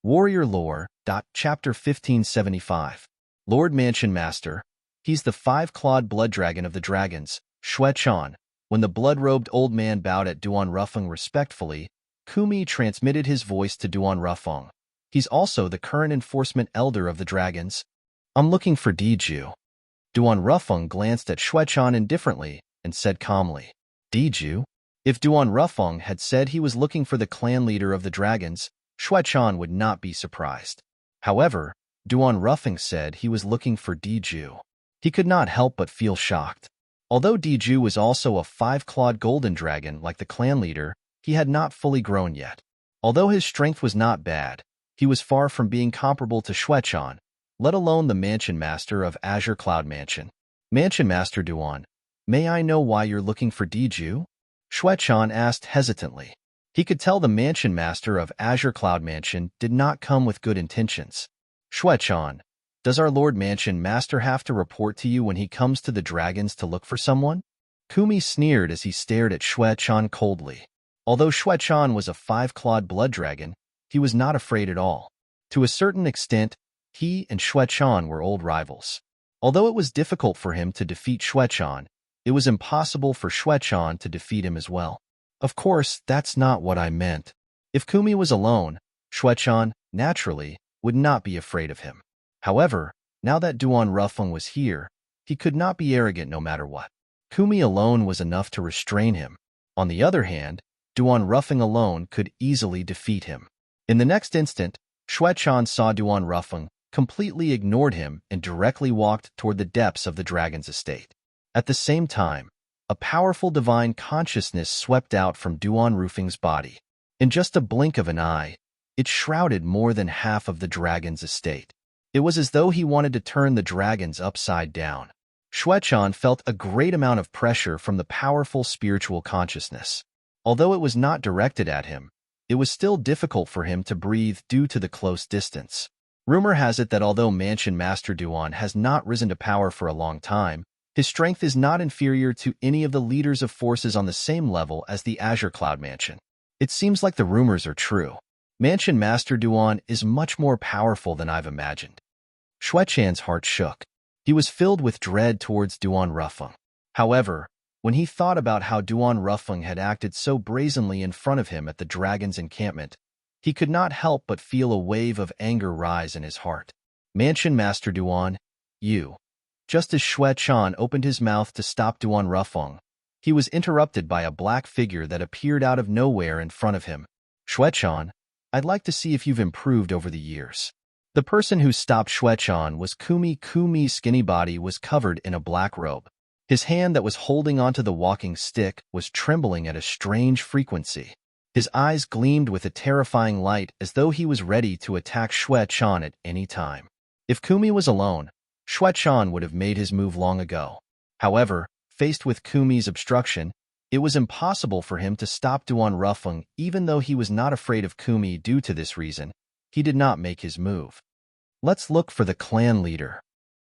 Warrior Lore. Chapter 1575. Lord Mansion Master. He's the five-clawed blood dragon of the dragons, Xue Chan. When the blood-robed old man bowed at Duan Rufeng respectfully, Kumi transmitted his voice to Duan Rufeng. He's also the current enforcement elder of the dragons. I'm looking for Diju. Duan Rufeng glanced at Xue Chan indifferently and said calmly, Diju? If Duan Rufeng had said he was looking for the clan leader of the dragons, Xue Chan would not be surprised. However, Duan Rufeng said he was looking for Diju. He could not help but feel shocked. Although Diju was also a five-clawed golden dragon like the clan leader, he had not fully grown yet. Although his strength was not bad, he was far from being comparable to Xue Chan, let alone the Mansion Master of Azure Cloud Mansion. Mansion Master Duan, may I know why you're looking for Diju? Xue Chan asked hesitantly. He could tell the Mansion Master of Azure Cloud Mansion did not come with good intentions. Xue Chan, does our Lord Mansion Master have to report to you when he comes to the dragons to look for someone? Kumi sneered as he stared at Xue Chan coldly. Although Xue Chan was a five-clawed blood dragon, he was not afraid at all. To a certain extent, he and Xue Chan were old rivals. Although it was difficult for him to defeat Xue Chan, it was impossible for Xue Chan to defeat him as well. Of course, that's not what I meant. If Kumi was alone, Xue Chan, naturally, would not be afraid of him. However, now that Duan Rufeng was here, he could not be arrogant no matter what. Kumi alone was enough to restrain him. On the other hand, Duan Rufeng alone could easily defeat him. In the next instant, Xue Chan saw Duan Rufeng, completely ignored him, and directly walked toward the depths of the dragon's estate. At the same time, a powerful divine consciousness swept out from Duan Rufeng's body. In just a blink of an eye, it shrouded more than half of the dragon's estate. It was as though he wanted to turn the dragons upside down. Xue Chan felt a great amount of pressure from the powerful spiritual consciousness. Although it was not directed at him, it was still difficult for him to breathe due to the close distance. Rumor has it that although Mansion Master Duan has not risen to power for a long time, his strength is not inferior to any of the leaders of forces on the same level as the Azure Cloud Mansion. It seems like the rumors are true. Mansion Master Duan is much more powerful than I've imagined. Xue Chan's heart shook. He was filled with dread towards Duan Rufeng. However, when he thought about how Duan Rufeng had acted so brazenly in front of him at the dragon's encampment, he could not help but feel a wave of anger rise in his heart. Mansion Master Duan, you. Just as Xue Chan opened his mouth to stop Duan Rufeng, he was interrupted by a black figure that appeared out of nowhere in front of him. Xue Chan, I'd like to see if you've improved over the years. The person who stopped Xue Chan was Kumi. Kumi's skinny body was covered in a black robe. His hand that was holding onto the walking stick was trembling at a strange frequency. His eyes gleamed with a terrifying light as though he was ready to attack Xue Chan at any time. If Kumi was alone, Xue Chan would have made his move long ago. However, faced with Kumi's obstruction, it was impossible for him to stop Duan Rufeng. Even though he was not afraid of Kumi due to this reason, he did not make his move. Let's look for the clan leader.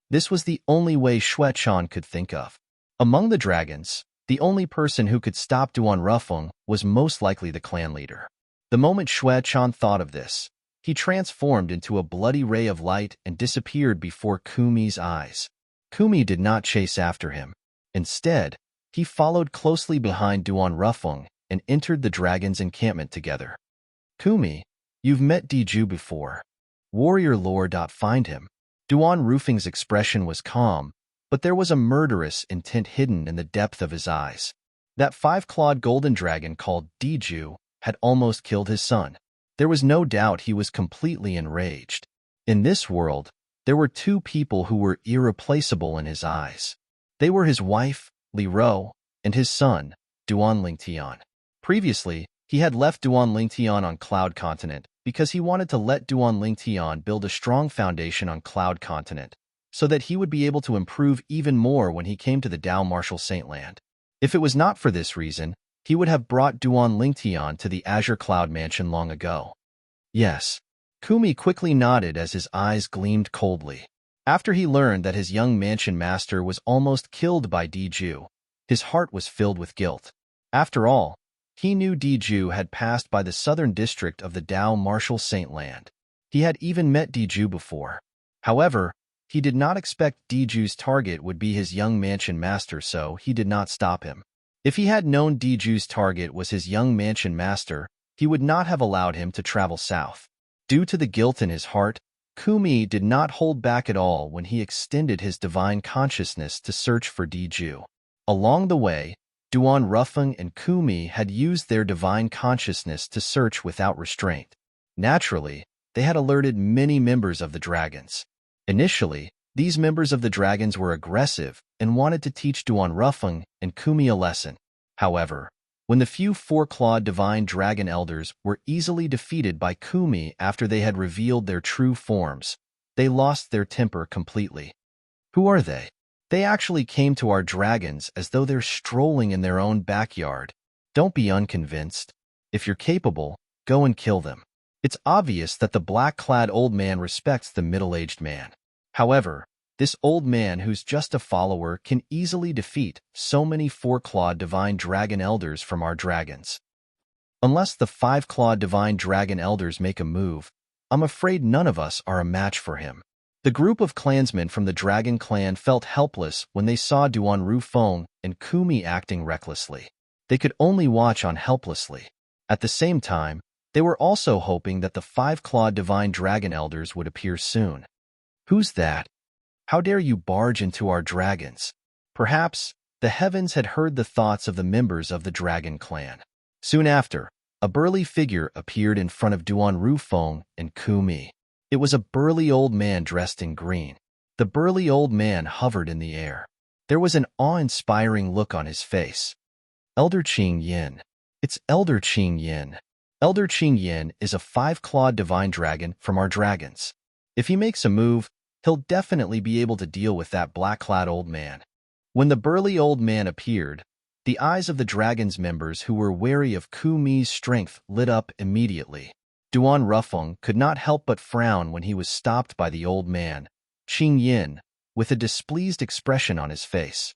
This was the only way Xue Chan could think of. Among the dragons, the only person who could stop Duan Rufeng was most likely the clan leader. The moment Xue Chan thought of this, he transformed into a bloody ray of light and disappeared before Kumi's eyes. Kumi did not chase after him. Instead, he followed closely behind Duan Rufeng and entered the dragon's encampment together. Kumi, you've met Diju before. Warrior Lore. Find him. Duan Rufeng's expression was calm, but there was a murderous intent hidden in the depth of his eyes. That five-clawed golden dragon called Diju had almost killed his son. There was no doubt he was completely enraged. In this world, there were two people who were irreplaceable in his eyes. They were his wife, Li Ro, and his son, Duan Lingtian. Previously, he had left Duan Lingtian on Cloud Continent because he wanted to let Duan Lingtian build a strong foundation on Cloud Continent, so that he would be able to improve even more when he came to the Dao Martial Saint Land. If it was not for this reason, he would have brought Duan Lingtian to the Azure Cloud Mansion long ago. Yes. Kumi quickly nodded as his eyes gleamed coldly. After he learned that his young mansion master was almost killed by Diju, his heart was filled with guilt. After all, he knew Diju had passed by the southern district of the Dao Martial Saint Land. He had even met Diju before. However, he did not expect Diju's target would be his young mansion master, so he did not stop him. If he had known Diju's target was his young mansion master, he would not have allowed him to travel south. Due to the guilt in his heart, Kumi did not hold back at all when he extended his divine consciousness to search for Diju. Along the way, Duan Rufeng and Kumi had used their divine consciousness to search without restraint. Naturally, they had alerted many members of the dragons. Initially, these members of the dragons were aggressive and wanted to teach Duan Rufeng and Kumi a lesson. However, when the few four-clawed divine dragon elders were easily defeated by Kumi after they had revealed their true forms, they lost their temper completely. Who are they? They actually came to our dragons as though they're strolling in their own backyard. Don't be unconvinced. If you're capable, go and kill them. It's obvious that the black-clad old man respects the middle-aged man. However, this old man who's just a follower can easily defeat so many four-clawed divine dragon elders from our dragons. Unless the five-clawed divine dragon elders make a move, I'm afraid none of us are a match for him. The group of clansmen from the dragon clan felt helpless when they saw Duan Rufeng and Kumi acting recklessly. They could only watch on helplessly. At the same time, they were also hoping that the five-clawed divine dragon elders would appear soon. Who's that? How dare you barge into our dragons? Perhaps the heavens had heard the thoughts of the members of the dragon clan. Soon after, a burly figure appeared in front of Duan Rufeng and Kumi. It was a burly old man dressed in green. The burly old man hovered in the air. There was an awe-inspiring look on his face. Elder Qing Yin. It's Elder Qing Yin. Elder Qing Yin is a five-clawed divine dragon from our dragons. If he makes a move, he'll definitely be able to deal with that black-clad old man. When the burly old man appeared, the eyes of the dragon's members who were wary of Kumi's strength lit up immediately. Duan Rufeng could not help but frown when he was stopped by the old man, Qing Yin, with a displeased expression on his face.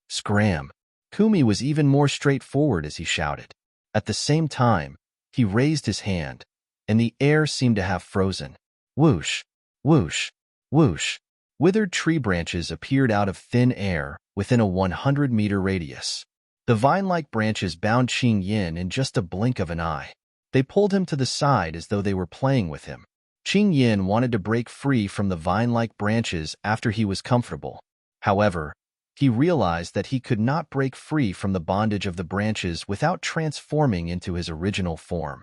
Scram! Kumi was even more straightforward as he shouted. At the same time, he raised his hand, and the air seemed to have frozen. Whoosh! Whoosh! Whoosh! Withered tree branches appeared out of thin air within a 100-meter radius. The vine-like branches bound Qing Yin in just a blink of an eye. They pulled him to the side as though they were playing with him. Qing Yin wanted to break free from the vine-like branches after he was comfortable. However, he realized that he could not break free from the bondage of the branches without transforming into his original form.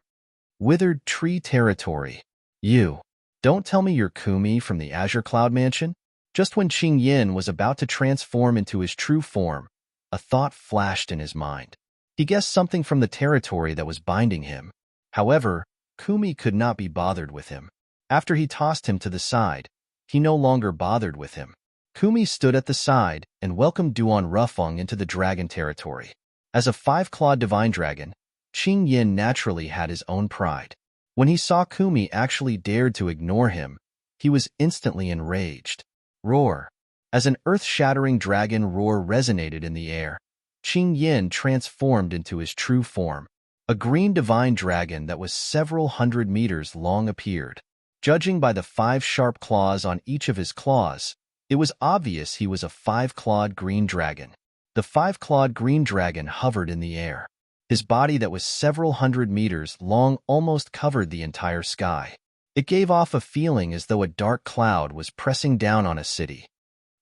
Withered tree territory. You. Don't tell me you're Kumi from the Azure Cloud Mansion? Just when Qing Yin was about to transform into his true form, a thought flashed in his mind. He guessed something from the territory that was binding him. However, Kumi could not be bothered with him. After he tossed him to the side, he no longer bothered with him. Kumi stood at the side and welcomed Duan Rufeng into the dragon territory. As a five-clawed divine dragon, Qing Yin naturally had his own pride. When he saw Kumi actually dared to ignore him, he was instantly enraged. Roar! As an earth-shattering dragon roar resonated in the air, Qing Yin transformed into his true form. A green divine dragon that was several hundred meters long appeared. Judging by the 5 sharp claws on each of his claws, it was obvious he was a 5-clawed green dragon. The 5-clawed green dragon hovered in the air. His body that was several hundred meters long almost covered the entire sky. It gave off a feeling as though a dark cloud was pressing down on a city.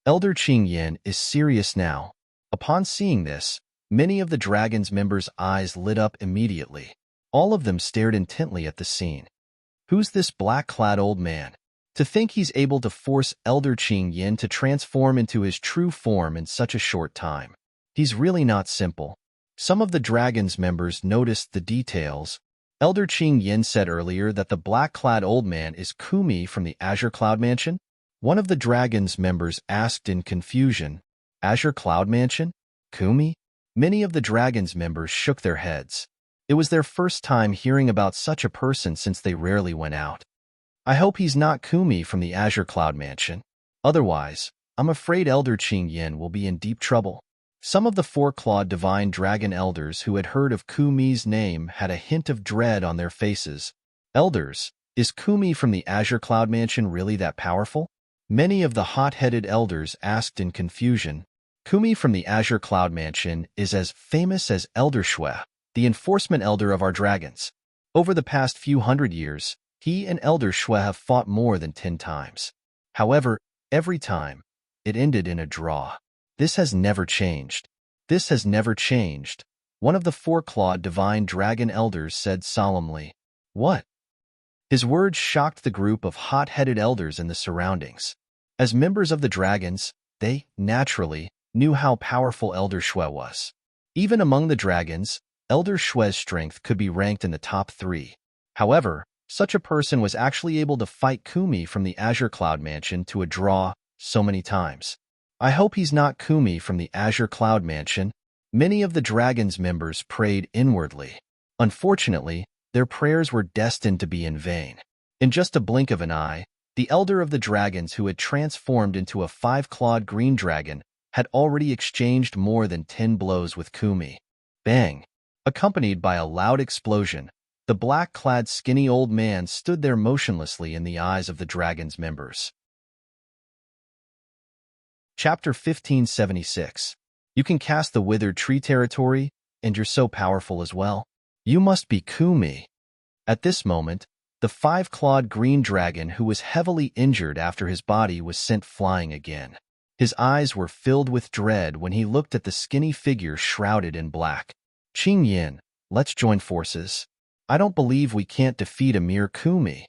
Elder Qing Yin is serious now. Upon seeing this, many of the dragon's members' eyes lit up immediately. All of them stared intently at the scene. Who's this black-clad old man? To think he's able to force Elder Qing Yin to transform into his true form in such a short time. He's really not simple. Some of the dragon's members noticed the details. Elder Qing Yin said earlier that the black-clad old man is Kumi from the Azure Cloud Mansion. One of the dragon's members asked in confusion, Azure Cloud Mansion? Kumi? Many of the dragon's members shook their heads. It was their first time hearing about such a person since they rarely went out. I hope he's not Kumi from the Azure Cloud Mansion. Otherwise, I'm afraid Elder Qing Yin will be in deep trouble. Some of the 4-clawed divine dragon elders who had heard of Kumi's name had a hint of dread on their faces. Elders, Is Kumi from the Azure Cloud Mansion really that powerful? Many of the hot-headed elders asked in confusion. Kumi from the Azure Cloud Mansion is as famous as Elder Shwe, the enforcement elder of our dragons. Over the past few hundred years, he and Elder Shwe have fought more than 10 times. However, every time, it ended in a draw. This has never changed. This has never changed, one of the four-clawed divine dragon elders said solemnly. What? His words shocked the group of hot-headed elders in the surroundings. As members of the dragons, they, naturally, knew how powerful Elder Shwe was. Even among the dragons, Elder Shwe's strength could be ranked in the top 3. However, such a person was actually able to fight Kumi from the Azure Cloud Mansion to a draw so many times. I hope he's not Kumi from the Azure Cloud Mansion. Many of the dragons' members prayed inwardly. Unfortunately, their prayers were destined to be in vain. In just a blink of an eye, the elder of the dragons who had transformed into a 5-clawed green dragon had already exchanged more than 10 blows with Kumi. Bang! Accompanied by a loud explosion, the black-clad skinny old man stood there motionlessly in the eyes of the dragon's members. Chapter 1576. You can cast the withered tree territory, and you're so powerful as well. You must be Kumi. At this moment, the 5-clawed green dragon who was heavily injured after his body was sent flying again. His eyes were filled with dread when he looked at the skinny figure shrouded in black. Qing Yin, let's join forces. I don't believe we can't defeat a mere Kumi.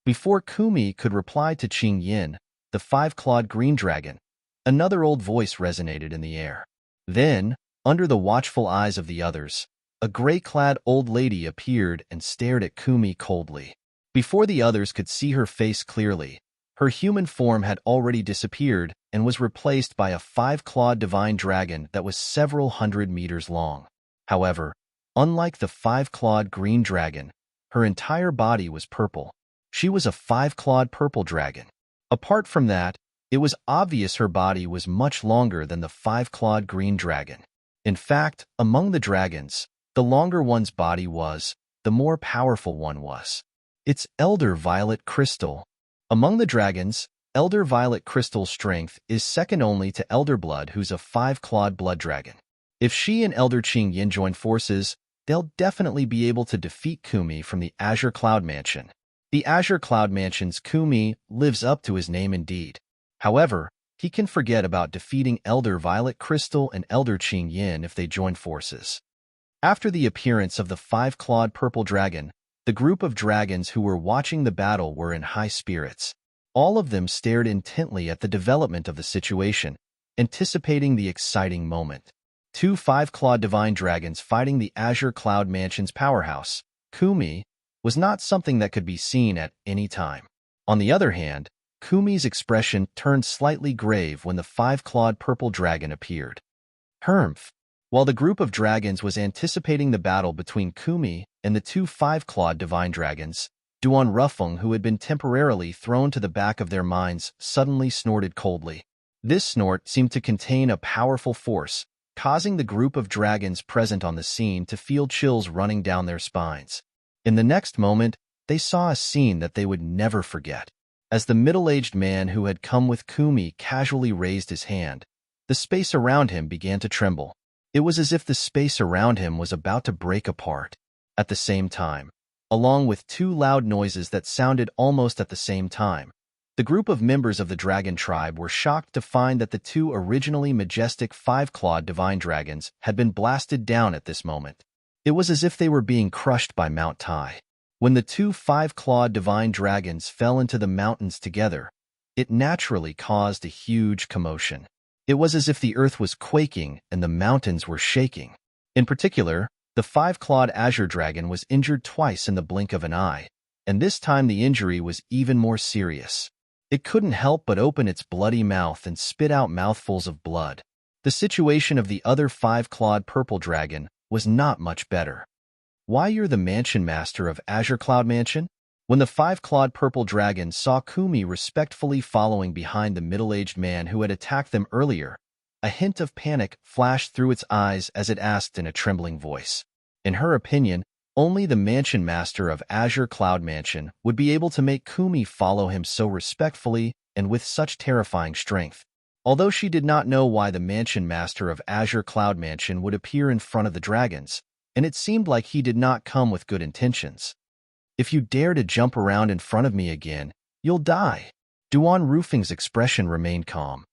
Before Kumi could reply to Qing Yin, the 5-clawed green dragon, another old voice resonated in the air. Then, under the watchful eyes of the others, a gray-clad old lady appeared and stared at Kumi coldly. Before the others could see her face clearly, her human form had already disappeared and was replaced by a 5-clawed divine dragon that was several hundred meters long. However, unlike the 5-clawed green dragon, her entire body was purple. She was a 5-clawed purple dragon. Apart from that, it was obvious her body was much longer than the 5-clawed green dragon. In fact, among the dragons, the longer one's body was, the more powerful one was. It's Elder Violet Crystal. Among the dragons, Elder Violet Crystal's strength is second only to Elder Blood, who's a 5-clawed blood dragon. If she and Elder Qing Yin join forces, they'll definitely be able to defeat Kumi from the Azure Cloud Mansion. The Azure Cloud Mansion's Kumi lives up to his name indeed. However, he can forget about defeating Elder Violet Crystal and Elder Qing Yin if they join forces. After the appearance of the 5-clawed purple dragon, the group of dragons who were watching the battle were in high spirits. All of them stared intently at the development of the situation, anticipating the exciting moment. 2 5-clawed divine dragons fighting the Azure Cloud Mansion's powerhouse, Kumi, was not something that could be seen at any time. On the other hand, Kumi's expression turned slightly grave when the 5-clawed purple dragon appeared. Humph! While the group of dragons was anticipating the battle between Kumi and the 2 5-clawed divine dragons, Unravel, who had been temporarily thrown to the back of their minds, suddenly snorted coldly. This snort seemed to contain a powerful force, causing the group of dragons present on the scene to feel chills running down their spines. In the next moment, they saw a scene that they would never forget. As the middle-aged man who had come with Kumi casually raised his hand, the space around him began to tremble. It was as if the space around him was about to break apart. At the same time, along with 2 loud noises that sounded almost at the same time, the group of members of the dragon tribe were shocked to find that the 2 originally majestic 5-clawed divine dragons had been blasted down at this moment. It was as if they were being crushed by Mount Tai. When the 2 5-clawed divine dragons fell into the mountains together, it naturally caused a huge commotion. It was as if the earth was quaking and the mountains were shaking. In particular, the 5-clawed azure dragon was injured twice in the blink of an eye, and this time the injury was even more serious. It couldn't help but open its bloody mouth and spit out mouthfuls of blood. The situation of the other 5-clawed purple dragon was not much better. Why, you're the mansion master of Azure Cloud Mansion? When the 5-clawed purple dragon saw Kumi respectfully following behind the middle-aged man who had attacked them earlier, a hint of panic flashed through its eyes as it asked in a trembling voice. In her opinion, Only the mansion master of Azure Cloud Mansion would be able to make Kumi follow him so respectfully and with such terrifying strength. Although she did not know why the mansion master of Azure Cloud Mansion would appear in front of the dragons, and it seemed like he did not come with good intentions. "If you dare to jump around in front of me again, you'll die." Duan Rufeng's expression remained calm.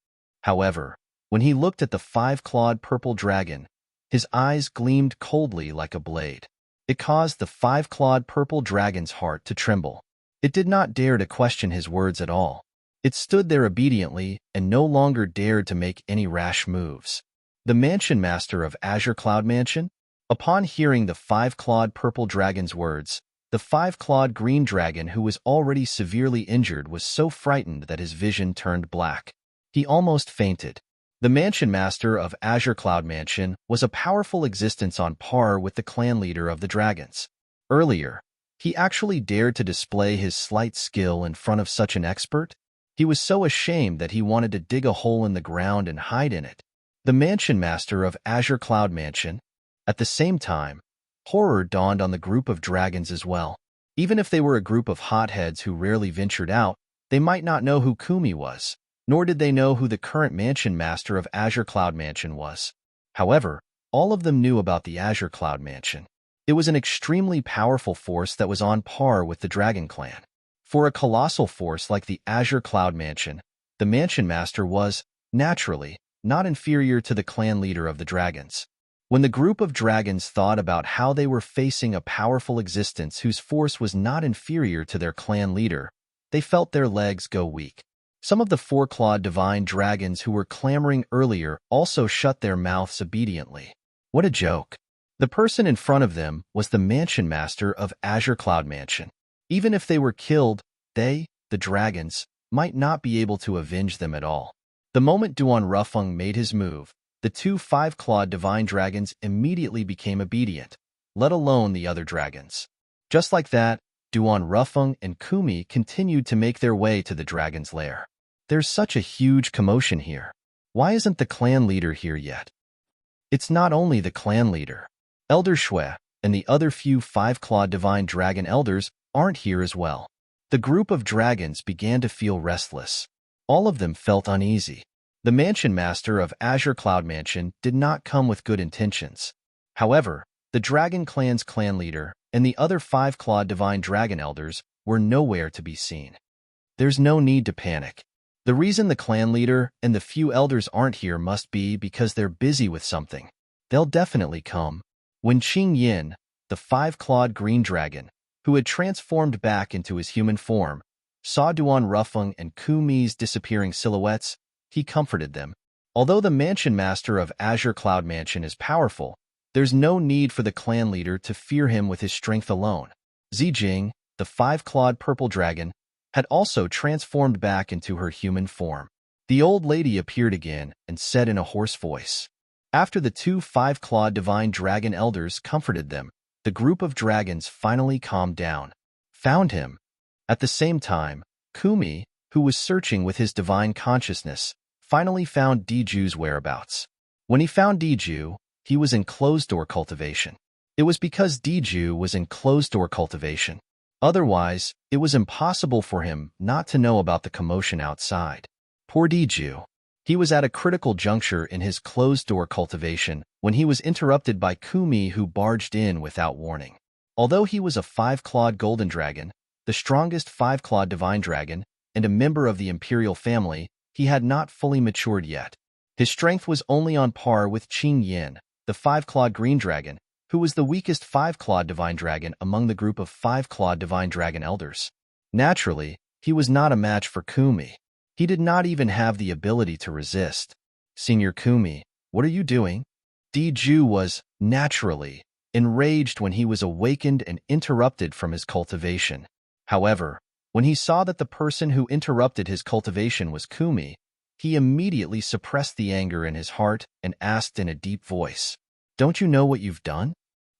However, when he looked at the five-clawed purple dragon, his eyes gleamed coldly like a blade. It caused the five-clawed purple dragon's heart to tremble. It did not dare to question his words at all. It stood there obediently and no longer dared to make any rash moves. The mansion master of Azure Cloud Mansion? Upon hearing the five-clawed purple dragon's words, the five-clawed green dragon who was already severely injured was so frightened that his vision turned black. He almost fainted. The mansion master of Azure Cloud Mansion was a powerful existence on par with the clan leader of the dragons. Earlier, he actually dared to display his slight skill in front of such an expert. He was so ashamed that he wanted to dig a hole in the ground and hide in it. The mansion master of Azure Cloud Mansion. At the same time, horror dawned on the group of dragons as well. Even if they were a group of hotheads who rarely ventured out, they might not know who Kumi was, nor did they know who the current mansion master of Azure Cloud Mansion was. However, all of them knew about the Azure Cloud Mansion. It was an extremely powerful force that was on par with the Dragon Clan. For a colossal force like the Azure Cloud Mansion, the mansion master was, naturally, not inferior to the clan leader of the dragons. When the group of dragons thought about how they were facing a powerful existence whose force was not inferior to their clan leader, they felt their legs go weak. Some of the four-clawed divine dragons who were clamoring earlier also shut their mouths obediently. What a joke. The person in front of them was the mansion master of Azure Cloud Mansion. Even if they were killed, they, the dragons, might not be able to avenge them at all. The moment Duan Rufeng made his move, the two five-clawed divine dragons immediately became obedient, let alone the other dragons. Just like that, Duan Rufeng and Kumi continued to make their way to the dragon's lair. There's such a huge commotion here. Why isn't the clan leader here yet? It's not only the clan leader. Elder Shui and the other few five-clawed divine dragon elders aren't here as well. The group of dragons began to feel restless. All of them felt uneasy. The mansion master of Azure Cloud Mansion did not come with good intentions. However, the Dragon Clan's clan leader and the other five-clawed divine dragon elders were nowhere to be seen. There's no need to panic. The reason the clan leader and the few elders aren't here must be because they're busy with something. They'll definitely come. When Qing Yin, the five-clawed green dragon, who had transformed back into his human form, saw Duan Rufeng and Kumi's disappearing silhouettes, he comforted them. Although the mansion master of Azure Cloud Mansion is powerful, there's no need for the clan leader to fear him with his strength alone. Zijing, the five-clawed purple dragon, had also transformed back into her human form. The old lady appeared again and said in a hoarse voice. After the two five-clawed divine dragon elders comforted them, the group of dragons finally calmed down. Found him. At the same time, Kumi, who was searching with his divine consciousness, finally found Diju's whereabouts. When he found Diju, he was in closed-door cultivation. It was because Diju was in closed-door cultivation. Otherwise, it was impossible for him not to know about the commotion outside. Poor Diju. He was at a critical juncture in his closed-door cultivation when he was interrupted by Kumi, who barged in without warning. Although he was a five-clawed golden dragon, the strongest five-clawed divine dragon, and a member of the imperial family, he had not fully matured yet. His strength was only on par with Qing Yin, the five-clawed green dragon, who was the weakest five-clawed divine dragon among the group of five-clawed divine dragon elders. Naturally, he was not a match for Kumi. He did not even have the ability to resist. "Senior Kumi, what are you doing?" Diju was, naturally, enraged when he was awakened and interrupted from his cultivation. However, when he saw that the person who interrupted his cultivation was Kumi, he immediately suppressed the anger in his heart and asked in a deep voice, "Don't you know what you've done?"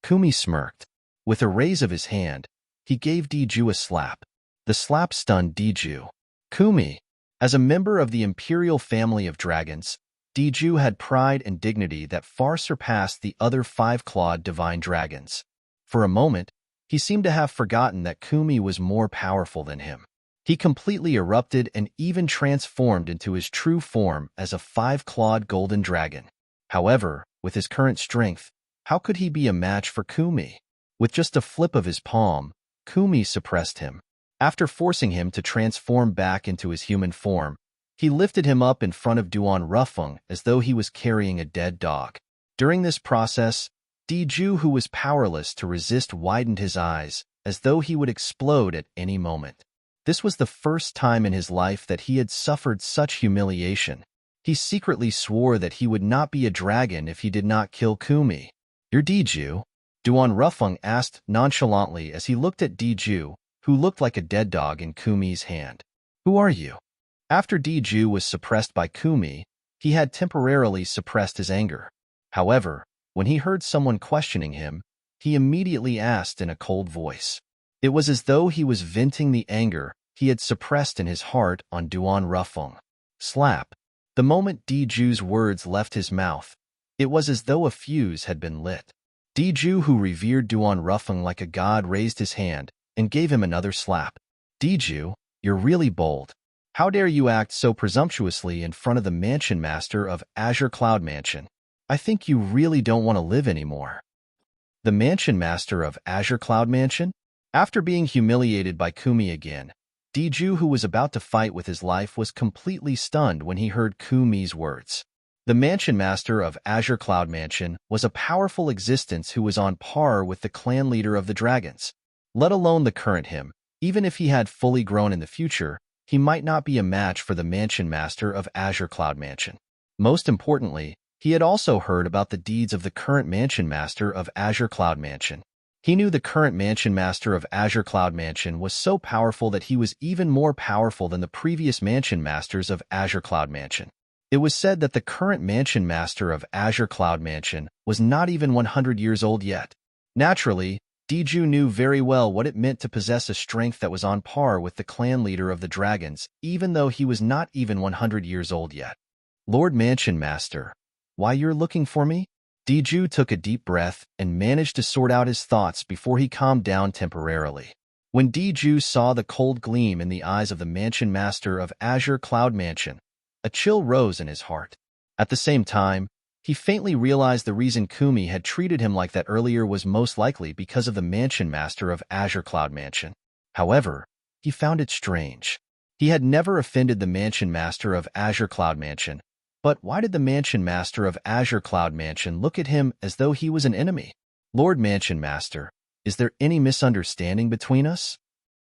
Kumi smirked. With a raise of his hand, he gave Diju a slap. The slap stunned Diju. Kumi. As a member of the imperial family of dragons, Diju had pride and dignity that far surpassed the other five-clawed divine dragons. For a moment, he seemed to have forgotten that Kumi was more powerful than him. He completely erupted and even transformed into his true form as a five-clawed golden dragon. However, with his current strength, how could he be a match for Kumi? With just a flip of his palm, Kumi suppressed him. After forcing him to transform back into his human form, he lifted him up in front of Duan Rufeng as though he was carrying a dead dog. During this process, Diju, who was powerless to resist, widened his eyes, as though he would explode at any moment. This was the first time in his life that he had suffered such humiliation. He secretly swore that he would not be a dragon if he did not kill Kumi. "You're Diju?" Duan Rufeng asked nonchalantly as he looked at Diju, who looked like a dead dog in Kumi's hand. "Who are you?" After Diju was suppressed by Kumi, he had temporarily suppressed his anger. However, when he heard someone questioning him, he immediately asked in a cold voice. It was as though he was venting the anger he had suppressed in his heart on Duan Rufeng. Slap. The moment Diju's words left his mouth, it was as though a fuse had been lit. Diju, who revered Duan Rufeng like a god, raised his hand and gave him another slap. "Diju, you're really bold. How dare you act so presumptuously in front of the mansion master of Azure Cloud Mansion? I think you really don't want to live anymore." The mansion master of Azure Cloud Mansion? After being humiliated by Kumi again, Diju, who was about to fight with his life, was completely stunned when he heard Kumi's words. The mansion master of Azure Cloud Mansion was a powerful existence who was on par with the clan leader of the dragons. Let alone the current him, even if he had fully grown in the future, he might not be a match for the mansion master of Azure Cloud Mansion. Most importantly, he had also heard about the deeds of the current mansion master of Azure Cloud Mansion. He knew the current mansion master of Azure Cloud Mansion was so powerful that he was even more powerful than the previous mansion masters of Azure Cloud Mansion. It was said that the current mansion master of Azure Cloud Mansion was not even 100 years old yet. Naturally, Diju knew very well what it meant to possess a strength that was on par with the clan leader of the dragons, even though he was not even 100 years old yet. "Lord Mansion Master, why you're looking for me?" Diju took a deep breath and managed to sort out his thoughts before he calmed down temporarily. When Diju saw the cold gleam in the eyes of the mansion master of Azure Cloud Mansion, a chill rose in his heart. At the same time, he faintly realized the reason Kumi had treated him like that earlier was most likely because of the mansion master of Azure Cloud Mansion. However, he found it strange. He had never offended the mansion master of Azure Cloud Mansion, but why did the mansion master of Azure Cloud Mansion look at him as though he was an enemy? "Lord Mansion Master, is there any misunderstanding between us?"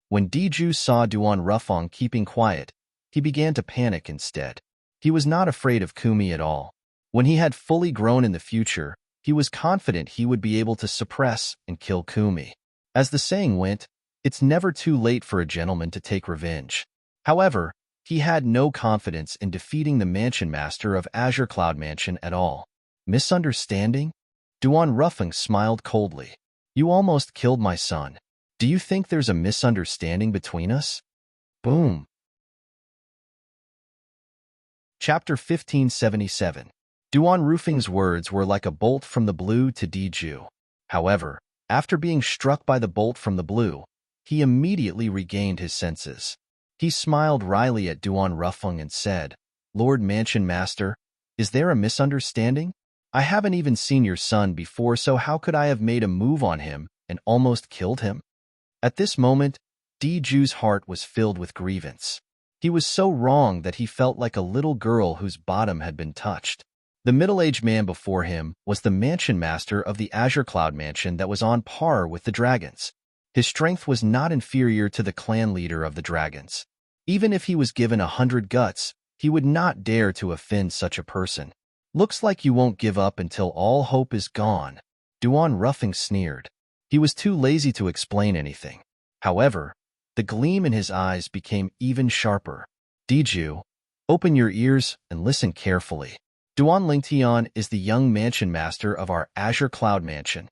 When Diju saw Duan Rufeng keeping quiet, he began to panic instead. He was not afraid of Kumi at all. When he had fully grown in the future, he was confident he would be able to suppress and kill Kumi. As the saying went, it's never too late for a gentleman to take revenge. However, he had no confidence in defeating the mansion master of Azure Cloud Mansion at all. "Misunderstanding?" Duan Rufeng smiled coldly. "You almost killed my son. Do you think there's a misunderstanding between us?" Boom. Chapter 1577. Duan Rufeng's words were like a bolt from the blue to Diju. However, after being struck by the bolt from the blue, he immediately regained his senses. He smiled wryly at Duan Rufeng and said, "Lord Mansion Master, is there a misunderstanding? I haven't even seen your son before, so how could I have made a move on him and almost killed him?" At this moment, Diju's heart was filled with grievance. He was so wrong that he felt like a little girl whose bottom had been touched. The middle-aged man before him was the mansion master of the Azure Cloud Mansion that was on par with the dragons. His strength was not inferior to the clan leader of the dragons. Even if he was given 100 guts, he would not dare to offend such a person. "Looks like you won't give up until all hope is gone," Duan Rufeng sneered. He was too lazy to explain anything. However, the gleam in his eyes became even sharper. "Diju, open your ears and listen carefully. Duan Lingtian is the young mansion master of our Azure Cloud Mansion,"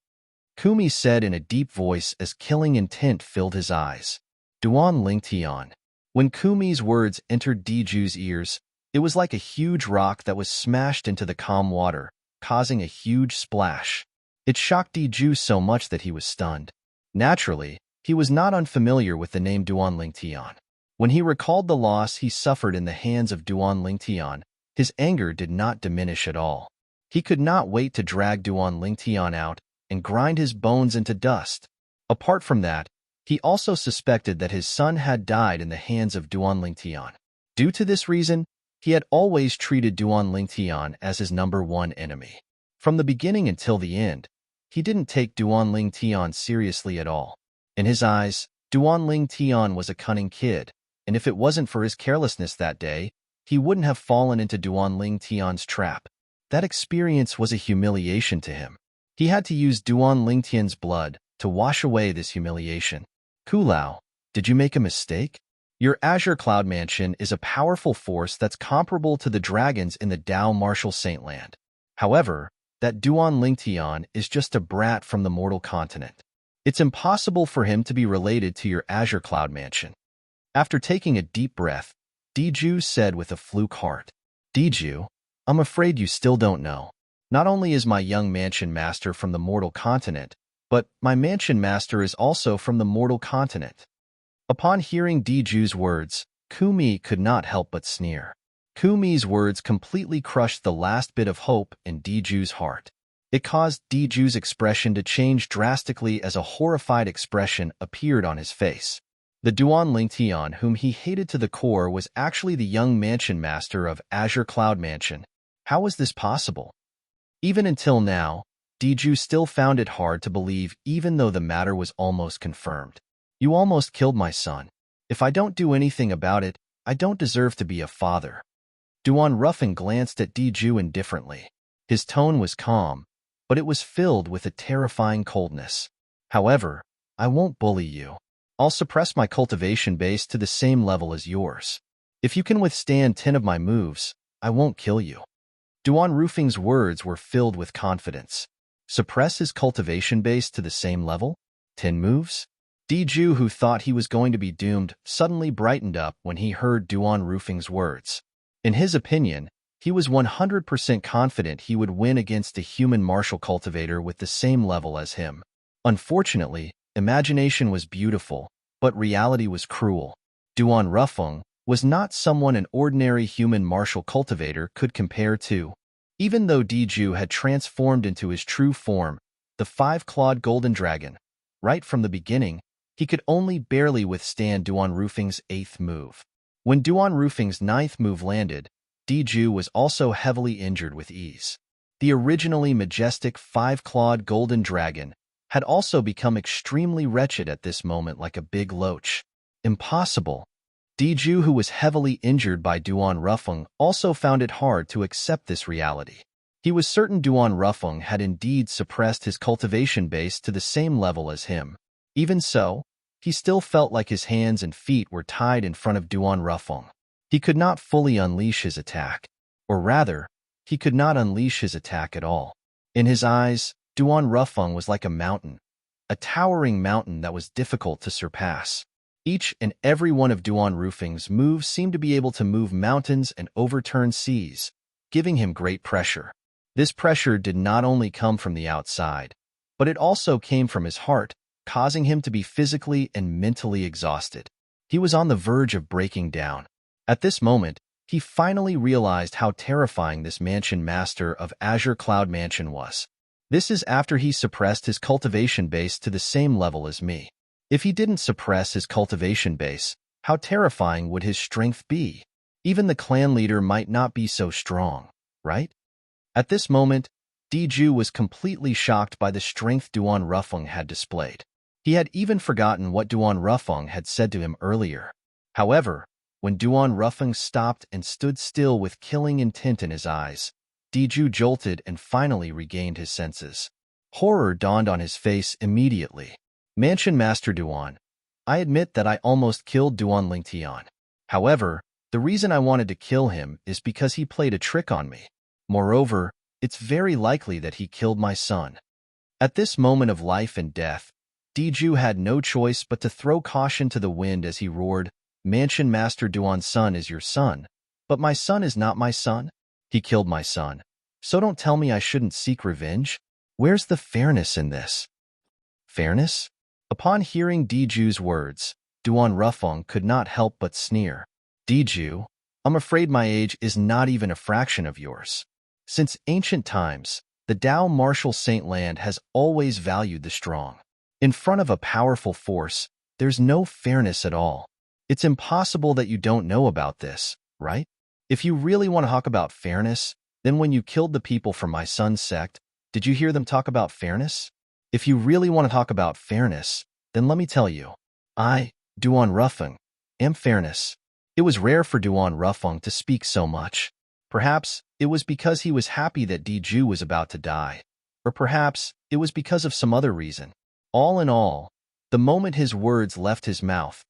Kumi said in a deep voice as killing intent filled his eyes. Duan Lingtian. When Kumi's words entered Diju's ears, it was like a huge rock that was smashed into the calm water, causing a huge splash. It shocked Diju so much that he was stunned. Naturally, he was not unfamiliar with the name Duan Lingtian. When he recalled the loss he suffered in the hands of Duan Lingtian, his anger did not diminish at all. He could not wait to drag Duan Lingtian out and grind his bones into dust. Apart from that, he also suspected that his son had died in the hands of Duan Lingtian. Due to this reason, he had always treated Duan Lingtian as his #1 enemy. From the beginning until the end, he didn't take Duan Lingtian seriously at all. In his eyes, Duan Lingtian was a cunning kid, and if it wasn't for his carelessness that day, he wouldn't have fallen into Duan Lingtian's trap. That experience was a humiliation to him. He had to use Duan Lingtian's blood to wash away this humiliation. Kulao, did you make a mistake? Your Azure Cloud Mansion is a powerful force that's comparable to the dragons in the Dao Martial Saintland. However, that Duan Lingtian is just a brat from the mortal continent. It's impossible for him to be related to your Azure Cloud Mansion. After taking a deep breath, Diju said with a fluke heart, Diju, I'm afraid you still don't know. Not only is my young mansion master from the mortal continent, but my mansion master is also from the mortal continent. Upon hearing Diju's words, Kumi could not help but sneer. Kumi's words completely crushed the last bit of hope in Diju's heart. It caused Diju's expression to change drastically as a horrified expression appeared on his face. The Duan Lingtian whom he hated to the core was actually the young mansion master of Azure Cloud Mansion. How was this possible? Even until now, Diju still found it hard to believe even though the matter was almost confirmed. You almost killed my son. If I don't do anything about it, I don't deserve to be a father. Duan Ruffin glanced at Diju indifferently. His tone was calm, but it was filled with a terrifying coldness. However, I won't bully you. I'll suppress my cultivation base to the same level as yours. If you can withstand 10 of my moves, I won't kill you. Duan Rufing's words were filled with confidence. Suppress his cultivation base to the same level? 10 moves? Diju, who thought he was going to be doomed, suddenly brightened up when he heard Duan Rufing's words. In his opinion, he was 100% confident he would win against a human martial cultivator with the same level as him. Unfortunately, imagination was beautiful, but reality was cruel. Duan Rufeng was not someone an ordinary human martial cultivator could compare to. Even though Diju had transformed into his true form, the 5-clawed golden dragon, right from the beginning, he could only barely withstand Duan Rufing's 8th move. When Duan Rufing's 9th move landed, Diju was also heavily injured with ease. The originally majestic 5-clawed golden dragon had also become extremely wretched at this moment like a big loach. Impossible. Diju, who was heavily injured by Duan Rufeng, also found it hard to accept this reality. He was certain Duan Rufeng had indeed suppressed his cultivation base to the same level as him. Even so, he still felt like his hands and feet were tied in front of Duan Rufeng. He could not fully unleash his attack. Or rather, he could not unleash his attack at all. In his eyes, Duan Rufeng was like a mountain, a towering mountain that was difficult to surpass. Each and every one of Duan Rufing's moves seemed to be able to move mountains and overturn seas, giving him great pressure. This pressure did not only come from the outside, but it also came from his heart, causing him to be physically and mentally exhausted. He was on the verge of breaking down. At this moment, he finally realized how terrifying this mansion master of Azure Cloud Mansion was. This is after he suppressed his cultivation base to the same level as me. If he didn't suppress his cultivation base, how terrifying would his strength be? Even the clan leader might not be so strong, right? At this moment, Diju was completely shocked by the strength Duan Rufeng had displayed. He had even forgotten what Duan Rufeng had said to him earlier. However, when Duan Rufeng stopped and stood still with killing intent in his eyes, Diju jolted and finally regained his senses. Horror dawned on his face immediately. Mansion Master Duan, I admit that I almost killed Duan Lingtian. However, the reason I wanted to kill him is because he played a trick on me. Moreover, it's very likely that he killed my son. At this moment of life and death, Diju had no choice but to throw caution to the wind as he roared, Mansion Master Duan's son is your son, but my son is not my son. He killed my son, so don't tell me I shouldn't seek revenge. Where's the fairness in this? Fairness? Upon hearing Diju's words, Duan Rufeng could not help but sneer. Diju, I'm afraid my age is not even a fraction of yours. Since ancient times, the Tao martial Saint Land has always valued the strong. In front of a powerful force, there's no fairness at all. It's impossible that you don't know about this, right? If you really want to talk about fairness, then when you killed the people from my son's sect, did you hear them talk about fairness? If you really want to talk about fairness, then let me tell you. I, Duan Rufeng, am fairness. It was rare for Duan Rufeng to speak so much. Perhaps it was because he was happy that Diju was about to die, or perhaps it was because of some other reason. All in all, the moment his words left his mouth,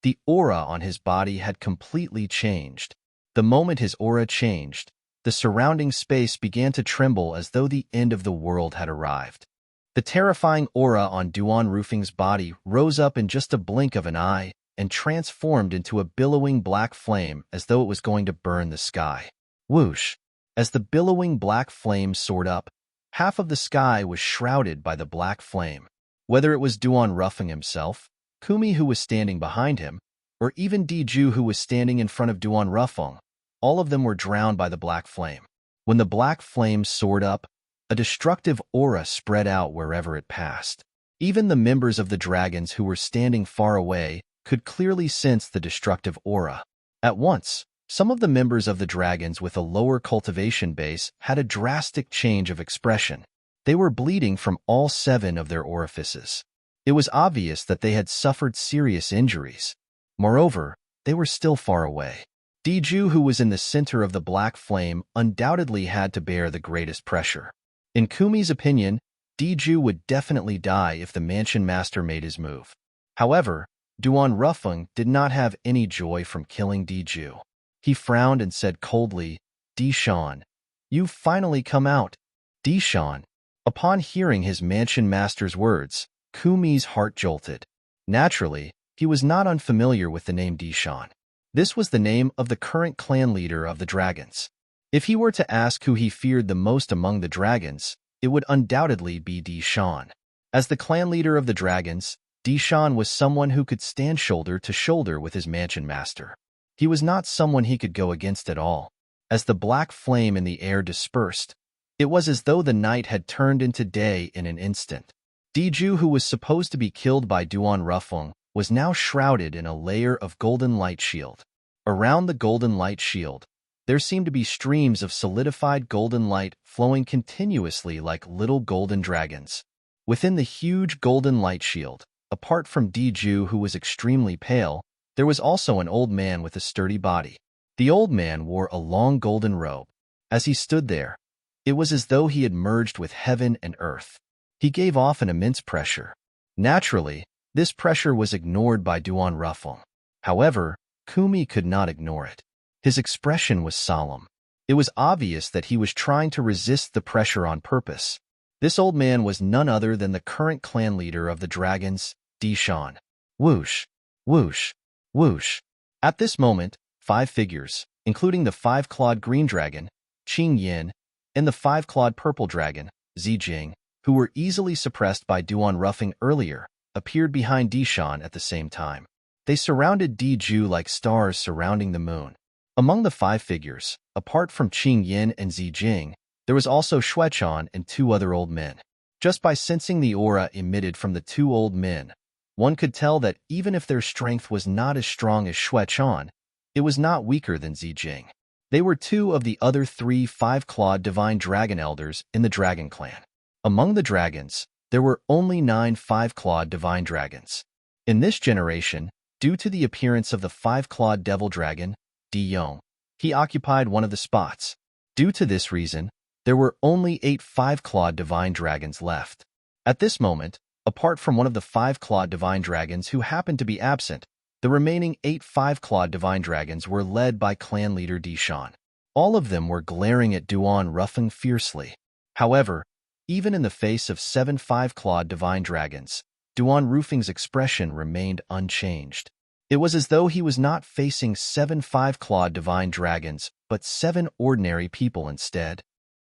the aura on his body had completely changed. The moment his aura changed, the surrounding space began to tremble as though the end of the world had arrived. The terrifying aura on Duan Rufeng's body rose up in just a blink of an eye and transformed into a billowing black flame as though it was going to burn the sky. Whoosh! As the billowing black flame soared up, half of the sky was shrouded by the black flame. Whether it was Duan Rufeng himself, Kumi who was standing behind him, or even Diju who was standing in front of Duan Rufeng, all of them were drowned by the black flame. When the black flame soared up, a destructive aura spread out wherever it passed. Even the members of the dragons who were standing far away could clearly sense the destructive aura. At once, some of the members of the dragons with a lower cultivation base had a drastic change of expression. They were bleeding from all 7 of their orifices. It was obvious that they had suffered serious injuries. Moreover, they were still far away. Diju, who was in the center of the black flame, undoubtedly had to bear the greatest pressure. In Kumi's opinion, Diju would definitely die if the mansion master made his move. However, Duan Rufeng did not have any joy from killing Diju. He frowned and said coldly, Dishan, you've finally come out. Dishan. Upon hearing his mansion master's words, Kumi's heart jolted. Naturally, he was not unfamiliar with the name Dishan. This was the name of the current clan leader of the dragons. If he were to ask who he feared the most among the dragons, it would undoubtedly be Dishan. As the clan leader of the dragons, Dishan was someone who could stand shoulder to shoulder with his mansion master. He was not someone he could go against at all. As the black flame in the air dispersed, it was as though the night had turned into day in an instant. Diju, who was supposed to be killed by Duan Rufeng, was now shrouded in a layer of golden light shield. Around the golden light shield, there seemed to be streams of solidified golden light flowing continuously like little golden dragons. Within the huge golden light shield, apart from Diju, who was extremely pale, there was also an old man with a sturdy body. The old man wore a long golden robe. As he stood there, it was as though he had merged with heaven and earth. He gave off an immense pressure. Naturally, this pressure was ignored by Duan Rufeng. However, Kumi could not ignore it. His expression was solemn. It was obvious that he was trying to resist the pressure on purpose. This old man was none other than the current clan leader of the dragons, Dishan. Whoosh, whoosh, whoosh. At this moment, 5 figures, including the 5-clawed green dragon, Qing Yin, and the 5-clawed purple dragon, Zijing, who were easily suppressed by Duan Rufeng earlier, appeared behind Dishan at the same time. They surrounded Diju like stars surrounding the moon. Among the 5 figures, apart from Qing Yin and Zijing, there was also Xuechan and 2 other old men. Just by sensing the aura emitted from the 2 old men, one could tell that even if their strength was not as strong as Xuechan, it was not weaker than Zijing. They were 2 of the other 3 5-clawed divine dragon elders in the dragon clan. Among the dragons, there were only 9 5-clawed divine dragons. In this generation, due to the appearance of the 5-clawed devil dragon, Di Yong, he occupied one of the spots. Due to this reason, there were only 8 5-clawed divine dragons left. At this moment, apart from one of the 5-clawed divine dragons who happened to be absent, the remaining 8 5-clawed divine dragons were led by clan leader Dishan. All of them were glaring at Duan Rufeng fiercely. However, even in the face of 7 5-clawed divine dragons, Duan Rufeng's expression remained unchanged. It was as though he was not facing 7 5-clawed divine dragons, but 7 ordinary people instead.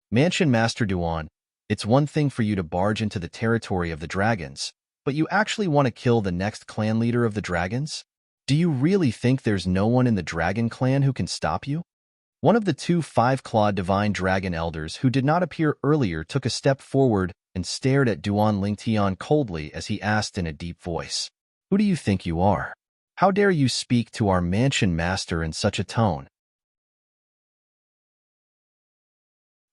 Mansion Master Duan, It's one thing for you to barge into the territory of the dragons, but you actually want to kill the next clan leader of the dragons? Do you really think there's no one in the dragon clan who can stop you? One of the two five-clawed divine dragon elders who did not appear earlier took a step forward and stared at Duan Lingtian coldly as he asked in a deep voice, "Who do you think you are? How dare you speak to our mansion master in such a tone?"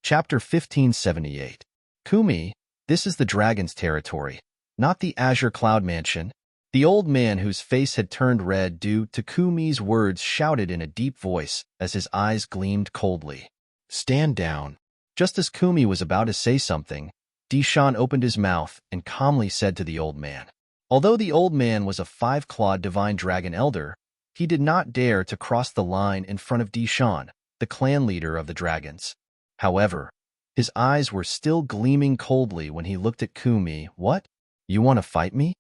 Chapter 1578. Kumi, this is the dragon's territory, not the Azure Cloud Mansion. The old man whose face had turned red due to Kumi's words shouted in a deep voice as his eyes gleamed coldly, "Stand down." Just as Kumi was about to say something, Dishan opened his mouth and calmly said to the old man. Although the old man was a five-clawed divine dragon elder, he did not dare to cross the line in front of Dishan, the clan leader of the dragons. However, his eyes were still gleaming coldly when he looked at Kumi. "What? You want to fight me?"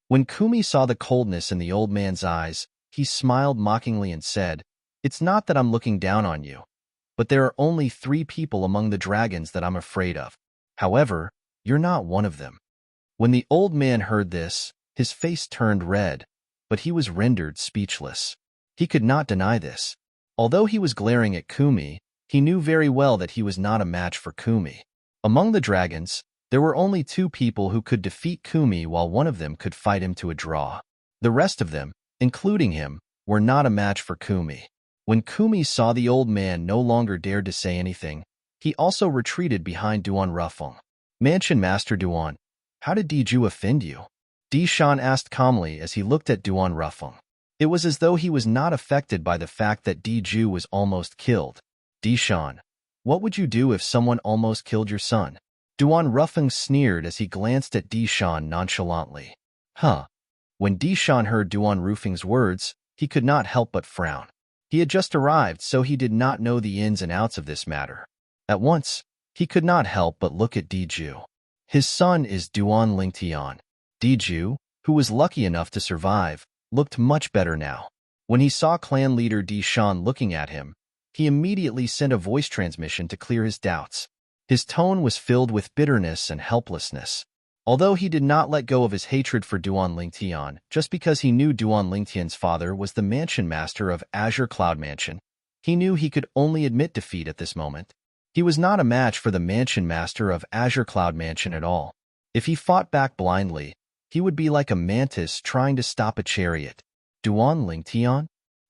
When Kumi saw the coldness in the old man's eyes, he smiled mockingly and said, "It's not that I'm looking down on you, but there are only 3 people among the dragons that I'm afraid of. However, you're not one of them." When the old man heard this, his face turned red, but he was rendered speechless. He could not deny this. Although he was glaring at Kumi, he knew very well that he was not a match for Kumi. Among the dragons, there were only 2 people who could defeat Kumi, while one of them could fight him to a draw. The rest of them, including him, were not a match for Kumi. When Kumi saw the old man no longer dared to say anything, he also retreated behind Duan Rufeng. "Mansion Master Duan, how did Diju offend you?" Dishan asked calmly as he looked at Duan Rufeng. It was as though he was not affected by the fact that Diju was almost killed. "Dishan, what would you do if someone almost killed your son?" Duan Rufeng sneered as he glanced at Dishan nonchalantly. Huh. When Dishan heard Duan Rufeng's words, he could not help but frown. He had just arrived, so he did not know the ins and outs of this matter. At once, he could not help but look at Diju. His son is Duan Lingtian. Diju, who was lucky enough to survive, looked much better now. When he saw clan leader Dishan looking at him, he immediately sent a voice transmission to clear his doubts. His tone was filled with bitterness and helplessness. Although he did not let go of his hatred for Duan Lingtian, just because he knew Duan Lingtian's father was the mansion master of Azure Cloud Mansion, he knew he could only admit defeat at this moment. He was not a match for the mansion master of Azure Cloud Mansion at all. If he fought back blindly, he would be like a mantis trying to stop a chariot. Duan Lingtian?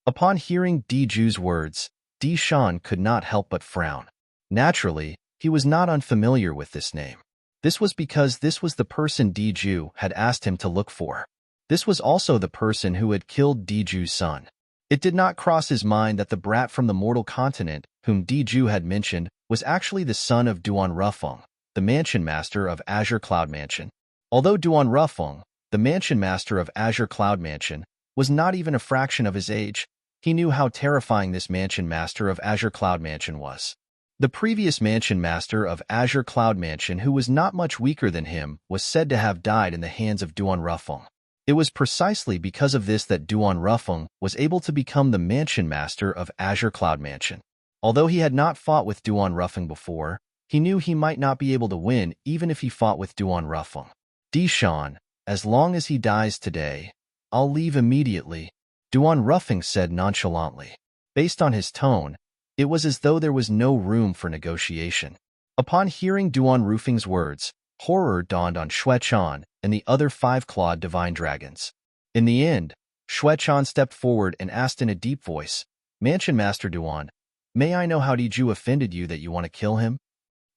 Upon hearing Diju's words, Dishan could not help but frown. Naturally, he was not unfamiliar with this name. This was because this was the person Diju had asked him to look for. This was also the person who had killed Diju's son. It did not cross his mind that the brat from the mortal continent, whom Diju had mentioned, was actually the son of Duan Rufeng, the mansion master of Azure Cloud Mansion. Although Duan Rufeng, the mansion master of Azure Cloud Mansion, was not even a fraction of his age, he knew how terrifying this mansion master of Azure Cloud Mansion was. The previous mansion master of Azure Cloud Mansion, who was not much weaker than him, was said to have died in the hands of Duan Rufeng. It was precisely because of this that Duan Rufeng was able to become the mansion master of Azure Cloud Mansion. Although he had not fought with Duan Rufeng before, he knew he might not be able to win even if he fought with Duan Rufeng. "Dishan, as long as he dies today, I'll leave immediately," Duan Rufeng said nonchalantly. Based on his tone, it was as though there was no room for negotiation. Upon hearing Duan Rufeng's words, horror dawned on Xuechan and the other 5-clawed divine dragons. In the end, Xuechan stepped forward and asked in a deep voice, "Mansion Master Duan, may I know how Diju offended you that you want to kill him?"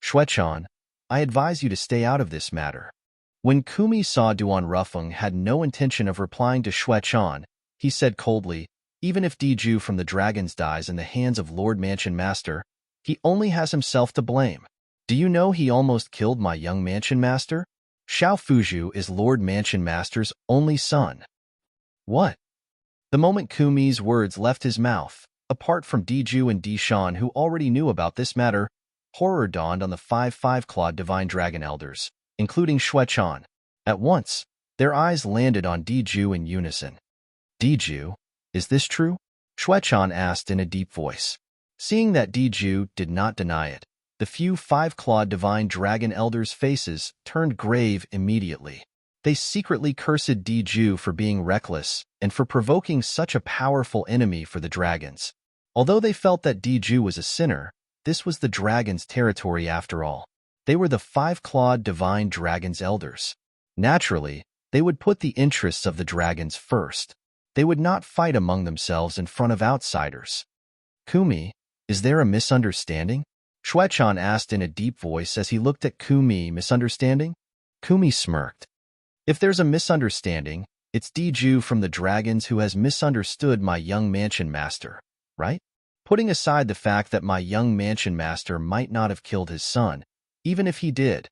"Xuechan, I advise you to stay out of this matter." When Kumi saw Duan Rufeng had no intention of replying to Xuechan, he said coldly, "Even if Diju from the dragons dies in the hands of Lord Mansion Master, he only has himself to blame. Do you know he almost killed my young Mansion Master? Xiao Fuju is Lord Mansion Master's only son." "What?" The moment Kumi's words left his mouth, apart from Diju and Dishan who already knew about this matter, horror dawned on the 5-clawed divine dragon elders, including Xuechan. At once, their eyes landed on Diju in unison. "Diju, is this true?" Xuechan asked in a deep voice. Seeing that Diju did not deny it, The few five-clawed divine dragon elders' faces turned grave immediately. They secretly cursed Diju for being reckless and for provoking such a powerful enemy for the dragons. Although they felt that Diju was a sinner, this was the dragons' territory after all. They were the five-clawed divine dragons' elders. Naturally, they would put the interests of the dragons first. They would not fight among themselves in front of outsiders. Kumi, is there a misunderstanding? Shuechan asked in a deep voice as he looked at Kumi. Misunderstanding? Kumi smirked. If there's a misunderstanding, it's Diju from the dragons who has misunderstood my young mansion master, right? Putting aside the fact that my young mansion master might not have killed his son, even if he did,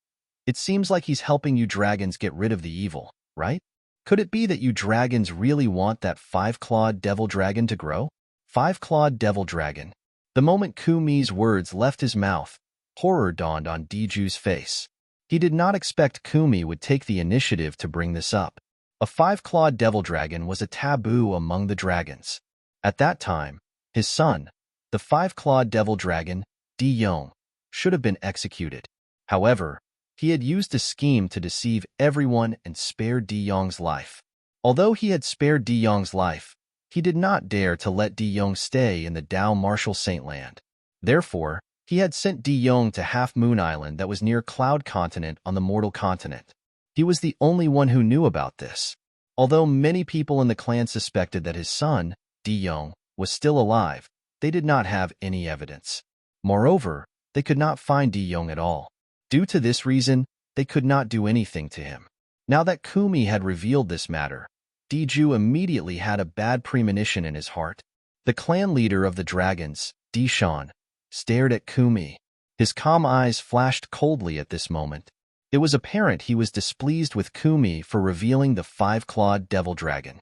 it seems like he's helping you dragons get rid of the evil, right? Could it be that you dragons really want that five-clawed devil dragon to grow? Five-clawed devil dragon. The moment Kumi's words left his mouth, horror dawned on Diju's face. He did not expect Kumi would take the initiative to bring this up. A five-clawed devil dragon was a taboo among the dragons. At that time, his son, the five-clawed devil dragon, Di Yong, should have been executed. However, he had used a scheme to deceive everyone and spare Di Yong's life. Although he had spared Di Yong's life, he did not dare to let Di Yong stay in the Dao Martial Saint Land. Therefore, he had sent Di Yong to Half Moon Island that was near Cloud Continent on the Mortal Continent. He was the only one who knew about this. Although many people in the clan suspected that his son, Di Yong, was still alive, they did not have any evidence. Moreover, they could not find Di Yong at all. Due to this reason, they could not do anything to him. Now that Kumi had revealed this matter, Diju immediately had a bad premonition in his heart. The clan leader of the dragons, Dishan, stared at Kumi. His calm eyes flashed coldly at this moment. It was apparent he was displeased with Kumi for revealing the five-clawed devil dragon.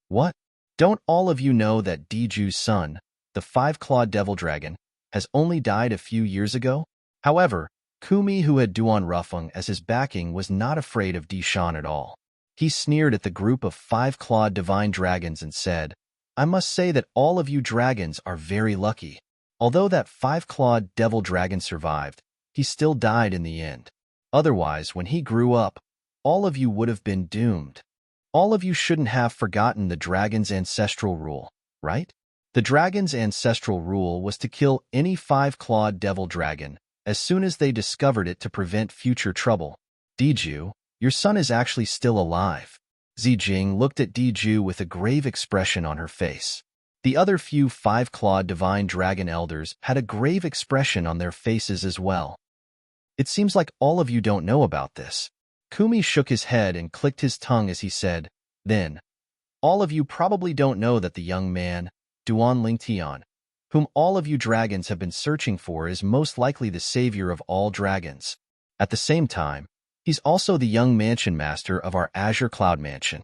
What? Don't all of you know that Diju's son, the five-clawed devil dragon, has only died a few years ago? However, Kumi, who had Duan Rufeng as his backing, was not afraid of Dishan at all. He sneered at the group of five-clawed divine dragons and said, I must say that all of you dragons are very lucky. Although that five-clawed devil dragon survived, he still died in the end. Otherwise, when he grew up, all of you would have been doomed. All of you shouldn't have forgotten the dragon's ancestral rule, right? The dragon's ancestral rule was to kill any five-clawed devil dragon as soon as they discovered it to prevent future trouble. Diju, your son is actually still alive. Zijing looked at Diju with a grave expression on her face. The other few five-clawed divine dragon elders had a grave expression on their faces as well. It seems like all of you don't know about this. Kumi shook his head and clicked his tongue as he said, then, all of you probably don't know that the young man, Duan Lingtian, whom all of you dragons have been searching for, is most likely the savior of all dragons. At the same time, he's also the young mansion master of our Azure Cloud Mansion.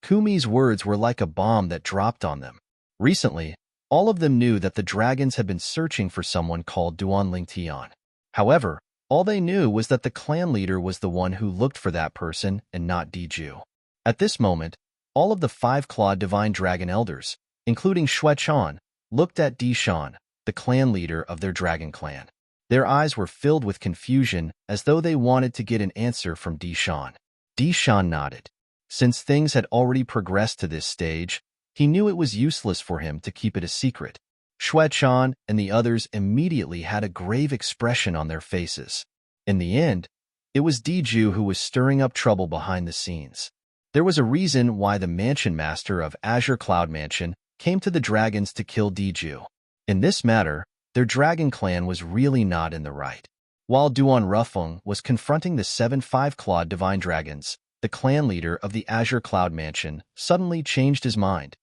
Kumi's words were like a bomb that dropped on them. Recently, all of them knew that the dragons had been searching for someone called Duan Lingtian. However, all they knew was that the clan leader was the one who looked for that person and not Diju. At this moment, all of the five-clawed divine dragon elders, including Shuechan, looked at Dishan, the clan leader of their dragon clan. Their eyes were filled with confusion as though they wanted to get an answer from Dishan. Dishan nodded. Since things had already progressed to this stage, he knew it was useless for him to keep it a secret. Shuechan and the others immediately had a grave expression on their faces. In the end, it was Diju who was stirring up trouble behind the scenes. There was a reason why the mansion master of Azure Cloud Mansion came to the dragons to kill Diju. In this matter, their dragon clan was really not in the right. While Duan Rufeng was confronting the 7 five-clawed divine dragons, the clan leader of the Azure Cloud Mansion suddenly changed his mind.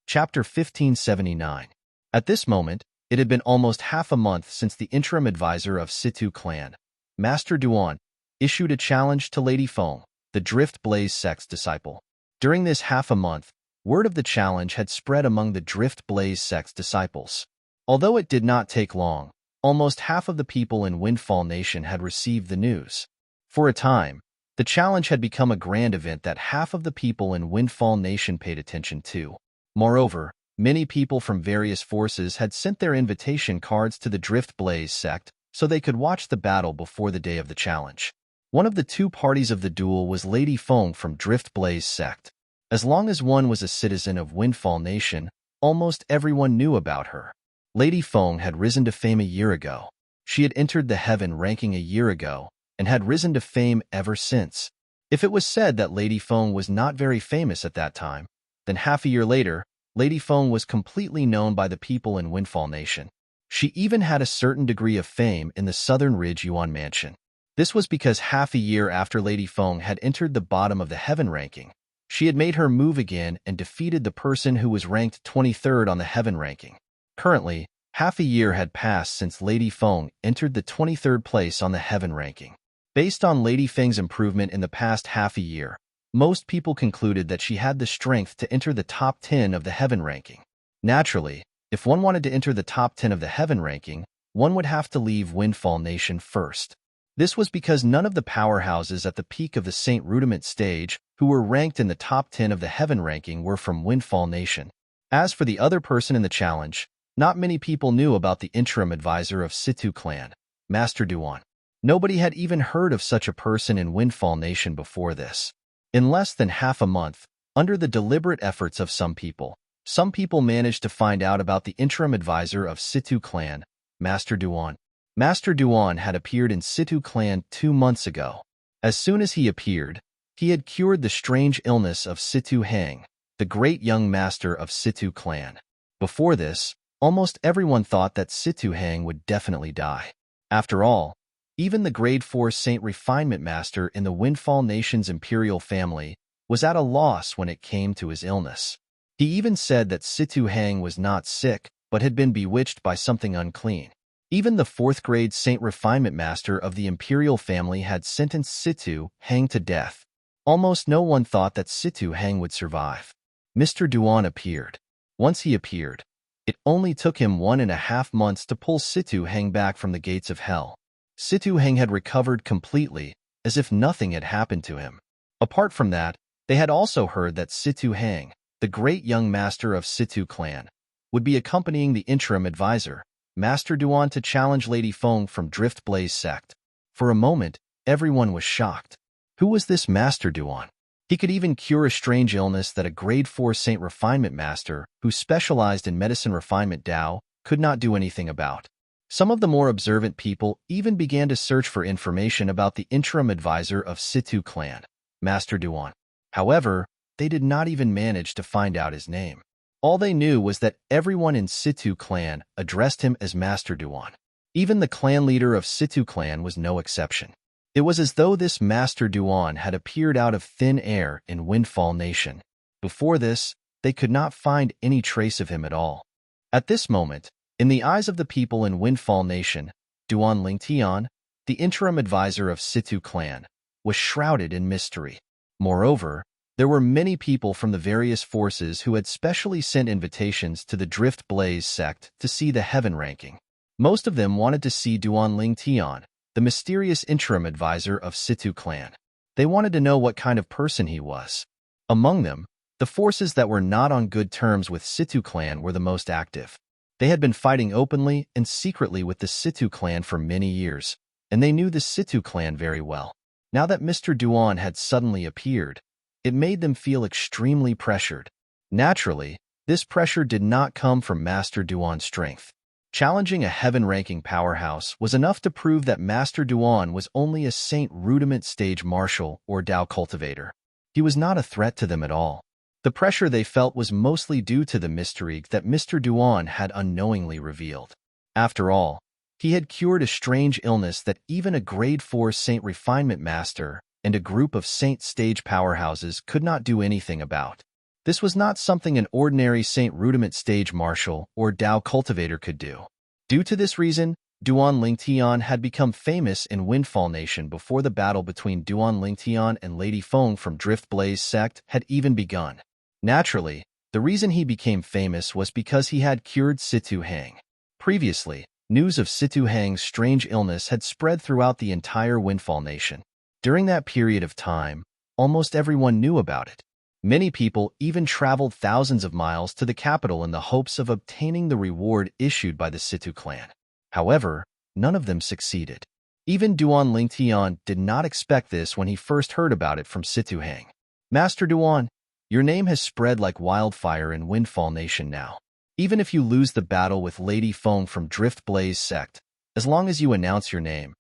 Chapter 1579. At this moment, it had been almost half a month since the interim advisor of Situ clan, Master Duan, issued a challenge to Lady Feng, the Drift Blaze sect's disciple. During this half a month, word of the challenge had spread among the Drift Blaze sect's disciples. Although it did not take long, almost half of the people in Windfall Nation had received the news. For a time, the challenge had become a grand event that half of the people in Windfall Nation paid attention to. Moreover, Many people from various forces had sent their invitation cards to the Drift Blaze sect so they could watch the battle before the day of the challenge. One of the two parties of the duel was Lady Feng from Drift Blaze sect. As long as one was a citizen of Windfall Nation, almost everyone knew about her. Lady Feng had risen to fame a year ago. She had entered the Heaven ranking a year ago and had risen to fame ever since. If it was said that Lady Feng was not very famous at that time, then half a year later, Lady Feng was completely known by the people in Windfall Nation. She even had a certain degree of fame in the Southern Ridge Yuan Mansion. This was because half a year after Lady Feng had entered the bottom of the Heaven ranking, she had made her move again and defeated the person who was ranked 23rd on the Heaven ranking. Currently, half a year had passed since Lady Feng entered the 23rd place on the Heaven ranking. Based on Lady Feng's improvement in the past half a year, most people concluded that she had the strength to enter the top 10 of the Heaven ranking. Naturally, if one wanted to enter the top 10 of the Heaven ranking, one would have to leave Windfall Nation first. This was because none of the powerhouses at the peak of the Saint Rudiment stage who were ranked in the top 10 of the Heaven ranking were from Windfall Nation. As for the other person in the challenge, not many people knew about the interim advisor of Situ clan, Master Duan. Nobody had even heard of such a person in Windfall Nation before this. In less than half a month, under the deliberate efforts of some people managed to find out about the interim advisor of Situ clan, Master Duan. Master Duan had appeared in Situ clan 2 months ago. As soon as he appeared, he had cured the strange illness of Situ Hang, the great young master of Situ clan. Before this, almost everyone thought that Situ Hang would definitely die. After all, even the Grade 4 Saint Refinement Master in the Windfall Nation's imperial family was at a loss when it came to his illness. He even said that Situ Hang was not sick, but had been bewitched by something unclean. Even the 4th grade Saint Refinement Master of the imperial family had sentenced Situ Hang to death. Almost no one thought that Situ Hang would survive. Mr. Duan appeared. Once he appeared, it only took him 1.5 months to pull Situ Hang back from the gates of hell. Situ Hang had recovered completely, as if nothing had happened to him. Apart from that, they had also heard that Situ Hang, the great young master of Situ clan, would be accompanying the interim advisor, Master Duan, to challenge Lady Feng from Drift Blaze sect. For a moment, everyone was shocked. Who was this Master Duan? He could even cure a strange illness that a Grade 4 Saint Refinement Master, who specialized in medicine refinement Dao, could not do anything about. Some of the more observant people even began to search for information about the interim advisor of Situ clan, Master Duan. However, they did not even manage to find out his name. All they knew was that everyone in Situ clan addressed him as Master Duan. Even the clan leader of Situ clan was no exception. It was as though this Master Duan had appeared out of thin air in Windfall Nation. Before this, they could not find any trace of him at all. At this moment, in the eyes of the people in Windfall Nation, Duan Lingtian, the interim advisor of Situ clan, was shrouded in mystery. Moreover, there were many people from the various forces who had specially sent invitations to the Drift Blaze sect to see the Heaven ranking. Most of them wanted to see Duan Lingtian, the mysterious interim advisor of Situ clan. They wanted to know what kind of person he was. Among them, the forces that were not on good terms with Situ clan were the most active. They had been fighting openly and secretly with the Situ clan for many years, and they knew the Situ clan very well. Now that Mr. Duan had suddenly appeared, it made them feel extremely pressured. Naturally, this pressure did not come from Master Duan's strength. Challenging a Heaven-ranking powerhouse was enough to prove that Master Duan was only a Saint Rudiment stage marshal or Dao cultivator. He was not a threat to them at all. The pressure they felt was mostly due to the mystery that Mr. Duan had unknowingly revealed. After all, he had cured a strange illness that even a Grade 4 Saint Refinement Master and a group of Saint Stage powerhouses could not do anything about. This was not something an ordinary Saint Rudiment Stage Marshal or Dao Cultivator could do. Due to this reason, Duan Lingtian had become famous in Windfall Nation before the battle between Duan Lingtian and Lady Feng from Drift Blaze sect had even begun. Naturally, the reason he became famous was because he had cured Situ Hang. Previously, news of Situ Hang's strange illness had spread throughout the entire Windfall Nation. During that period of time, almost everyone knew about it. Many people even traveled thousands of miles to the capital in the hopes of obtaining the reward issued by the Situ clan. However, none of them succeeded. Even Duan Lingtian did not expect this when he first heard about it from Situ Hang. Master Duan, your name has spread like wildfire in Windfall Nation now. Even if you lose the battle with Lady Feng from Drift Blaze sect, as long as you announce your name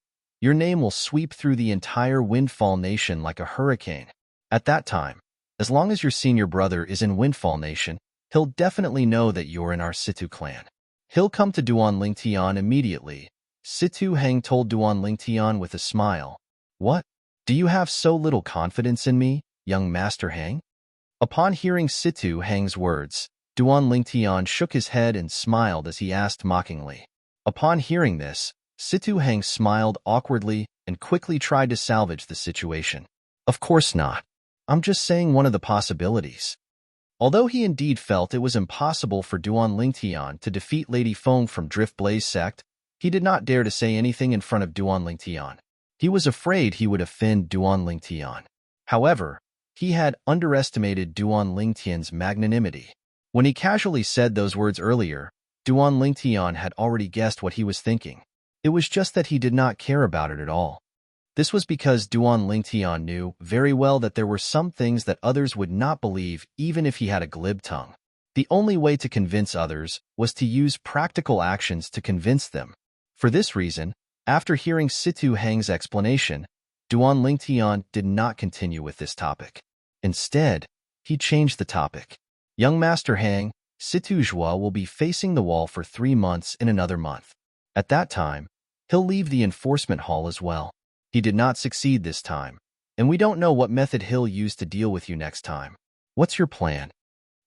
will sweep through the entire Windfall Nation like a hurricane. At that time, as long as your senior brother is in Windfall Nation, he'll definitely know that you're in our Situ clan. He'll come to Duan Lingtian immediately. Situ Hang told Duan Lingtian with a smile. What? Do you have so little confidence in me, young Master Hang? Upon hearing Situ Hang's words, Duan Lingtian shook his head and smiled as he asked mockingly. Upon hearing this, Situ Hang smiled awkwardly and quickly tried to salvage the situation. Of course not. I'm just saying one of the possibilities. Although he indeed felt it was impossible for Duan Lingtian to defeat Lady Feng from Drift Blaze sect, he did not dare to say anything in front of Duan Lingtian. He was afraid he would offend Duan Lingtian. However, he had underestimated Duan Lingtian's magnanimity. When he casually said those words earlier, Duan Lingtian had already guessed what he was thinking. It was just that he did not care about it at all. This was because Duan Lingtian knew very well that there were some things that others would not believe even if he had a glib tongue. The only way to convince others was to use practical actions to convince them. For this reason, after hearing Situ Hang's explanation, Duan Lingtian did not continue with this topic. Instead, he changed the topic. Young Master Hang, Situ Zhua will be facing the wall for 3 months in another month. At that time, he'll leave the enforcement hall as well. He did not succeed this time, and we don't know what method he'll use to deal with you next time. What's your plan?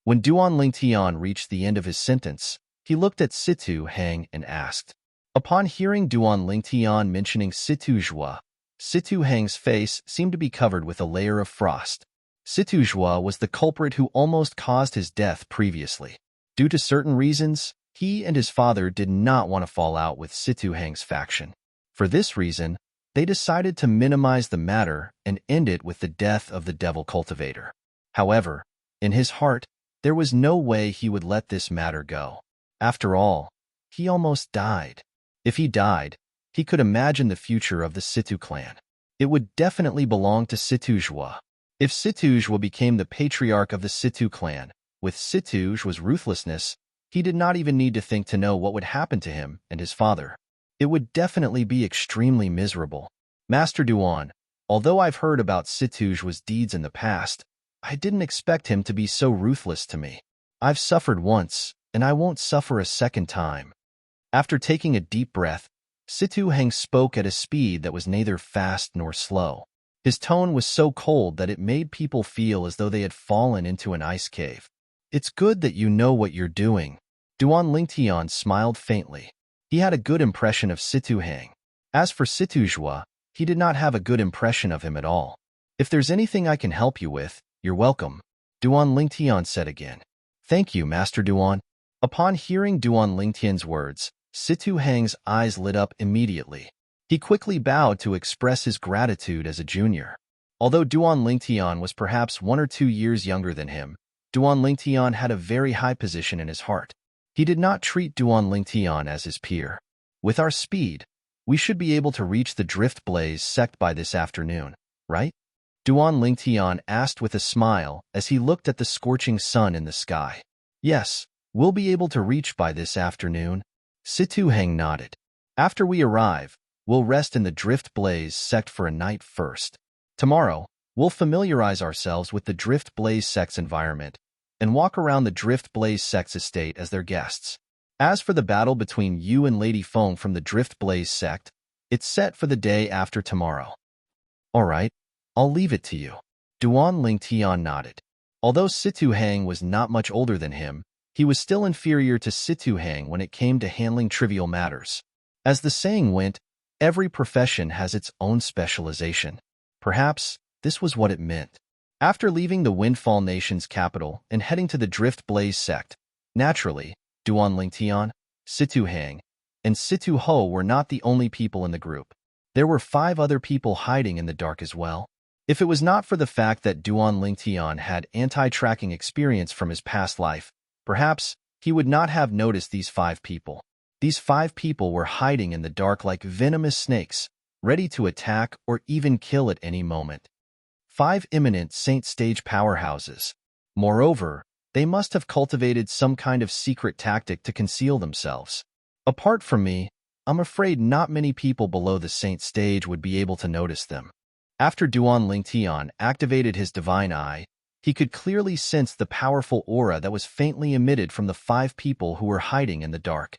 When Duan Lingtian reached the end of his sentence, he looked at Situ Hang and asked. Upon hearing Duan Lingtian mentioning Situ Zhua, Situ Hang's face seemed to be covered with a layer of frost. Situ Zhua was the culprit who almost caused his death previously. Due to certain reasons, he and his father did not want to fall out with Situ Hang's faction. For this reason, they decided to minimize the matter and end it with the death of the Devil Cultivator. However, in his heart, there was no way he would let this matter go. After all, he almost died. If he died, he could imagine the future of the Situ clan. It would definitely belong to Situ Zhua. If Situ Zhua became the patriarch of the Situ clan, with Situ Zhua's ruthlessness, he did not even need to think to know what would happen to him and his father. It would definitely be extremely miserable. Master Duan, although I've heard about Situ Zhua's deeds in the past, I didn't expect him to be so ruthless to me. I've suffered once, and I won't suffer a second time. After taking a deep breath, Situ Hang spoke at a speed that was neither fast nor slow. His tone was so cold that it made people feel as though they had fallen into an ice cave. It's good that you know what you're doing. Duan Lingtian smiled faintly. He had a good impression of Situ Hang. As for Situ Zhua, he did not have a good impression of him at all. If there's anything I can help you with, you're welcome, Duan Lingtian said again. Thank you, Master Duan. Upon hearing Duan Lingtian's words, Situ Hang's eyes lit up immediately. He quickly bowed to express his gratitude as a junior. Although Duan Lingtian was perhaps 1 or 2 years younger than him, Duan Lingtian had a very high position in his heart. He did not treat Duan Lingtian as his peer. With our speed, we should be able to reach the Drift Blaze sect by this afternoon, right? Duan Lingtian asked with a smile as he looked at the scorching sun in the sky. Yes, we'll be able to reach by this afternoon. Situ Hang nodded. After we arrive, we'll rest in the Drift Blaze sect for a night first. Tomorrow, we'll familiarize ourselves with the Drift Blaze sect's environment and walk around the Drift Blaze sect's estate as their guests. As for the battle between you and Lady Feng from the Drift Blaze sect, it's set for the day after tomorrow. All right, I'll leave it to you. Duan Lingtian nodded. Although Situ Hang was not much older than him, he was still inferior to Situ Hang when it came to handling trivial matters. As the saying went, every profession has its own specialization. Perhaps this was what it meant. After leaving the Windfall Nation's capital and heading to the Drift Blaze sect, naturally, Duan Lingtian, Situ Hang, and Situ Ho were not the only people in the group. There were 5 other people hiding in the dark as well. If it was not for the fact that Duan Lingtian had anti-tracking experience from his past life, perhaps he would not have noticed these 5 people. These 5 people were hiding in the dark like venomous snakes, ready to attack or even kill at any moment. 5 imminent saint stage powerhouses. Moreover, they must have cultivated some kind of secret tactic to conceal themselves. Apart from me, I'm afraid not many people below the saint stage would be able to notice them. After Duan Lingtian activated his divine eye, he could clearly sense the powerful aura that was faintly emitted from the 5 people who were hiding in the dark.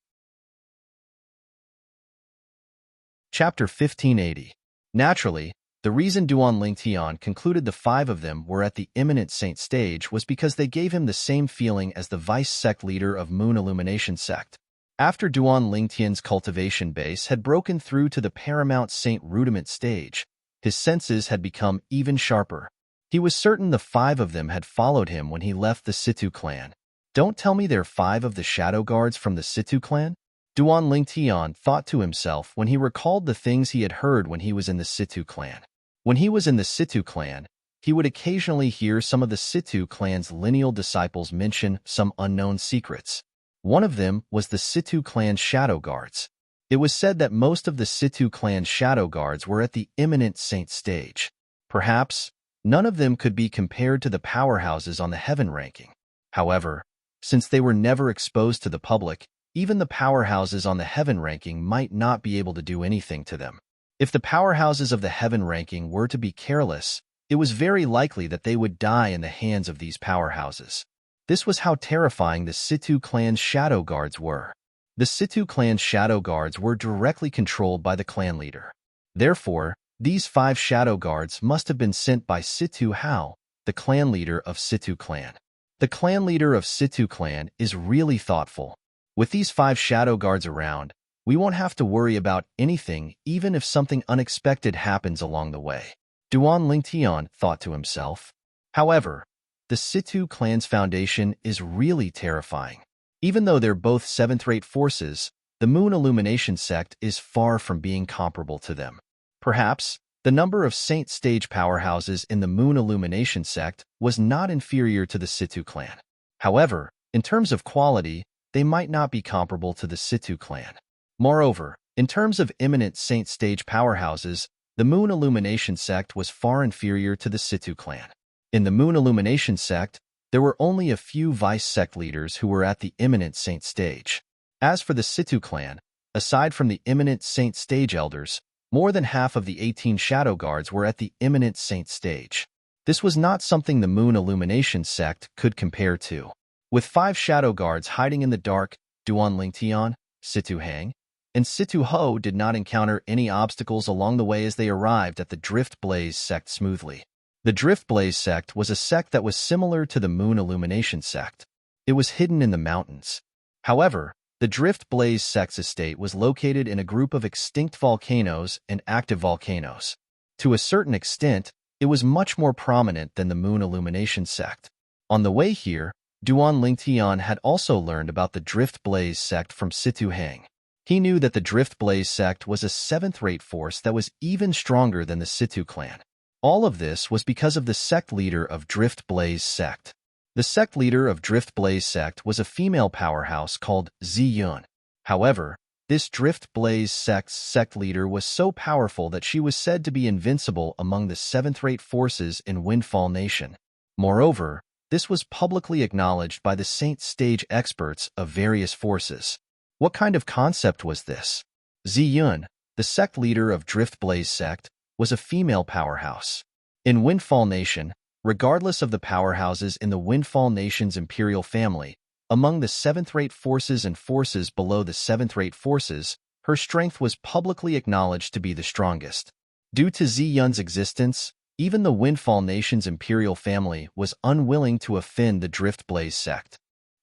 Chapter 1580. Naturally, the reason Duan Lingtian concluded the 5 of them were at the imminent saint stage was because they gave him the same feeling as the vice sect leader of Moon Illumination sect. After Duan Lingtian's cultivation base had broken through to the paramount saint rudiment stage, his senses had become even sharper. He was certain the 5 of them had followed him when he left the Situ clan. Don't tell me they're 5 of the shadow guards from the Situ clan? Duan Lingtian thought to himself when he recalled the things he had heard when he was in the Situ clan. When he was in the Situ clan, he would occasionally hear some of the Situ clan's lineal disciples mention some unknown secrets. One of them was the Situ clan's shadow guards. It was said that most of the Situ clan's shadow guards were at the imminent saint stage. Perhaps none of them could be compared to the powerhouses on the heaven ranking. However, since they were never exposed to the public, even the powerhouses on the heaven ranking might not be able to do anything to them. If the powerhouses of the heaven ranking were to be careless, it was very likely that they would die in the hands of these powerhouses. This was how terrifying the Situ clan's shadow guards were. The Situ clan's shadow guards were directly controlled by the clan leader. Therefore, these 5 shadow guards must have been sent by Situ Hao, the clan leader of Situ clan. The clan leader of Situ clan is really thoughtful. With these 5 shadow guards around, we won't have to worry about anything even if something unexpected happens along the way. Duan Lingtian thought to himself. However, the Situ clan's foundation is really terrifying. Even though they're both 7th-rate forces, the Moon Illumination sect is far from being comparable to them. Perhaps, the number of saint stage powerhouses in the Moon Illumination sect was not inferior to the Situ clan. However, in terms of quality, they might not be comparable to the Situ clan. Moreover, in terms of imminent saint stage powerhouses, the Moon Illumination sect was far inferior to the Situ clan. In the Moon Illumination sect, there were only a few vice sect leaders who were at the imminent saint stage. As for the Situ clan, aside from the imminent saint stage elders, more than half of the 18 shadow guards were at the imminent saint stage. This was not something the Moon Illumination sect could compare to. With 5 shadow guards hiding in the dark, Duan Lingtian, Situ Hang, and Situ Ho did not encounter any obstacles along the way as they arrived at the Drift Blaze sect smoothly. The Drift Blaze sect was a sect that was similar to the Moon Illumination sect. It was hidden in the mountains. However, the Drift Blaze sect's estate was located in a group of extinct volcanoes and active volcanoes. To a certain extent, it was much more prominent than the Moon Illumination sect. On the way here, Duan Lingtian had also learned about the Drift Blaze sect from Situ Hang. He knew that the Drift Blaze sect was a 7th-rate force that was even stronger than the Situ clan. All of this was because of the sect leader of Drift Blaze sect. The sect leader of Drift Blaze sect was a female powerhouse called Ziyun. However, this Drift Blaze sect's sect leader was so powerful that she was said to be invincible among the 7th-rate forces in Windfall Nation. Moreover, this was publicly acknowledged by the saint stage experts of various forces. What kind of concept was this? Ziyun, the sect leader of Drift Blaze sect, was a female powerhouse. In Windfall Nation, regardless of the powerhouses in the Windfall Nation's imperial family, among the 7th-rate forces and forces below the 7th-rate forces, her strength was publicly acknowledged to be the strongest. Due to Ziyun's existence, even the Windfall Nation's imperial family was unwilling to offend the Drift Blaze sect.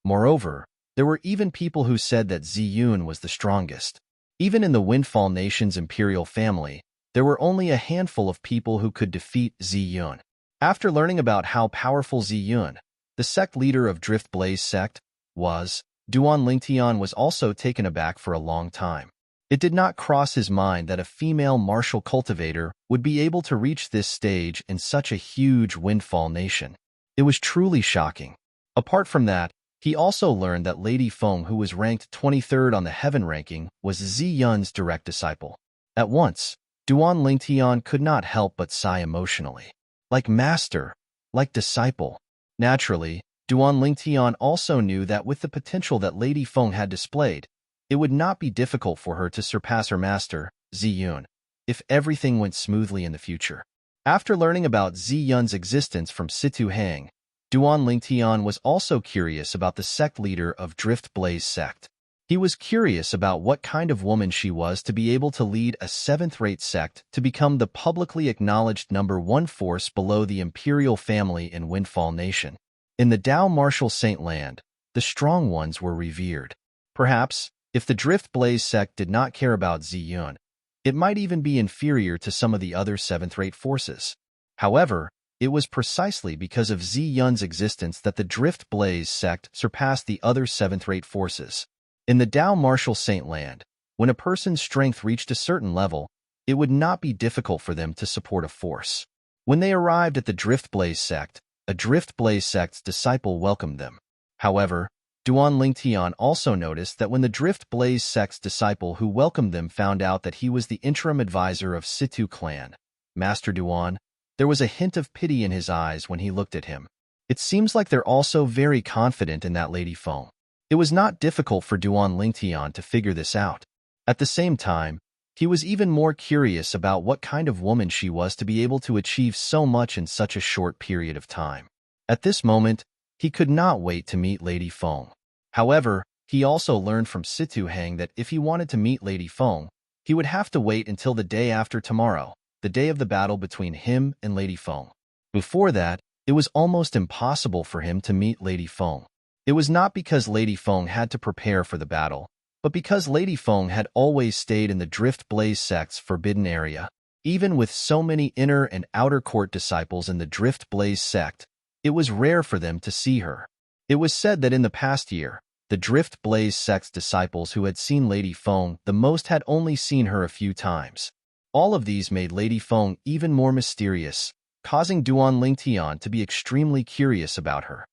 Moreover, there were even people who said that Ziyun was the strongest. Even in the Windfall Nation's imperial family, there were only a handful of people who could defeat Ziyun. After learning about how powerful Ziyun, the sect leader of Drift Blaze sect, was, Duan Lingtian was also taken aback for a long time. It did not cross his mind that a female martial cultivator would be able to reach this stage in such a huge windfall nation. It was truly shocking. Apart from that, he also learned that Lady Feng, who was ranked 23rd on the heaven ranking, was Zi Yun's direct disciple. At once, Duan Lingtian could not help but sigh emotionally. Like master, like disciple. Naturally, Duan Lingtian also knew that with the potential that Lady Feng had displayed, it would not be difficult for her to surpass her master, Zi Yun, if everything went smoothly in the future. After learning about Zi Yun's existence from Situ Hang, Duan Lingtian was also curious about the sect leader of Drift Blaze sect. He was curious about what kind of woman she was to be able to lead a seventh-rate sect to become the publicly acknowledged #1 force below the imperial family in Windfall Nation. In the Dao Martial Saint Land, the strong ones were revered. Perhaps, if the Drift Blaze sect did not care about Zi Yun, it might even be inferior to some of the other seventh-rate forces. However, it was precisely because of Zi Yun's existence that the Drift Blaze sect surpassed the other seventh-rate forces. In the Dao Martial Saint Land, when a person's strength reached a certain level, it would not be difficult for them to support a force. When they arrived at the Drift Blaze sect, a Drift Blaze sect's disciple welcomed them. However, Duan Lingtian also noticed that when the Drift Blaze sect's disciple who welcomed them found out that he was the interim advisor of Situ clan, Master Duan, there was a hint of pity in his eyes when he looked at him. It seems like they're also very confident in that Lady Feng. It was not difficult for Duan Lingtian to figure this out. At the same time, he was even more curious about what kind of woman she was to be able to achieve so much in such a short period of time. At this moment, he could not wait to meet Lady Feng. However, he also learned from Situ Hang that if he wanted to meet Lady Feng, he would have to wait until the day after tomorrow, the day of the battle between him and Lady Feng. Before that, it was almost impossible for him to meet Lady Feng. It was not because Lady Feng had to prepare for the battle, but because Lady Feng had always stayed in the Drift Blaze sect's forbidden area. Even with so many inner and outer court disciples in the Drift Blaze sect, it was rare for them to see her. It was said that in the past year, the Drift Blaze sect's disciples who had seen Lady Feng the most had only seen her a few times. All of these made Lady Feng even more mysterious, causing Duan Lingtian to be extremely curious about her.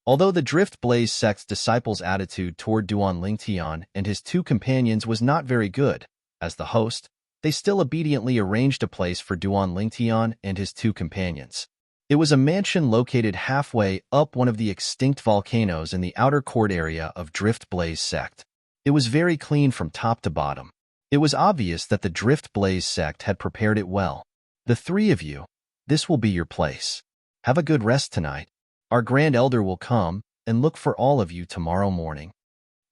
Although the Drift Blaze sect's disciples' attitude toward Duan Lingtian and his two companions was not very good, as the host, they still obediently arranged a place for Duan Lingtian and his two companions. It was a mansion located halfway up one of the extinct volcanoes in the outer court area of Drift Blaze sect. It was very clean from top to bottom. It was obvious that the Drift Blaze sect had prepared it well. The three of you, this will be your place. Have a good rest tonight. Our Grand Elder will come and look for all of you tomorrow morning.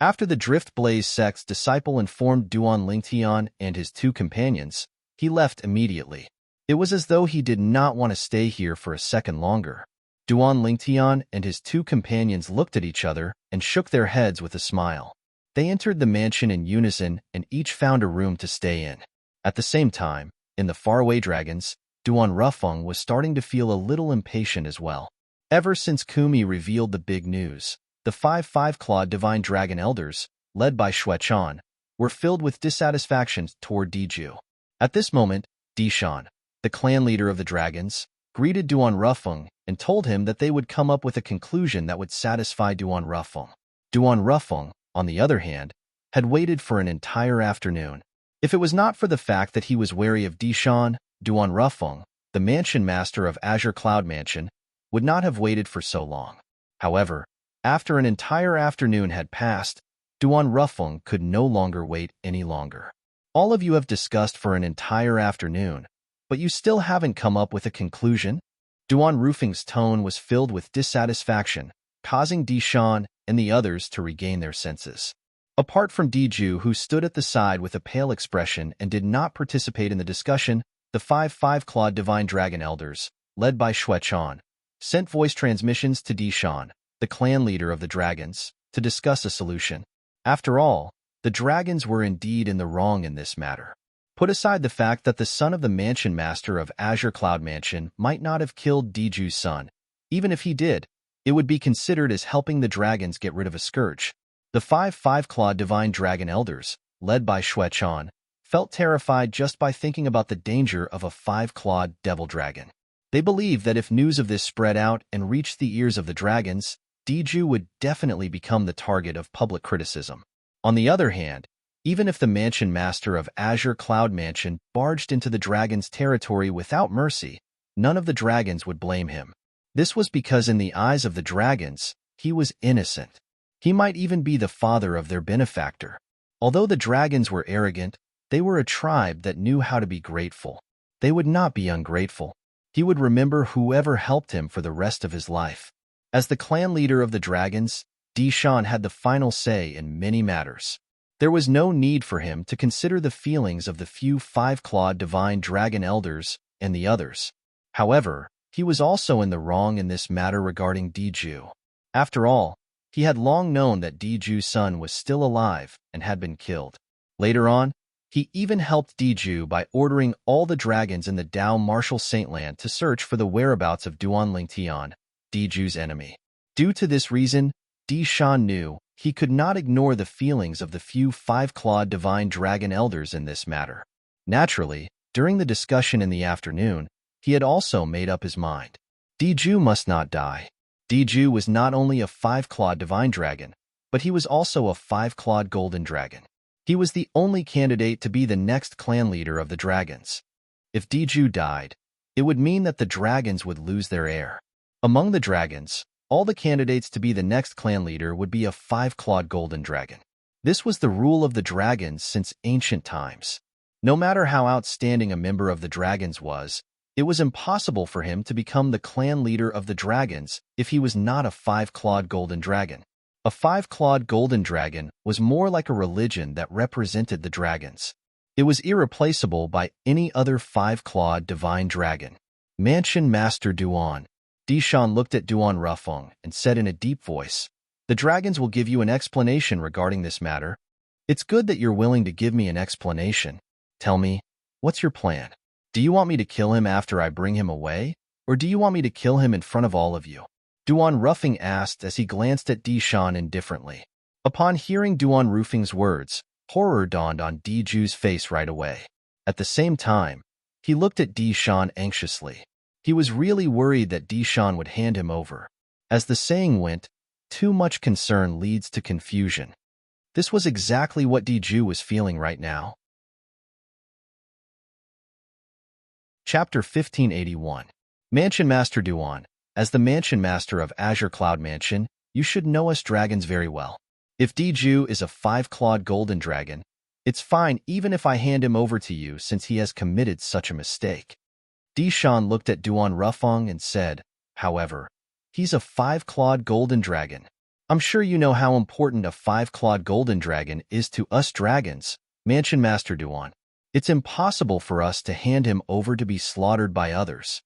After the Drift Blaze sect's disciple informed Duan Lingtian and his two companions, he left immediately. It was as though he did not want to stay here for a second longer. Duan Lingtian and his two companions looked at each other and shook their heads with a smile. They entered the mansion in unison and each found a room to stay in. At the same time, in the faraway dragons, Duan Rufeng was starting to feel a little impatient as well. Ever since Kumi revealed the big news, the 5-5-clawed Divine Dragon Elders, led by Xuechan, were filled with dissatisfaction toward Diju. At this moment, Dishan, the clan leader of the dragons, greeted Duan Rufeng and told him that they would come up with a conclusion that would satisfy Duan Rufeng. Duan Rufeng, on the other hand, had waited for an entire afternoon. If it was not for the fact that he was wary of Dishan, Duan Rufeng, the mansion master of Azure Cloud Mansion, would not have waited for so long. However, after an entire afternoon had passed, Duan Rufeng could no longer wait any longer. All of you have discussed for an entire afternoon, but you still haven't come up with a conclusion? Duan Rufeng's tone was filled with dissatisfaction, causing Dishan and the others to regain their senses. Apart from Diju, who stood at the side with a pale expression and did not participate in the discussion, the 5-5-clawed Divine Dragon Elders, led by Xuechan, sent voice transmissions to Dishan, the clan leader of the dragons, to discuss a solution. After all, the dragons were indeed in the wrong in this matter. Put aside the fact that the son of the mansion master of Azure Cloud Mansion might not have killed Diju's son. Even if he did, it would be considered as helping the dragons get rid of a scourge. The 5-5-clawed Divine Dragon Elders, led by Shuechan, felt terrified just by thinking about the danger of a five-clawed devil dragon. They believed that if news of this spread out and reached the ears of the dragons, Diju would definitely become the target of public criticism. On the other hand, even if the mansion master of Azure Cloud Mansion barged into the dragon's territory without mercy, none of the dragons would blame him. This was because in the eyes of the dragons, he was innocent. He might even be the father of their benefactor. Although the dragons were arrogant, they were a tribe that knew how to be grateful. They would not be ungrateful. He would remember whoever helped him for the rest of his life. As the clan leader of the dragons, Dishan had the final say in many matters. There was no need for him to consider the feelings of the few five-clawed divine dragon elders and the others. However, he was also in the wrong in this matter regarding Diju. After all, he had long known that Diju's son was still alive and had been killed. Later on, he even helped Diju by ordering all the dragons in the Dao Martial Saintland to search for the whereabouts of Duan Lingtian, Diju's enemy. Due to this reason, Dishan knew he could not ignore the feelings of the few five-clawed divine dragon elders in this matter. Naturally, during the discussion in the afternoon, he had also made up his mind. Diju must not die. Diju was not only a five-clawed divine dragon, but he was also a five-clawed golden dragon. He was the only candidate to be the next clan leader of the dragons. If Diju died, it would mean that the dragons would lose their heir. Among the dragons, all the candidates to be the next clan leader would be a five-clawed golden dragon. This was the rule of the dragons since ancient times. No matter how outstanding a member of the dragons was, it was impossible for him to become the clan leader of the dragons if he was not a five-clawed golden dragon. A five-clawed golden dragon was more like a religion that represented the dragons. It was irreplaceable by any other five-clawed divine dragon. Mansion Master Duan. Dishan looked at Duan Rufeng and said in a deep voice, "The dragons will give you an explanation regarding this matter. It's good that you're willing to give me an explanation. Tell me, what's your plan? Do you want me to kill him after I bring him away, or do you want me to kill him in front of all of you?" Duan Rufeng asked as he glanced at Dishan indifferently. Upon hearing Duan Rufeng's words, horror dawned on Diju's face right away. At the same time, he looked at Dishan anxiously. He was really worried that Dishan would hand him over. As the saying went, too much concern leads to confusion. This was exactly what Diju was feeling right now. Chapter 1581. Mansion Master Duan. As the Mansion Master of Azure Cloud Mansion, you should know us dragons very well. If Diju is a five-clawed golden dragon, it's fine even if I hand him over to you since he has committed such a mistake. Dishan looked at Duan Rufeng and said, "However, he's a five-clawed golden dragon. I'm sure you know how important a five-clawed golden dragon is to us dragons, Mansion Master Duan. It's impossible for us to hand him over to be slaughtered by others."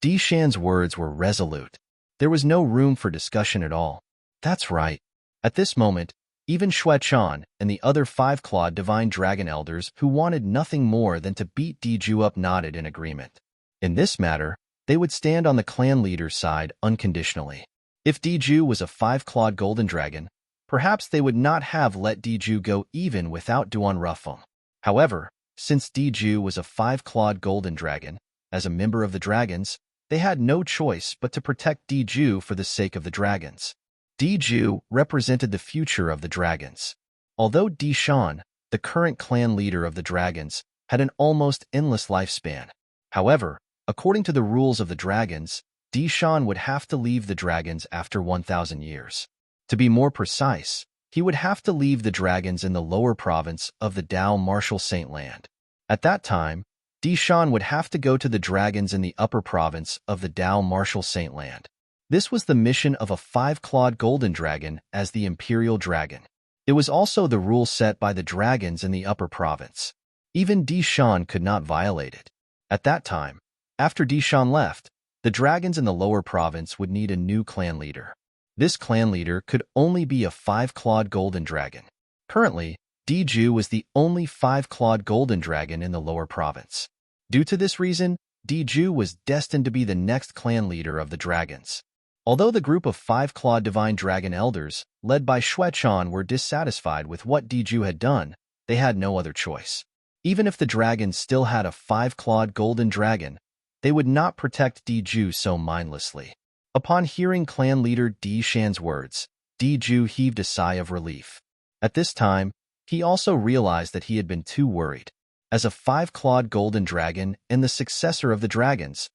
Dishan's words were resolute. There was no room for discussion at all. That's right. At this moment, even Shuechan and the other five-clawed divine dragon elders who wanted nothing more than to beat Diju up nodded in agreement. In this matter, they would stand on the clan leader's side unconditionally. If Diju was a five-clawed golden dragon, perhaps they would not have let Diju go even without Duan Rufeng. However, since Diju was a five-clawed golden dragon, as a member of the dragons, they had no choice but to protect Diju for the sake of the dragons. Diju represented the future of the dragons. Although Dishan, the current clan leader of the dragons, had an almost endless lifespan. However, according to the rules of the dragons, Dishan would have to leave the dragons after 1,000 years. To be more precise, he would have to leave the dragons in the lower province of the Dao Martial Saintland. At that time, Dishan would have to go to the dragons in the upper province of the Dao Martial Saintland. This was the mission of a five-clawed golden dragon as the Imperial Dragon. It was also the rule set by the dragons in the upper province. Even Dishan could not violate it. At that time, after Dishan left, the dragons in the lower province would need a new clan leader. This clan leader could only be a five-clawed golden dragon. Currently, Diju was the only five-clawed golden dragon in the lower province. Due to this reason, Diju was destined to be the next clan leader of the dragons. Although the group of five-clawed divine dragon elders, led by Shuechan, were dissatisfied with what Diju had done, they had no other choice. Even if the dragons still had a five-clawed golden dragon, they would not protect Diju so mindlessly. Upon hearing clan leader Di Shan's words, Diju heaved a sigh of relief. At this time, he also realized that he had been too worried. As a five-clawed golden dragon and the successor of the dragons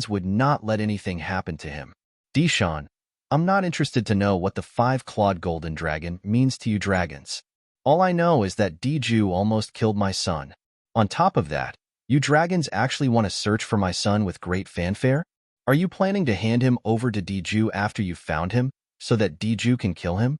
would not let anything happen to him. Di Shan, I'm not interested to know what the five-clawed golden dragon means to you dragons. All I know is that Diju almost killed my son. On top of that, you dragons actually want to search for my son with great fanfare? Are you planning to hand him over to Diju after you've found him, so that Diju can kill him?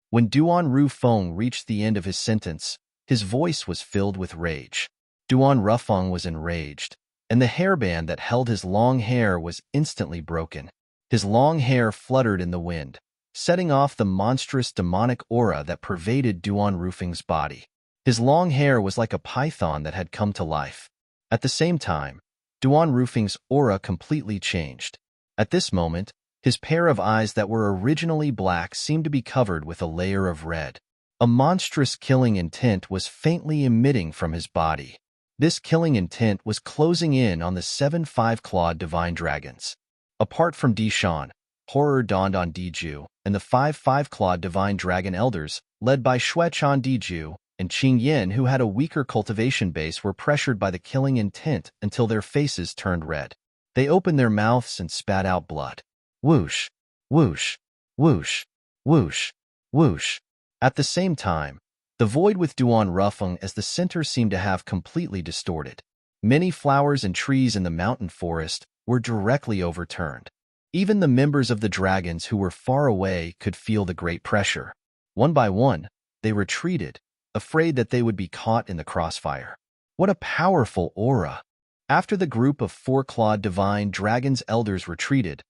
When Duan Rufeng reached the end of his sentence, his voice was filled with rage. Duan Rufeng was enraged, and the hairband that held his long hair was instantly broken. His long hair fluttered in the wind, setting off the monstrous demonic aura that pervaded Duan Rufeng's body. His long hair was like a python that had come to life. At the same time, Duan Rufeng's aura completely changed. At this moment, his pair of eyes that were originally black seemed to be covered with a layer of red. A monstrous killing intent was faintly emitting from his body. This killing intent was closing in on the 7 five-clawed divine dragons. Apart from Di Shan, horror dawned on Diju, and the 5 five-clawed divine dragon elders, led by Xuechan Diju and Qing Yin, who had a weaker cultivation base, were pressured by the killing intent until their faces turned red. They opened their mouths and spat out blood. Whoosh, whoosh, whoosh, whoosh, whoosh. At the same time, the void with Duan Rufeng as the center seemed to have completely distorted. Many flowers and trees in the mountain forest were directly overturned. Even the members of the dragons who were far away could feel the great pressure. One by one, they retreated, afraid that they would be caught in the crossfire. What a powerful aura! After the group of 4-clawed divine dragons elders retreated,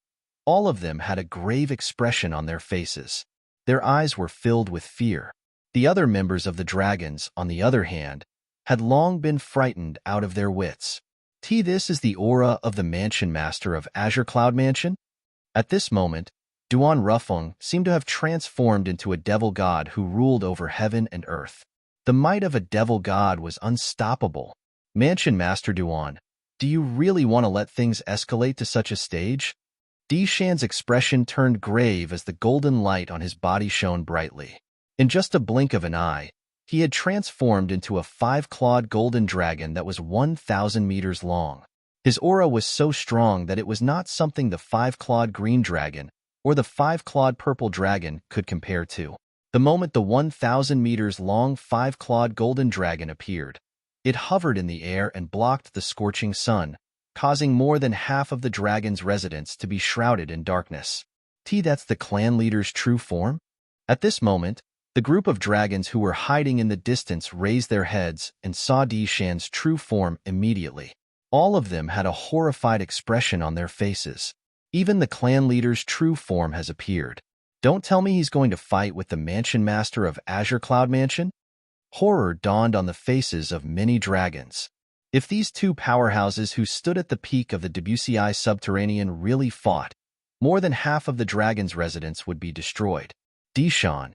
all of them had a grave expression on their faces. Their eyes were filled with fear. The other members of the dragons, on the other hand, had long been frightened out of their wits. This is the aura of the Mansion Master of Azure Cloud Mansion? At this moment, Duan Rufeng seemed to have transformed into a devil god who ruled over heaven and earth. The might of a devil god was unstoppable. Mansion Master Duan, do you really want to let things escalate to such a stage? Di Shan's expression turned grave as the golden light on his body shone brightly. In just a blink of an eye, he had transformed into a 5-clawed golden dragon that was 1,000 meters long. His aura was so strong that it was not something the 5-clawed green dragon or the 5-clawed purple dragon could compare to. The moment the 1,000 meters long 5-clawed golden dragon appeared, it hovered in the air and blocked the scorching sun, causing more than half of the dragon's residence to be shrouded in darkness. That's the clan leader's true form? At this moment, the group of dragons who were hiding in the distance raised their heads and saw Di Shan's true form immediately. All of them had a horrified expression on their faces. Even the clan leader's true form has appeared. Don't tell me he's going to fight with the Mansion Master of Azure Cloud Mansion? Horror dawned on the faces of many dragons. If these two powerhouses who stood at the peak of the Debussy subterranean really fought, more than half of the dragon's residence would be destroyed. Di Shan,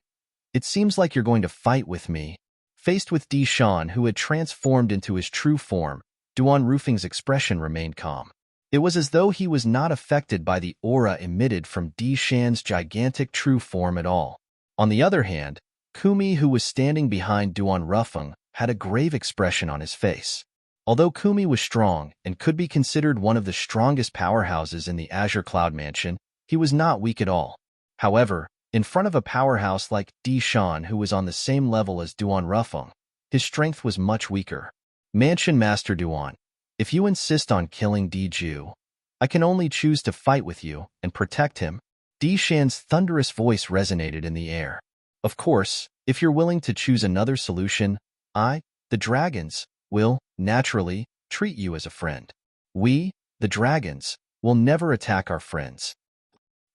it seems like you're going to fight with me. Faced with Di Shan, who had transformed into his true form, Duan Rufeng's expression remained calm. It was as though he was not affected by the aura emitted from Di Shan's gigantic true form at all. On the other hand, Kumi, who was standing behind Duan Rufeng, had a grave expression on his face. Although Kumi was strong and could be considered one of the strongest powerhouses in the Azure Cloud Mansion, he was not weak at all. However, in front of a powerhouse like Di Shan, who was on the same level as Duan Rufeng, his strength was much weaker. Mansion Master Duan, if you insist on killing Diju, I can only choose to fight with you and protect him. Di Shan's thunderous voice resonated in the air. Of course, if you're willing to choose another solution, the dragons, will, naturally, treat you as a friend. We, the dragons, will never attack our friends.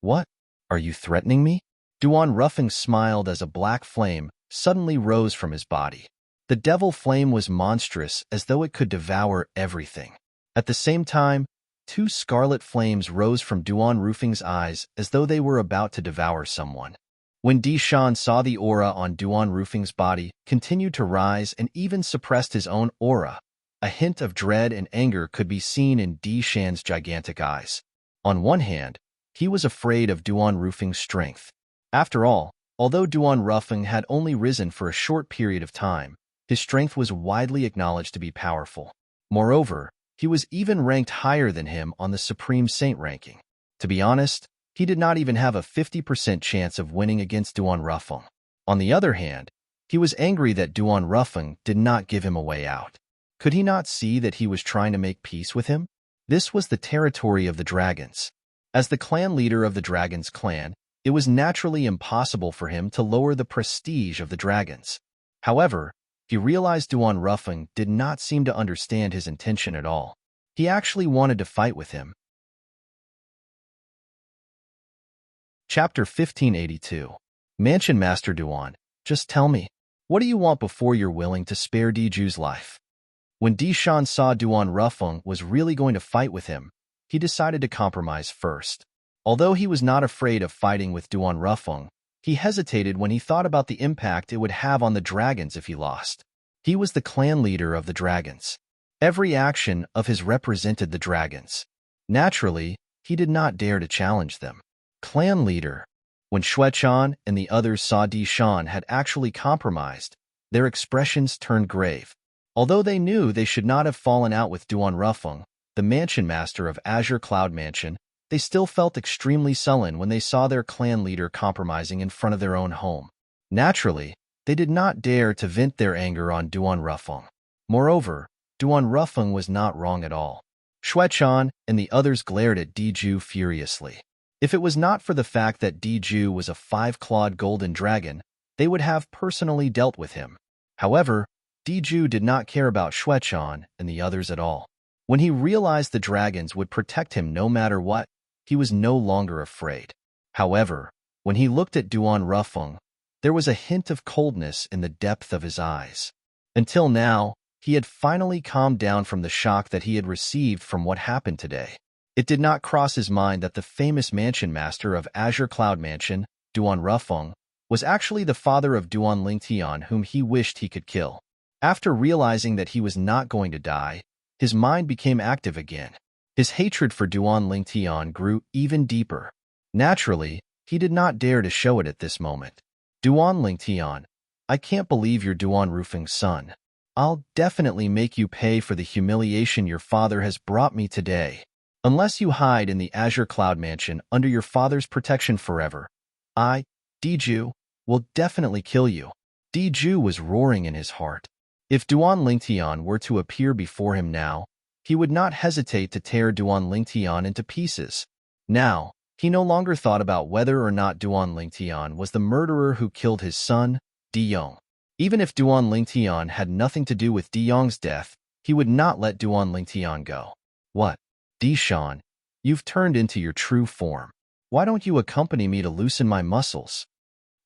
What? Are you threatening me? Duan Rufeng smiled as a black flame suddenly rose from his body. The devil flame was monstrous, as though it could devour everything. At the same time, 2 scarlet flames rose from Duan Rufeng's eyes as though they were about to devour someone. When Dishan saw the aura on Duan Rufeng's body continued to rise and even suppressed his own aura, a hint of dread and anger could be seen in Dishan's gigantic eyes. On one hand, he was afraid of Duan Rufeng's strength. After all, although Duan Rufeng had only risen for a short period of time, his strength was widely acknowledged to be powerful. Moreover, he was even ranked higher than him on the Supreme Saint ranking. To be honest, he did not even have a 50% chance of winning against Duan Rufeng. On the other hand, he was angry that Duan Rufeng did not give him a way out. Could he not see that he was trying to make peace with him? This was the territory of the dragons. As the clan leader of the Dragons clan, it was naturally impossible for him to lower the prestige of the dragons. However, he realized Duan Rufeng did not seem to understand his intention at all. He actually wanted to fight with him. Chapter 1582. Mansion Master Duan, just tell me, what do you want before you're willing to spare Diju's life? When Dishan saw Duan Rufeng was really going to fight with him, he decided to compromise first. Although he was not afraid of fighting with Duan Rufeng, he hesitated when he thought about the impact it would have on the dragons if he lost. He was the clan leader of the dragons. Every action of his represented the dragons. Naturally, he did not dare to challenge them. Clan leader. When Xuechan and the others saw Dishan had actually compromised, their expressions turned grave. Although they knew they should not have fallen out with Duan Rufeng, the mansion master of Azure Cloud Mansion, they still felt extremely sullen when they saw their clan leader compromising in front of their own home. Naturally, they did not dare to vent their anger on Duan Rufeng. Moreover, Duan Rufeng was not wrong at all. Xuechan and the others glared at Diju furiously. If it was not for the fact that Diju was a 5-clawed golden dragon, they would have personally dealt with him. However, Diju did not care about Xuechan and the others at all. When he realized the dragons would protect him no matter what, he was no longer afraid. However, when he looked at Duan Rufeng, there was a hint of coldness in the depth of his eyes. Until now, he had finally calmed down from the shock that he had received from what happened today. It did not cross his mind that the famous mansion master of Azure Cloud Mansion, Duan Rufeng, was actually the father of Duan Lingtian whom he wished he could kill. After realizing that he was not going to die, his mind became active again. His hatred for Duan Lingtian grew even deeper. Naturally, he did not dare to show it at this moment. Duan Lingtian, I can't believe you're Duan Rufeng's son. I'll definitely make you pay for the humiliation your father has brought me today. Unless you hide in the Azure Cloud Mansion under your father's protection forever, I, Diju, will definitely kill you. Diju was roaring in his heart. If Duan Lingtian were to appear before him now, he would not hesitate to tear Duan Lingtian into pieces. Now, he no longer thought about whether or not Duan Lingtian was the murderer who killed his son, Diyong. Even if Duan Lingtian had nothing to do with Diyong's death, he would not let Duan Lingtian go. What? Dishan, you've turned into your true form. Why don't you accompany me to loosen my muscles?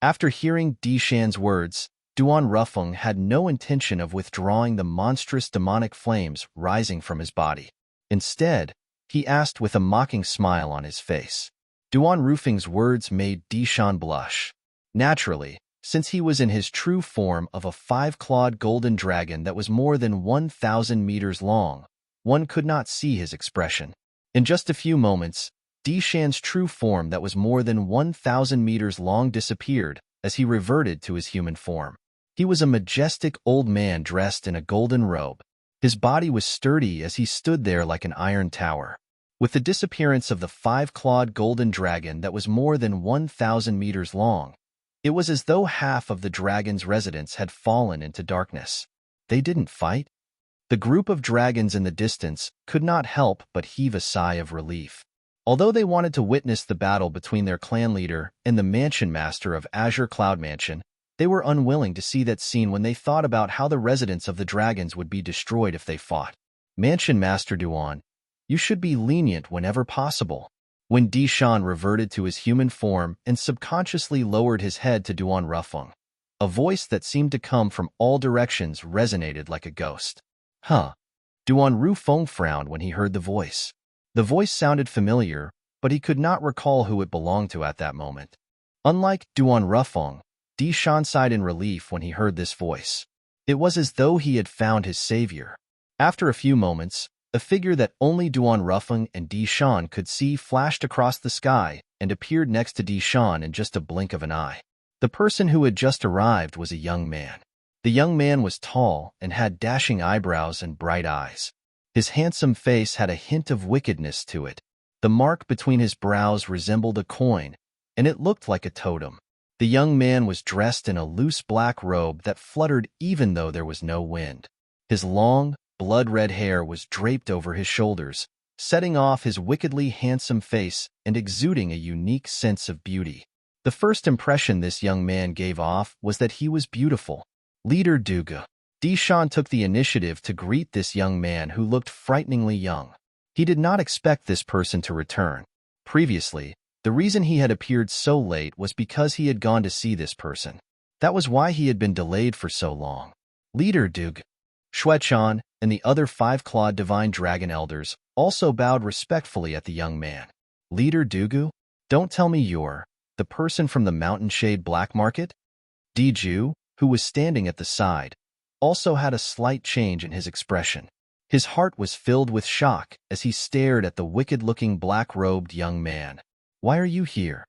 After hearing Dishan's words, Duan Rufeng had no intention of withdrawing the monstrous demonic flames rising from his body. Instead, he asked with a mocking smile on his face. Duan Rufeng's words made Dishan blush. Naturally, since he was in his true form of a 5-clawed golden dragon that was more than 1,000 meters long, one could not see his expression. In just a few moments, Dishan's true form that was more than 1,000 meters long disappeared as he reverted to his human form. He was a majestic old man dressed in a golden robe. His body was sturdy as he stood there like an iron tower. With the disappearance of the 5-clawed golden dragon that was more than 1,000 meters long, it was as though half of the dragon's residence had fallen into darkness. They didn't fight. The group of dragons in the distance could not help but heave a sigh of relief. Although they wanted to witness the battle between their clan leader and the mansion master of Azure Cloud Mansion, they were unwilling to see that scene when they thought about how the residents of the dragons would be destroyed if they fought. Mansion Master Duan, you should be lenient whenever possible. When Dishan reverted to his human form and subconsciously lowered his head to Duan Rufeng, a voice that seemed to come from all directions resonated like a ghost. Huh. Duan Rufeng frowned when he heard the voice. The voice sounded familiar, but he could not recall who it belonged to at that moment. Unlike Duan Rufeng, Di Shan sighed in relief when he heard this voice. It was as though he had found his savior. After a few moments, a figure that only Duan Rufeng and Di Shan could see flashed across the sky and appeared next to Di Shan in just a blink of an eye. The person who had just arrived was a young man. The young man was tall and had dashing eyebrows and bright eyes. His handsome face had a hint of wickedness to it. The mark between his brows resembled a coin, and it looked like a totem. The young man was dressed in a loose black robe that fluttered even though there was no wind. His long, blood-red hair was draped over his shoulders, setting off his wickedly handsome face and exuding a unique sense of beauty. The first impression this young man gave off was that he was beautiful. Leader Dugu. Di Shan took the initiative to greet this young man who looked frighteningly young. He did not expect this person to return. Previously, the reason he had appeared so late was because he had gone to see this person. That was why he had been delayed for so long. Leader Dugu, Xuechan, and the other five-clawed divine dragon elders also bowed respectfully at the young man. Leader Dugu, don't tell me you're the person from the Mountain Shade Black Market? Diju, who was standing at the side, also had a slight change in his expression. His heart was filled with shock as he stared at the wicked-looking black-robed young man. Why are you here?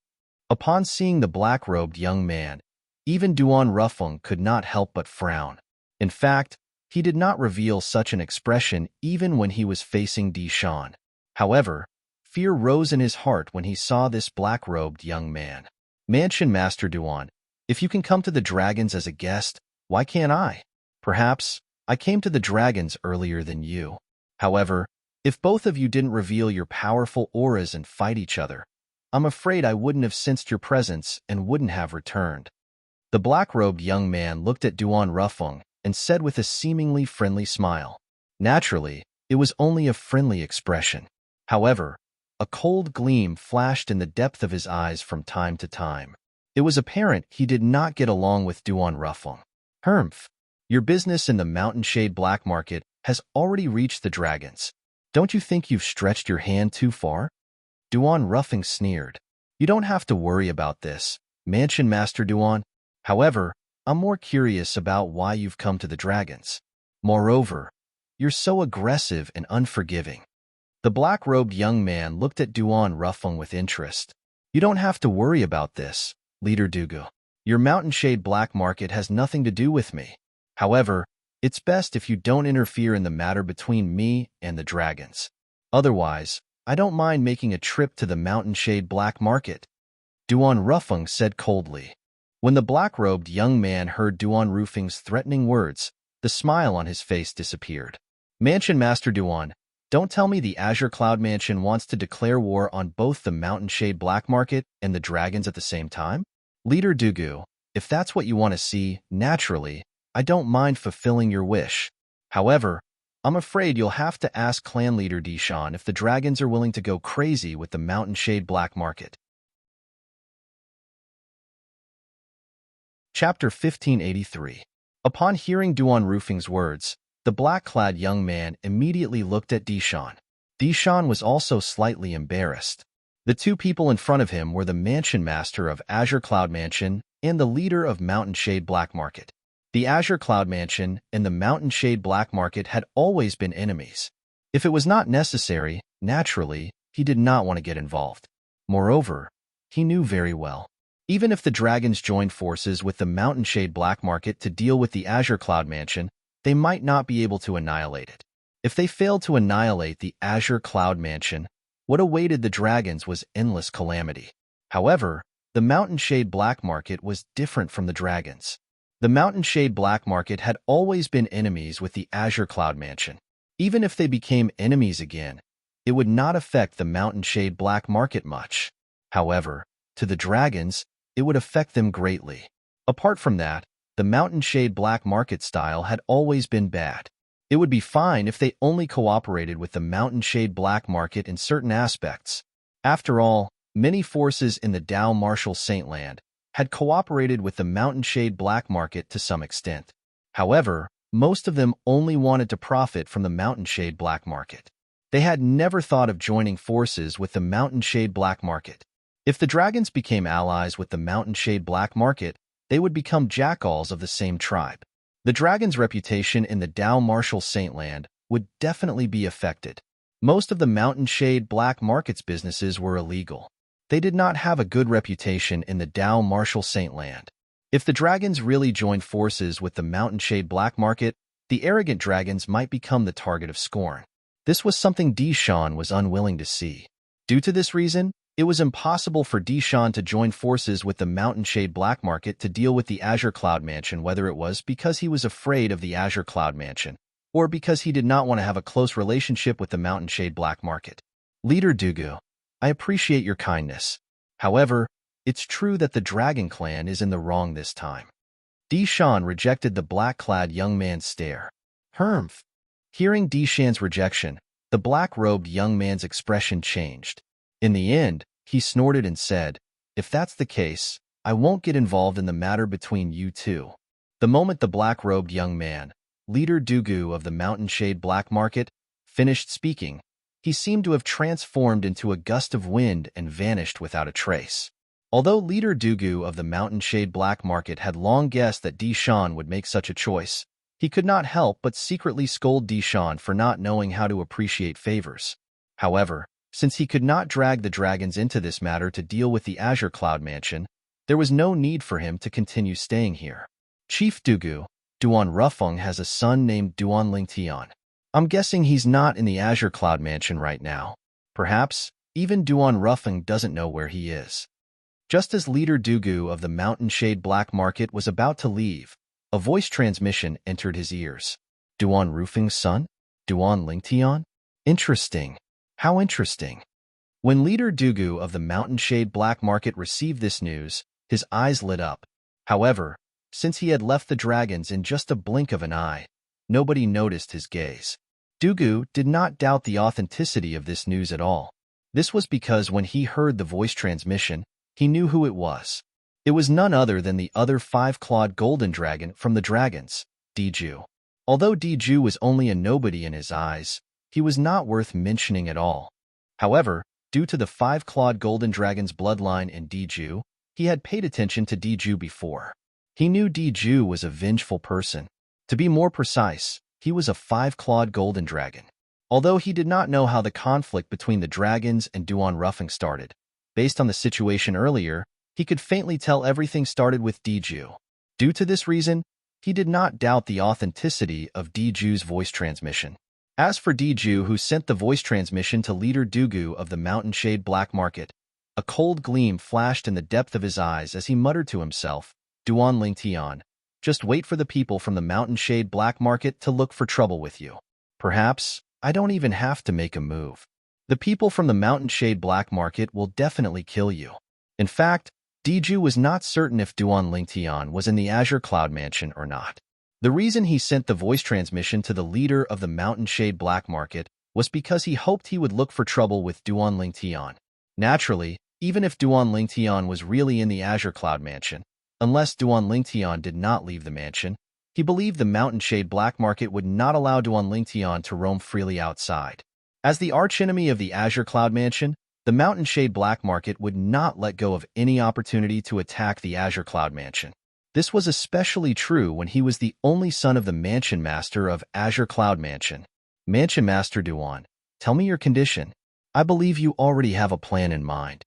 Upon seeing the black-robed young man, even Duan Rufeng could not help but frown. In fact, he did not reveal such an expression even when he was facing Di Shan. However, fear rose in his heart when he saw this black-robed young man. Mansion Master Duan, if you can come to the dragons as a guest, why can't I? Perhaps I came to the dragons earlier than you. However, if both of you didn't reveal your powerful auras and fight each other, I'm afraid I wouldn't have sensed your presence and wouldn't have returned. The black-robed young man looked at Duan Rufeng and said with a seemingly friendly smile. Naturally, it was only a friendly expression. However, a cold gleam flashed in the depth of his eyes from time to time. It was apparent he did not get along with Duan Rufeng. Humph, your business in the Mountain Shade Black Market has already reached the dragons. Don't you think you've stretched your hand too far? Duan Rufeng sneered. You don't have to worry about this, Mansion Master Duan. However, I'm more curious about why you've come to the dragons. Moreover, you're so aggressive and unforgiving. The black-robed young man looked at Duan Rufeng with interest. You don't have to worry about this, Leader Dugu. Your Mountain Shade Black Market has nothing to do with me. However, it's best if you don't interfere in the matter between me and the dragons. Otherwise, I don't mind making a trip to the Mountain Shade Black Market, Duan Rufeng said coldly. When the black-robed young man heard Duan Rufeng's threatening words, the smile on his face disappeared. Mansion Master Duan, don't tell me the Azure Cloud Mansion wants to declare war on both the Mountain Shade Black Market and the dragons at the same time? Leader Dugu, if that's what you want to see, naturally, I don't mind fulfilling your wish. However, I'm afraid you'll have to ask clan leader Di Shan if the dragons are willing to go crazy with the Mountain Shade Black Market. Chapter 1583. Upon hearing Duan Rufeng's words, the black-clad young man immediately looked at Di Shan. Di Shan was also slightly embarrassed. The two people in front of him were the Mansion Master of Azure Cloud Mansion and the leader of Mountain Shade Black Market. The Azure Cloud Mansion and the Mountain Shade Black Market had always been enemies. If it was not necessary, naturally, he did not want to get involved. Moreover, he knew very well. Even if the dragons joined forces with the Mountain Shade Black Market to deal with the Azure Cloud Mansion, they might not be able to annihilate it. If they failed to annihilate the Azure Cloud Mansion, what awaited the dragons was endless calamity. However, the Mountain Shade Black Market was different from the dragons. The Mountain Shade Black Market had always been enemies with the Azure Cloud Mansion. Even if they became enemies again, it would not affect the Mountain Shade Black Market much. However, to the dragons, it would affect them greatly. Apart from that, the Mountain Shade Black Market style had always been bad. It would be fine if they only cooperated with the Mountain Shade Black Market in certain aspects. After all, many forces in the Dao Martial Saintland had cooperated with the Mountain Shade Black Market to some extent. However, most of them only wanted to profit from the Mountain Shade Black Market. They had never thought of joining forces with the Mountain Shade Black Market. If the dragons became allies with the mountain shade black market, they would become jackals of the same tribe. The dragon's reputation in the Dao Martial Saintland would definitely be affected. Most of the mountain shade black market's businesses were illegal. They did not have a good reputation in the Dao Martial Saintland. If the dragons really joined forces with the mountain shade black market, the arrogant dragons might become the target of scorn. This was something Dishan was unwilling to see. Due to this reason, it was impossible for Dishan to join forces with the Mountain Shade Black Market to deal with the Azure Cloud Mansion, whether it was because he was afraid of the Azure Cloud Mansion, or because he did not want to have a close relationship with the Mountain Shade Black Market. Leader Dugu, I appreciate your kindness. However, it's true that the Dragon Clan is in the wrong this time. Dishan rejected the black-clad young man's stare. Hermf. Hearing Dishan's rejection, the black-robed young man's expression changed. In the end, he snorted and said, "If that's the case, I won't get involved in the matter between you two." The moment the black-robed young man, Leader Dugu of the Mountain Shade Black Market, finished speaking, he seemed to have transformed into a gust of wind and vanished without a trace. Although Leader Dugu of the Mountain Shade Black Market had long guessed that Dishan would make such a choice, he could not help but secretly scold Dishan for not knowing how to appreciate favors. However, since he could not drag the dragons into this matter to deal with the Azure Cloud Mansion, there was no need for him to continue staying here. Chief Dugu, Duan Rufeng has a son named Duan Lingtian. I'm guessing he's not in the Azure Cloud Mansion right now. Perhaps, even Duan Rufeng doesn't know where he is. Just as Leader Dugu of the Mountain Shade Black Market was about to leave, a voice transmission entered his ears. Duan Rufeng's son? Duan Lingtian? Interesting. How interesting. When Leader Dugu of the Mountain Shade Black Market received this news, his eyes lit up. However, since he had left the dragons in just a blink of an eye, nobody noticed his gaze. Dugu did not doubt the authenticity of this news at all. This was because when he heard the voice transmission, he knew who it was. It was none other than the other five-clawed golden dragon from the dragons, Diju. Although Diju was only a nobody in his eyes, he was not worth mentioning at all. However, due to the five-clawed golden dragon's bloodline in Diju, he had paid attention to Diju before. He knew Diju was a vengeful person. To be more precise, he was a five-clawed golden dragon. Although he did not know how the conflict between the dragons and Duan Rufeng started, based on the situation earlier, he could faintly tell everything started with Diju. Due to this reason, he did not doubt the authenticity of Diju's voice transmission. As for Diju, who sent the voice transmission to Leader Dugu of the Mountain Shade Black Market, a cold gleam flashed in the depth of his eyes as he muttered to himself, Duan Lingtian, just wait for the people from the Mountain Shade Black Market to look for trouble with you. Perhaps, I don't even have to make a move. The people from the Mountain Shade Black Market will definitely kill you. In fact, Diju was not certain if Duan Lingtian was in the Azure Cloud Mansion or not. The reason he sent the voice transmission to the leader of the Mountain Shade Black Market was because he hoped he would look for trouble with Duan Lingtian. Naturally, even if Duan Lingtian was really in the Azure Cloud Mansion, unless Duan Lingtian did not leave the mansion, he believed the Mountain Shade Black Market would not allow Duan Lingtian to roam freely outside. As the archenemy of the Azure Cloud Mansion, the Mountain Shade Black Market would not let go of any opportunity to attack the Azure Cloud Mansion. This was especially true when he was the only son of the Mansion Master of Azure Cloud Mansion. Mansion Master Duan, tell me your condition. I believe you already have a plan in mind.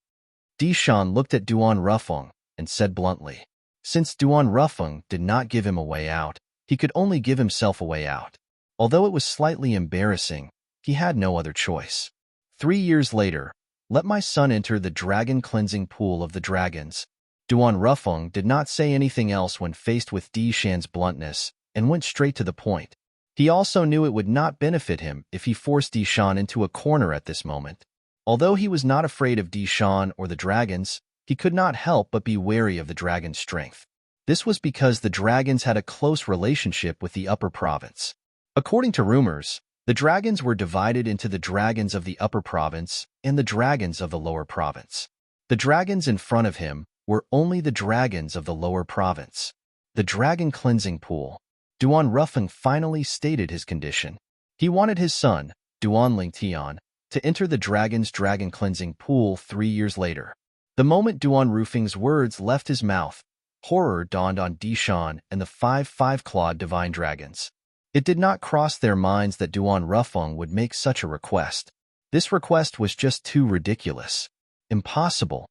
Dishan looked at Duan Rufeng and said bluntly. Since Duan Rufeng did not give him a way out, he could only give himself a way out. Although it was slightly embarrassing, he had no other choice. 3 years later, let my son enter the dragon cleansing pool of the dragons. Duan Rufeng did not say anything else when faced with Dishan's bluntness and went straight to the point. He also knew it would not benefit him if he forced Dishan into a corner at this moment. Although he was not afraid of Dishan or the dragons, he could not help but be wary of the dragon's strength. This was because the dragons had a close relationship with the upper province. According to rumors, the dragons were divided into the dragons of the upper province and the dragons of the lower province. The dragons in front of him were only the dragons of the lower province. The dragon cleansing pool. Duan Rufeng finally stated his condition. He wanted his son, Duan Lingtian, to enter the dragon's dragon cleansing pool 3 years later. The moment Duan Rufing's words left his mouth, horror dawned on Dishan and the five-clawed divine dragons. It did not cross their minds that Duan Rufeng would make such a request. This request was just too ridiculous. Impossible.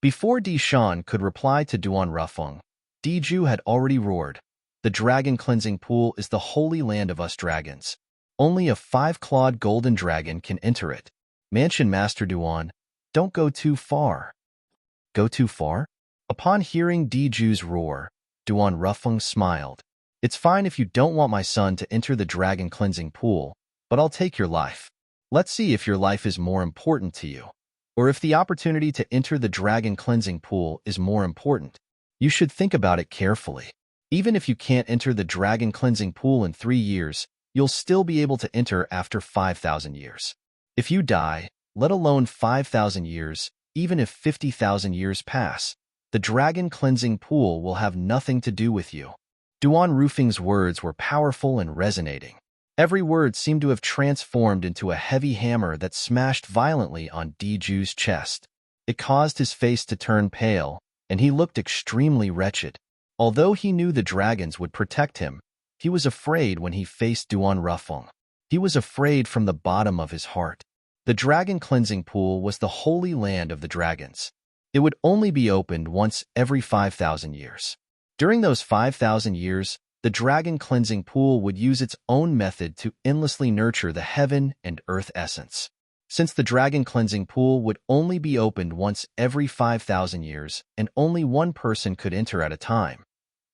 Before Dishan could reply to Duan Rufeng, Diju had already roared. The dragon cleansing pool is the holy land of us dragons. Only a five-clawed golden dragon can enter it. Mansion Master Duan, don't go too far. Go too far? Upon hearing Diju's roar, Duan Rufeng smiled. It's fine if you don't want my son to enter the dragon cleansing pool, but I'll take your life. Let's see if your life is more important to you, or if the opportunity to enter the dragon cleansing pool is more important. You should think about it carefully. Even if you can't enter the dragon cleansing pool in 3 years, you'll still be able to enter after 5,000 years. If you die, let alone 5,000 years, even if 50,000 years pass, the dragon cleansing pool will have nothing to do with you. Duan Rufing's words were powerful and resonating. Every word seemed to have transformed into a heavy hammer that smashed violently on Diju's chest. It caused his face to turn pale, and he looked extremely wretched. Although he knew the dragons would protect him, he was afraid when he faced Duan Rufeng. He was afraid from the bottom of his heart. The dragon cleansing pool was the holy land of the dragons. It would only be opened once every 5,000 years. During those 5,000 years, the dragon cleansing pool would use its own method to endlessly nurture the heaven and earth essence. Since the dragon cleansing pool would only be opened once every 5,000 years and only one person could enter at a time,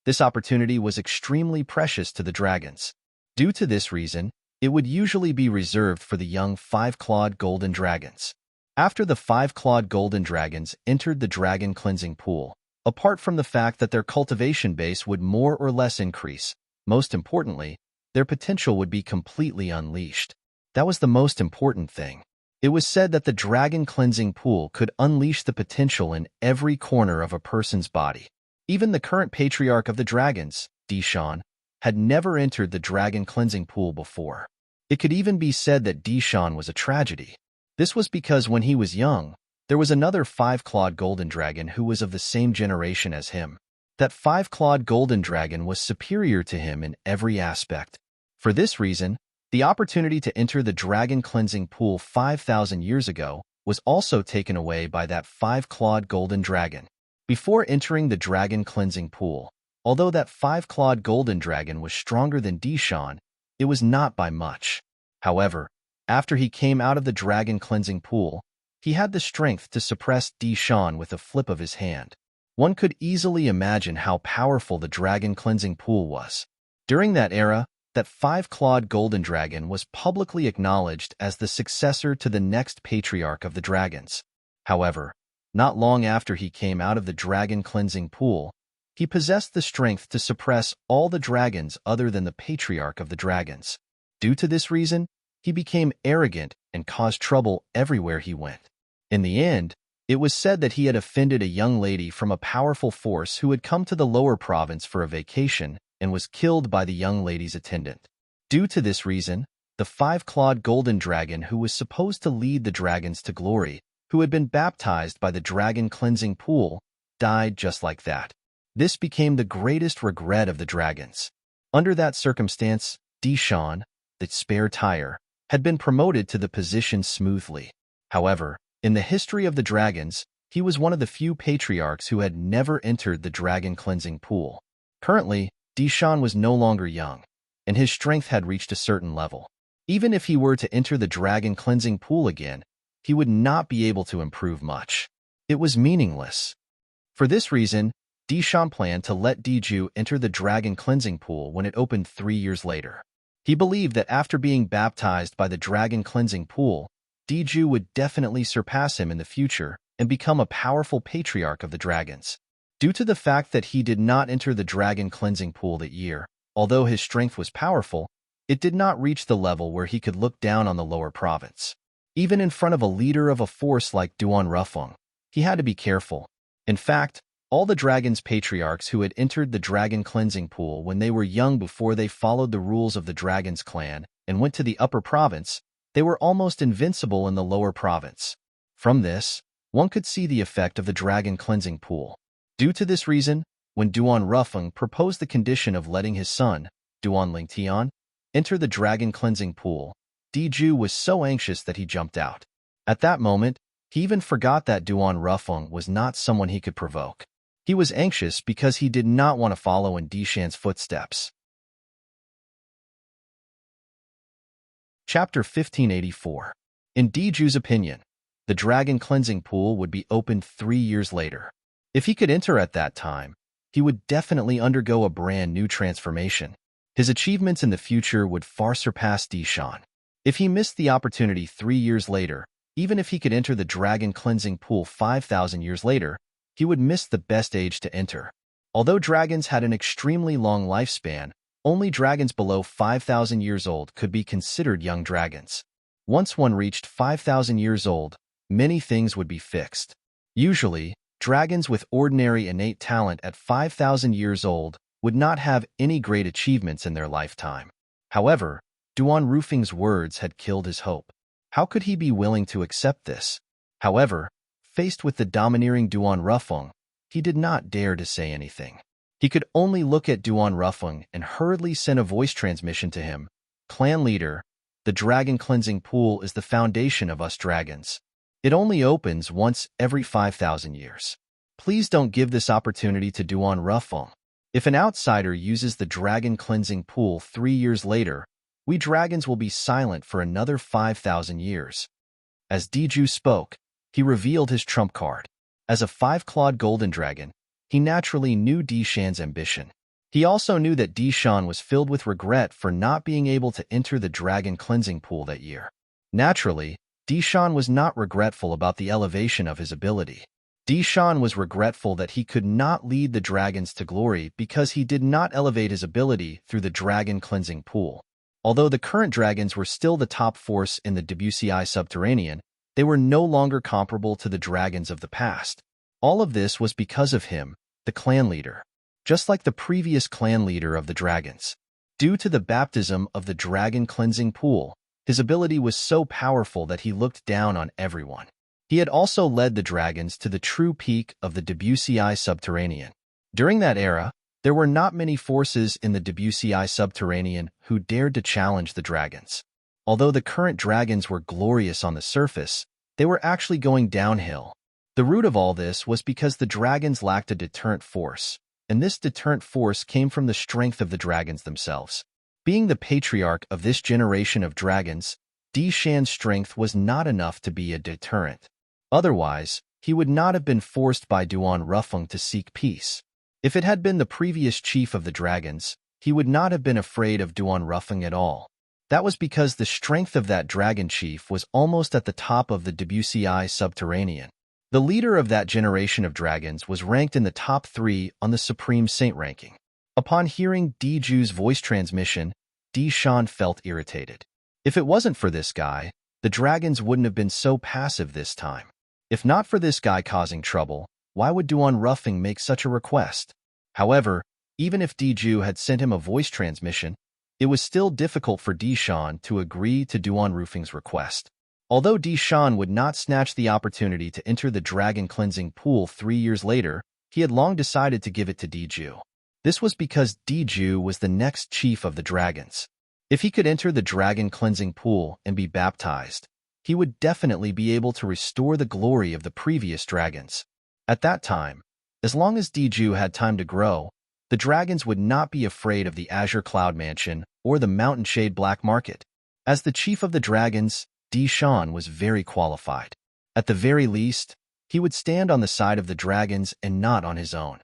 this opportunity was extremely precious to the dragons. Due to this reason, it would usually be reserved for the young five-clawed golden dragons. After the five-clawed golden dragons entered the dragon cleansing pool, apart from the fact that their cultivation base would more or less increase, most importantly, their potential would be completely unleashed. That was the most important thing. It was said that the dragon cleansing pool could unleash the potential in every corner of a person's body. Even the current patriarch of the dragons, Dishan, had never entered the dragon cleansing pool before. It could even be said that Dishan was a tragedy. This was because when he was young, there was another five-clawed golden dragon who was of the same generation as him. That five-clawed golden dragon was superior to him in every aspect. For this reason, the opportunity to enter the dragon cleansing pool 5,000 years ago was also taken away by that five-clawed golden dragon. Before entering the dragon cleansing pool, although that five-clawed golden dragon was stronger than Dishan, it was not by much. However, after he came out of the dragon cleansing pool, he had the strength to suppress Dishan with a flip of his hand. One could easily imagine how powerful the dragon cleansing pool was. During that era, that five-clawed golden dragon was publicly acknowledged as the successor to the next patriarch of the dragons. However, not long after he came out of the dragon cleansing pool, he possessed the strength to suppress all the dragons other than the patriarch of the dragons. Due to this reason, he became arrogant and caused trouble everywhere he went. In the end, it was said that he had offended a young lady from a powerful force who had come to the lower province for a vacation and was killed by the young lady's attendant. Due to this reason, the five-clawed golden dragon who was supposed to lead the dragons to glory, who had been baptized by the dragon cleansing pool, died just like that. This became the greatest regret of the dragons. Under that circumstance, Dishan, the spare tire, had been promoted to the position smoothly. However, in the history of the dragons, he was one of the few patriarchs who had never entered the dragon cleansing pool. Currently, Dishan was no longer young, and his strength had reached a certain level. Even if he were to enter the dragon cleansing pool again, he would not be able to improve much. It was meaningless. For this reason, Dishan planned to let Diju enter the dragon cleansing pool when it opened 3 years later. He believed that after being baptized by the dragon cleansing pool, Diju would definitely surpass him in the future and become a powerful patriarch of the dragons. Due to the fact that he did not enter the dragon cleansing pool that year, although his strength was powerful, it did not reach the level where he could look down on the lower province. Even in front of a leader of a force like Duan Rufeng, he had to be careful. In fact, all the dragons' patriarchs who had entered the dragon cleansing pool when they were young before they followed the rules of the dragon's clan and went to the upper province, they were almost invincible in the lower province. From this, one could see the effect of the dragon cleansing pool. Due to this reason, when Duan Rufeng proposed the condition of letting his son, Duan Lingtian, enter the dragon cleansing pool, Diju was so anxious that he jumped out. At that moment, he even forgot that Duan Rufeng was not someone he could provoke. He was anxious because he did not want to follow in Dishan's footsteps. Chapter 1584. In Diju's opinion, the dragon cleansing pool would be opened 3 years later. If he could enter at that time, he would definitely undergo a brand new transformation. His achievements in the future would far surpass Dishan. If he missed the opportunity 3 years later, even if he could enter the dragon cleansing pool 5,000 years later, he would miss the best age to enter. Although dragons had an extremely long lifespan, only dragons below 5,000 years old could be considered young dragons. Once one reached 5,000 years old, many things would be fixed. Usually, dragons with ordinary innate talent at 5,000 years old would not have any great achievements in their lifetime. However, Duan Rufeng's words had killed his hope. How could he be willing to accept this? However, faced with the domineering Duan Rufeng, he did not dare to say anything. He could only look at Duan Rufeng and hurriedly send a voice transmission to him. Clan leader, the dragon cleansing pool is the foundation of us dragons. It only opens once every 5,000 years. Please don't give this opportunity to Duan Rufeng. If an outsider uses the dragon cleansing pool 3 years later, we dragons will be silent for another 5,000 years. As Diju spoke, he revealed his trump card. As a 5-clawed golden dragon, he naturally knew Dishan's ambition. He also knew that Dishan was filled with regret for not being able to enter the dragon cleansing pool that year. Naturally, Dishan was not regretful about the elevation of his ability. Dishan was regretful that he could not lead the dragons to glory because he did not elevate his ability through the dragon cleansing pool. Although the current dragons were still the top force in the WCI subterranean, they were no longer comparable to the dragons of the past. All of this was because of him, the clan leader. Just like the previous clan leader of the dragons. Due to the baptism of the dragon cleansing pool, his ability was so powerful that he looked down on everyone. He had also led the dragons to the true peak of the WCI subterranean. During that era, there were not many forces in the WCI subterranean who dared to challenge the dragons. Although the current dragons were glorious on the surface, they were actually going downhill. The root of all this was because the dragons lacked a deterrent force, and this deterrent force came from the strength of the dragons themselves. Being the patriarch of this generation of dragons, Dishan's strength was not enough to be a deterrent. Otherwise, he would not have been forced by Duan Rufeng to seek peace. If it had been the previous chief of the dragons, he would not have been afraid of Duan Rufeng at all. That was because the strength of that dragon chief was almost at the top of the WCI subterranean. The leader of that generation of dragons was ranked in the top 3 on the Supreme Saint ranking. Upon hearing Diju's voice transmission, Dishan felt irritated. If it wasn't for this guy, the dragons wouldn't have been so passive this time. If not for this guy causing trouble, why would Duan Rufeng make such a request? However, even if Diju had sent him a voice transmission, it was still difficult for Dishan to agree to Duan Rufeng's request. Although Dishan would not snatch the opportunity to enter the dragon cleansing pool 3 years later, he had long decided to give it to Diju. This was because Diju was the next chief of the dragons. If he could enter the dragon cleansing pool and be baptized, he would definitely be able to restore the glory of the previous dragons. At that time, as long as Diju had time to grow, the dragons would not be afraid of the Azure Cloud Mansion or the Mountain Shade Black Market. As the chief of the dragons, Dishan was very qualified. At the very least, he would stand on the side of the dragons and not on his own.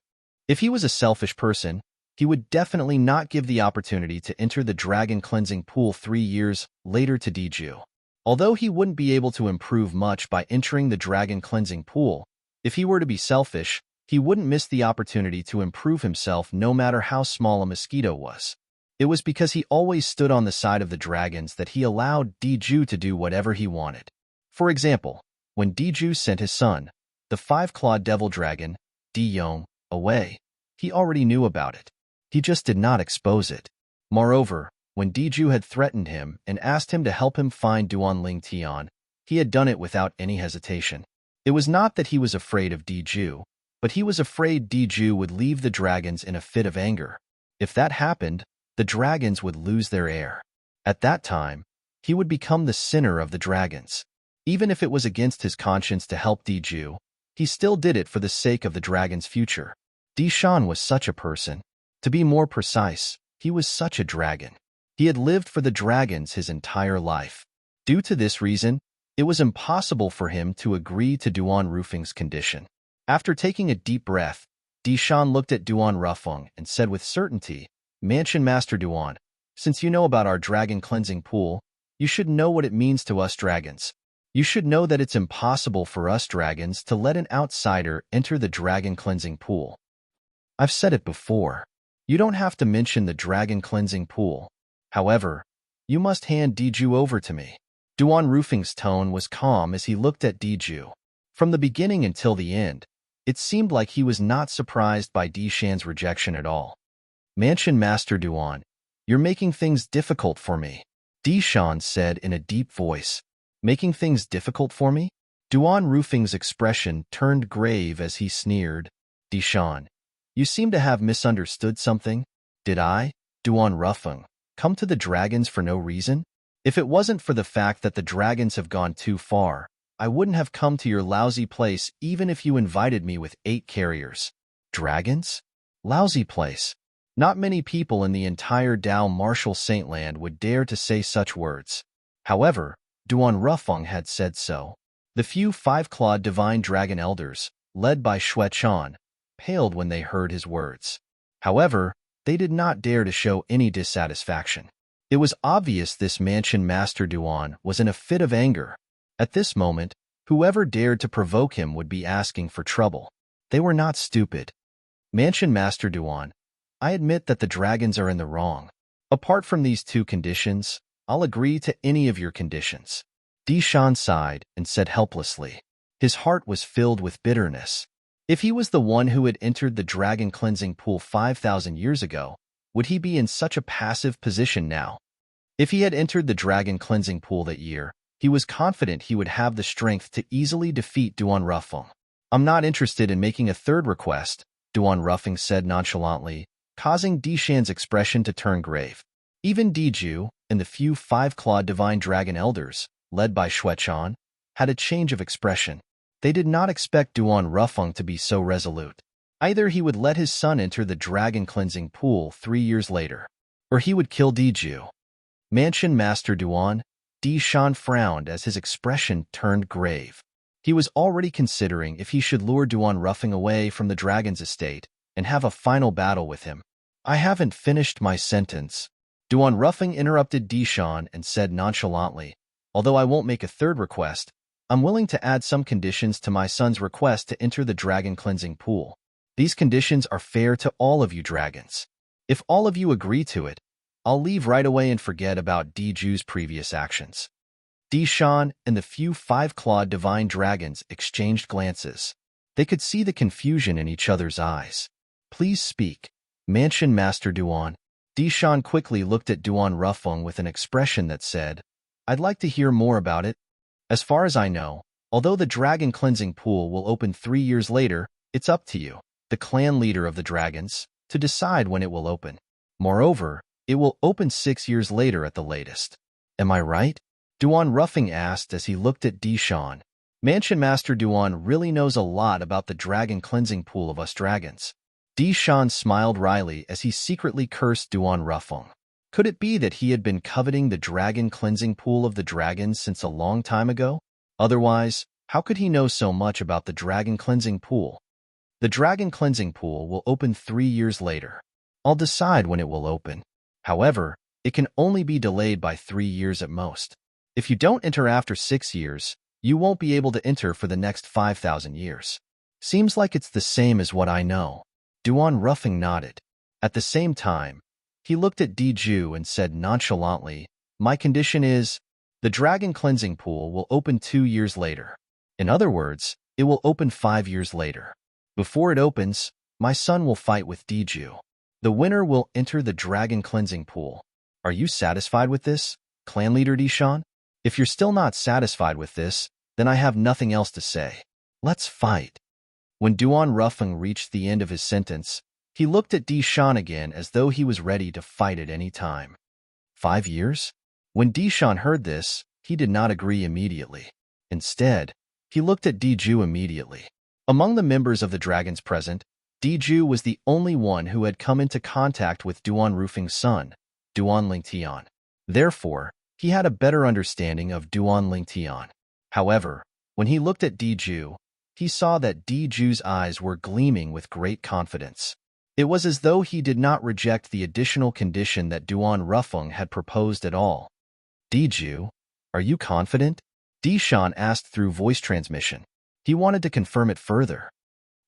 If he was a selfish person, he would definitely not give the opportunity to enter the dragon cleansing pool 3 years later to Diju. Although he wouldn't be able to improve much by entering the dragon cleansing pool, if he were to be selfish, he wouldn't miss the opportunity to improve himself no matter how small a mosquito was. It was because he always stood on the side of the dragons that he allowed Diju to do whatever he wanted. For example, when Diju sent his son, the 5-clawed devil dragon, Diyong, away, he already knew about it. He just did not expose it. Moreover, when Diju had threatened him and asked him to help him find Duan Lingtian, he had done it without any hesitation. It was not that he was afraid of Diju, but he was afraid Diju would leave the dragons in a fit of anger. If that happened, the dragons would lose their heir. At that time, he would become the sinner of the dragons. Even if it was against his conscience to help Diju, he still did it for the sake of the dragon's future. Dishan was such a person. To be more precise, he was such a dragon. He had lived for the dragons his entire life. Due to this reason, it was impossible for him to agree to Duan Rufeng's condition. After taking a deep breath, Dishan looked at Duan Rufeng and said with certainty, "Mansion Master Duan, since you know about our dragon cleansing pool, you should know what it means to us dragons. You should know that it's impossible for us dragons to let an outsider enter the dragon cleansing pool. I've said it before. You don't have to mention the dragon cleansing pool. However, you must hand Diju over to me." Duan Rufeng's tone was calm as he looked at Diju. From the beginning until the end, it seemed like he was not surprised by Dishan's rejection at all. "Mansion Master Duan, you're making things difficult for me," Dishan said in a deep voice. "Making things difficult for me?" Duan Rufeng's expression turned grave as he sneered. "Dishan, you seem to have misunderstood something. Did I, Duan Rufeng, come to the dragons for no reason? If it wasn't for the fact that the dragons have gone too far, I wouldn't have come to your lousy place even if you invited me with 8 carriers. Dragons? Lousy place. Not many people in the entire Dao Martial Saintland would dare to say such words." However, Duan Rufeng had said so. The few 5-clawed divine dragon elders, led by Xuechan, paled when they heard his words. However, they did not dare to show any dissatisfaction. It was obvious this Mansion Master Duan was in a fit of anger. At this moment, whoever dared to provoke him would be asking for trouble. They were not stupid. "Mansion Master Duan, I admit that the dragons are in the wrong. Apart from these 2 conditions, I'll agree to any of your conditions." Dishan sighed and said helplessly. His heart was filled with bitterness. If he was the one who had entered the dragon cleansing pool 5,000 years ago, would he be in such a passive position now? If he had entered the dragon cleansing pool that year, he was confident he would have the strength to easily defeat Duan Rufeng. "I'm not interested in making a 3rd request," Duan Rufeng said nonchalantly, causing Dishan's expression to turn grave. Even Diju and the few 5-clawed divine dragon elders, led by Xuechan, had a change of expression. They did not expect Duan Rufeng to be so resolute. Either he would let his son enter the dragon cleansing pool 3 years later, or he would kill Diju. "Mansion Master Duan," Dishan frowned as his expression turned grave. He was already considering if he should lure Duan Rufeng away from the dragon's estate and have a final battle with him. "I haven't finished my sentence." Duan Rufeng interrupted Dishan and said nonchalantly, "Although I won't make a 3rd request, I'm willing to add some conditions to my son's request to enter the dragon cleansing pool. These conditions are fair to all of you dragons. If all of you agree to it, I'll leave right away and forget about Diju's previous actions." Dishan and the few 5-clawed divine dragons exchanged glances. They could see the confusion in each other's eyes. "Please speak, Mansion Master Duan." Dishan quickly looked at Duan Rufeng with an expression that said, "I'd like to hear more about it. As far as I know, although the dragon cleansing pool will open 3 years later, it's up to you, the clan leader of the dragons, to decide when it will open. Moreover, it will open 6 years later at the latest. Am I right?" Duan Rufeng asked as he looked at Dishan. Mansion Master Duan really knows a lot about the dragon cleansing pool of us dragons. Dishan smiled wryly as he secretly cursed Duan Rufeng. Could it be that he had been coveting the dragon cleansing pool of the dragons since a long time ago? Otherwise, how could he know so much about the dragon cleansing pool? "The dragon cleansing pool will open 3 years later. I'll decide when it will open. However, it can only be delayed by 3 years at most. If you don't enter after 6 years, you won't be able to enter for the next 5,000 years. Seems like it's the same as what I know." Duan Rufeng nodded. At the same time, he looked at Diju and said nonchalantly, "My condition is, the dragon cleansing pool will open 2 years later. In other words, it will open 5 years later. Before it opens, my son will fight with Diju. The winner will enter the dragon cleansing pool. Are you satisfied with this, clan leader Dishan? If you're still not satisfied with this, then I have nothing else to say." Let's fight. When Unravel reached the end of his sentence, he looked at Dishan again as though he was ready to fight at any time. 5 years? When Dishan heard this, he did not agree immediately. Instead, he looked at Diju immediately. Among the members of the dragons present, Diju was the only one who had come into contact with Unravel's son, Lingtian. Therefore, he had a better understanding of Lingtian. However, when he looked at Diju, he saw that Diju's eyes were gleaming with great confidence. It was as though he did not reject the additional condition that Unravel had proposed at all. Diju, are you confident? Dishan asked through voice transmission. He wanted to confirm it further.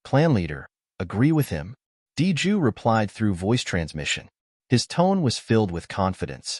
Clan leader, agree with him? Diju replied through voice transmission. His tone was filled with confidence.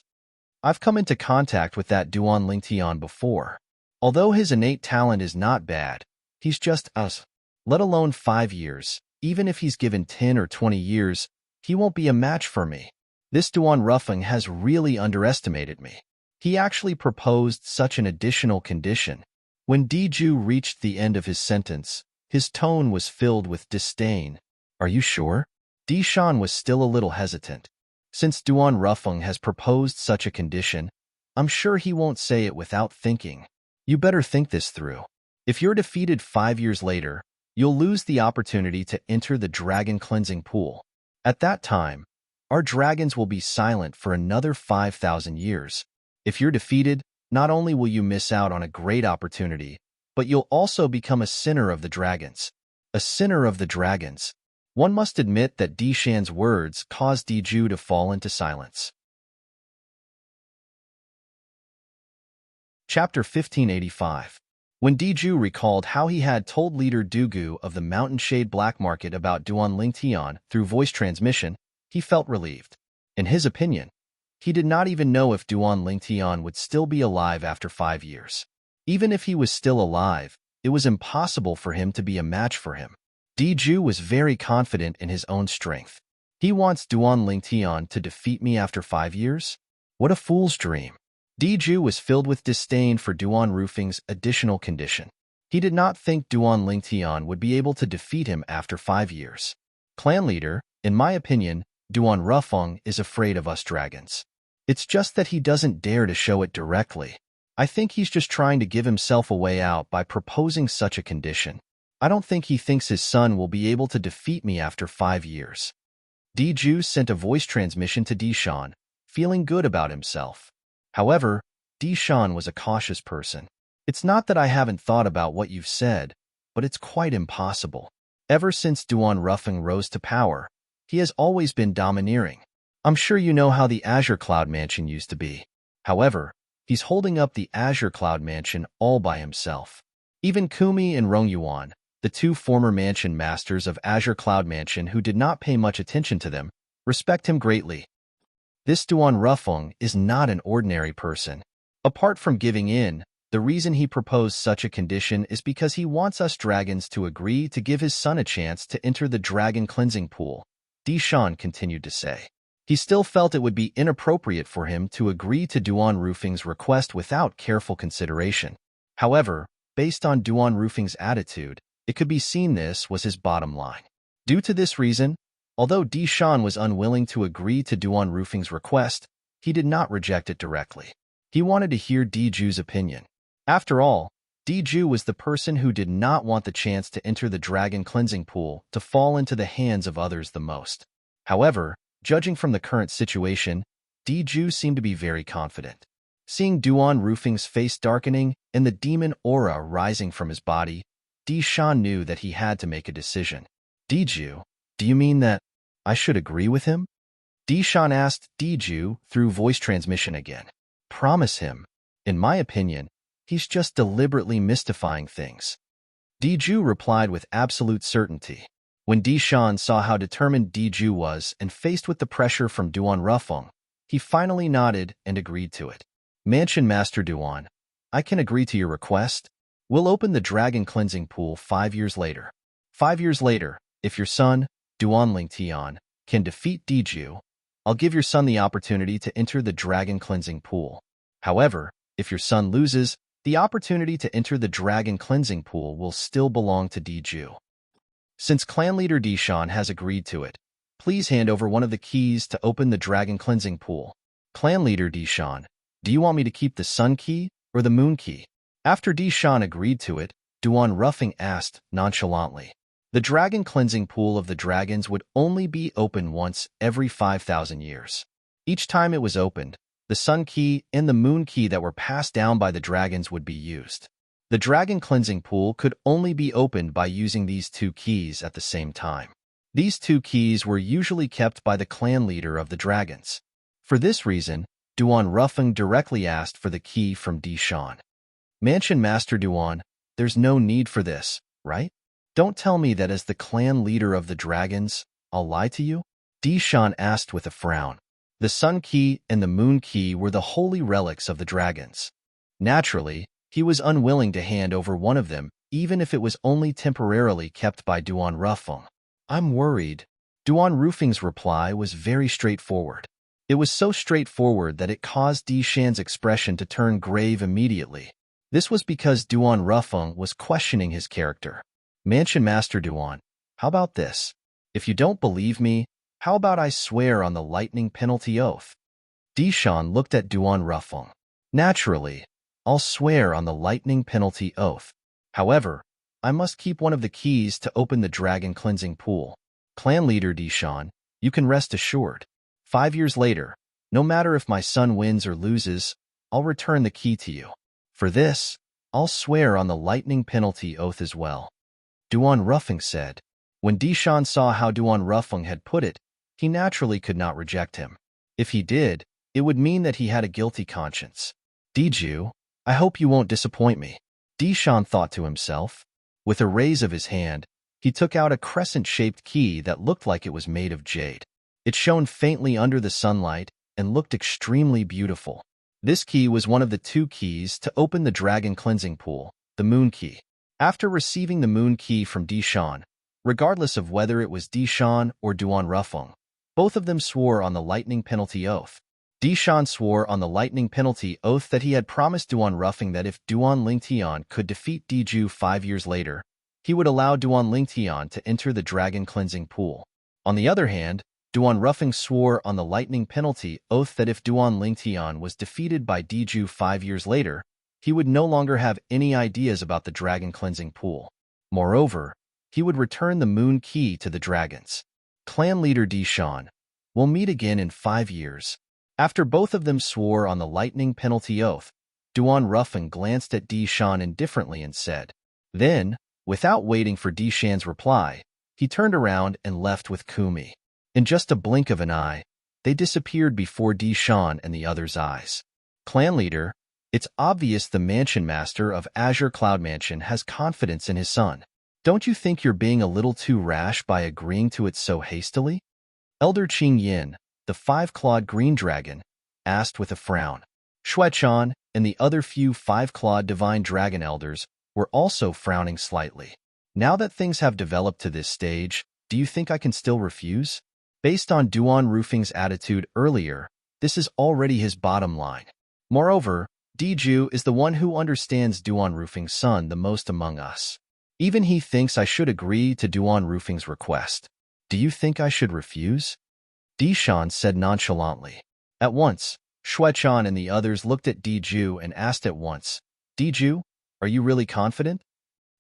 I've come into contact with that Lingtian before. Although his innate talent is not bad, he's just us. Let alone 5 years, even if he's given 10 or 20 years, he won't be a match for me. This Unravel has really underestimated me. He actually proposed such an additional condition. When Diju reached the end of his sentence, his tone was filled with disdain. Are you sure? Dishan was still a little hesitant. Since Unravel has proposed such a condition, I'm sure he won't say it without thinking. You better think this through. If you're defeated 5 years later, you'll lose the opportunity to enter the dragon cleansing pool. At that time, our dragons will be silent for another 5,000 years. If you're defeated, not only will you miss out on a great opportunity, but you'll also become a sinner of the dragons. A sinner of the dragons. One must admit that Dishan's words caused Diju to fall into silence. Chapter 1585. When Diju recalled how he had told leader Dugu of the Mountain Shade Black Market about Lingtian through voice transmission, he felt relieved. In his opinion, he did not even know if Lingtian would still be alive after 5 years. Even if he was still alive, it was impossible for him to be a match for him. Diju was very confident in his own strength. He wants Lingtian to defeat me after 5 years? What a fool's dream. Diju was filled with disdain for Unravel's additional condition. He did not think Lingtian would be able to defeat him after 5 years. Clan leader, in my opinion, Unravel is afraid of us dragons. It's just that he doesn't dare to show it directly. I think he's just trying to give himself a way out by proposing such a condition. I don't think he thinks his son will be able to defeat me after 5 years. Diju sent a voice transmission to Dishan, feeling good about himself. However, Dishan was a cautious person. It's not that I haven't thought about what you've said, but it's quite impossible. Ever since Unravel rose to power, he has always been domineering. I'm sure you know how the Azure Cloud Mansion used to be. However, he's holding up the Azure Cloud Mansion all by himself. Even Kumi and Rongyuan, the 2 former mansion masters of Azure Cloud Mansion who did not pay much attention to them, respect him greatly. This Unravel is not an ordinary person. Apart from giving in, the reason he proposed such a condition is because he wants us dragons to agree to give his son a chance to enter the dragon cleansing pool, Dishan continued to say. He still felt it would be inappropriate for him to agree to Unravel's request without careful consideration. However, based on Unravel's attitude, it could be seen this was his bottom line. Due to this reason, although Dishan was unwilling to agree to Unravel's request, he did not reject it directly. He wanted to hear Diju's opinion. After all, Diju was the person who did not want the chance to enter the dragon cleansing pool to fall into the hands of others the most. However, judging from the current situation, Diju seemed to be very confident. Seeing Unravel's face darkening and the demon aura rising from his body, Dishan knew that he had to make a decision. Diju, do you mean that I should agree with him? Dishan asked Diju through voice transmission again. Promise him. In my opinion, he's just deliberately mystifying things. Diju replied with absolute certainty. When Dishan saw how determined Diju was and faced with the pressure from Unravel, he finally nodded and agreed to it. Mansion Master Duan, I can agree to your request. We'll open the dragon cleansing pool 5 years later. 5 years later, if your son, Lingtian, can defeat Diju, I'll give your son the opportunity to enter the dragon cleansing pool. However, if your son loses, the opportunity to enter the dragon cleansing pool will still belong to Diju. Since clan leader Dishan has agreed to it, please hand over one of the keys to open the dragon cleansing pool. Clan leader Dishan, do you want me to keep the sun key or the moon key? After Dishan agreed to it, Duan Ruffing asked nonchalantly. The dragon cleansing pool of the dragons would only be open once every 5,000 years. Each time it was opened, the sun key and the moon key that were passed down by the dragons would be used. The dragon cleansing pool could only be opened by using these two keys at the same time. These two keys were usually kept by the clan leader of the dragons. For this reason, Duan Ruffing directly asked for the key from Dishan. Mansion Master Duan, there's no need for this, right? Don't tell me that as the clan leader of the dragons, I'll lie to you? Dishan asked with a frown. The sun key and the moon key were the holy relics of the dragons. Naturally, he was unwilling to hand over one of them, even if it was only temporarily kept by Duan Ruffing. I'm worried. Duan Ruffing's reply was very straightforward. It was so straightforward that it caused Dishan's expression to turn grave immediately. This was because Duan Ruffing was questioning his character. Mansion Master Duan, how about this? If you don't believe me, how about I swear on the lightning penalty oath? Dishan looked at Duan Ruffing. Naturally, I'll swear on the lightning penalty oath. However, I must keep one of the keys to open the dragon cleansing pool. Clan leader Dishan, you can rest assured. 5 years later, no matter if my son wins or loses, I'll return the key to you. For this, I'll swear on the lightning penalty oath as well. Duan Ruffing said. When Dishan saw how Duan Ruffing had put it, he naturally could not reject him. If he did, it would mean that he had a guilty conscience. Diju, I hope you won't disappoint me. Dishan thought to himself. With a raise of his hand, he took out a crescent-shaped key that looked like it was made of jade. It shone faintly under the sunlight and looked extremely beautiful. This key was one of the two keys to open the dragon cleansing pool, the moon key. After receiving the moon key from Dishan, regardless of whether it was Dishan or Duan Ruffing, both of them swore on the lightning penalty oath. Dishan swore on the lightning penalty oath that he had promised Duan Ruffing that if Duan Lingtian could defeat Diju 5 years later, he would allow Duan Lingtian to enter the dragon cleansing pool. On the other hand, Duan Ruffing swore on the lightning penalty oath that if Duan Lingtian was defeated by Diju 5 years later, he would no longer have any ideas about the dragon cleansing pool. Moreover, he would return the moon key to the dragons. Clan leader Dishan, we'll meet again in 5 years. After both of them swore on the lightning penalty oath, Duan Ruffing glanced at Dishan indifferently and said. Then, without waiting for Dishan's reply, he turned around and left with Kumi. In just a blink of an eye, they disappeared before Dishan and the others' eyes. Clan leader, it's obvious the mansion master of Azure Cloud Mansion has confidence in his son. Don't you think you're being a little too rash by agreeing to it so hastily? Elder Qing Yin, the 5-clawed green dragon, asked with a frown. Xuechan and the other few 5-clawed divine dragon elders were also frowning slightly. Now that things have developed to this stage, do you think I can still refuse? Based on Duan Ruffing's attitude earlier, this is already his bottom line. Moreover, Diju is the one who understands Duan Ruffing's son the most among us. Even he thinks I should agree to Duan Ruffing's request. Do you think I should refuse? Dishan said nonchalantly. At once, Xuechan and the others looked at Diju and asked at once, Diju, are you really confident?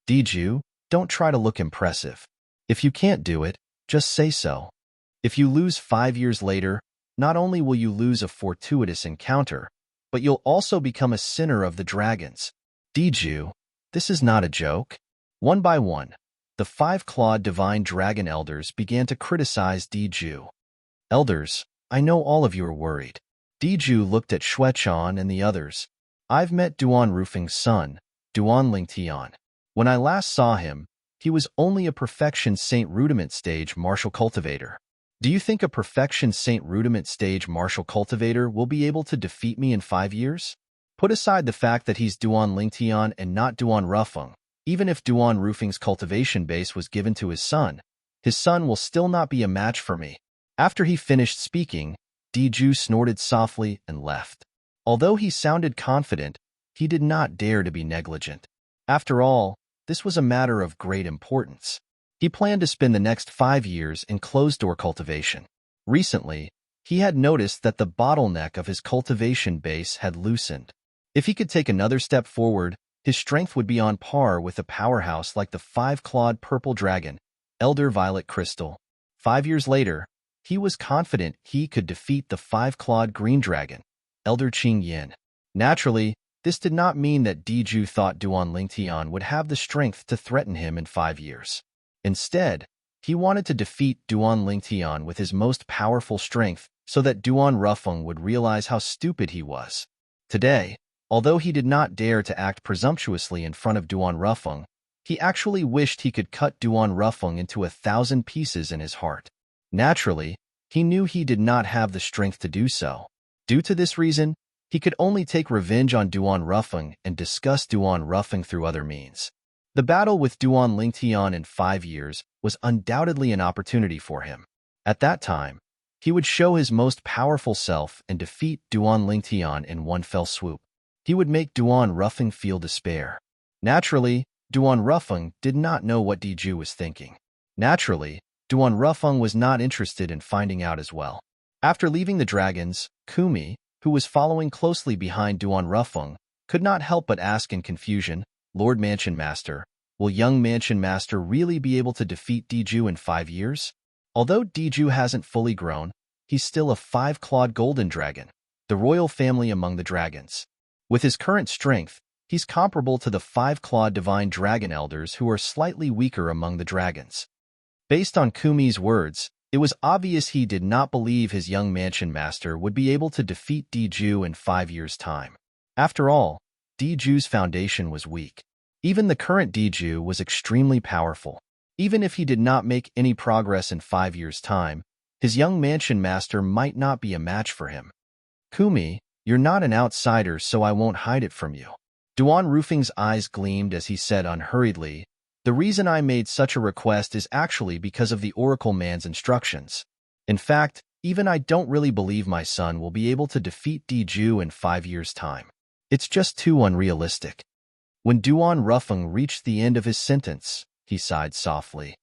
Diju, don't try to look impressive. If you can't do it, just say so. If you lose 5 years later, not only will you lose a fortuitous encounter, but you'll also become a sinner of the dragons. Diju, this is not a joke. One by one, the 5-clawed divine dragon elders began to criticize Diju. Elders, I know all of you are worried. Diju looked at Xuechan and the others. I've met Duan Ruffing's son, Duan Lingtian. When I last saw him, he was only a perfection Saint Rudiment stage martial cultivator. Do you think a perfection Saint Rudiment stage martial cultivator will be able to defeat me in 5 years? Put aside the fact that he's Duan Lingtian and not Duan Ruffing. Even if Duan Ruffing's cultivation base was given to his son will still not be a match for me. After he finished speaking, Diju snorted softly and left. Although he sounded confident, he did not dare to be negligent. After all, this was a matter of great importance. He planned to spend the next 5 years in closed-door cultivation. Recently, he had noticed that the bottleneck of his cultivation base had loosened. If he could take another step forward, his strength would be on par with a powerhouse like the 5-clawed purple dragon, Elder Violet Crystal. 5 years later, he was confident he could defeat the 5-clawed green dragon, Elder Qing Yin. Naturally, this did not mean that Diju thought Duan Lingtian would have the strength to threaten him in 5 years. Instead, he wanted to defeat Duan Lingtian with his most powerful strength so that Duan Rufeng would realize how stupid he was. Today, although he did not dare to act presumptuously in front of Duan Rufeng, he actually wished he could cut Duan Rufeng into 1,000 pieces in his heart. Naturally, he knew he did not have the strength to do so. Due to this reason, he could only take revenge on Duan Rufeng and discuss Duan Rufeng through other means. The battle with Duan Lingtian in 5 years was undoubtedly an opportunity for him. At that time, he would show his most powerful self and defeat Duan Lingtian in one fell swoop. He would make Duan Rufeng feel despair. Naturally, Duan Rufeng did not know what Diju was thinking. Naturally, Duan Rufeng was not interested in finding out as well. After leaving the dragons, Kumi, who was following closely behind Duan Rufeng, could not help but ask in confusion, "Lord Mansion Master, will young Mansion Master really be able to defeat Diju in 5 years? Although Diju hasn't fully grown, he's still a 5-clawed golden dragon, the royal family among the dragons. With his current strength, he's comparable to the 5-clawed divine dragon elders who are slightly weaker among the dragons." Based on Kumi's words, it was obvious he did not believe his young Mansion Master would be able to defeat Diju in 5 years' time. After all, Diju's foundation was weak. Even the current Diju was extremely powerful. Even if he did not make any progress in 5 years' time, his young Mansion Master might not be a match for him. "Kumi, you're not an outsider, so I won't hide it from you." Duan Rufeng's eyes gleamed as he said unhurriedly, "The reason I made such a request is actually because of the Oracle Man's instructions. In fact, even I don't really believe my son will be able to defeat Diju in 5 years' time. It's just too unrealistic." When Duan Rufeng reached the end of his sentence, he sighed softly.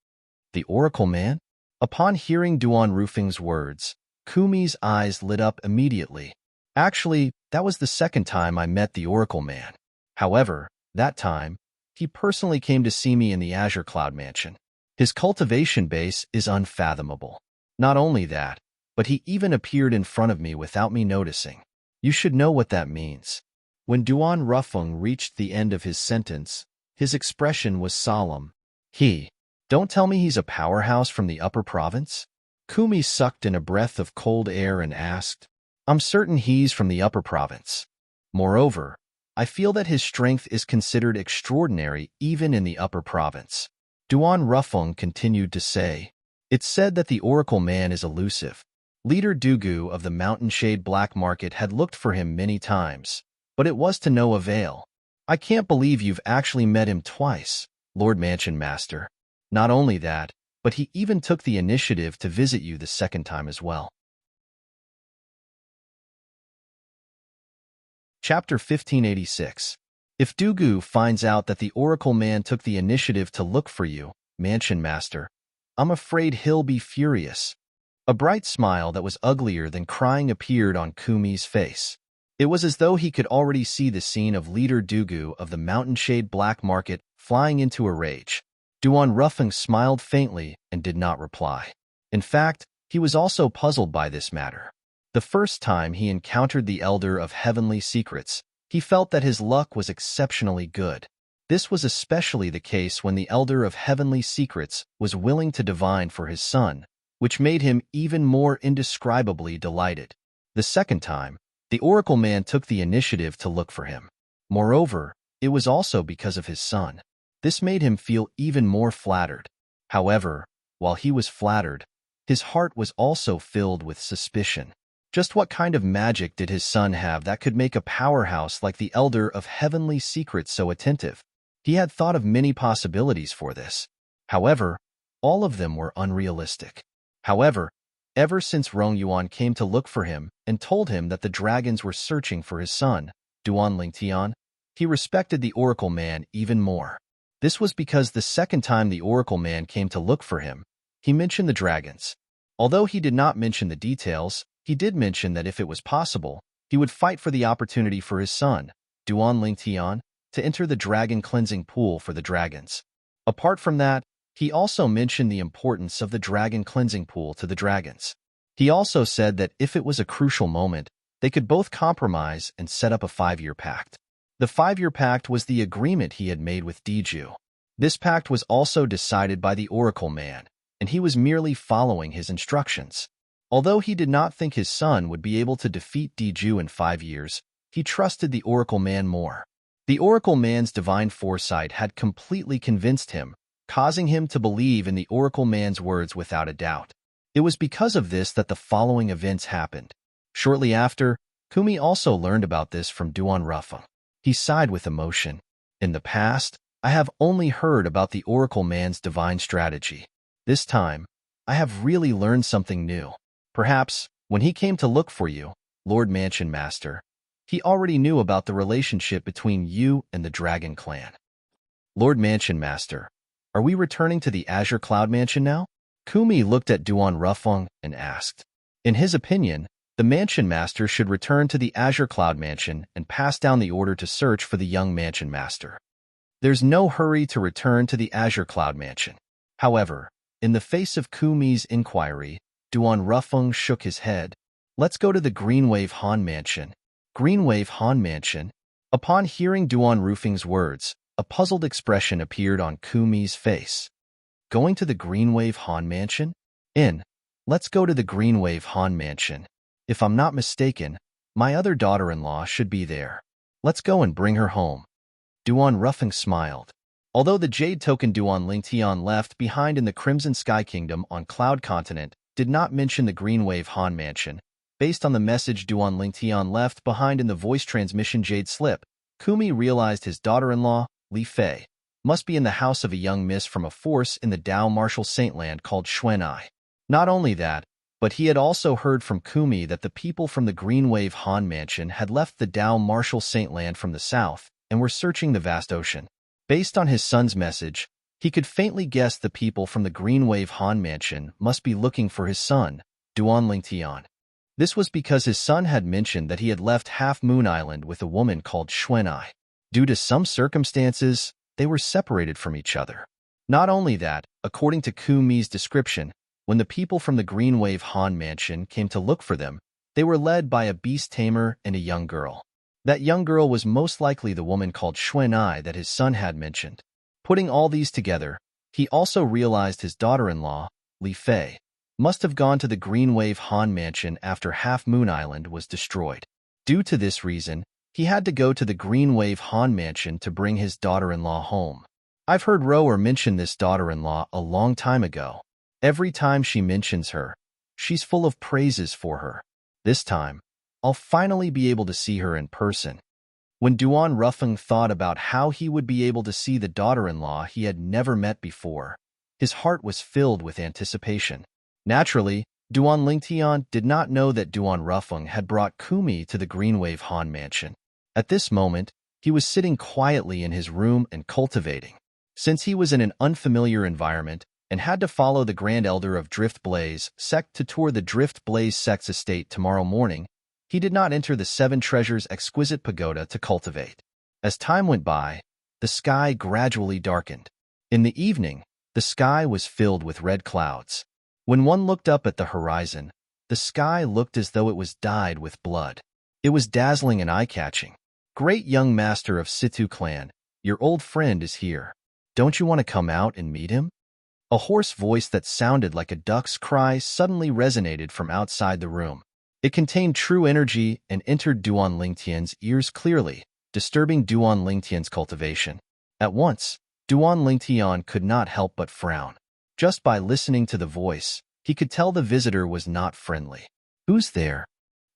"The Oracle Man?" Upon hearing Duan Rufeng's words, Kumi's eyes lit up immediately. "Actually, that was the second time I met the Oracle Man. However, that time, he personally came to see me in the Azure Cloud Mansion. His cultivation base is unfathomable. Not only that, but he even appeared in front of me without me noticing. You should know what that means." When Duan Rufeng reached the end of his sentence, his expression was solemn. Don't tell me he's a powerhouse from the upper province?" Kumi sucked in a breath of cold air and asked, "I'm certain he's from the upper province. Moreover, I feel that his strength is considered extraordinary even in the upper province." Duan Rufeng continued to say, "It's said that the Oracle Man is elusive. Leader Dugu of the Mountain Shade Black Market had looked for him many times, but it was to no avail. I can't believe you've actually met him twice, Lord Mansion Master. Not only that, but he even took the initiative to visit you the second time as well." Chapter 1586. If Dugu finds out that the Oracle Man took the initiative to look for you, Mansion Master, I'm afraid he'll be furious. A bright smile that was uglier than crying appeared on Kumi's face. It was as though he could already see the scene of Leader Dugu of the Mountain Shade Black Market flying into a rage. Duan Rufeng smiled faintly and did not reply. In fact, he was also puzzled by this matter. The first time he encountered the Elder of Heavenly Secrets, he felt that his luck was exceptionally good. This was especially the case when the Elder of Heavenly Secrets was willing to divine for his son, which made him even more indescribably delighted. The second time, the Oracle Man took the initiative to look for him. Moreover, it was also because of his son. This made him feel even more flattered. However, while he was flattered, his heart was also filled with suspicion. Just what kind of magic did his son have that could make a powerhouse like the Elder of Heavenly Secrets so attentive? He had thought of many possibilities for this. However, all of them were unrealistic. However, ever since Rong Yuan came to look for him and told him that the dragons were searching for his son, Duan Lingtian, he respected the Oracle Man even more. This was because the second time the Oracle Man came to look for him, he mentioned the dragons. Although he did not mention the details, he did mention that if it was possible, he would fight for the opportunity for his son, Duan Lingtian, to enter the dragon cleansing pool for the dragons. Apart from that, he also mentioned the importance of the dragon cleansing pool to the dragons. He also said that if it was a crucial moment, they could both compromise and set up a 5-year pact. The 5-year pact was the agreement he had made with Diju. This pact was also decided by the Oracle Man, and he was merely following his instructions. Although he did not think his son would be able to defeat Diju in 5 years, he trusted the Oracle Man more. The Oracle Man's divine foresight had completely convinced him, causing him to believe in the Oracle Man's words without a doubt. It was because of this that the following events happened. Shortly after, Kumi also learned about this from Duan Rufeng. He sighed with emotion. In the past, I have only heard about the Oracle Man's divine strategy. This time, I have really learned something new. Perhaps, when he came to look for you, Lord Mansion Master, he already knew about the relationship between you and the Dragon Clan. Lord Mansion Master, are we returning to the Azure Cloud Mansion now? Kumi looked at Duan Rufeng and asked. In his opinion, the Mansion Master should return to the Azure Cloud Mansion and pass down the order to search for the young Mansion Master. There's no hurry to return to the Azure Cloud Mansion. However, in the face of Kumi's inquiry, Duan Rufeng shook his head. Let's go to the Greenwave Han Mansion. Greenwave Han Mansion? Upon hearing Duan Rufeng's words, a puzzled expression appeared on Kumi's face. Going to the Greenwave Han Mansion? Let's go to the Greenwave Han Mansion. If I'm not mistaken, my other daughter-in-law should be there. Let's go and bring her home. Duan Rufeng smiled. Although the Jade Token Duan Lingtian left behind in the Crimson Sky Kingdom on Cloud Continent did not mention the Greenwave Han Mansion, based on the message Duan Lingtian left behind in the voice transmission Jade Slip, Kumi realized his daughter-in-law, Li Fei, must be in the house of a young miss from a force in the Dao Martial Saintland called Xuanai. Not only that, but he had also heard from Kumi that the people from the Greenwave Han Mansion had left the Dao Martial Saintland from the south and were searching the vast ocean. Based on his son's message, he could faintly guess the people from the Greenwave Han Mansion must be looking for his son, Duan Lingtian. This was because his son had mentioned that he had left Half Moon Island with a woman called Xuanai. Due to some circumstances, they were separated from each other. Not only that, according to Kumi's description, when the people from the Greenwave Han Mansion came to look for them, they were led by a beast tamer and a young girl. That young girl was most likely the woman called Xuanai that his son had mentioned. Putting all these together, he also realized his daughter-in-law, Li Fei, must have gone to the Greenwave Han Mansion after Half Moon Island was destroyed. Due to this reason, he had to go to the Greenwave Han Mansion to bring his daughter-in-law home. I've heard Rower mention this daughter-in-law a long time ago. Every time she mentions her, she's full of praises for her. This time, I'll finally be able to see her in person. When Duan Rufeng thought about how he would be able to see the daughter-in-law he had never met before, his heart was filled with anticipation. Naturally, Duan Lingtian did not know that Duan Rufeng had brought Kumi to the Greenwave Han Mansion. At this moment, he was sitting quietly in his room and cultivating. Since he was in an unfamiliar environment and had to follow the Grand Elder of Drift Blaze sect to tour the Drift Blaze sect's estate tomorrow morning, he did not enter the Seven Treasures exquisite pagoda to cultivate. As time went by, the sky gradually darkened. In the evening, the sky was filled with red clouds. When one looked up at the horizon, the sky looked as though it was dyed with blood. It was dazzling and eye-catching. Great young master of Situ clan, your old friend is here. Don't you want to come out and meet him? A hoarse voice that sounded like a duck's cry suddenly resonated from outside the room. It contained true energy and entered Duan Lingtian's ears clearly, disturbing Duan Lingtian's cultivation. At once, Duan Lingtian could not help but frown. Just by listening to the voice, he could tell the visitor was not friendly. Who's there?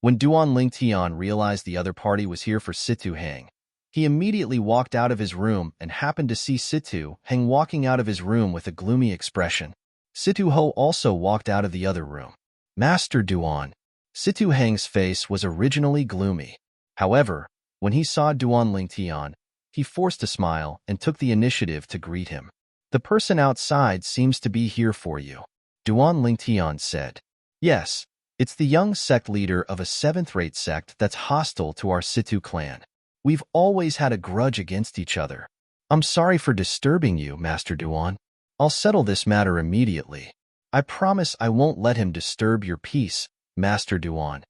When Duan Lingtian realized the other party was here for Situ Hang, he immediately walked out of his room and happened to see Situ Hang walking out of his room with a gloomy expression. Situ Ho also walked out of the other room. Master Duan. Situ Hang's face was originally gloomy. However, when he saw Duan Lingtian, he forced a smile and took the initiative to greet him. "The person outside seems to be here for you," Duan Lingtian said. "Yes, it's the young sect leader of a seventh-rate sect that's hostile to our Situ clan. We've always had a grudge against each other. I'm sorry for disturbing you, Master Duan. I'll settle this matter immediately. I promise I won't let him disturb your peace, Master Duan."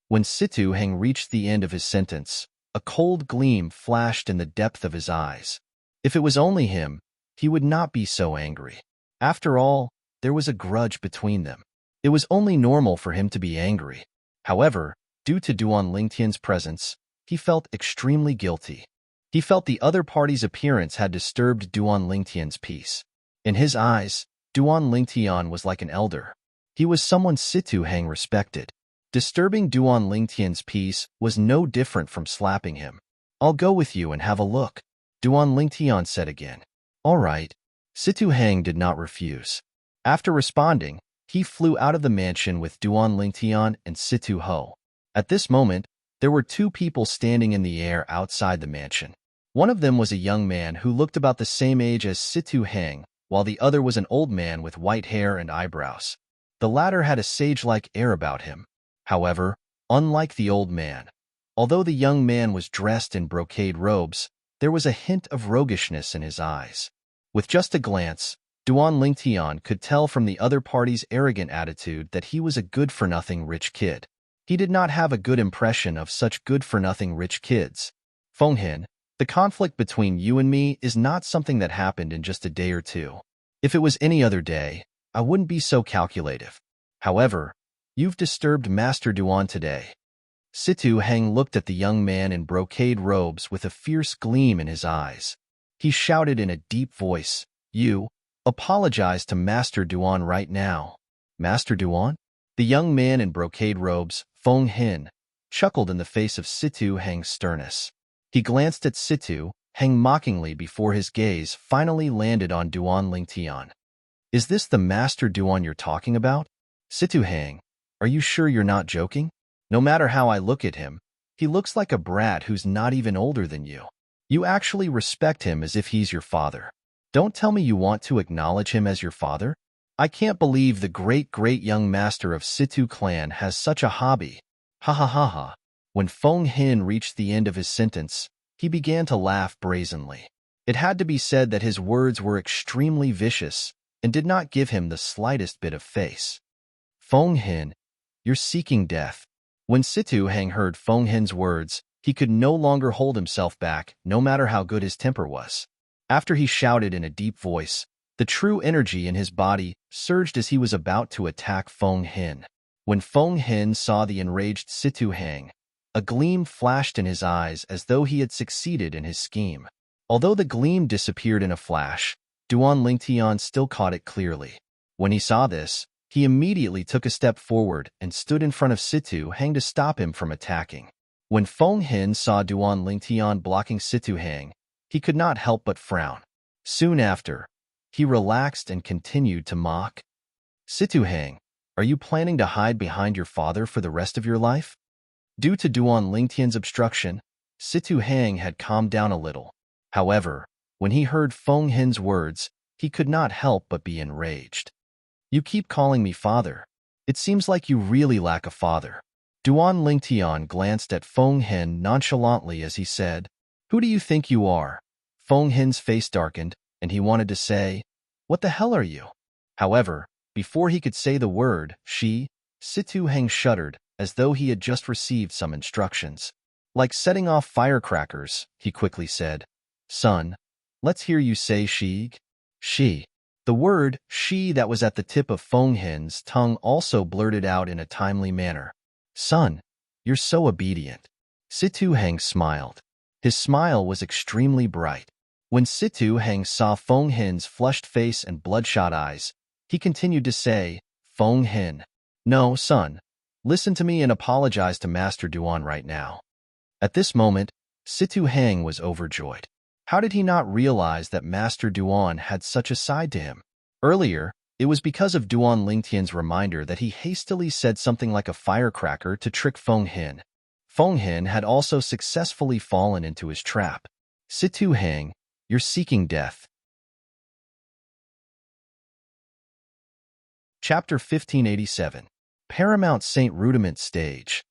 When Situ Heng reached the end of his sentence, a cold gleam flashed in the depth of his eyes. If it was only him, he would not be so angry. After all, there was a grudge between them. It was only normal for him to be angry. However, due to Duan Lingtian's presence, he felt extremely guilty. He felt the other party's appearance had disturbed Duan Lingtian's peace. In his eyes, Duan Lingtian was like an elder. He was someone Situ Heng respected. Disturbing Duan Lingtian's peace was no different from slapping him. "I'll go with you and have a look," Duan Lingtian said again. "All right." Situ Heng did not refuse. After responding, he flew out of the mansion with Duan Lingtian and Situ Ho. At this moment, there were two people standing in the air outside the mansion. One of them was a young man who looked about the same age as Situ Heng, while the other was an old man with white hair and eyebrows. The latter had a sage-like air about him. However, unlike the old man, although the young man was dressed in brocade robes, there was a hint of roguishness in his eyes. With just a glance, Duan Lingtian could tell from the other party's arrogant attitude that he was a good-for-nothing rich kid. He did not have a good impression of such good-for-nothing rich kids. "Feng Hin, the conflict between you and me is not something that happened in just a day or two. If it was any other day, I wouldn't be so calculative. However, you've disturbed Master Duan today." Situ Heng looked at the young man in brocade robes with a fierce gleam in his eyes. He shouted in a deep voice, "You, apologize to Master Duan right now." "Master Duan?" The young man in brocade robes, Feng Hin, chuckled in the face of Situ Heng's sternness. He glanced at Situ Heng mockingly before his gaze finally landed on Duan Lingtian. "Is this the Master Duan you're talking about? Situ Heng, are you sure you're not joking? No matter how I look at him, he looks like a brat who's not even older than you. You actually respect him as if he's your father. Don't tell me you want to acknowledge him as your father? I can't believe the great young master of Situ clan has such a hobby. Ha ha ha ha." When Feng Hin reached the end of his sentence, he began to laugh brazenly. It had to be said that his words were extremely vicious and did not give him the slightest bit of face. "Feng Hin, you're seeking death." When Situ Heng heard Feng Hin's words, he could no longer hold himself back, no matter how good his temper was. After he shouted in a deep voice, the true energy in his body surged as he was about to attack Feng Hin. When Feng Hin saw the enraged Situ Heng, a gleam flashed in his eyes as though he had succeeded in his scheme. Although the gleam disappeared in a flash, Duan Lingtian still caught it clearly. When he saw this, he immediately took a step forward and stood in front of Situ Heng to stop him from attacking. When Feng Hin saw Duan Lingtian blocking Situ Heng, he could not help but frown. Soon after, he relaxed and continued to mock. "Situ Heng, are you planning to hide behind your father for the rest of your life?" Due to Duan Lingtian's obstruction, Situ Heng had calmed down a little. However, when he heard Feng Hin's words, he could not help but be enraged. "You keep calling me father. It seems like you really lack a father." Duan Lingtian glanced at Feng Hin nonchalantly as he said, "Who do you think you are?" Feng Hin's face darkened, and he wanted to say, "What the hell are you?" However, before he could say the word, Situ Heng shuddered, as though he had just received some instructions. "Like setting off firecrackers," he quickly said. "Son, let's hear you say she." The word "she" that was at the tip of Feng Hin's tongue also blurted out in a timely manner. "Son, you're so obedient." Situ Heng smiled. His smile was extremely bright. When Situ Heng saw Feng Hin's flushed face and bloodshot eyes, he continued to say, "Feng Hin, no, son, listen to me and apologize to Master Duan right now." At this moment, Situ Heng was overjoyed. How did he not realize that Master Duan had such a side to him? Earlier, it was because of Duan Lingtian's reminder that he hastily said something like a firecracker to trick Feng Hin. Feng Hin had also successfully fallen into his trap. Situ Hang, you're seeking death. Chapter 1587. Paramount Saint Rudiment Stage.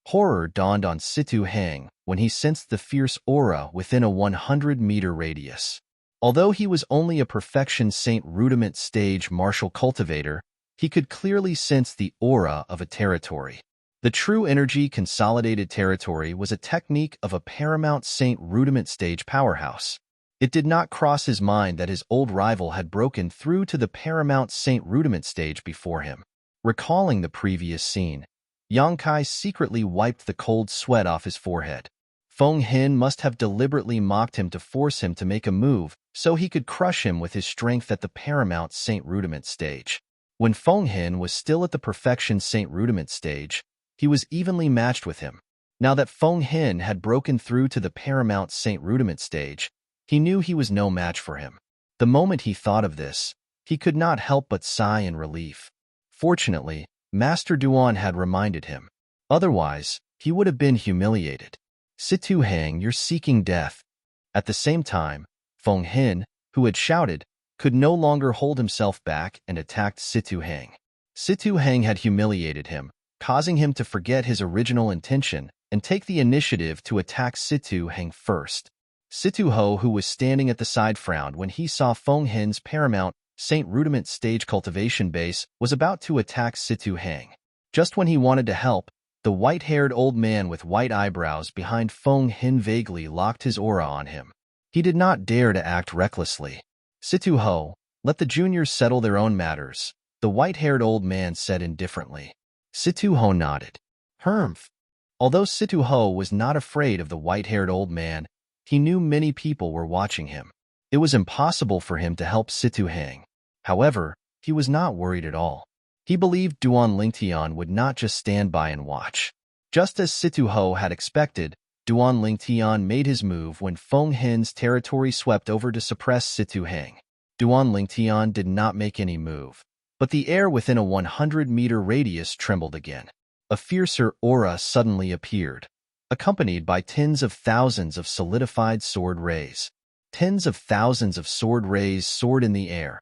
Horror dawned on Situ Hang when he sensed the fierce aura within a 100-meter radius. Although he was only a perfection Saint Rudiment Stage martial cultivator, he could clearly sense the aura of a territory. The true energy consolidated territory was a technique of a Paramount Saint Rudiment Stage powerhouse. It did not cross his mind that his old rival had broken through to the Paramount Saint Rudiment Stage before him. Recalling the previous scene, Yang Kai secretly wiped the cold sweat off his forehead. Feng Hin must have deliberately mocked him to force him to make a move so he could crush him with his strength at the Paramount Saint Rudiment Stage. When Feng Hin was still at the Perfection Saint Rudiment Stage, he was evenly matched with him. Now that Feng Hin had broken through to the Paramount Saint Rudiment Stage, he knew he was no match for him. The moment he thought of this, he could not help but sigh in relief. Fortunately, Master Duan had reminded him. Otherwise, he would have been humiliated. Situ Hang, you're seeking death. At the same time, Feng Hin, who had shouted, could no longer hold himself back and attacked Situ Hang. Situ Hang had humiliated him, causing him to forget his original intention and take the initiative to attack Situ Hang first. Situ Ho, who was standing at the side, frowned when he saw Feng Hin's Paramount Saint Rudiment Stage cultivation base was about to attack Situ Hang. Just when he wanted to help, the white-haired old man with white eyebrows behind Feng Hin vaguely locked his aura on him. He did not dare to act recklessly. Situ Ho, let the juniors settle their own matters, the white-haired old man said indifferently. Situ Ho nodded. Humph. Although Situ Ho was not afraid of the white-haired old man, he knew many people were watching him. It was impossible for him to help Situ Hang. However, he was not worried at all. He believed Duan Lingtian would not just stand by and watch. Just as Situ Ho had expected, Duan Lingtian made his move when Feng Hin's territory swept over to suppress Situ Hang. Duan Lingtian did not make any move, but the air within a 100-meter radius trembled again. A fiercer aura suddenly appeared, accompanied by tens of thousands of solidified sword rays. Tens of thousands of sword rays soared in the air,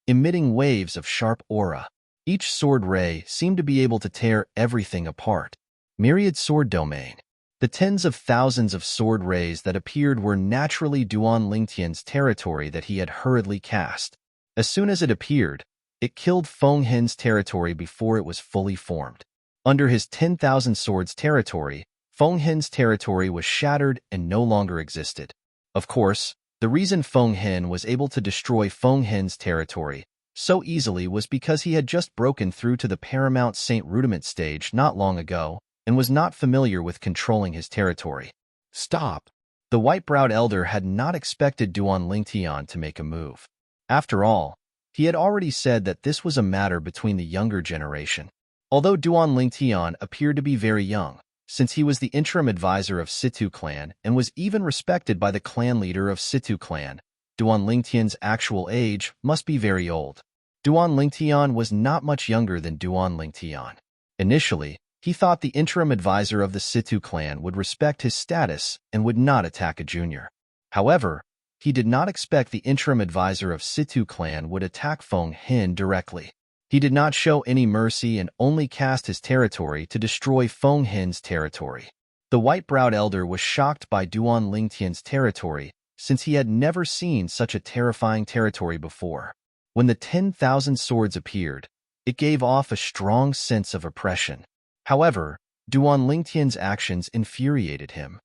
emitting waves of sharp aura. Each sword ray seemed to be able to tear everything apart. Myriad sword domain. The tens of thousands of sword rays that appeared were naturally Duan Lingtian's territory that he had hurriedly cast. As soon as it appeared, it killed Feng Hin's territory before it was fully formed. Under his 10,000 swords territory, Feng Hin's territory was shattered and no longer existed. Of course, the reason Feng Hin was able to destroy Feng Hin's territory so easily was because he had just broken through to the Paramount Saint Rudiment Stage not long ago and was not familiar with controlling his territory. Stop! The white-browed elder had not expected Duan Lingtian to make a move. After all, he had already said that this was a matter between the younger generation. Although Duan Lingtian appeared to be very young, since he was the interim advisor of Situ clan and was even respected by the clan leader of Situ clan, Duan Lingtian's actual age must be very old. Duan Lingtian was not much younger than Duan Lingtian. Initially, he thought the interim advisor of the Situ clan would respect his status and would not attack a junior. However, he did not expect the interim advisor of Situ clan would attack Feng Hin directly. He did not show any mercy and only cast his territory to destroy Feng Hin's territory. The white-browed elder was shocked by Duan Lingtian's territory since he had never seen such a terrifying territory before. When the 10,000 swords appeared, it gave off a strong sense of oppression. However, Duan Lingtian's actions infuriated him.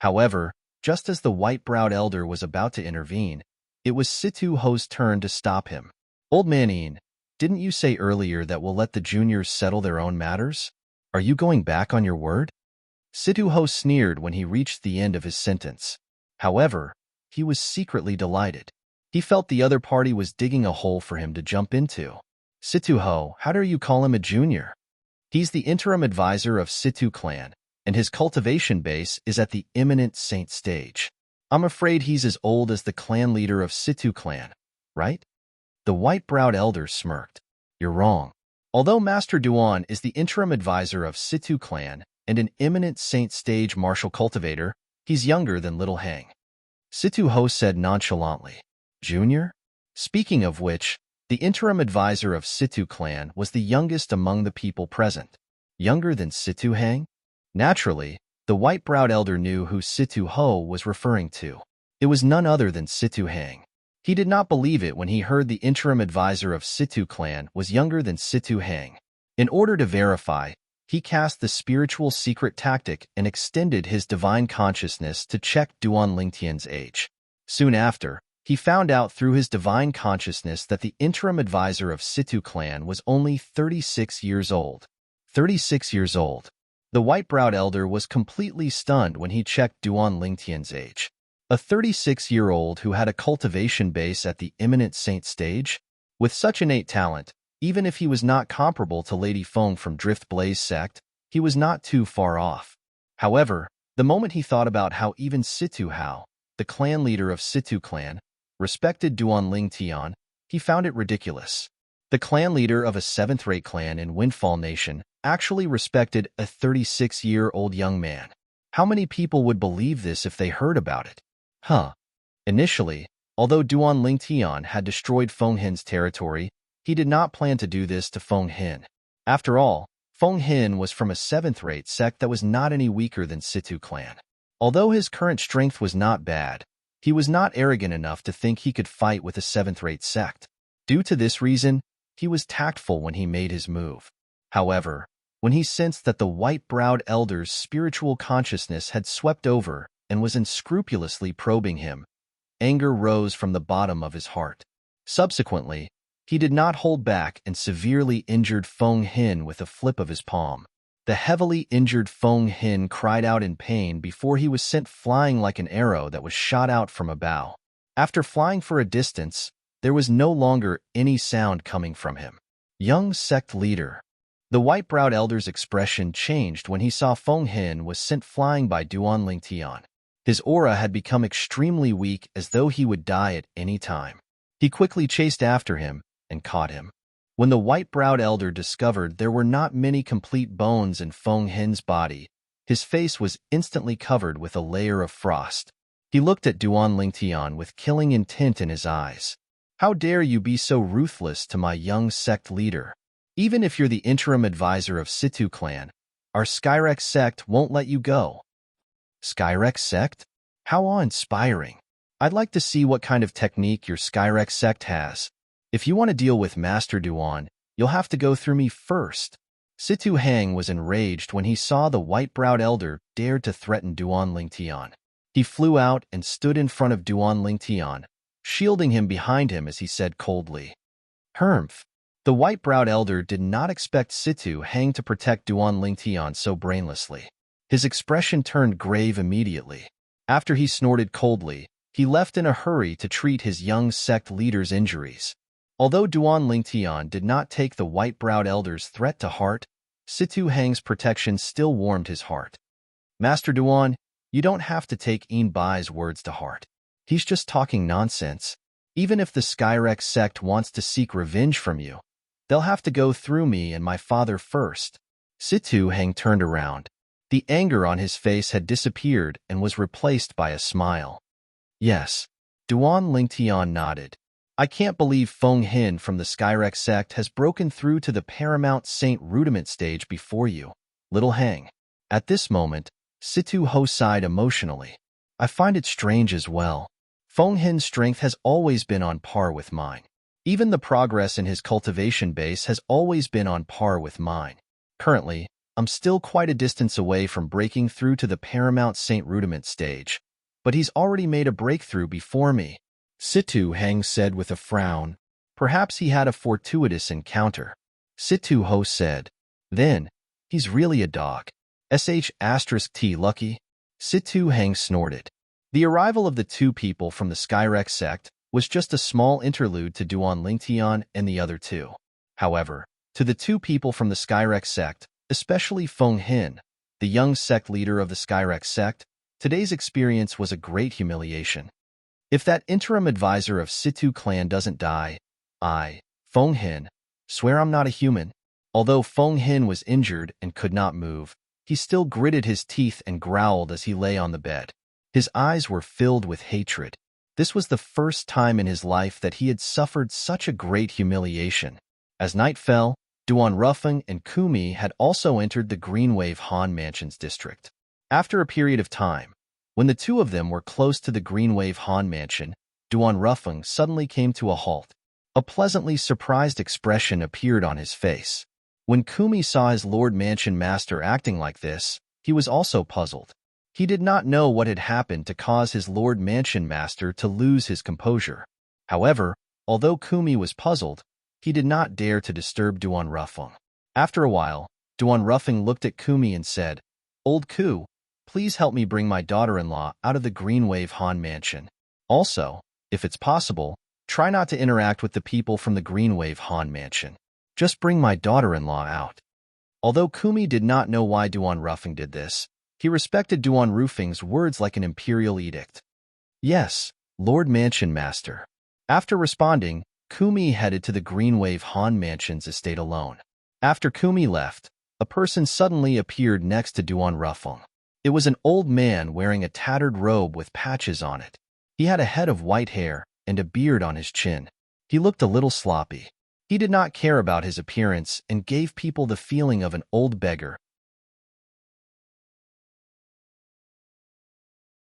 However, just as the white-browed elder was about to intervene, it was Situ Ho's turn to stop him. Old man, didn't you say earlier that we'll let the juniors settle their own matters? Are you going back on your word? Situ Ho sneered when he reached the end of his sentence. However, he was secretly delighted. He felt the other party was digging a hole for him to jump into. Situ Ho, how dare you call him a junior? He's the interim advisor of Situ clan, and his cultivation base is at the imminent saint stage. I'm afraid he's as old as the clan leader of Situ clan, right? The white-browed elder smirked. You're wrong. Although Master Duan is the interim advisor of Situ clan and an eminent saint stage martial cultivator, he's younger than Little Hang. Situ Ho said nonchalantly. Junior? Speaking of which, the interim advisor of Situ clan was the youngest among the people present. Younger than Situ Hang? Naturally, the white-browed elder knew who Situ Ho was referring to. It was none other than Situ Hang. He did not believe it when he heard the interim advisor of Situ clan was younger than Situ Hang. In order to verify, he cast the spiritual secret tactic and extended his divine consciousness to check Duan Lingtian's age. Soon after, he found out through his divine consciousness that the interim advisor of Situ clan was only 36 years old. 36 years old. The white-browed elder was completely stunned when he checked Duan Lingtian's age. A 36-year-old who had a cultivation base at the eminent saint stage? With such innate talent, even if he was not comparable to Lady Feng from Drift Blaze sect, he was not too far off. However, the moment he thought about how even Situ Hao, the clan leader of Situ clan, respected Duan Lingtian, he found it ridiculous. The clan leader of a 7th-rate clan in Windfall Nation actually respected a 36-year-old young man. How many people would believe this if they heard about it? Initially, although Duan Lingtian had destroyed Feng Hin's territory, he did not plan to do this to Feng Hin. After all, Feng Hin was from a 7th-rate sect that was not any weaker than Situ clan. Although his current strength was not bad, he was not arrogant enough to think he could fight with a 7th-rate sect. Due to this reason, he was tactful when he made his move. However, when he sensed that the white-browed elder's spiritual consciousness had swept over and was unscrupulously probing him, anger rose from the bottom of his heart. Subsequently, he did not hold back and severely injured Feng Hin with a flip of his palm. The heavily injured Feng Hin cried out in pain before he was sent flying like an arrow that was shot out from a bow. After flying for a distance, there was no longer any sound coming from him. Young sect leader. The white-browed elder's expression changed when he saw Feng Hin was sent flying by Duan Lingtian. His aura had become extremely weak, as though he would die at any time. He quickly chased after him and caught him. When the white-browed elder discovered there were not many complete bones in Feng Hin's body, his face was instantly covered with a layer of frost. He looked at Duan Lingtian with killing intent in his eyes. How dare you be so ruthless to my young sect leader? Even if you're the interim advisor of Situ clan, our Skyrex sect won't let you go. Skyrex sect? How awe-inspiring. I'd like to see what kind of technique your Skyrex sect has. If you want to deal with Master Duan, you'll have to go through me first. Situ Hang was enraged when he saw the white-browed elder dared to threaten Duan Lingtian. He flew out and stood in front of Duan Lingtian, shielding him behind him as he said coldly, "Hermph." The white-browed elder did not expect Situ Hang to protect Duan Lingtian so brainlessly. His expression turned grave immediately. After he snorted coldly, he left in a hurry to treat his young sect leader's injuries. Although Duan Lingtian did not take the white-browed elder's threat to heart, Situ Hang's protection still warmed his heart. Master Duan, you don't have to take Yin Bai's words to heart. He's just talking nonsense. Even if the Skyrex sect wants to seek revenge from you, they'll have to go through me and my father first. Situ Hang turned around. The anger on his face had disappeared and was replaced by a smile. Yes. Duan Lingtian nodded. I can't believe Feng Hin from the Skyrex sect has broken through to the Paramount Saint Rudiment stage before you, little Hang. At this moment, Situ Ho sighed emotionally. I find it strange as well. Feng Hin's strength has always been on par with mine. Even the progress in his cultivation base has always been on par with mine. Currently, I'm still quite a distance away from breaking through to the Paramount Saint Rudiment stage, but he's already made a breakthrough before me. Situ Hang said with a frown. Perhaps he had a fortuitous encounter. Situ Ho said. Then, he's really a dog. *T lucky? Situ Hang snorted. The arrival of the two people from the Skyrex sect was just a small interlude to Duan Lingtian and the other two. However, to the two people from the Skyrex sect, especially Feng Hin, the young sect leader of the Skyrex sect, today's experience was a great humiliation. If that interim advisor of Situ clan doesn't die, I, Feng Hin, swear I'm not a human. Although Feng Hin was injured and could not move, he still gritted his teeth and growled as he lay on the bed. His eyes were filled with hatred. This was the first time in his life that he had suffered such a great humiliation. As night fell, Unravel and Kumi had also entered the Greenwave Han Mansion's district. After a period of time, when the two of them were close to the Greenwave Han Mansion, Unravel suddenly came to a halt. A pleasantly surprised expression appeared on his face. When Kumi saw his Lord Mansion Master acting like this, he was also puzzled. He did not know what had happened to cause his Lord Mansion Master to lose his composure. However, although Kumi was puzzled, he did not dare to disturb Unravel. After a while, Unravel looked at Kumi and said, "Old Ku, please help me bring my daughter-in-law out of the Greenwave Han Mansion. Also, if it's possible, try not to interact with the people from the Greenwave Han Mansion. Just bring my daughter-in-law out." Although Kumi did not know why Unravel did this, he respected Unravel's words like an imperial edict. "Yes, Lord Mansion Master." After responding, Kumi headed to the Greenwave Han Mansion's estate alone. After Kumi left, a person suddenly appeared next to Unravel. It was an old man wearing a tattered robe with patches on it. He had a head of white hair and a beard on his chin. He looked a little sloppy. He did not care about his appearance and gave people the feeling of an old beggar.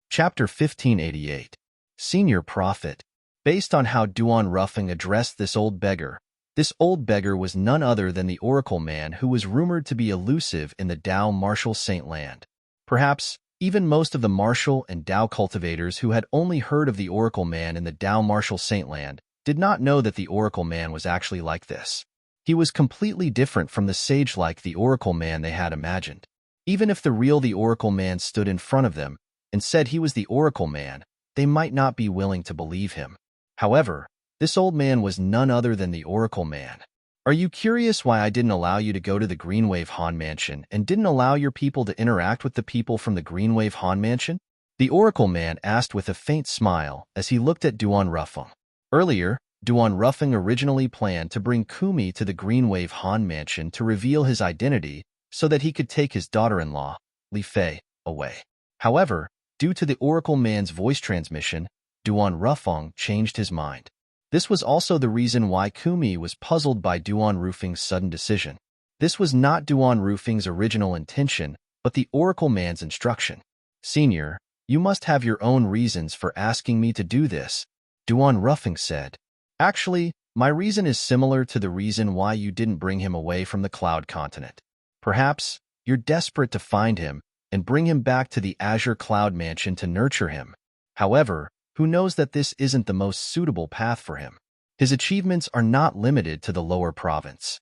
Chapter 1588. Senior Prophet. Based on how Unravel addressed this old beggar was none other than the Oracle Man who was rumored to be elusive in the Dao Martial Saint Land. Perhaps even most of the martial and Dao cultivators who had only heard of the Oracle Man in the Dao Martial Saint Land did not know that the Oracle Man was actually like this. He was completely different from the sage-like the Oracle Man they had imagined. Even if the Oracle Man stood in front of them and said he was the Oracle Man, they might not be willing to believe him. However, this old man was none other than the Oracle Man. "Are you curious why I didn't allow you to go to the Greenwave Han Mansion and didn't allow your people to interact with the people from the Greenwave Han Mansion?" The Oracle Man asked with a faint smile as he looked at Unravel. Earlier, Unravel originally planned to bring Kumi to the Greenwave Han Mansion to reveal his identity so that he could take his daughter-in-law, Li Fei, away. However, due to the Oracle Man's voice transmission, Unravel changed his mind. This was also the reason why Kumi was puzzled by Unravel's sudden decision. This was not Unravel's original intention, but the Oracle Man's instruction. "Senior, you must have your own reasons for asking me to do this," Unravel said. "Actually, my reason is similar to the reason why you didn't bring him away from the Cloud Continent. Perhaps you're desperate to find him and bring him back to the Azure Cloud Mansion to nurture him. However, who knows that this isn't the most suitable path for him? His achievements are not limited to the lower province."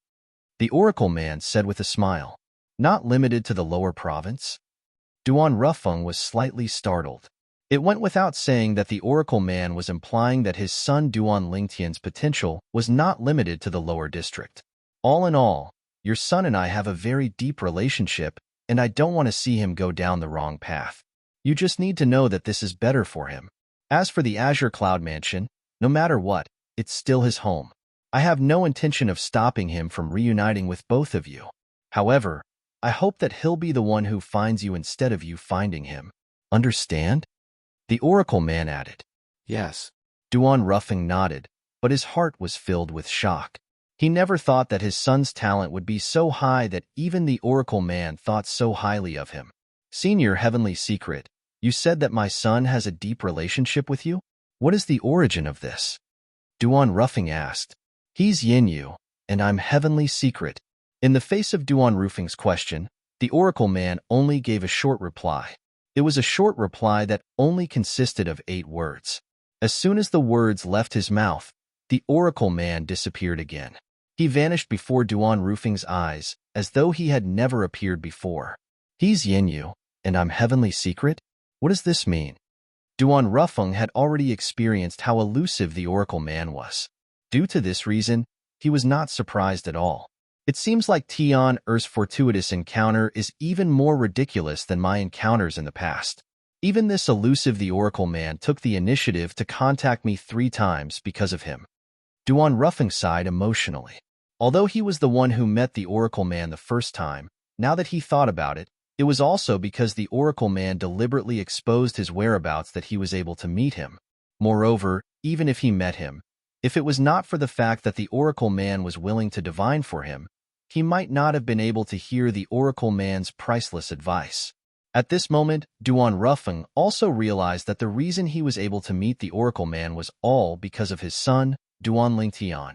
The Oracle Man said with a smile. "Not limited to the lower province?" Unravel was slightly startled. It went without saying that the Oracle Man was implying that his son Lingtian's potential was not limited to the lower district. "All in all, your son and I have a very deep relationship, and I don't want to see him go down the wrong path. You just need to know that this is better for him. As for the Azure Cloud Mansion, no matter what, it's still his home. I have no intention of stopping him from reuniting with both of you. However, I hope that he'll be the one who finds you instead of you finding him. Understand?" The Oracle Man added. "Yes." Unravel nodded, but his heart was filled with shock. He never thought that his son's talent would be so high that even the Oracle Man thought so highly of him. "Senior Heavenly Secret, you said that my son has a deep relationship with you? What is the origin of this?" Unravel asked. "He's Yinyu, and I'm Heavenly Secret." In the face of Unravel's question, the Oracle Man only gave a short reply. It was a short reply that only consisted of 8 words. As soon as the words left his mouth, the Oracle Man disappeared again. He vanished before Unravel's eyes, as though he had never appeared before. "He's Yinyu, and I'm Heavenly Secret? What does this mean?" Unravel had already experienced how elusive the Oracle Man was. Due to this reason, he was not surprised at all. "It seems like Tian Er's fortuitous encounter is even more ridiculous than my encounters in the past. Even this elusive the Oracle Man took the initiative to contact me 3 times because of him." Unravel sighed emotionally. Although he was the one who met the Oracle Man the first time, now that he thought about it, It was also because the oracle man deliberately exposed his whereabouts that he was able to meet him. Moreover, even if he met him, if it was not for the fact that the oracle man was willing to divine for him, he might not have been able to hear the oracle man's priceless advice. At this moment, Unravel also realized that the reason he was able to meet the oracle man was all because of his son, Unravel.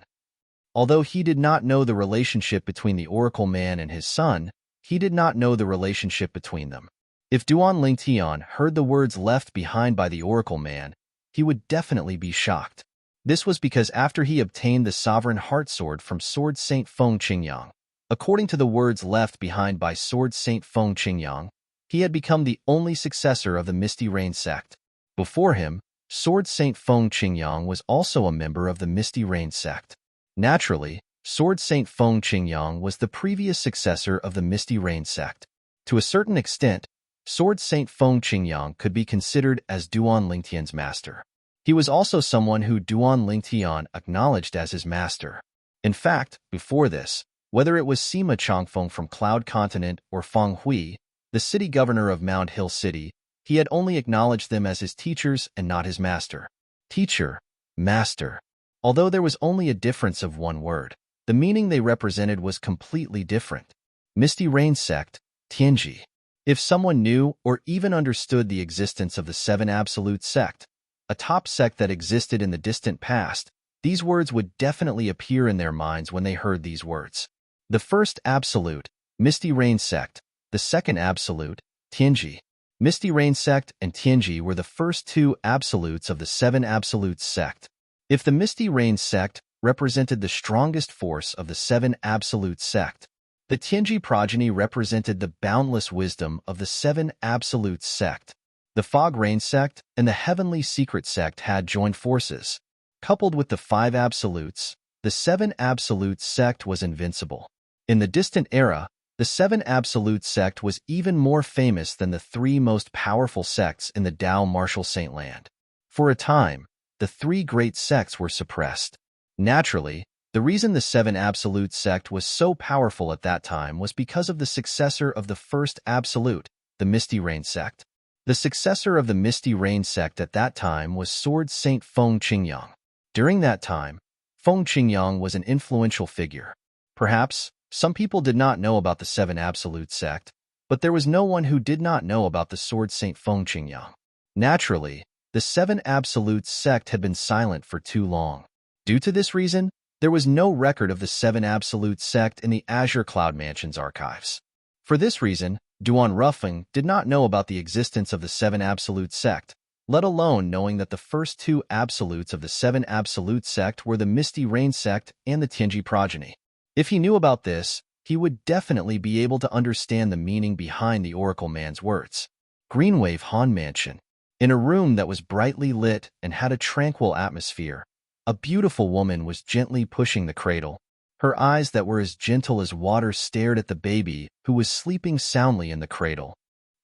Although he did not know the relationship between the oracle man and his son, he did not know the relationship between them. If Unravel heard the words left behind by the oracle man, he would definitely be shocked. This was because after he obtained the sovereign heart sword from Sword Saint Feng Qingyang, according to the words left behind by Sword Saint Feng Qingyang, he had become the only successor of the Misty Rain sect. Before him, Sword Saint Feng Qingyang was also a member of the Misty Rain sect. Naturally, Sword Saint Feng Qingyang was the previous successor of the Misty Rain sect. To a certain extent, Sword Saint Feng Qingyang could be considered as Duan master. He was also someone who Duan acknowledged as his master. In fact, before this, whether it was Sima Changfeng from Cloud Continent or Feng Hui, the city governor of Mount Hill City, he had only acknowledged them as his teachers and not his master. Teacher, master. Although there was only a difference of one word, the meaning they represented was completely different. Misty Rain sect, Tianji. If someone knew or even understood the existence of the Seven Absolute sect, a top sect that existed in the distant past, these words would definitely appear in their minds when they heard these words. The first absolute, Misty Rain sect. The second absolute, Tianji. Misty Rain sect and Tianji were the first two absolutes of the Seven Absolutes sect. If the Misty Rain sect represented the strongest force of the Seven Absolutes sect, the Tianji progeny represented the boundless wisdom of the Seven Absolutes sect. The Fog Rain sect and the Heavenly Secret sect had joined forces. Coupled with the Five Absolutes, the Seven Absolutes sect was invincible. In the distant era, the Seven Absolute sect was even more famous than the three most powerful sects in the Dao Martial Saint Land. For a time, the three great sects were suppressed. Naturally, the reason the Seven Absolute sect was so powerful at that time was because of the successor of the first Absolute, the Misty Rain sect. The successor of the Misty Rain sect at that time was Sword Saint Feng Qingyang. During that time, Feng Qingyang was an influential figure. Perhaps, some people did not know about the Seven Absolute sect, but there was no one who did not know about the Sword Saint Feng Qingyang. Naturally, the Seven Absolute sect had been silent for too long. Due to this reason, there was no record of the Seven Absolute sect in the Azure Cloud Mansion's archives. For this reason, Unravel did not know about the existence of the Seven Absolute sect, let alone knowing that the first two absolutes of the Seven Absolute sect were the Misty Rain sect and the Tianji progeny. If he knew about this, he would definitely be able to understand the meaning behind the oracle man's words. Greenwave Han Mansion. In a room that was brightly lit and had a tranquil atmosphere, a beautiful woman was gently pushing the cradle. Her eyes that were as gentle as water stared at the baby who was sleeping soundly in the cradle.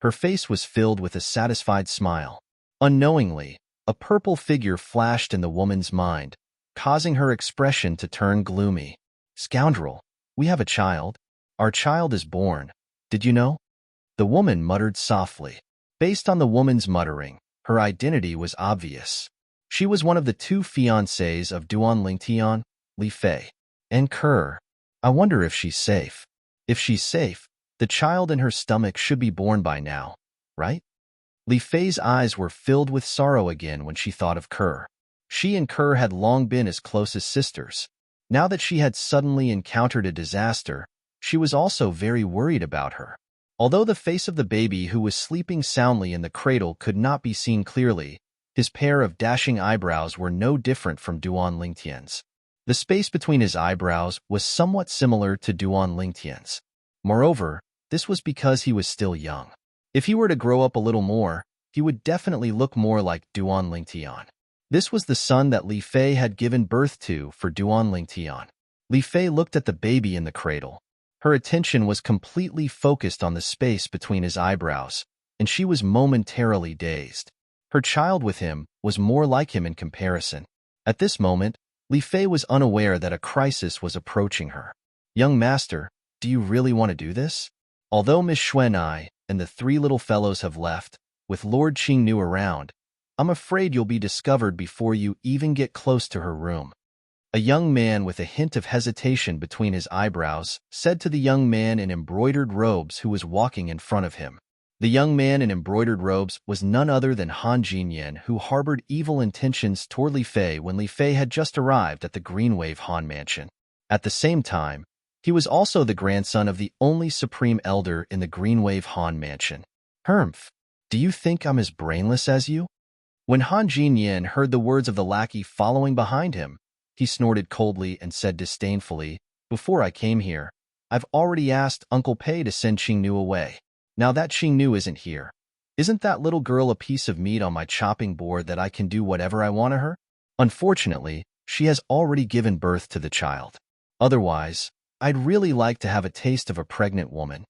Her face was filled with a satisfied smile. Unknowingly, a purple figure flashed in the woman's mind, causing her expression to turn gloomy. Scoundrel, we have a child. Our child is born. Did you know? The woman muttered softly. Based on the woman's muttering, her identity was obvious. She was one of the two fiancés of Duan Li Fei. And Kerr. I wonder if she's safe. If she's safe, the child in her stomach should be born by now, right? Li Fei's eyes were filled with sorrow again when she thought of Kerr. She and Kerr had long been as close as sisters. Now that she had suddenly encountered a disaster, she was also very worried about her. Although the face of the baby who was sleeping soundly in the cradle could not be seen clearly, his pair of dashing eyebrows were no different from Duan. The space between his eyebrows was somewhat similar to Duan. Moreover, this was because he was still young. If he were to grow up a little more, he would definitely look more like Duan. This was the son that Li Fei had given birth to for Duan. Li Fei looked at the baby in the cradle. Her attention was completely focused on the space between his eyebrows, and she was momentarily dazed. Her child with him was more like him in comparison. At this moment, Li Fei was unaware that a crisis was approaching her. Young master, do you really want to do this? Although Miss Xuanai and the three little fellows have left, with Lord Qingnu around, I'm afraid you'll be discovered before you even get close to her room." A young man with a hint of hesitation between his eyebrows said to the young man in embroidered robes who was walking in front of him. The young man in embroidered robes was none other than Han Jinyan, who harbored evil intentions toward Li Fei when Li Fei had just arrived at the Greenwave Han Mansion. At the same time, he was also the grandson of the only supreme elder in the Greenwave Han Mansion. "Humph, do you think I'm as brainless as you?" When Han Jinyan heard the words of the lackey following behind him, he snorted coldly and said disdainfully, "Before I came here, I've already asked Uncle Pei to send Qingnu away. Now that Qingnu isn't here, isn't that little girl a piece of meat on my chopping board that I can do whatever I want to her? Unfortunately, she has already given birth to the child. Otherwise, I'd really like to have a taste of a pregnant woman."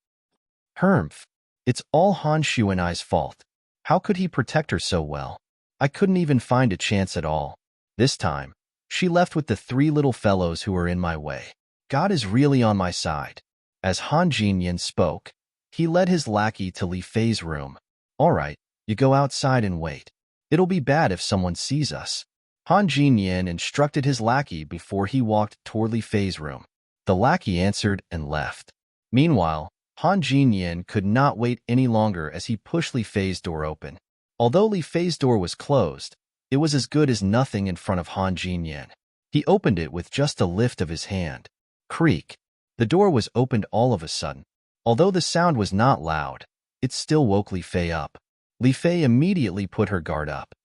"Humph, it's all Han Shu and I's fault. How could he protect her so well? I couldn't even find a chance at all. This time, she left with the three little fellows who were in my way. God is really on my side." As Han Jinyan spoke, he led his lackey to Li Fei's room. "All right, you go outside and wait. It'll be bad if someone sees us." Han Jinyan instructed his lackey before he walked toward Li Fei's room. The lackey answered and left. Meanwhile, Han Jinyan could not wait any longer as he pushed Li Fei's door open. Although Li Fei's door was closed, it was as good as nothing in front of Han Jinyan. He opened it with just a lift of his hand. Creak. The door was opened all of a sudden. Although the sound was not loud, it still woke Li Fei up. Li Fei immediately put her guard up.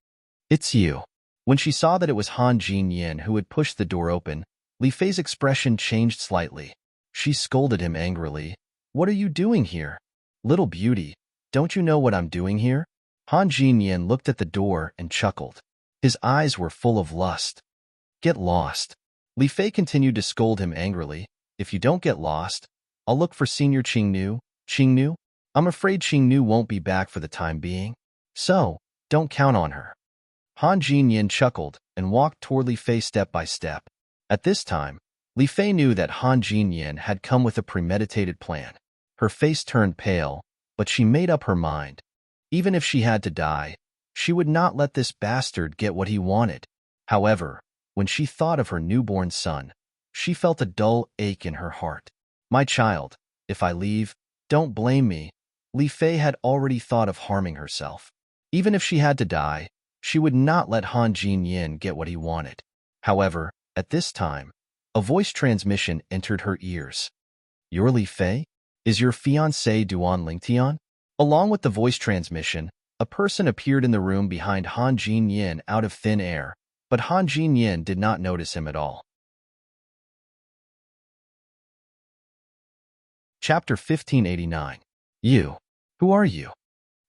"It's you." When she saw that it was Han Jinyan who had pushed the door open, Li Fei's expression changed slightly. She scolded him angrily. "What are you doing here? Little beauty, don't you know what I'm doing here?" Han Jinyan looked at the door and chuckled. His eyes were full of lust. "Get lost." Li Fei continued to scold him angrily. "If you don't get lost, I'll look for Senior Qingnu." "Qingnu? I'm afraid Qingnu won't be back for the time being. So, don't count on her." Han Jinyan chuckled and walked toward Li Fei step by step. At this time, Li Fei knew that Han Jinyan had come with a premeditated plan. Her face turned pale, but she made up her mind. Even if she had to die, she would not let this bastard get what he wanted. However, when she thought of her newborn son, she felt a dull ache in her heart. "My child, if I leave, don't blame me." Li Fei had already thought of harming herself. Even if she had to die, she would not let Han Jinyan get what he wanted. However, at this time, a voice transmission entered her ears. "You're Li Fei? Is your fiancé Duan Lingtian?" Along with the voice transmission, a person appeared in the room behind Han Jinyan out of thin air, but Han Jinyan did not notice him at all. Chapter 1589. "You. Who are you?"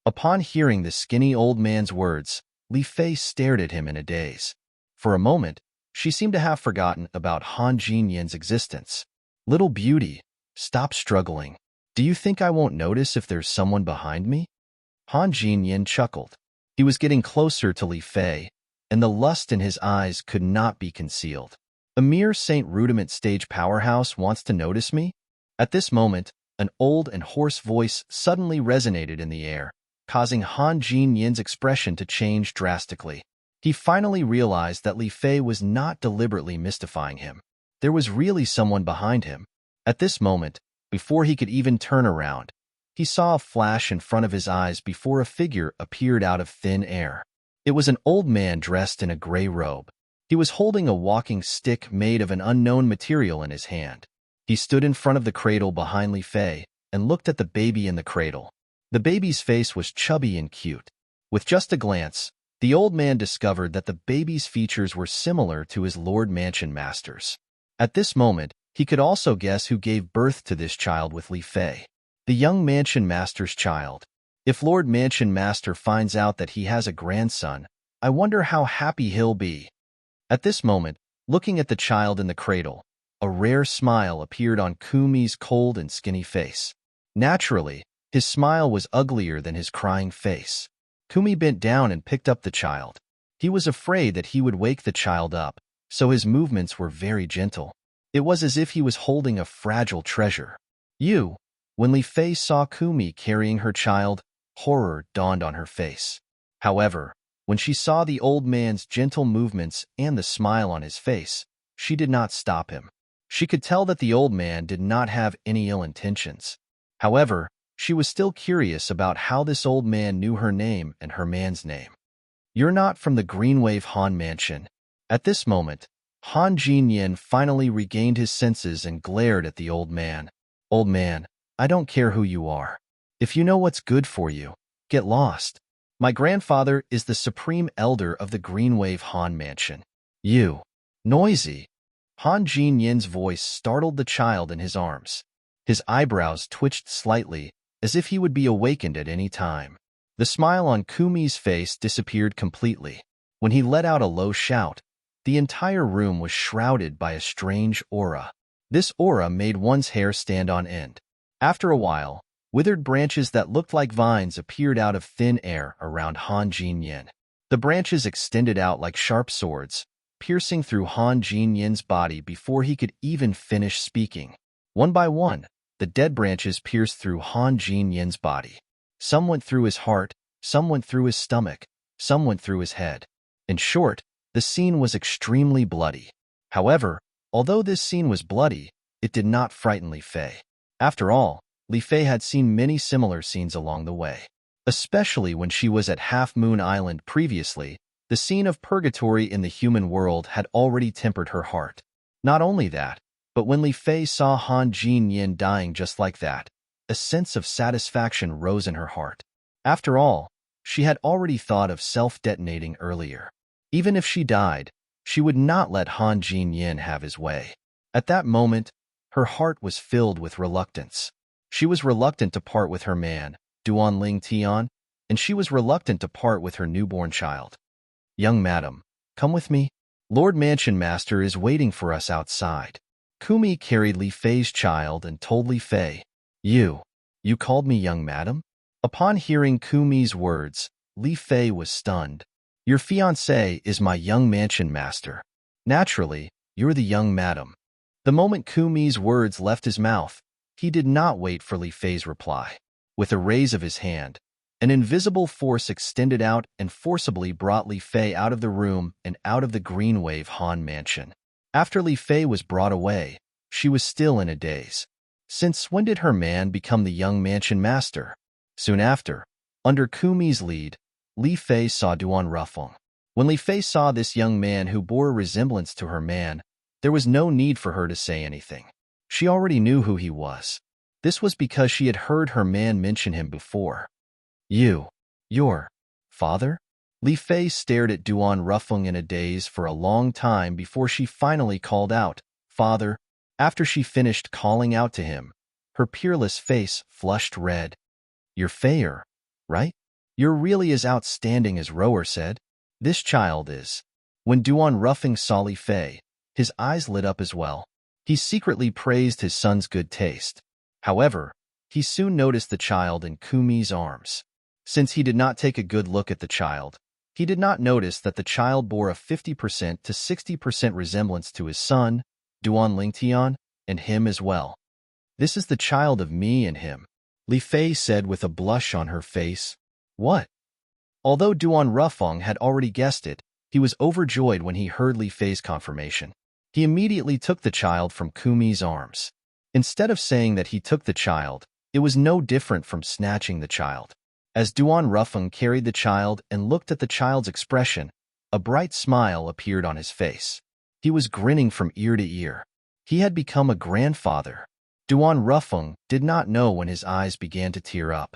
Upon hearing the skinny old man's words, Li Fei stared at him in a daze. For a moment, she seemed to have forgotten about Han Jinyan's existence. "Little beauty, stop struggling. Do you think I won't notice if there's someone behind me?" Han Jinyan chuckled. He was getting closer to Li Fei, and the lust in his eyes could not be concealed. "A mere Saint Rudiment stage powerhouse wants to notice me?" At this moment, an old and hoarse voice suddenly resonated in the air, causing Han Jinyan's expression to change drastically. He finally realized that Li Fei was not deliberately mystifying him. There was really someone behind him. At this moment, before he could even turn around, he saw a flash in front of his eyes before a figure appeared out of thin air. It was an old man dressed in a gray robe. He was holding a walking stick made of an unknown material in his hand. He stood in front of the cradle behind Li Fei and looked at the baby in the cradle. The baby's face was chubby and cute. With just a glance, the old man discovered that the baby's features were similar to his Lord Mansion Master's. At this moment, he could also guess who gave birth to this child with Li Fei. The young Mansion Master's child. If Lord Mansion Master finds out that he has a grandson, I wonder how happy he'll be. At this moment, looking at the child in the cradle, a rare smile appeared on Kumi's cold and skinny face. Naturally, his smile was uglier than his crying face. Kumi bent down and picked up the child. He was afraid that he would wake the child up, so his movements were very gentle. It was as if he was holding a fragile treasure. "You, When Li Fei saw Kumi carrying her child, horror dawned on her face. However, when she saw the old man's gentle movements and the smile on his face, she did not stop him. She could tell that the old man did not have any ill intentions. However, she was still curious about how this old man knew her name and her man's name. "You're not from the Greenwave Han Mansion." At this moment, Han Jinyin finally regained his senses and glared at the old man. "Old man, I don't care who you are. If you know what's good for you, get lost. My grandfather is the supreme elder of the Greenwave Han Mansion. You. Noisy." Han Jinyin's voice startled the child in his arms. His eyebrows twitched slightly, as if he would be awakened at any time. The smile on Kumi's face disappeared completely. When he let out a low shout, the entire room was shrouded by a strange aura. This aura made one's hair stand on end. After a while, withered branches that looked like vines appeared out of thin air around Han Jinyin. The branches extended out like sharp swords, piercing through Han Jinyin's body before he could even finish speaking. One by one, the dead branches pierced through Han Jinyin's body. Some went through his heart, some went through his stomach, some went through his head. In short, the scene was extremely bloody. However, although this scene was bloody, it did not frighten Li Fei. After all, Li Fei had seen many similar scenes along the way. Especially when she was at Half Moon Island previously, the scene of purgatory in the human world had already tempered her heart. Not only that, but when Li Fei saw Han Jinyin dying just like that, a sense of satisfaction rose in her heart. After all, she had already thought of self-detonating earlier. Even if she died, she would not let Han Jinyin have his way. At that moment, her heart was filled with reluctance. She was reluctant to part with her man, Duan Ling Tian, and she was reluctant to part with her newborn child. "Young madam, come with me. Lord Mansion Master is waiting for us outside." Kumi carried Li Fei's child and told Li Fei, You called me young madam?" Upon hearing Kumi's words, Li Fei was stunned. "Your fiancé is my young mansion master. Naturally, you're the young madam." The moment Kumi's words left his mouth, he did not wait for Li Fei's reply. With a raise of his hand, an invisible force extended out and forcibly brought Li Fei out of the room and out of the Greenwave Han Mansion. After Li Fei was brought away, she was still in a daze. Since when did her man become the young mansion master? Soon after, under Kumi's lead, Li Fei saw Duan Rufeng. When Li Fei saw this young man who bore a resemblance to her man, there was no need for her to say anything. She already knew who he was. This was because she had heard her man mention him before. Your father?" Li Fei stared at Duan Rufeng in a daze for a long time before she finally called out, "Father." After she finished calling out to him, her peerless face flushed red. "You're Feier, right? You're really as outstanding as Rower said. This child is." When Duan Rufeng saw Li Fei, his eyes lit up as well. He secretly praised his son's good taste. However, he soon noticed the child in Kumi's arms. Since he did not take a good look at the child, he did not notice that the child bore a 50% to 60% resemblance to his son, Duan Lingtian, and him as well. "This is the child of me and him," Li Fei said with a blush on her face. "What?" Although Duan Rufeng had already guessed it, he was overjoyed when he heard Li Fei's confirmation. He immediately took the child from Kumi's arms. Instead of saying that he took the child, it was no different from snatching the child. As Duan Rufeng carried the child and looked at the child's expression, a bright smile appeared on his face. He was grinning from ear to ear. He had become a grandfather. Duan Rufeng did not know when his eyes began to tear up.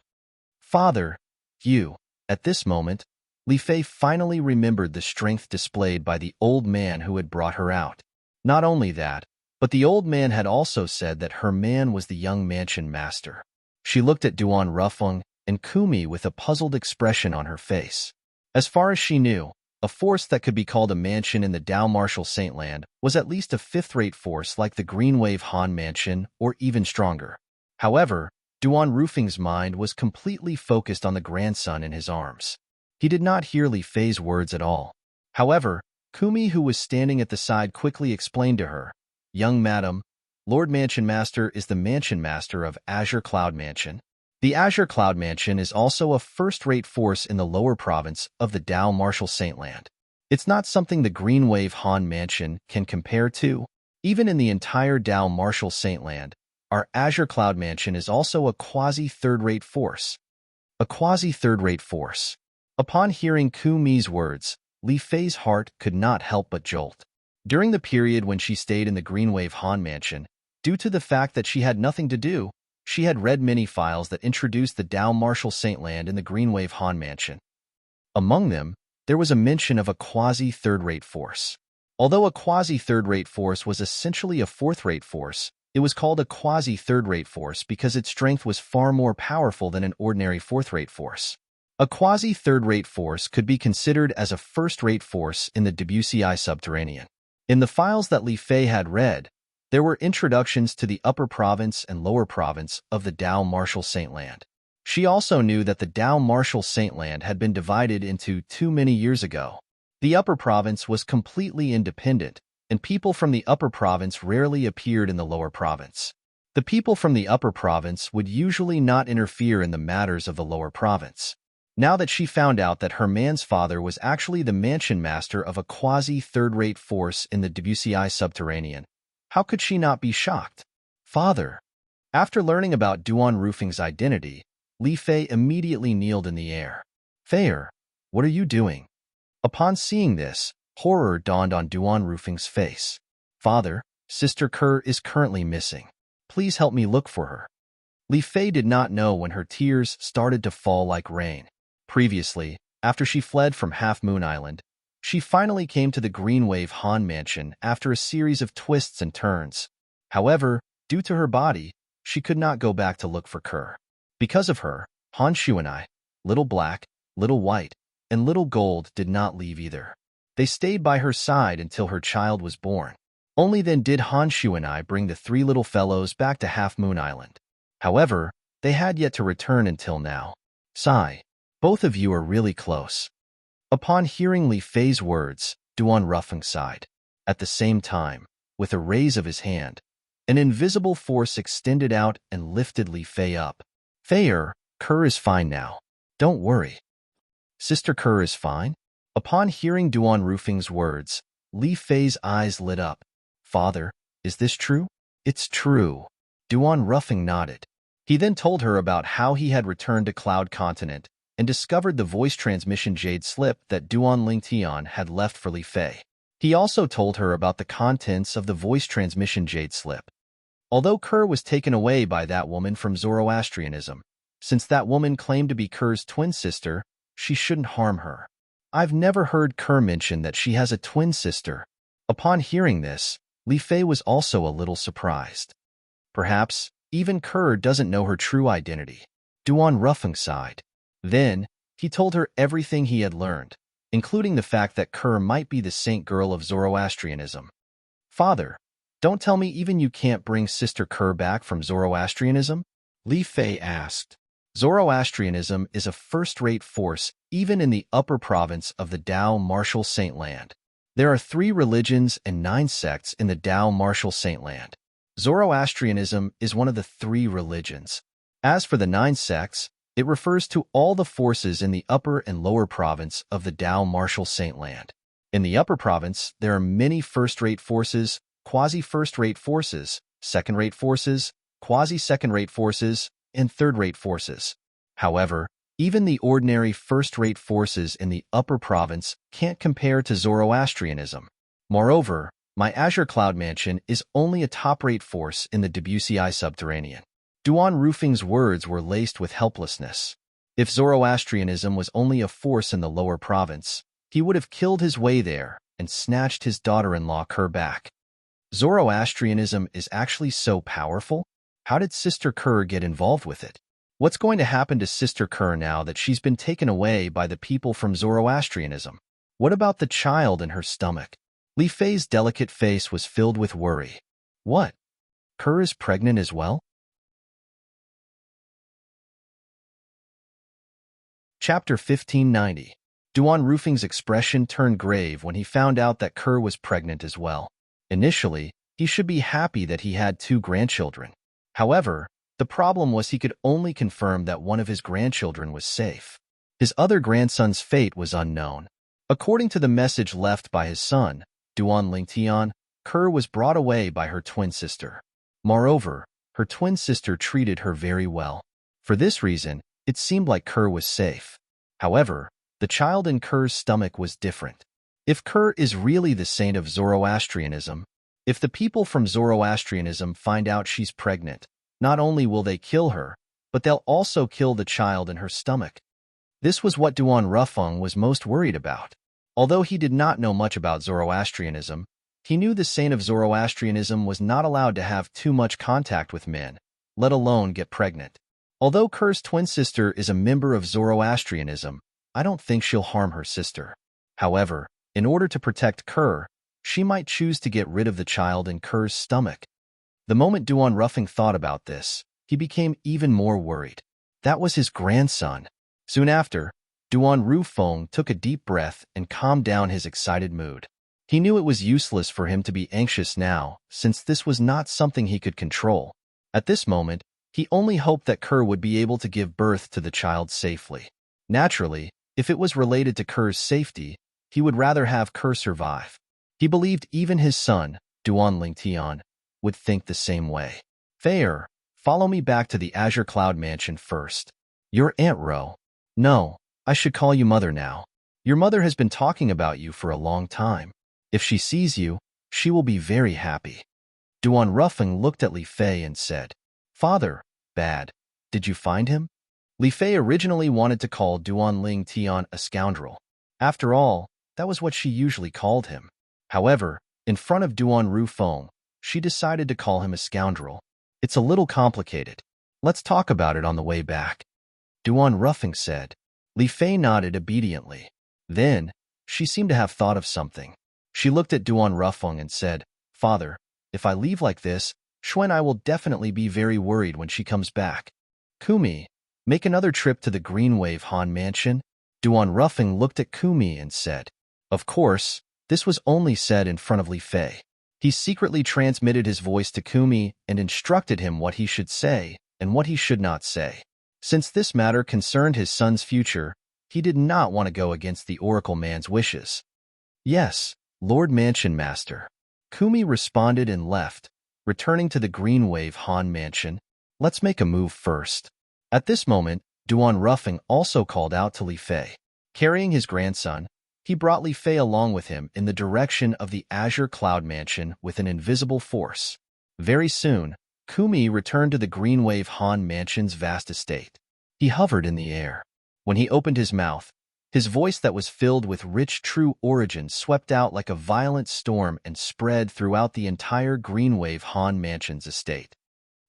"Father, you." At this moment, Li Fei finally remembered the strength displayed by the old man who had brought her out. Not only that, but the old man had also said that her man was the young mansion master. She looked at Duan Rufeng and Kumi with a puzzled expression on her face. As far as she knew, a force that could be called a mansion in the Dao Martial Saintland was at least a fifth-rate force like the Greenwave Han Mansion, or even stronger. However, Duan Rufeng's mind was completely focused on the grandson in his arms. He did not hear Li Fei's words at all. However, Kumi, who was standing at the side, quickly explained to her, "Young madam, Lord Mansion Master is the Mansion Master of Azure Cloud Mansion. The Azure Cloud Mansion is also a first-rate force in the lower province of the Dao Marshall Saintland. It's not something the Greenwave Han Mansion can compare to. Even in the entire Dao Marshall Saintland, our Azure Cloud Mansion is also a quasi-third-rate force. A quasi-third-rate force. Upon hearing Ku Mi's words, Li Fei's heart could not help but jolt. During the period when she stayed in the Greenwave Han Mansion, due to the fact that she had nothing to do, she had read many files that introduced the Dao Marshall Saintland in the Greenwave Han Mansion. Among them, there was a mention of a quasi-third-rate force. Although a quasi-third-rate force was essentially a fourth-rate force, it was called a quasi-third-rate force because its strength was far more powerful than an ordinary fourth-rate force. A quasi-third-rate force could be considered as a first-rate force in the Debussy subterranean. In the files that Li Fei had read, there were introductions to the upper province and lower province of the Dao Marshall Saintland. She also knew that the Dao Marshall Saintland had been divided into two many years ago. The upper province was completely independent, and people from the upper province rarely appeared in the lower province. The people from the upper province would usually not interfere in the matters of the lower province. Now that she found out that her man's father was actually the mansion master of a quasi-third-rate force in the Debussy subterranean, how could she not be shocked? Father. After learning about Duan Rufing's identity, Li Fei immediately kneeled in the air. Feier, what are you doing? Upon seeing this, horror dawned on Duan Rufing's face. Father, Sister Kerr is currently missing. Please help me look for her. Li Fei did not know when her tears started to fall like rain. Previously, after she fled from Half Moon Island, she finally came to the Greenwave Han Mansion after a series of twists and turns. However, due to her body, she could not go back to look for Kerr. Because of her, Han Shu and I, Little Black, Little White, and Little Gold did not leave either. They stayed by her side until her child was born. Only then did Han Shu and I bring the three little fellows back to Half Moon Island. However, they had yet to return until now. Sigh. Both of you are really close. Upon hearing Li Fei's words, Duan Rufing sighed. At the same time, with a raise of his hand, an invisible force extended out and lifted Li Fei up. Feier, Kerr is fine now. Don't worry. Sister Kerr is fine? Upon hearing Duan Rufing's words, Li Fei's eyes lit up. Father, is this true? It's true. Duan Rufing nodded. He then told her about how he had returned to Cloud Continent and discovered the voice transmission jade slip that Duan Lingtian had left for Li Fei. He also told her about the contents of the voice transmission jade slip. Although Kerr was taken away by that woman from Zoroastrianism, since that woman claimed to be Kerr's twin sister, she shouldn't harm her. I've never heard Kerr mention that she has a twin sister. Upon hearing this, Li Fei was also a little surprised. Perhaps even Kerr doesn't know her true identity. Duan Rufing sighed. Then, he told her everything he had learned, including the fact that Kerr might be the saint girl of Zoroastrianism. Father, don't tell me even you can't bring Sister Kerr back from Zoroastrianism? Li Fei asked. Zoroastrianism is a first-rate force even in the upper province of the Dao Marshall Saintland. There are 3 religions and 9 sects in the Dao Marshall Saintland. Zoroastrianism is one of the 3 religions. As for the 9 sects, it refers to all the forces in the upper and lower province of the Dao Marshall Saintland. In the upper province, there are many first-rate forces, quasi-first-rate forces, second-rate forces, quasi-second-rate forces, and third-rate forces. However, even the ordinary first-rate forces in the upper province can't compare to Zoroastrianism. Moreover, my Azure Cloud Mansion is only a top-rate force in the Debussy subterranean. Duan Rufing's words were laced with helplessness. If Zoroastrianism was only a force in the lower province, he would have killed his way there and snatched his daughter-in-law Kerr back. Zoroastrianism is actually so powerful? How did Sister Kerr get involved with it? What's going to happen to Sister Kerr now that she's been taken away by the people from Zoroastrianism? What about the child in her stomach? Li Fei's delicate face was filled with worry. What? Kerr is pregnant as well? Chapter 1590. Duan Rufing's expression turned grave when he found out that Kerr was pregnant as well. Initially, He should be happy that he had 2 grandchildren. However, the problem was he could only confirm that one of his grandchildren was safe. His other grandson's fate was unknown. According to the message left by his son, Duan Lingtian, Kerr was brought away by her twin sister. Moreover, her twin sister treated her very well. For this reason, it seemed like Kerr was safe. However, the child in Kerr's stomach was different. If Kerr is really the saint of Zoroastrianism, if the people from Zoroastrianism find out she's pregnant, not only will they kill her, but they'll also kill the child in her stomach. This was what Duan Rufeng was most worried about. Although he did not know much about Zoroastrianism, he knew the saint of Zoroastrianism was not allowed to have too much contact with men, let alone get pregnant. Although Kerr's twin sister is a member of Zoroastrianism, I don't think she'll harm her sister. However, in order to protect Kerr, she might choose to get rid of the child in Kerr's stomach. The moment Duan Rufeng thought about this, he became even more worried. That was his grandson. Soon after, Duan Rufeng took a deep breath and calmed down his excited mood. He knew it was useless for him to be anxious now, since this was not something he could control. At this moment, he only hoped that Kerr would be able to give birth to the child safely. Naturally, if it was related to Kerr's safety, he would rather have Kerr survive. He believed even his son, Duan Lingtian, would think the same way. Fair, follow me back to the Azure Cloud Mansion first. Your Aunt Ro. No, I should call you Mother now. Your mother has been talking about you for a long time. If she sees you, she will be very happy. Duan Rufeng looked at Li Fei and said, Father, bad. Did you find him? Li Fei originally wanted to call Duan Lingtian a scoundrel. After all, that was what she usually called him. However, in front of Duan Rufeng, she decided to call him a scoundrel. It's a little complicated. Let's talk about it on the way back. Duan Rufeng said. Li Fei nodded obediently. Then, she seemed to have thought of something. She looked at Duan Rufeng and said, Father, if I leave like this, Shui and I will definitely be very worried when she comes back. Kumi, make another trip to the Greenwave Han Mansion? Duan Rufeng looked at Kumi and said. Of course, this was only said in front of Li Fei. He secretly transmitted his voice to Kumi and instructed him what he should say and what he should not say. Since this matter concerned his son's future, he did not want to go against the Oracle man's wishes. Yes, Lord Mansion Master. Kumi responded and left, returning to the Greenwave Han Mansion. Let's make a move first. At this moment, Duan Rufeng also called out to Li Fei. Carrying his grandson, he brought Li Fei along with him in the direction of the Azure Cloud Mansion with an invisible force. Very soon, Kumi returned to the Greenwave Han Mansion's vast estate. He hovered in the air. When he opened his mouth, his voice that was filled with rich true origin swept out like a violent storm and spread throughout the entire Greenwave Han Mansion's estate.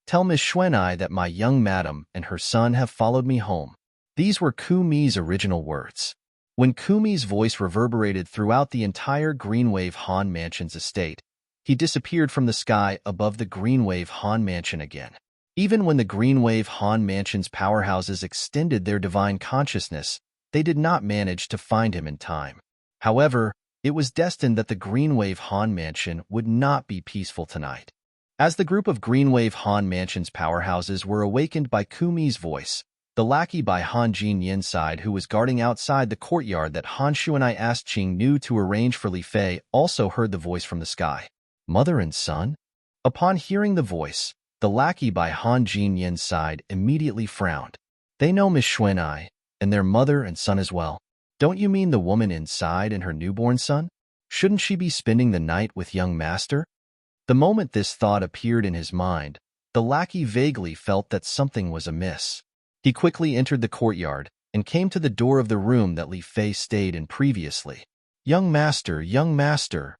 Tell Miss Xuanai that my young madam and her son have followed me home. These were Kumi's original words. When Kumi's voice reverberated throughout the entire Greenwave Han Mansion's estate, he disappeared from the sky above the Greenwave Han Mansion again. Even when the Greenwave Han Mansion's powerhouses extended their divine consciousness, they did not manage to find him in time. However, it was destined that the Greenwave Han Mansion would not be peaceful tonight. As the group of Greenwave Han Mansion's powerhouses were awakened by Kumi's voice, the lackey by Han Jin Yin's side who was guarding outside the courtyard that Han Shuanai asked Qing Nu to arrange for Li Fei also heard the voice from the sky. Mother and son? Upon hearing the voice, the lackey by Han Jin Yin's side immediately frowned. They know Miss Xuanai, and their mother and son as well. Don't you mean the woman inside and her newborn son? Shouldn't she be spending the night with young master? The moment this thought appeared in his mind, the lackey vaguely felt that something was amiss. He quickly entered the courtyard and came to the door of the room that Li Fei stayed in previously. Young master, young master.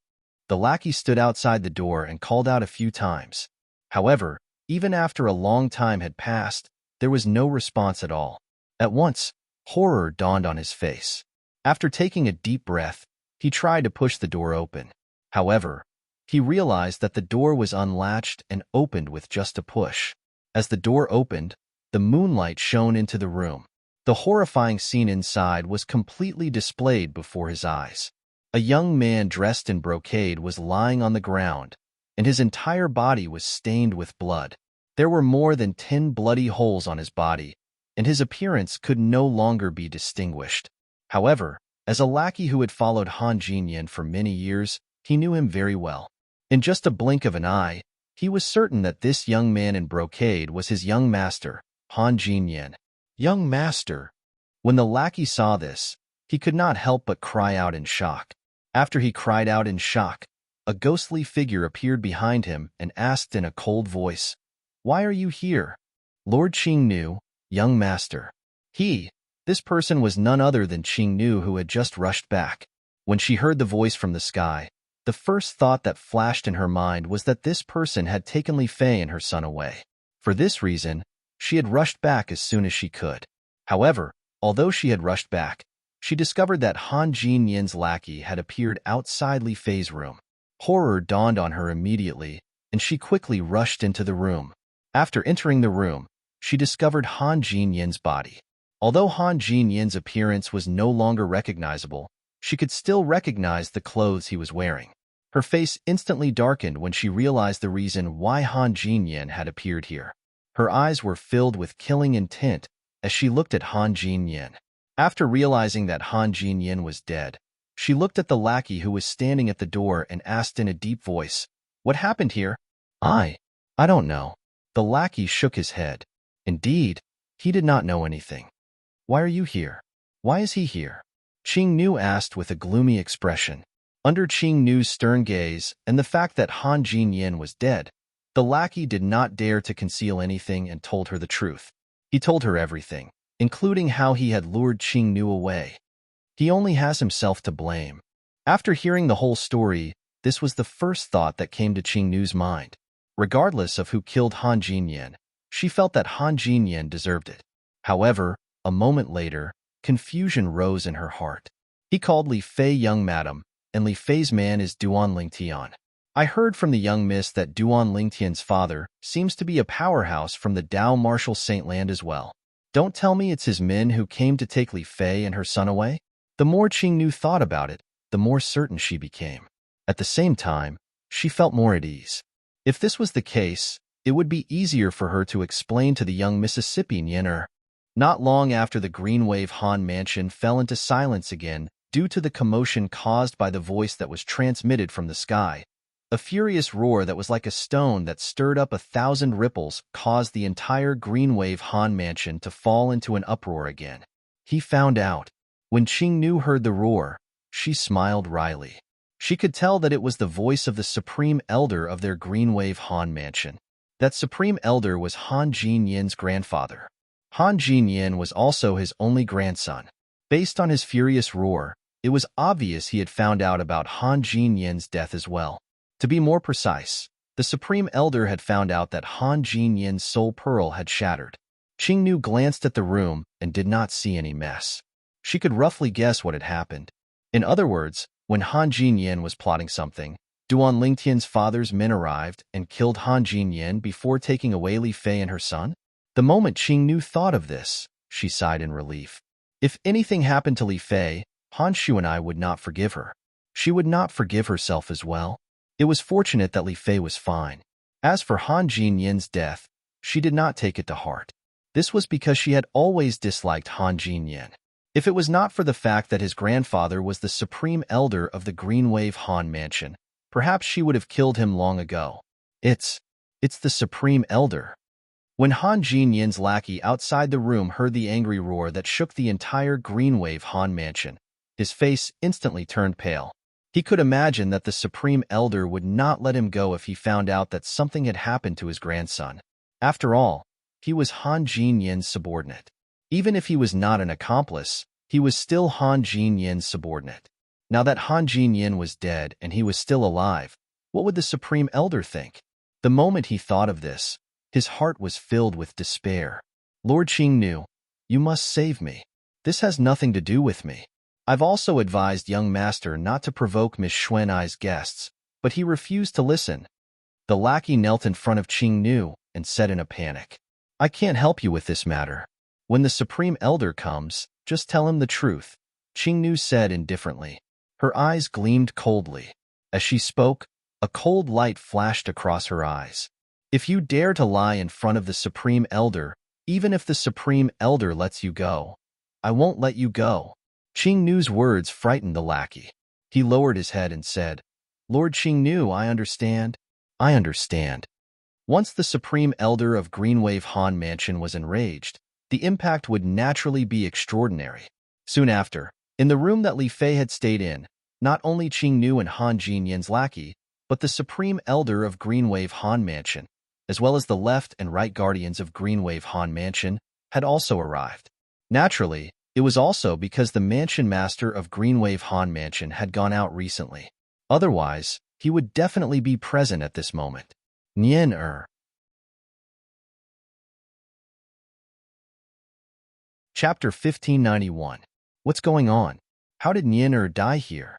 The lackey stood outside the door and called out a few times. However, even after a long time had passed, there was no response at all. At once, horror dawned on his face. After taking a deep breath, he tried to push the door open. However, he realized that the door was unlatched and opened with just a push. As the door opened, the moonlight shone into the room. The horrifying scene inside was completely displayed before his eyes. A young man dressed in brocade was lying on the ground, and his entire body was stained with blood. There were more than 10 bloody holes on his body, and his appearance could no longer be distinguished. However, as a lackey who had followed Han Jinyan for many years, he knew him very well. In just a blink of an eye, he was certain that this young man in brocade was his young master, Han Jinyan. Young master. When the lackey saw this, he could not help but cry out in shock. After he cried out in shock, a ghostly figure appeared behind him and asked in a cold voice, "Why are you here?" Lord Qingnu, young master. This person was none other than Qingnu, who had just rushed back. When she heard the voice from the sky, the first thought that flashed in her mind was that this person had taken Li Fei and her son away. For this reason, she had rushed back as soon as she could. However, although she had rushed back, she discovered that Han Jinyan's lackey had appeared outside Li Fei's room. Horror dawned on her immediately, and she quickly rushed into the room. After entering the room, she discovered Han Jinyan's body. Although Han Jinyan's appearance was no longer recognizable, she could still recognize the clothes he was wearing. Her face instantly darkened when she realized the reason why Han Jinyan had appeared here. Her eyes were filled with killing intent as she looked at Han Jinyan. After realizing that Han Jinyan was dead, she looked at the lackey who was standing at the door and asked in a deep voice, "What happened here?" I don't know." The lackey shook his head. Indeed, he did not know anything. "Why are you here? Why is he here?" Qingnu asked with a gloomy expression. Under Qingnu's stern gaze and the fact that Han Jinyan was dead, the lackey did not dare to conceal anything and told her the truth. He told her everything, including how he had lured Qingnu away. He only has himself to blame. After hearing the whole story, this was the first thought that came to Qingnu's mind. Regardless of who killed Han Jinyan, she felt that Han Jinyan deserved it. However, a moment later, confusion rose in her heart. He called Li Fei young madam, and Li Fei's man is Duan Lingtian. I heard from the young miss that Duan Lingtian's father seems to be a powerhouse from the Dao Martial Saint land as well. Don't tell me it's his men who came to take Li Fei and her son away? The more Qingnu thought about it, the more certain she became. At the same time, she felt more at ease. If this was the case, it would be easier for her to explain to the young Mississippian Yenner. Not long after the Green Wave Han mansion fell into silence again due to the commotion caused by the voice that was transmitted from the sky, a furious roar that was like a stone that stirred up 1,000 ripples caused the entire Green Wave Han mansion to fall into an uproar again. He found out. When Qingnu heard the roar, she smiled wryly. She could tell that it was the voice of the Supreme Elder of their Green Wave Han mansion. That Supreme Elder was Han Jinyan's grandfather. Han Jinyan was also his only grandson. Based on his furious roar, it was obvious he had found out about Han Jinyan's death as well. To be more precise, the Supreme Elder had found out that Han Jinyan's soul pearl had shattered. Qingnu glanced at the room and did not see any mess. She could roughly guess what had happened. In other words, when Han Jinyan was plotting something, Duan Lingtian's father's men arrived and killed Han Jinyan before taking away Li Fei and her son? The moment Qingnu thought of this, she sighed in relief. If anything happened to Li Fei, Han Shu and I would not forgive her. She would not forgive herself as well. It was fortunate that Li Fei was fine. As for Han Jinyan's death, she did not take it to heart. This was because she had always disliked Han Jinyan. If it was not for the fact that his grandfather was the Supreme Elder of the Green Wave Han Mansion, perhaps she would have killed him long ago. It's the Supreme Elder. When Han Jinyan's lackey outside the room heard the angry roar that shook the entire Green Wave Han Mansion, his face instantly turned pale. He could imagine that the Supreme Elder would not let him go if he found out that something had happened to his grandson. After all, he was Han Jinyan's subordinate. Even if he was not an accomplice, he was still Han Jinyan's subordinate. Now that Han Jinyan was dead and he was still alive, what would the Supreme Elder think? The moment he thought of this, his heart was filled with despair. Lord Qingnu, you must save me. This has nothing to do with me. I've also advised young master not to provoke Miss Xuanai's guests, but he refused to listen. The lackey knelt in front of Qingnu and said in a panic, I can't help you with this matter. When the Supreme Elder comes, just tell him the truth, Qingnu said indifferently. Her eyes gleamed coldly. As she spoke, A cold light flashed across her eyes. If you dare to lie in front of the Supreme Elder, even if the Supreme Elder lets you go, I won't let you go. Qingnu's words frightened the lackey. He lowered his head and said, Lord Qingnu, I understand. I understand. Once the Supreme Elder of Greenwave Han Mansion was enraged, the impact would naturally be extraordinary. Soon after, in the room that Li Fei had stayed in, not only Qingnu and Han Jinyan's lackey, but the Supreme Elder of Greenwave Han Mansion, as well as the left and right guardians of Greenwave Han Mansion, had also arrived. Naturally, it was also because the Mansion Master of Greenwave Han Mansion had gone out recently. Otherwise, he would definitely be present at this moment. Nian. Chapter 1591. What's going on? How did Nian die here?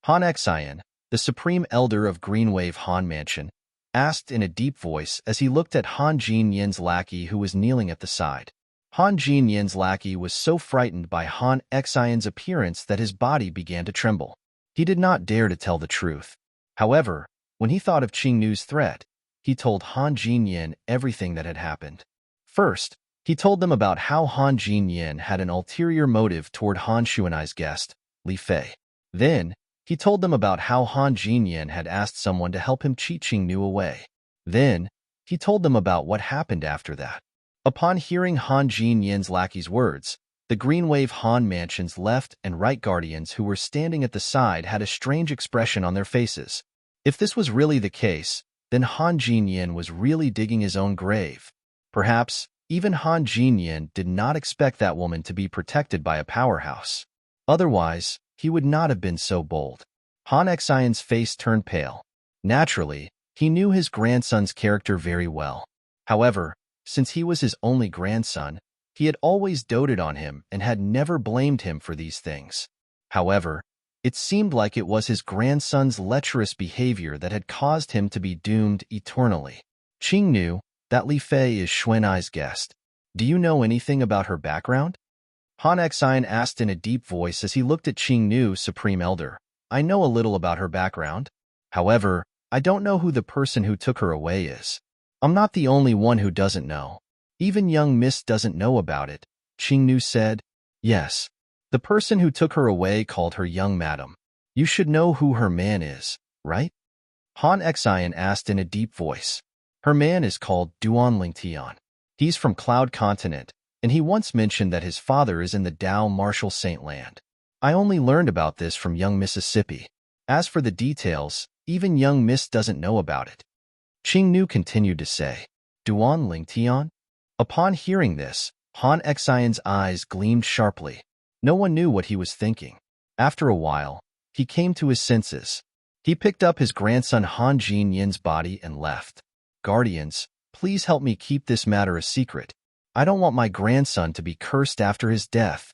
Han Xian, the Supreme Elder of Greenwave Han Mansion, asked in a deep voice as he looked at Han Jinyan's lackey who was kneeling at the side. Han Jinyan's lackey was so frightened by Han Xian's appearance that his body began to tremble. He did not dare to tell the truth. However, when he thought of Qingnu's threat, he told Han Jinyan everything that had happened. First, he told them about how Han Jinyan had an ulterior motive toward Han Xuanai's guest, Li Fei. Then, he told them about how Han Jinyan had asked someone to help him cheat Qingnu away. Then, he told them about what happened after that. Upon hearing Han Jinyan's lackey's words, the Greenwave Han Mansion's left and right guardians who were standing at the side had a strange expression on their faces. If this was really the case, then Han Jinyan was really digging his own grave. Perhaps, even Han Jinyan did not expect that woman to be protected by a powerhouse. Otherwise, he would not have been so bold. Han Xian's face turned pale. Naturally, he knew his grandson's character very well. However, since he was his only grandson, he had always doted on him and had never blamed him for these things. However, it seemed like it was his grandson's lecherous behavior that had caused him to be doomed eternally. Qingnu, that Li Fei is Xuanai's guest. Do you know anything about her background? Han Xian asked in a deep voice as he looked at Qingnu, Supreme Elder. I know a little about her background. However, I don't know who the person who took her away is. I'm not the only one who doesn't know. Even young Miss doesn't know about it, Qingnu said. Yes. The person who took her away called her young madam. You should know who her man is, right? Han Xian asked in a deep voice. Her man is called Duan Lingtian. He's from Cloud Continent, and he once mentioned that his father is in the Dao Marshall Saint Land. I only learned about this from young Mississippi. As for the details, even young Miss doesn't know about it. Qingnu continued to say, Duan Lingtian? Upon hearing this, Han Xian's eyes gleamed sharply. No one knew what he was thinking. After a while, he came to his senses. He picked up his grandson Han Jinyan's body and left. Guardians, please help me keep this matter a secret. I don't want my grandson to be cursed after his death.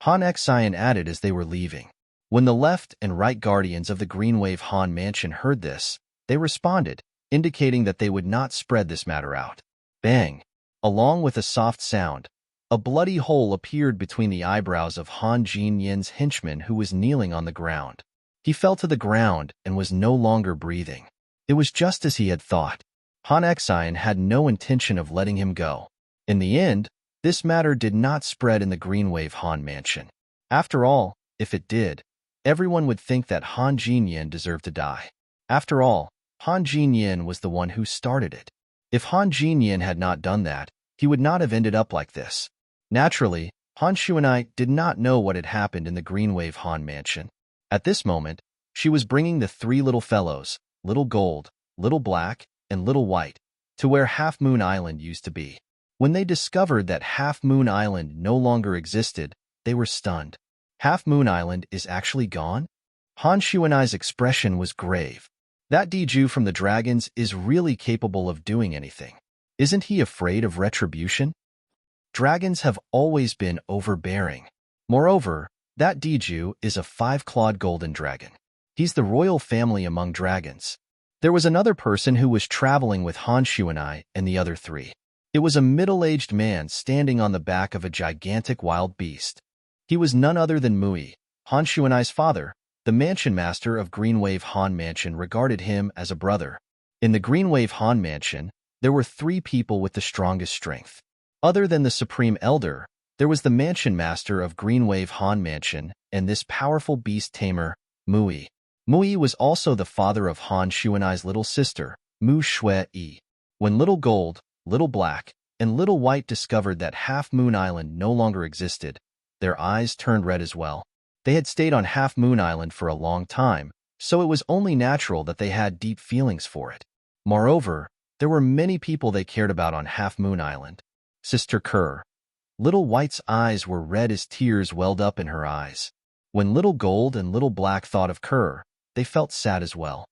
Han Xian added as they were leaving. When the left and right guardians of the Greenwave Han Mansion heard this, they responded, indicating that they would not spread this matter out. Bang! Along with a soft sound, a bloody hole appeared between the eyebrows of Han Jinyan's henchman who was kneeling on the ground. He fell to the ground and was no longer breathing. It was just as he had thought. Han Xian had no intention of letting him go. In the end, this matter did not spread in the Greenwave Han Mansion. After all, if it did, everyone would think that Han Jinyan deserved to die. After all, Han Jinyan was the one who started it. If Han Jinyan had not done that, he would not have ended up like this. Naturally, Han Xuanai did not know what had happened in the Greenwave Han Mansion. At this moment, she was bringing the three little fellows, Little Gold, Little Black, and Little White, to where Half Moon Island used to be. When they discovered that Half Moon Island no longer existed, they were stunned. Half Moon Island is actually gone? Han Xuanai's expression was grave. That Diju from the dragons is really capable of doing anything. Isn't he afraid of retribution? Dragons have always been overbearing. Moreover, that Diju is a 5-clawed golden dragon. He's the royal family among dragons. There was another person who was traveling with Han Xuanai and the other three. It was a middle-aged man standing on the back of a gigantic wild beast. He was none other than Mui, Han Xuanai's father, The mansion master of Greenwave Han Mansion regarded him as a brother. In the Greenwave Han Mansion, there were 3 people with the strongest strength. Other than the Supreme Elder, there was the mansion master of Greenwave Han Mansion and this powerful beast tamer, Mui. Mui was also the father of Han Shuanai's little sister, Mu Shui. When Little Gold, Little Black, and Little White discovered that Half Moon Island no longer existed, their eyes turned red as well. They had stayed on Half Moon Island for a long time, so it was only natural that they had deep feelings for it. Moreover, there were many people they cared about on Half Moon Island. Sister Kerr. Little White's eyes were red as tears welled up in her eyes. When Little Gold and Little Black thought of Kerr, they felt sad as well.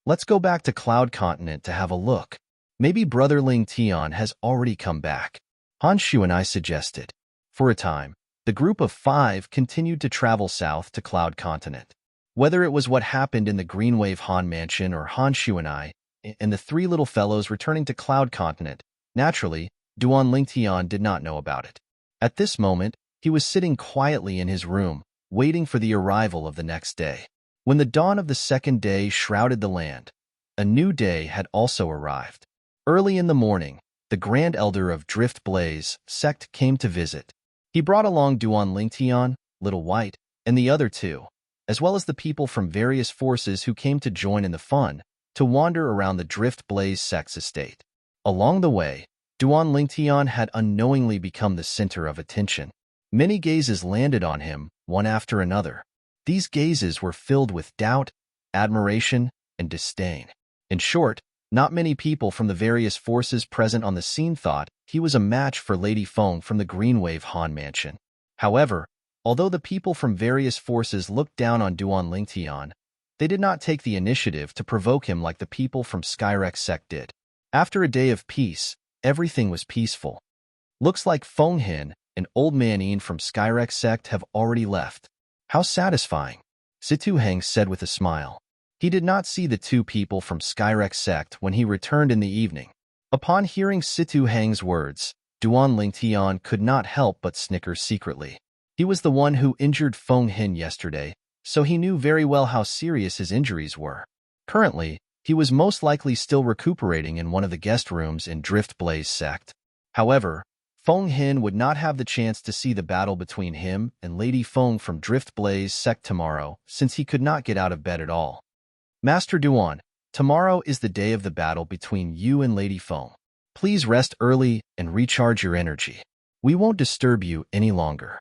Let's go back to Cloud Continent to have a look. Maybe Brother Ling Tian has already come back. Han Shu and I suggested. For a time, the group of 5 continued to travel south to Cloud Continent. Whether it was what happened in the Greenwave Han Mansion or Han Shu and I, and the 3 little fellows returning to Cloud Continent, naturally, Duan Lingtian did not know about it. At this moment, he was sitting quietly in his room, waiting for the arrival of the next day. When the dawn of the second day shrouded the land, a new day had also arrived. Early in the morning, the Grand Elder of Drift Blaze sect came to visit. He brought along Duan Lingtian, Little White, and the other 2, as well as the people from various forces who came to join in the fun, to wander around the Drift Blaze sect's estate. Along the way, Duan Lingtian had unknowingly become the center of attention. Many gazes landed on him, one after another. These gazes were filled with doubt, admiration, and disdain. In short, not many people from the various forces present on the scene thought he was a match for Lady Feng from the Greenwave Han Mansion. However, although the people from various forces looked down on Duan Lingtian, they did not take the initiative to provoke him like the people from Skyrex sect did. After a day of peace, everything was peaceful. Looks like Feng Hin and Old Man Ian from Skyrex sect have already left. How satisfying, Situ Heng said with a smile. He did not see the 2 people from Skyrex sect when he returned in the evening. Upon hearing Situ Heng's words, Duan Lingtian could not help but snicker secretly. He was the one who injured Feng Hin yesterday, so he knew very well how serious his injuries were. Currently, he was most likely still recuperating in one of the guest rooms in Drift Blaze sect. However, Feng Hin would not have the chance to see the battle between him and Lady Feng from Drift Blaze sect tomorrow, since he could not get out of bed at all. Master Duan, tomorrow is the day of the battle between you and Lady Feng. Please rest early and recharge your energy. We won't disturb you any longer.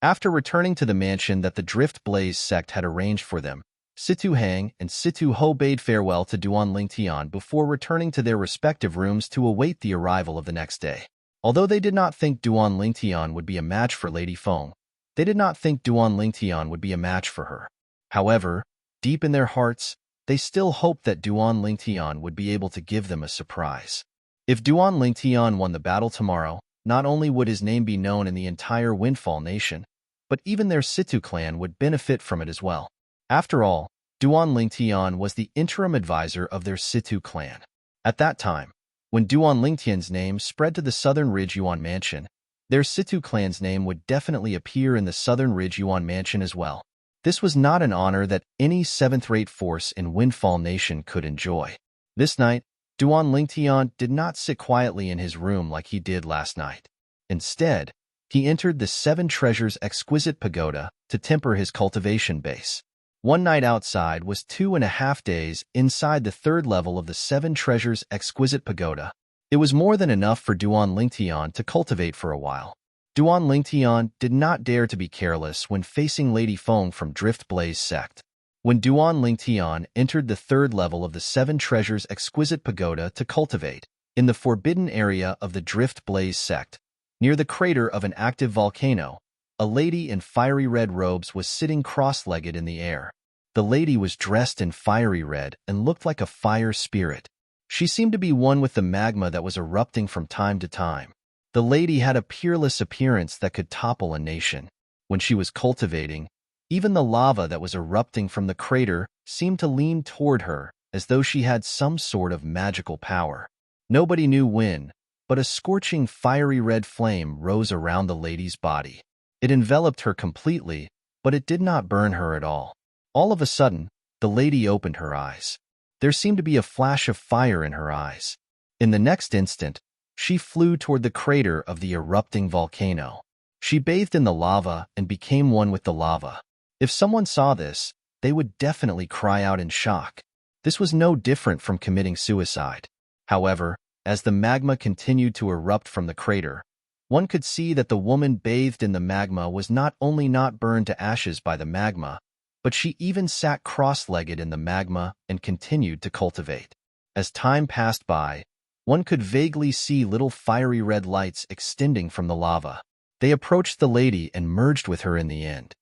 After returning to the mansion that the Drift Blaze sect had arranged for them, Situ Heng and Situ Ho bade farewell to Duan Lingtian before returning to their respective rooms to await the arrival of the next day. Although they did not think Duan Lingtian would be a match for Lady Feng, they did not think Duan Lingtian would be a match for her. However, deep in their hearts, they still hoped that Duan Lingtian would be able to give them a surprise. If Duan Lingtian won the battle tomorrow, not only would his name be known in the entire Windfall Nation, but even their Situ clan would benefit from it as well. After all, Duan Lingtian was the interim advisor of their Situ clan. At that time, when Duan Lingtian's name spread to the Southern Ridge Yuan Mansion, their Situ clan's name would definitely appear in the Southern Ridge Yuan Mansion as well. This was not an honor that any 7th-rate force in Windfall Nation could enjoy. This night, Duan Lingtian did not sit quietly in his room like he did last night. Instead, he entered the 7 Treasures Exquisite Pagoda to temper his cultivation base. One night outside was 2.5 days inside the 3rd level of the 7 Treasures Exquisite Pagoda. It was more than enough for Duan Lingtian to cultivate for a while. Duan Lingtian did not dare to be careless when facing Lady Feng from Drift Blaze sect. When Duan Lingtian entered the 3rd level of the 7 Treasures Exquisite Pagoda to cultivate, in the forbidden area of the Drift Blaze sect, near the crater of an active volcano, a lady in fiery red robes was sitting cross-legged in the air. The lady was dressed in fiery red and looked like a fire spirit. She seemed to be one with the magma that was erupting from time to time. The lady had a peerless appearance that could topple a nation. When she was cultivating, even the lava that was erupting from the crater seemed to lean toward her as though she had some sort of magical power. Nobody knew when, but a scorching fiery red flame rose around the lady's body. It enveloped her completely, but it did not burn her at all. All of a sudden, the lady opened her eyes. There seemed to be a flash of fire in her eyes. In the next instant, she flew toward the crater of the erupting volcano. She bathed in the lava and became one with the lava. If someone saw this, they would definitely cry out in shock. This was no different from committing suicide. However, as the magma continued to erupt from the crater, one could see that the woman bathed in the magma was not only not burned to ashes by the magma, but she even sat cross-legged in the magma and continued to cultivate. As time passed by, one could vaguely see little fiery red lights extending from the lava. They approached the lady and merged with her in the end.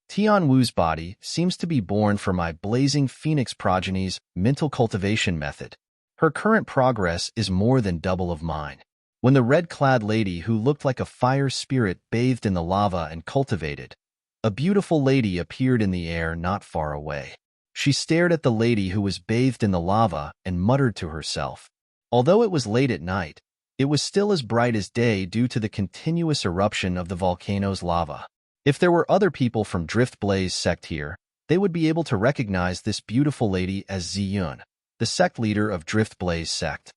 Tianwu's body seems to be born for my blazing phoenix progeny's mental cultivation method. Her current progress is more than double of mine. When the red-clad lady who looked like a fire spirit bathed in the lava and cultivated, a beautiful lady appeared in the air not far away. She stared at the lady who was bathed in the lava and muttered to herself. Although it was late at night, it was still as bright as day due to the continuous eruption of the volcano's lava. If there were other people from Drift Blaze sect here, they would be able to recognize this beautiful lady as Ziyun, the sect leader of Drift Blaze sect.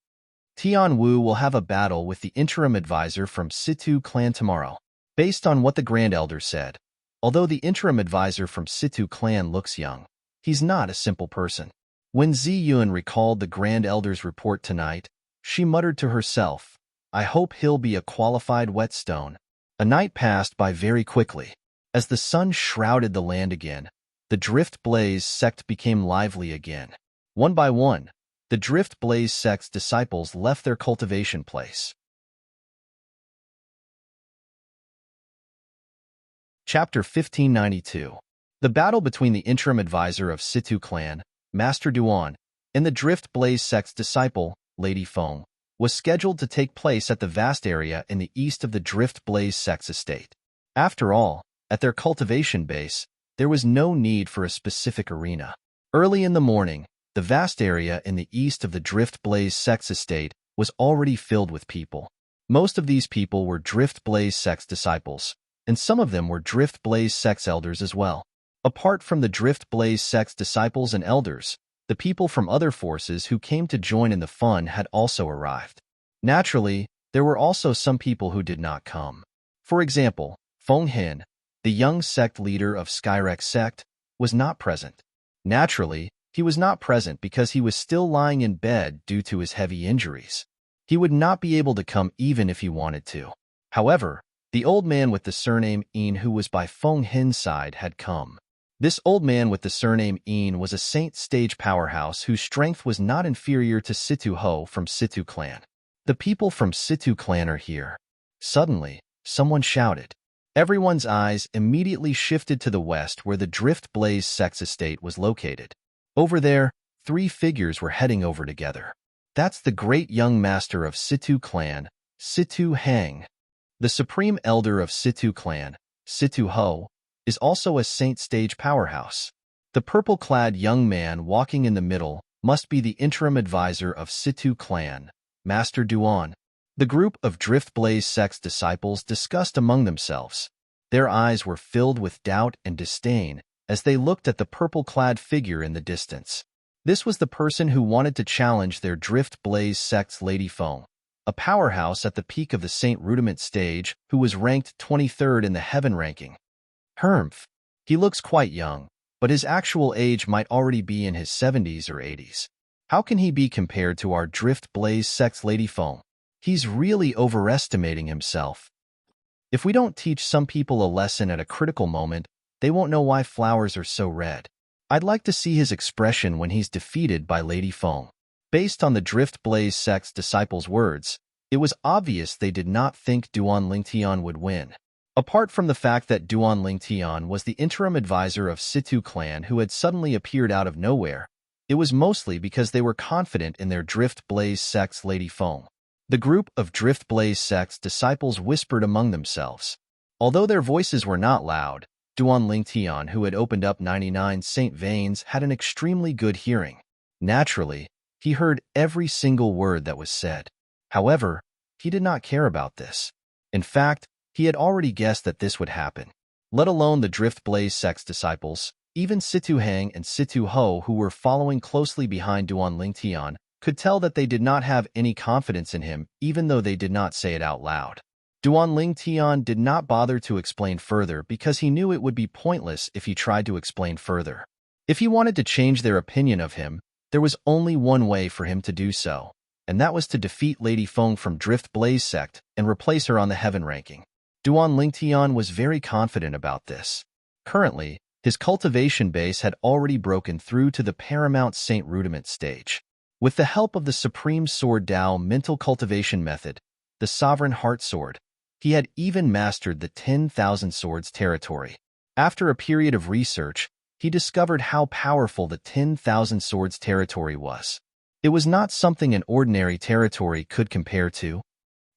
Tianwu will have a battle with the interim advisor from Situ clan tomorrow. Based on what the Grand Elder said, although the interim advisor from Situ clan looks young, he's not a simple person. When Ziyun recalled the Grand Elder's report tonight, she muttered to herself, "I hope he'll be a qualified whetstone." A night passed by very quickly. As the sun shrouded the land again, the Drift Blaze sect became lively again. One by one, the Drift Blaze sect's disciples left their cultivation place. Chapter 1592. The battle between the interim advisor of Situ clan, Master Duan, and the Drift Blaze sect's disciple, Lady Feng, was scheduled to take place at the vast area in the east of the Drift Blaze sect's estate. After all, at their cultivation base, there was no need for a specific arena. Early in the morning, the vast area in the east of the Drift Blaze sect's estate was already filled with people. Most of these people were Drift Blaze sect's disciples, and some of them were Drift Blaze sect's elders as well. Apart from the Drift Blaze sect's disciples and elders, the people from other forces who came to join in the fun had also arrived. Naturally, there were also some people who did not come. For example, Feng Hin, the young sect leader of Skyrex sect, was not present. Naturally, he was not present because he was still lying in bed due to his heavy injuries. He would not be able to come even if he wanted to. However, the old man with the surname Een who was by Feng Hin's side had come. This old man with the surname Een was a saint stage powerhouse whose strength was not inferior to Situ Ho from Situ clan. The people from Situ clan are here. Suddenly, someone shouted. Everyone's eyes immediately shifted to the west where the Drift Blaze sect's estate was located. Over there, 3 figures were heading over together. That's the great young master of Situ clan, Situ Hang. The supreme elder of Situ clan, Situ Ho, is also a saint stage powerhouse. The purple-clad young man walking in the middle must be the interim advisor of Situ clan, Master Duan. The group of Drift Blaze sect's disciples discussed among themselves. Their eyes were filled with doubt and disdain as they looked at the purple-clad figure in the distance. This was the person who wanted to challenge their Drift Blaze sect's Lady Feng, a powerhouse at the peak of the Saint Rudiment stage who was ranked 23rd in the Heaven ranking. Hermph. He looks quite young, but his actual age might already be in his 70s or 80s. How can he be compared to our Drift Blaze sect's Lady Feng? He's really overestimating himself. If we don't teach some people a lesson at a critical moment, they won't know why flowers are so red. I'd like to see his expression when he's defeated by Lady Feng. Based on the Drift Blaze sect's disciples' words, it was obvious they did not think Duan Lingtian would win. Apart from the fact that Duan Lingtian was the interim advisor of Situ clan who had suddenly appeared out of nowhere, it was mostly because they were confident in their Drift Blaze sect's Lady Feng. The group of Drift Blaze sect's disciples whispered among themselves. Although their voices were not loud, Duan Lingtian, who had opened up 99 Saint Veins, had an extremely good hearing. Naturally, he heard every single word that was said. However, he did not care about this. In fact, he had already guessed that this would happen. Let alone the Drift Blaze sect's disciples, Even Situ Hang and Situ Ho, who were following closely behind Duan Lingtian, could tell that they did not have any confidence in him, even though they did not say it out loud. Duan Lingtian did not bother to explain further because he knew it would be pointless if he tried to explain further. If he wanted to change their opinion of him, there was only one way for him to do so, and that was to defeat Lady Feng from Drift Blaze sect and replace her on the heaven ranking. Duan Lingtian was very confident about this. Currently, his cultivation base had already broken through to the Paramount Saint Rudiment stage. With the help of the Supreme Sword Dao mental cultivation method, the Sovereign Heart Sword, he had even mastered the 10,000 Swords territory. After a period of research, he discovered how powerful the 10,000 Swords territory was. It was not something an ordinary territory could compare to.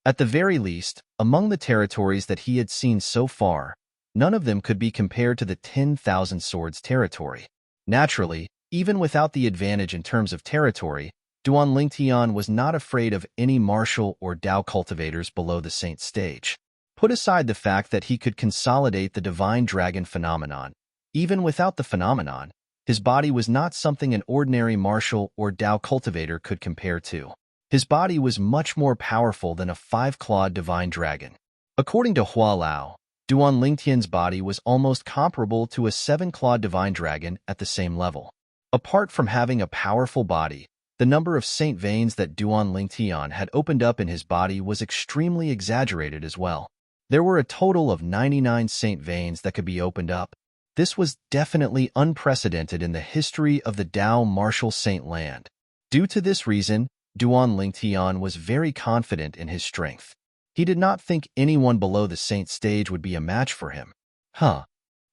At the very least, among the territories that he had seen so far, none of them could be compared to the 10,000 Swords territory. Naturally, even without the advantage in terms of territory, Duan Lingtian was not afraid of any martial or Dao cultivators below the Saint stage. Put aside the fact that he could consolidate the Divine Dragon phenomenon. Even without the phenomenon, his body was not something an ordinary martial or Dao cultivator could compare to. His body was much more powerful than a 5-clawed Divine Dragon. According to Hua Lao, Duan Lingtian's body was almost comparable to a 7-clawed Divine Dragon at the same level. Apart from having a powerful body, the number of saint veins that Duan Lingtian had opened up in his body was extremely exaggerated as well. There were a total of 99 saint veins that could be opened up. This was definitely unprecedented in the history of the Dao martial saint land. Due to this reason, Duan Lingtian was very confident in his strength. He did not think anyone below the saint stage would be a match for him. Duan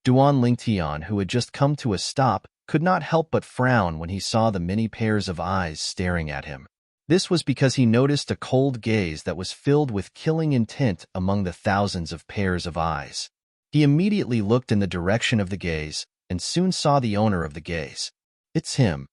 Lingtian, who had just come to a stop, could not help but frown when he saw the many pairs of eyes staring at him. This was because he noticed a cold gaze that was filled with killing intent among the thousands of pairs of eyes. He immediately looked in the direction of the gaze and soon saw the owner of the gaze. It's him.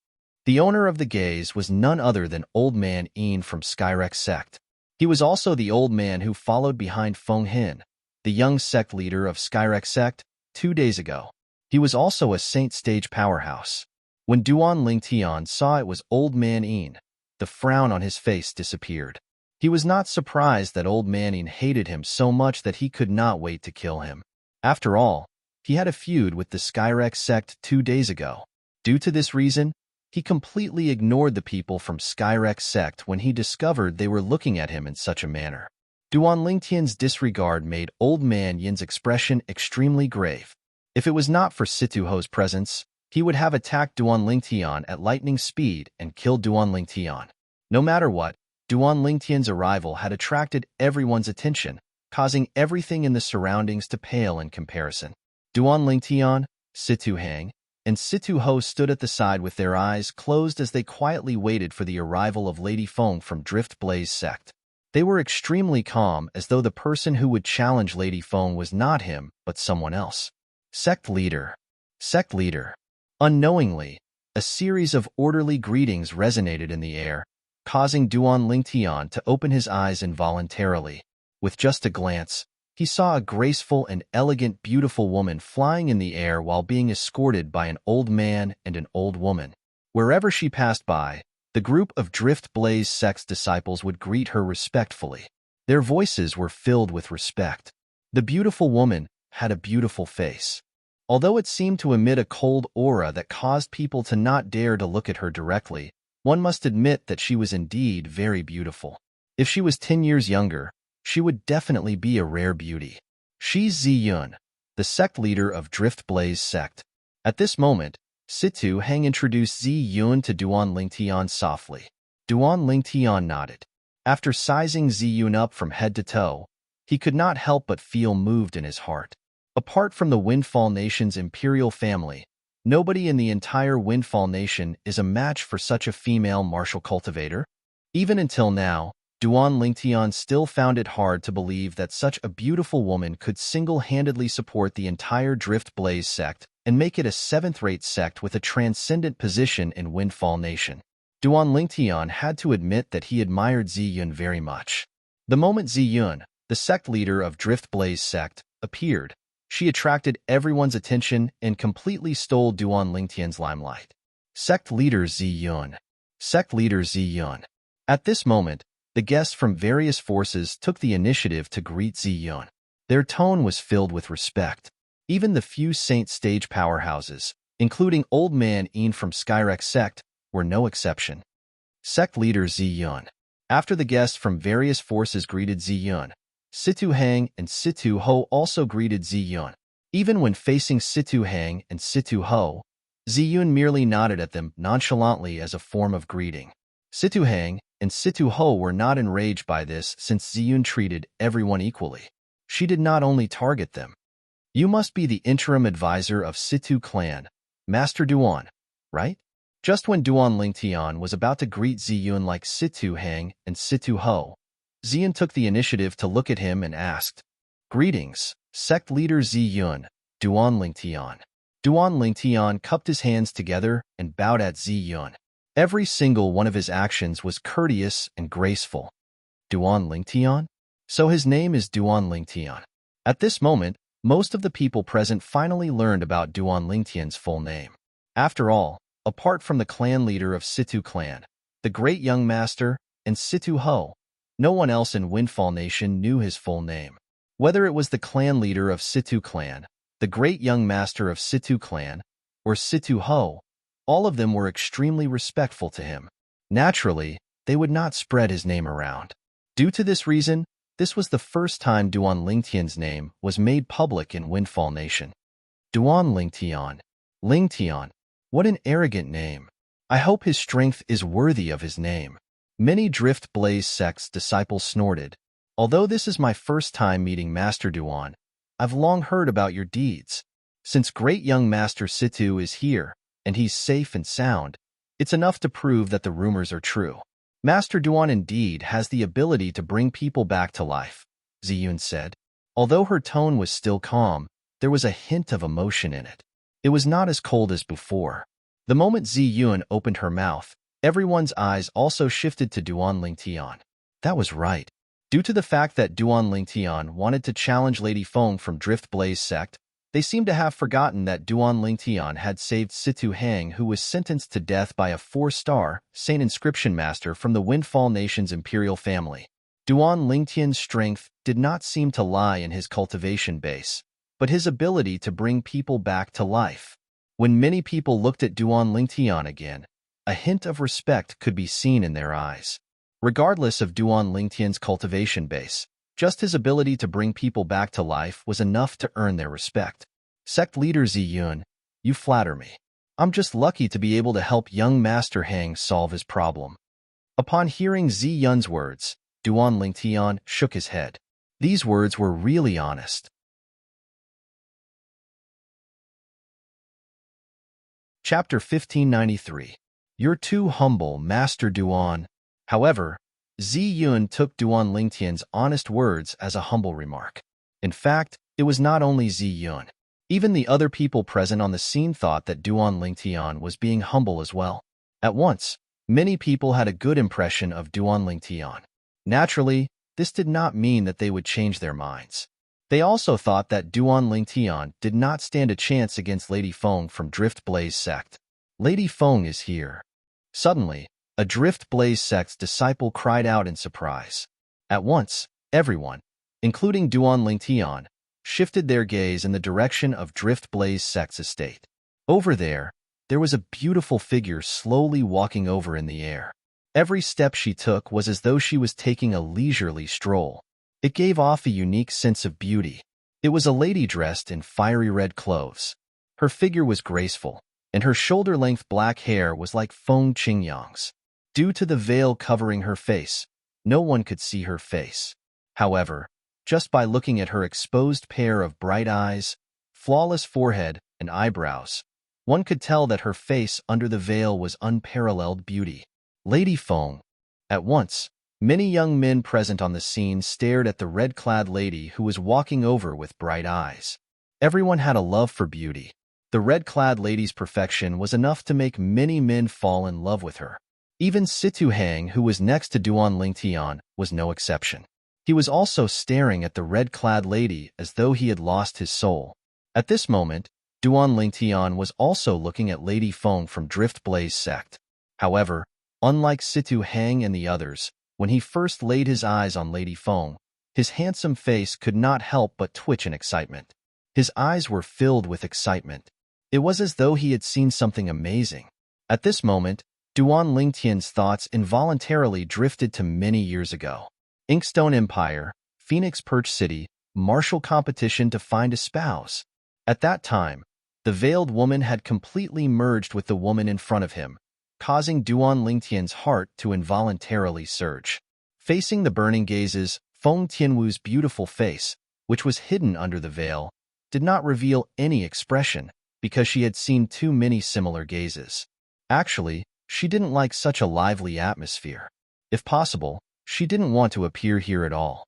The owner of the gaze was none other than Old Man Yin from Skyrex sect. He was also the old man who followed behind Feng Hin, the young sect leader of Skyrex sect, 2 days ago. He was also a saint stage powerhouse. When Duan Lingtian saw it was Old Man Yin, the frown on his face disappeared. He was not surprised that Old Man Yin hated him so much that he could not wait to kill him. After all, he had a feud with the Skyrex sect 2 days ago. Due to this reason, he completely ignored the people from Skyrex sect when he discovered they were looking at him in such a manner. Duan Lingtian's disregard made Old Man Yin's expression extremely grave. If it was not for Situ Ho's presence, he would have attacked Duan Lingtian at lightning speed and killed Duan Lingtian. No matter what, Duan Lingtian's arrival had attracted everyone's attention, causing everything in the surroundings to pale in comparison. Duan Lingtian, Situ Hang, and Situ Ho stood at the side with their eyes closed as they quietly waited for the arrival of Lady Feng from Drift Blaze sect. They were extremely calm, as though the person who would challenge Lady Feng was not him, but someone else. Sect leader. Sect leader. Unknowingly, a series of orderly greetings resonated in the air, causing Duan Lingtian to open his eyes involuntarily. With just a glance, he saw a graceful and elegant beautiful woman flying in the air while being escorted by an old man and an old woman. Wherever she passed by, the group of Drift Blaze sect's disciples would greet her respectfully. Their voices were filled with respect. The beautiful woman had a beautiful face. Although it seemed to emit a cold aura that caused people to not dare to look at her directly, one must admit that she was indeed very beautiful. If she was 10 years younger, she would definitely be a rare beauty. She's Ziyun, the sect leader of Drift Blaze sect. At this moment, Situ Hang introduced Ziyun to Duan Lingtian softly. Duan Lingtian nodded. After sizing Ziyun up from head to toe, he could not help but feel moved in his heart. Apart from the Windfall Nation's imperial family, nobody in the entire Windfall Nation is a match for such a female martial cultivator. Even until now, Duan Lingtian still found it hard to believe that such a beautiful woman could single-handedly support the entire Drift Blaze sect and make it a 7th-rate sect with a transcendent position in Windfall Nation. Duan Lingtian had to admit that he admired Ziyun very much. The moment Ziyun, the sect leader of Drift Blaze sect, appeared, She attracted everyone's attention and completely stole Duan Lingtian's limelight. Sect leader Zi Yun. Sect leader Zi Yun. At this moment, the guests from various forces took the initiative to greet Zi Yun. Their tone was filled with respect. Even the few Saint stage powerhouses, including Old Man Een from Skyrek sect, were no exception. Sect leader Zi Yun. After the guests from various forces greeted Zi Yun, Situ Hang and Situ Ho also greeted Zi Yun. Even when facing Situ Hang and Situ Ho, Zi Yun merely nodded at them nonchalantly as a form of greeting. Situ Hang and Situ Ho were not enraged by this since Zi Yun treated everyone equally. She did not only target them. You must be the interim advisor of Situ clan, Master Duan, right? Just when Duan Lingtian was about to greet Zi Yun like Situ Hang and Situ Ho, Zi Yun took the initiative to look at him and asked, "Greetings, sect leader Zi Yun, Duan Lingtian." Duan Lingtian cupped his hands together and bowed at Zi Yun. Every single one of his actions was courteous and graceful. Duan Lingtian? So his name is Duan Lingtian. At this moment, most of the people present finally learned about Duan Lingtian's full name. After all, apart from the clan leader of Situ clan, the great young master, and Situ Ho, no one else in Windfall Nation knew his full name. Whether it was the clan leader of Situ clan, the great young master of Situ clan, or Situ Ho, all of them were extremely respectful to him. Naturally, they would not spread his name around. Due to this reason, this was the first time Duan Lingtian's name was made public in Windfall Nation. Duan Lingtian. Lingtian. What an arrogant name. I hope his strength is worthy of his name. Many Drift Blaze sect's disciples snorted. Although this is my first time meeting Master Duan, I've long heard about your deeds. Since great young Master Situ is here, and he's safe and sound, it's enough to prove that the rumors are true. Master Duan indeed has the ability to bring people back to life, Zi Yun said. Although her tone was still calm, there was a hint of emotion in it. It was not as cold as before. The moment Zi Yun opened her mouth, everyone's eyes also shifted to Duan Lingtian. That was right. Due to the fact that Duan Lingtian wanted to challenge Lady Feng from Drift Blaze sect, they seemed to have forgotten that Duan Lingtian had saved Situ Hang, who was sentenced to death by a 4-star Saint Inscription Master from the Windfall Nation's imperial family. Duan Lingtian's strength did not seem to lie in his cultivation base, but his ability to bring people back to life. When many people looked at Duan Lingtian again, a hint of respect could be seen in their eyes. Regardless of Duan Lingtian's cultivation base, just his ability to bring people back to life was enough to earn their respect. Sect leader Zi Yun, you flatter me. I'm just lucky to be able to help young Master Hang solve his problem. Upon hearing Zi Yun's words, Duan Lingtian shook his head. These words were really honest. Chapter 1593. You're too humble, Master Duan. However, Zi Yun took Duan Lingtian's honest words as a humble remark. In fact, it was not only Zi Yun. Even the other people present on the scene thought that Duan Lingtian was being humble as well. At once, many people had a good impression of Duan Lingtian. Naturally, this did not mean that they would change their minds. They also thought that Duan Lingtian did not stand a chance against Lady Feng from Drift Blaze sect. Lady Feng is here. Suddenly, a Drift Blaze sect's disciple cried out in surprise. At once, everyone, including Duan Lingtian, shifted their gaze in the direction of Drift Blaze sect's estate. Over there was a beautiful figure slowly walking over in the air. Every step she took was as though she was taking a leisurely stroll. It gave off a unique sense of beauty. It was a lady dressed in fiery red clothes. Her figure was graceful, and her shoulder-length black hair was like Feng Qingyang's. Due to the veil covering her face, no one could see her face. However, just by looking at her exposed pair of bright eyes, flawless forehead, and eyebrows, one could tell that her face under the veil was unparalleled beauty. Lady Feng. At once, many young men present on the scene stared at the red-clad lady who was walking over with bright eyes. Everyone had a love for beauty. The red-clad lady's perfection was enough to make many men fall in love with her. Even Situ Hang, who was next to Duan Lingtian, was no exception. He was also staring at the red-clad lady as though he had lost his soul. At this moment, Duan Lingtian was also looking at Lady Feng from Drift Blaze sect. However, unlike Situ Hang and the others, when he first laid his eyes on Lady Feng, his handsome face could not help but twitch in excitement. His eyes were filled with excitement. It was as though he had seen something amazing. At this moment, Duan Lingtian's thoughts involuntarily drifted to many years ago. Inkstone Empire, Phoenix Perch City, martial competition to find a spouse. At that time, the veiled woman had completely merged with the woman in front of him, causing Duan Lingtian's heart to involuntarily surge. Facing the burning gazes, Feng Tianwu's beautiful face, which was hidden under the veil, did not reveal any expression because she had seen too many similar gazes. Actually, she didn't like such a lively atmosphere. If possible, she didn't want to appear here at all.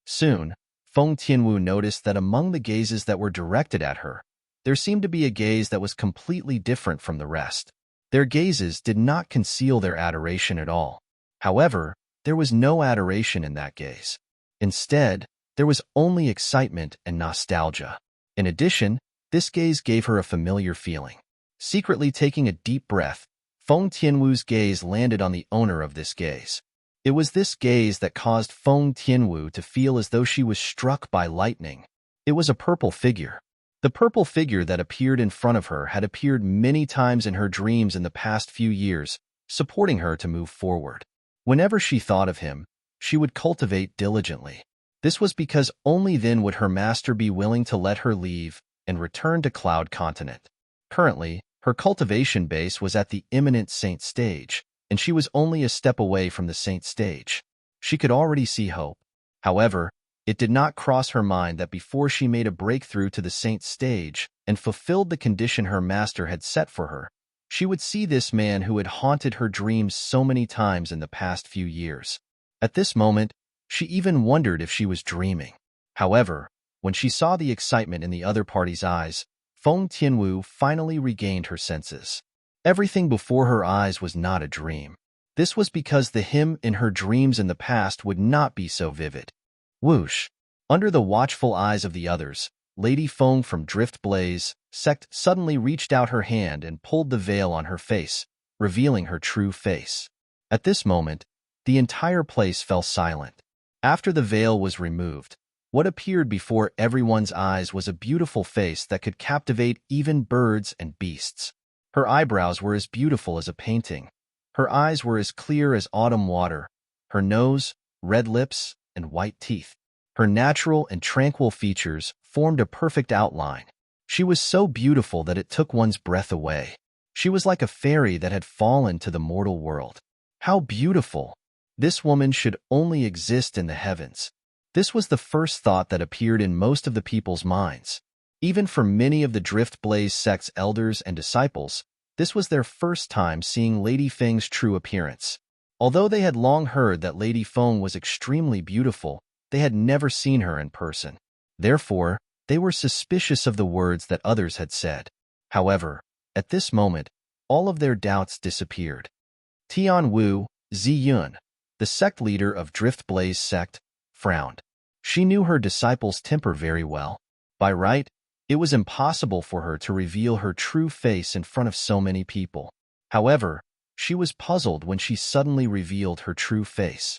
Soon, Feng Tianwu noticed that among the gazes that were directed at her, there seemed to be a gaze that was completely different from the rest. Their gazes did not conceal their adoration at all. However, there was no adoration in that gaze. Instead, there was only excitement and nostalgia. In addition, this gaze gave her a familiar feeling. Secretly taking a deep breath, Feng Tianwu's gaze landed on the owner of this gaze. It was this gaze that caused Feng Tianwu to feel as though she was struck by lightning. It was a purple figure. The purple figure that appeared in front of her had appeared many times in her dreams in the past few years, supporting her to move forward. Whenever she thought of him, she would cultivate diligently. This was because only then would her master be willing to let her leave and return to Cloud Continent. Currently, her cultivation base was at the imminent Saint stage, and she was only a step away from the Saint stage. She could already see hope. However, it did not cross her mind that before she made a breakthrough to the Saint stage and fulfilled the condition her master had set for her, she would see this man who had haunted her dreams so many times in the past few years. At this moment, she even wondered if she was dreaming. However, when she saw the excitement in the other party's eyes, Feng Tianwu finally regained her senses. Everything before her eyes was not a dream. This was because the him in her dreams in the past would not be so vivid. Whoosh! Under the watchful eyes of the others, Lady Feng from Drift Blaze sect suddenly reached out her hand and pulled the veil on her face, revealing her true face. At this moment, the entire place fell silent. After the veil was removed, what appeared before everyone's eyes was a beautiful face that could captivate even birds and beasts. Her eyebrows were as beautiful as a painting. Her eyes were as clear as autumn water. Her nose, red lips, and white teeth. Her natural and tranquil features formed a perfect outline. She was so beautiful that it took one's breath away. She was like a fairy that had fallen to the mortal world. How beautiful! This woman should only exist in the heavens. This was the first thought that appeared in most of the people's minds. Even for many of the Drift Blaze sect's elders and disciples, this was their first time seeing Lady Feng's true appearance. Although they had long heard that Lady Feng was extremely beautiful, they had never seen her in person. Therefore, they were suspicious of the words that others had said. However, at this moment, all of their doubts disappeared. Tian Wu, Ziyun, the sect leader of Drift Blaze sect, frowned. She knew her disciples' temper very well. By right, it was impossible for her to reveal her true face in front of so many people. However, she was puzzled when she suddenly revealed her true face.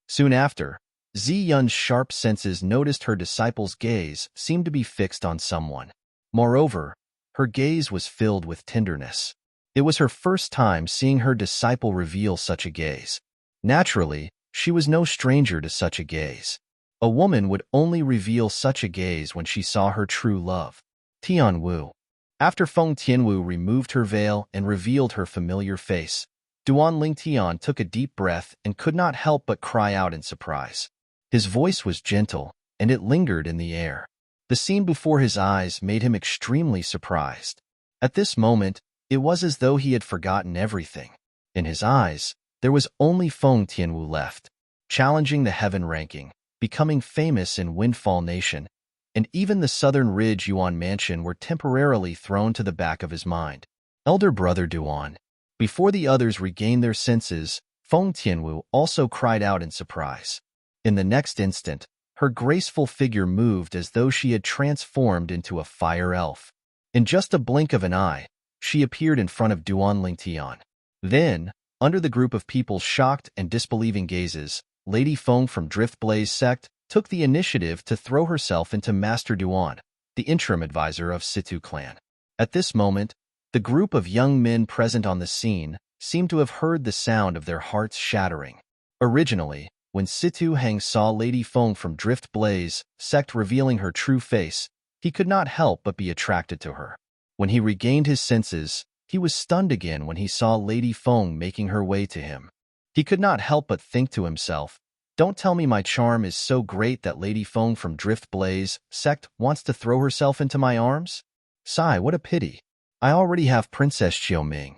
Soon after, Ziyun's sharp senses noticed her disciple's gaze seemed to be fixed on someone. Moreover, her gaze was filled with tenderness. It was her first time seeing her disciple reveal such a gaze. Naturally, she was no stranger to such a gaze. A woman would only reveal such a gaze when she saw her true love. Tian Wu. After Feng Tianwu removed her veil and revealed her familiar face, Duan Lingtian took a deep breath and could not help but cry out in surprise. His voice was gentle, and it lingered in the air. The scene before his eyes made him extremely surprised. At this moment, it was as though he had forgotten everything. In his eyes, there was only Feng Tianwu left, challenging the heaven ranking, becoming famous in Windfall Nation, and even the Southern Ridge Yuan Mansion were temporarily thrown to the back of his mind. Elder brother Duan. Before the others regained their senses, Feng Tianwu also cried out in surprise. In the next instant, Her graceful figure moved as though she had transformed into a fire elf. In just a blink of an eye, she appeared in front of Duan Lingtian. Then, under the group of people's shocked and disbelieving gazes, Lady Feng from Driftblaze sect took the initiative to throw herself into Master Duan, the interim advisor of Situ clan. At this moment, the group of young men present on the scene seemed to have heard the sound of their hearts shattering. Originally, when Situ Hang saw Lady Feng from Driftblaze sect revealing her true face, he could not help but be attracted to her. When he regained his senses, he was stunned again when he saw Lady Feng making her way to him. He could not help but think to himself, "Don't tell me my charm is so great that Lady Feng from Driftblaze sect wants to throw herself into my arms? Sigh, what a pity. I already have Princess Xiaoming."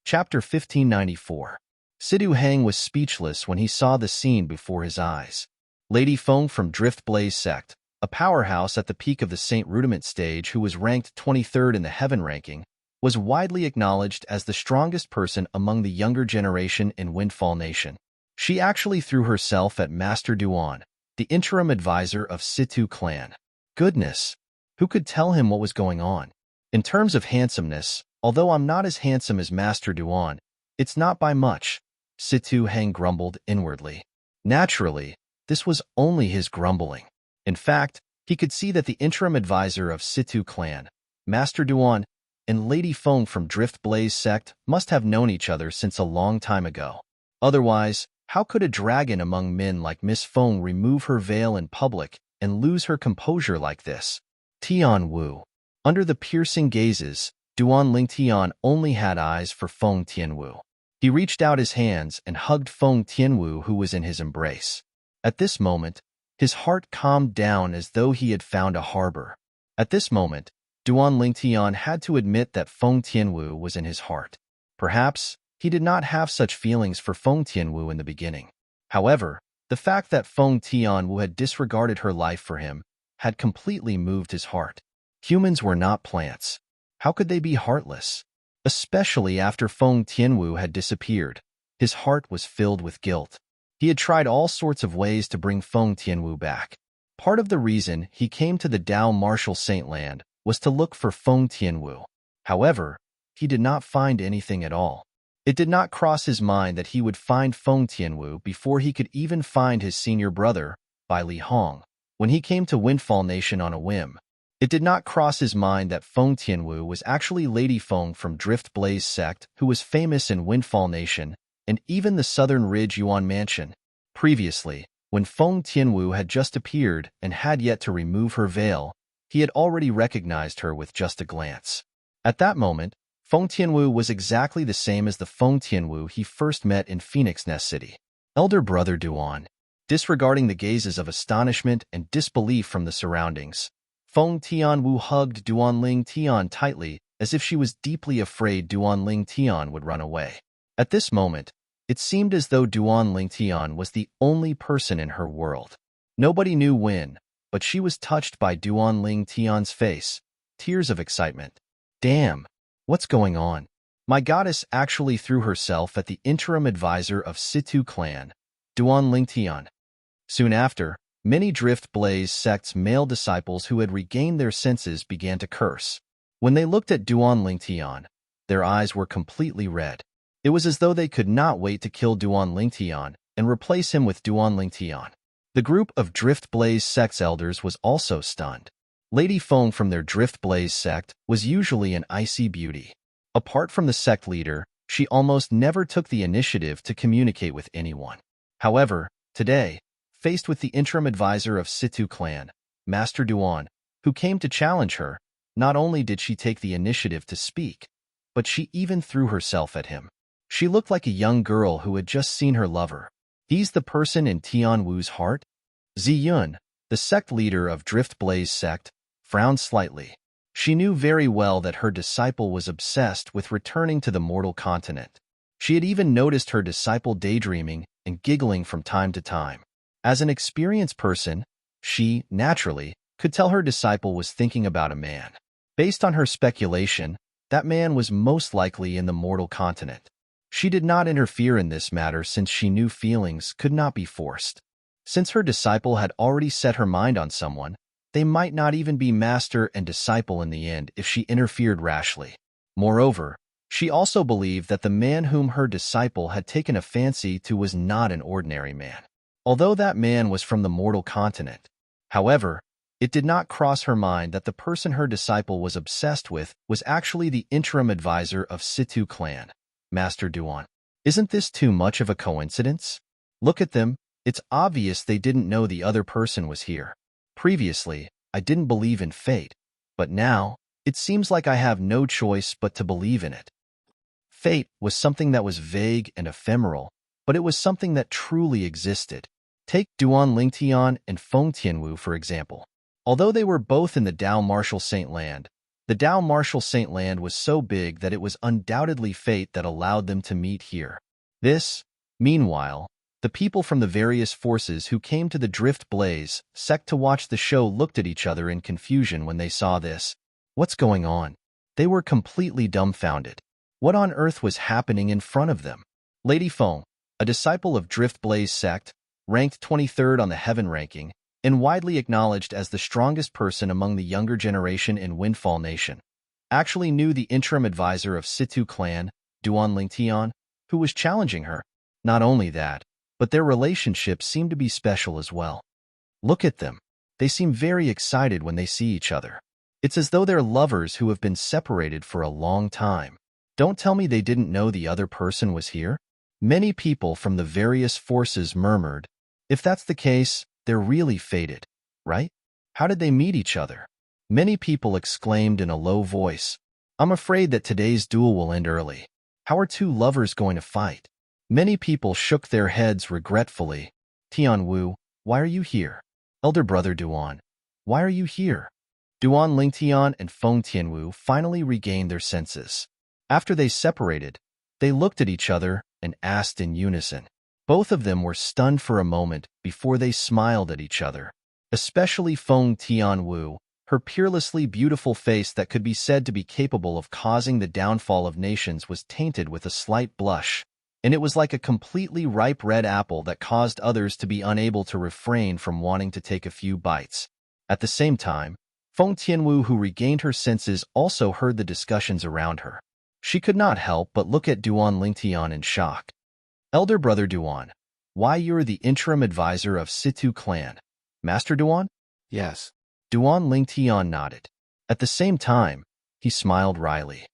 Chapter 1594. Situ Hang was speechless when he saw the scene before his eyes. Lady Feng from Driftblaze sect, a powerhouse at the peak of the Saint Rudiment stage who was ranked 23rd in the Heaven ranking, was widely acknowledged as the strongest person among the younger generation in Windfall Nation. She actually threw herself at Master Duan, the interim advisor of Situ clan. Goodness! Who could tell him what was going on? In terms of handsomeness, although I'm not as handsome as Master Duan, it's not by much, Situ Hang grumbled inwardly. Naturally, this was only his grumbling. In fact, he could see that the interim advisor of Situ clan, Master Duan, and Lady Feng from Driftblaze sect must have known each other since a long time ago. Otherwise, how could a dragon among men like Miss Feng remove her veil in public and lose her composure like this? Tian Wu. Under the piercing gazes, Duan Lingtian only had eyes for Feng Tianwu. He reached out his hands and hugged Feng Tianwu, who was in his embrace. At this moment, his heart calmed down as though he had found a harbor. At this moment, Duan Lingtian had to admit that Feng Tianwu was in his heart. Perhaps he did not have such feelings for Feng Tianwu in the beginning. However, the fact that Feng Tianwu had disregarded her life for him had completely moved his heart. Humans were not plants. How could they be heartless? Especially after Feng Tianwu had disappeared, his heart was filled with guilt. He had tried all sorts of ways to bring Feng Tianwu back. Part of the reason he came to the Dao Martial Saint Land was to look for Feng Tianwu. However, he did not find anything at all. It did not cross his mind that he would find Feng Tianwu before he could even find his senior brother, Bai Li Hong, when he came to Windfall Nation on a whim. It did not cross his mind that Feng Tianwu was actually Lady Feng from Driftblaze sect, who was famous in Windfall Nation and even the Southern Ridge Yuan Mansion. Previously, when Feng Tianwu had just appeared and had yet to remove her veil, he had already recognized her with just a glance. At that moment, Feng Tianwu was exactly the same as the Feng Tianwu he first met in Phoenix Nest City. Elder brother Duan. Disregarding the gazes of astonishment and disbelief from the surroundings, Feng Tianwu hugged Duan Lingtian tightly as if she was deeply afraid Duan Lingtian would run away. At this moment, it seemed as though Duan Lingtian was the only person in her world. Nobody knew when, but she was touched by Duan Lingtian's face, tears of excitement. Damn, what's going on? My goddess actually threw herself at the interim advisor of Situ clan, Duan Lingtian. Soon after, many Driftblaze sect's male disciples who had regained their senses began to curse. When they looked at Duan Lingtian, their eyes were completely red. It was as though they could not wait to kill Duan Lingtian and replace him with Duan Lingtian. The group of Driftblaze sect's elders was also stunned. Lady Feng from their Driftblaze sect was usually an icy beauty. Apart from the sect leader, she almost never took the initiative to communicate with anyone. However, today, faced with the interim advisor of Situ clan, Master Duan, who came to challenge her, not only did she take the initiative to speak, but she even threw herself at him. She looked like a young girl who had just seen her lover. He's the person in Tian Wu's heart? Ziyun, the sect leader of Driftblaze sect, frowned slightly. She knew very well that her disciple was obsessed with returning to the mortal continent. She had even noticed her disciple daydreaming and giggling from time to time. As an experienced person, she, naturally, could tell her disciple was thinking about a man. Based on her speculation, that man was most likely in the mortal continent. She did not interfere in this matter since she knew feelings could not be forced. Since her disciple had already set her mind on someone, they might not even be master and disciple in the end if she interfered rashly. Moreover, she also believed that the man whom her disciple had taken a fancy to was not an ordinary man, although that man was from the mortal continent. However, it did not cross her mind that the person her disciple was obsessed with was actually the interim advisor of Situ clan, Master Duan. Isn't this too much of a coincidence? Look at them. It's obvious they didn't know the other person was here. Previously, I didn't believe in fate, but now, it seems like I have no choice but to believe in it. Fate was something that was vague and ephemeral, but it was something that truly existed. Take Duan Lingtian and Feng Tianwu, for example. Although they were both in the Dao Martial Saint Land, the Dao Martial Saint Land was so big that it was undoubtedly fate that allowed them to meet here. Meanwhile, the people from the various forces who came to the Drift Blaze sect to watch the show looked at each other in confusion when they saw this. What's going on? They were completely dumbfounded. What on earth was happening in front of them? Lady Feng, a disciple of Drift Blaze sect, ranked 23rd on the Heaven ranking, and widely acknowledged as the strongest person among the younger generation in Windfall Nation, actually knew the interim advisor of Situ clan, Duan Lingtian, who was challenging her. Not only that, but their relationship seemed to be special as well. Look at them. They seem very excited when they see each other. It's as though they're lovers who have been separated for a long time. Don't tell me they didn't know the other person was here? Many people from the various forces murmured, if that's the case, they're really fated, right? How did they meet each other? Many people exclaimed in a low voice, I'm afraid that today's duel will end early. How are two lovers going to fight? Many people shook their heads regretfully. Tianwu, why are you here? Elder brother Duan, why are you here? Duan Lingtian and Feng Tianwu finally regained their senses. After they separated, they looked at each other and asked in unison. Both of them were stunned for a moment before they smiled at each other. Especially Feng Tianwu, her peerlessly beautiful face that could be said to be capable of causing the downfall of nations was tainted with a slight blush, and it was like a completely ripe red apple that caused others to be unable to refrain from wanting to take a few bites. At the same time, Feng Tianwu, who regained her senses, also heard the discussions around her. She could not help but look at Duan Lingtian in shock. Elder brother Duan, why you're the interim advisor of Situ clan, Master Duan? Yes. Duan Lingtian nodded. At the same time, he smiled wryly.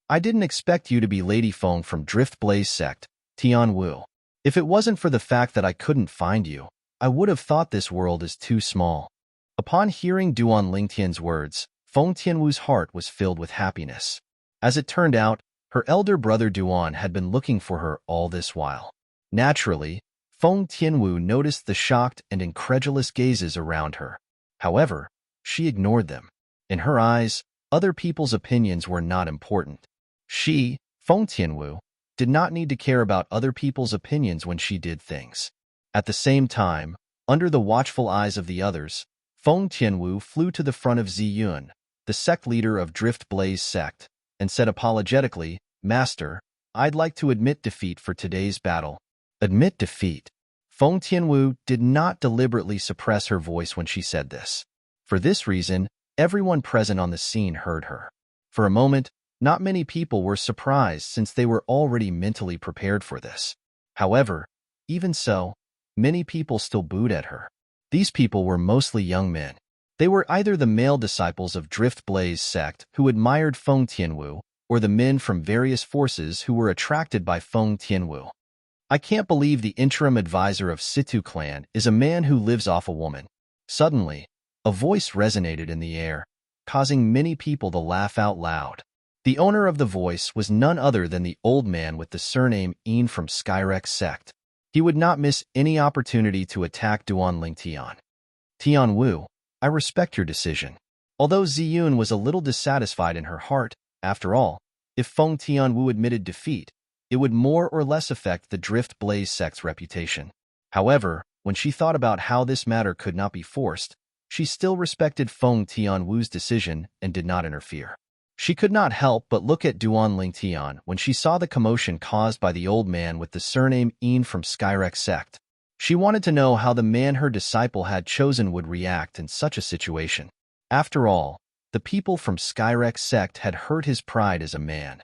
I didn't expect you to be Lady Feng from Drift Blaze sect, Tianwu. If it wasn't for the fact that I couldn't find you, I would have thought this world is too small. Upon hearing Duan Lingtian's words, Feng Tianwu's heart was filled with happiness. As it turned out, her elder brother Duan had been looking for her all this while. Naturally, Feng Tianwu noticed the shocked and incredulous gazes around her. However, she ignored them. In her eyes, other people's opinions were not important. She, Feng Tianwu, did not need to care about other people's opinions when she did things. At the same time, under the watchful eyes of the others, Feng Tianwu flew to the front of Ziyun, the sect leader of Drift Blaze sect, and said apologetically, Master, I'd like to admit defeat for today's battle. Admit defeat. Feng Tianwu did not deliberately suppress her voice when she said this. For this reason, everyone present on the scene heard her. For a moment, not many people were surprised since they were already mentally prepared for this. However, even so, many people still booed at her. These people were mostly young men. They were either the male disciples of Drift Blaze sect who admired Feng Tianwu, or the men from various forces who were attracted by Feng Tianwu. I can't believe the interim advisor of Situ clan is a man who lives off a woman. Suddenly, a voice resonated in the air, causing many people to laugh out loud. The owner of the voice was none other than the old man with the surname Een from Skyrex sect. He would not miss any opportunity to attack Duan Lingtian. Tianwu, I respect your decision. Although Ziyun was a little dissatisfied in her heart, after all, if Feng Tianwu admitted defeat, it would more or less affect the Drift Blaze sect's reputation. However, when she thought about how this matter could not be forced, she still respected Feng Tianwu's decision and did not interfere. She could not help but look at Duan Lingtian when she saw the commotion caused by the old man with the surname Een from Skyrek sect. She wanted to know how the man her disciple had chosen would react in such a situation. After all, the people from Skyrek sect had hurt his pride as a man.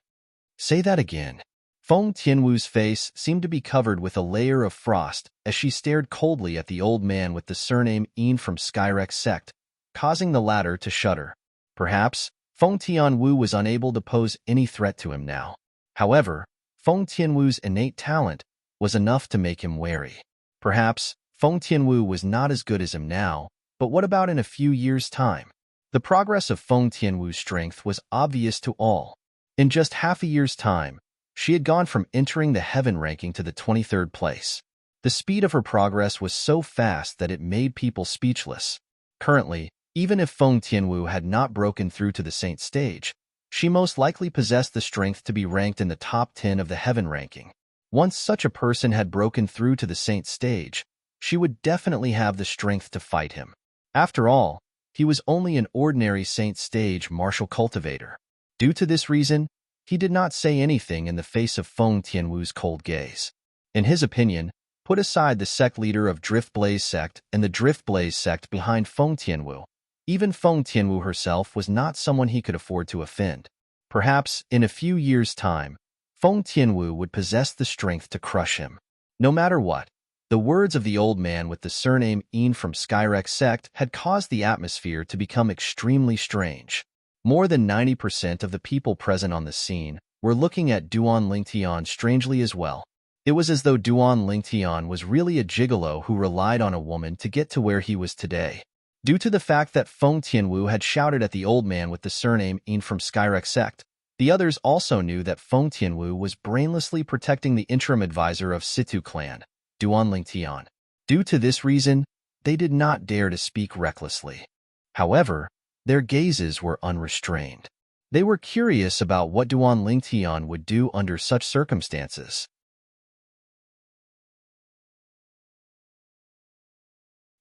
Say that again. Feng Tianwu's face seemed to be covered with a layer of frost as she stared coldly at the old man with the surname Een from Skyrek sect, causing the latter to shudder. Perhaps Feng Tianwu was unable to pose any threat to him now. However, Feng Tianwu's innate talent was enough to make him wary. Perhaps Feng Tianwu was not as good as him now, but what about in a few years' time? The progress of Feng Tianwu's strength was obvious to all. In just half a year's time, she had gone from entering the heaven ranking to the 23rd place. The speed of her progress was so fast that it made people speechless. Currently, even if Feng Tianwu had not broken through to the saint stage, she most likely possessed the strength to be ranked in the top 10 of the heaven ranking. Once such a person had broken through to the saint stage, she would definitely have the strength to fight him. After all, he was only an ordinary saint stage martial cultivator. Due to this reason, he did not say anything in the face of Feng Tianwu's cold gaze. In his opinion, put aside the sect leader of Drift Blaze sect and the Drift Blaze sect behind Feng Tianwu, even Feng Tianwu herself was not someone he could afford to offend. Perhaps, in a few years' time, Feng Tianwu would possess the strength to crush him. No matter what, the words of the old man with the surname Een from Skyrek sect had caused the atmosphere to become extremely strange. More than 90% of the people present on the scene were looking at Duan Lingtian strangely as well. It was as though Duan Lingtian was really a gigolo who relied on a woman to get to where he was today. Due to the fact that Feng Tianwu had shouted at the old man with the surname Een from Skyrek sect, the others also knew that Feng Tianwu was brainlessly protecting the interim advisor of Situ clan, Duan Lingtian. Due to this reason, they did not dare to speak recklessly. However, their gazes were unrestrained. They were curious about what Duan Lingtian would do under such circumstances.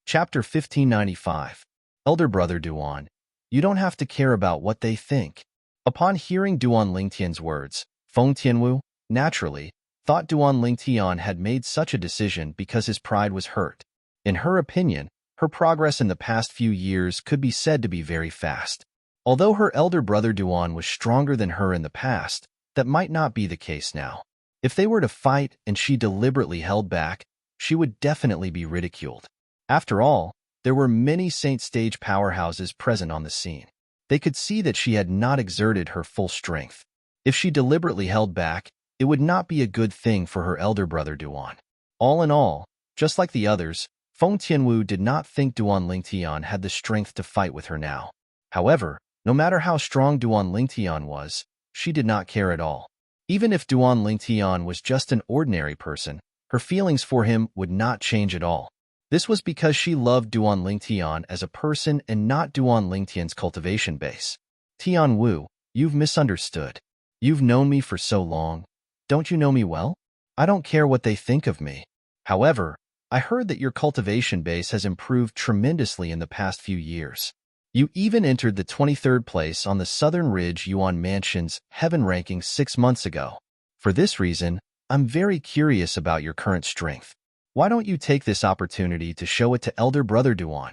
Chapter 1595. Elder Brother Duan, you don't have to care about what they think. Upon hearing Duan Lingtian's words, Feng Tianwu, naturally, thought Duan Lingtian had made such a decision because his pride was hurt. In her opinion, her progress in the past few years could be said to be very fast. Although her elder brother Duan was stronger than her in the past, that might not be the case now. If they were to fight and she deliberately held back, she would definitely be ridiculed. After all, there were many saint stage powerhouses present on the scene. They could see that she had not exerted her full strength. If she deliberately held back, it would not be a good thing for her elder brother Duan. All in all, just like the others, Feng Tianwu did not think Duan Lingtian had the strength to fight with her now. However, no matter how strong Duan Lingtian was, she did not care at all. Even if Duan Lingtian was just an ordinary person, her feelings for him would not change at all. This was because she loved Duan Lingtian as a person and not Duan Lingtian's cultivation base. Tianwu, you've misunderstood. You've known me for so long. Don't you know me well? I don't care what they think of me. However, I heard that your cultivation base has improved tremendously in the past few years. You even entered the 23rd place on the Southern Ridge Yuan Mansion's Heaven ranking 6 months ago. For this reason, I'm very curious about your current strength. Why don't you take this opportunity to show it to elder brother Duan?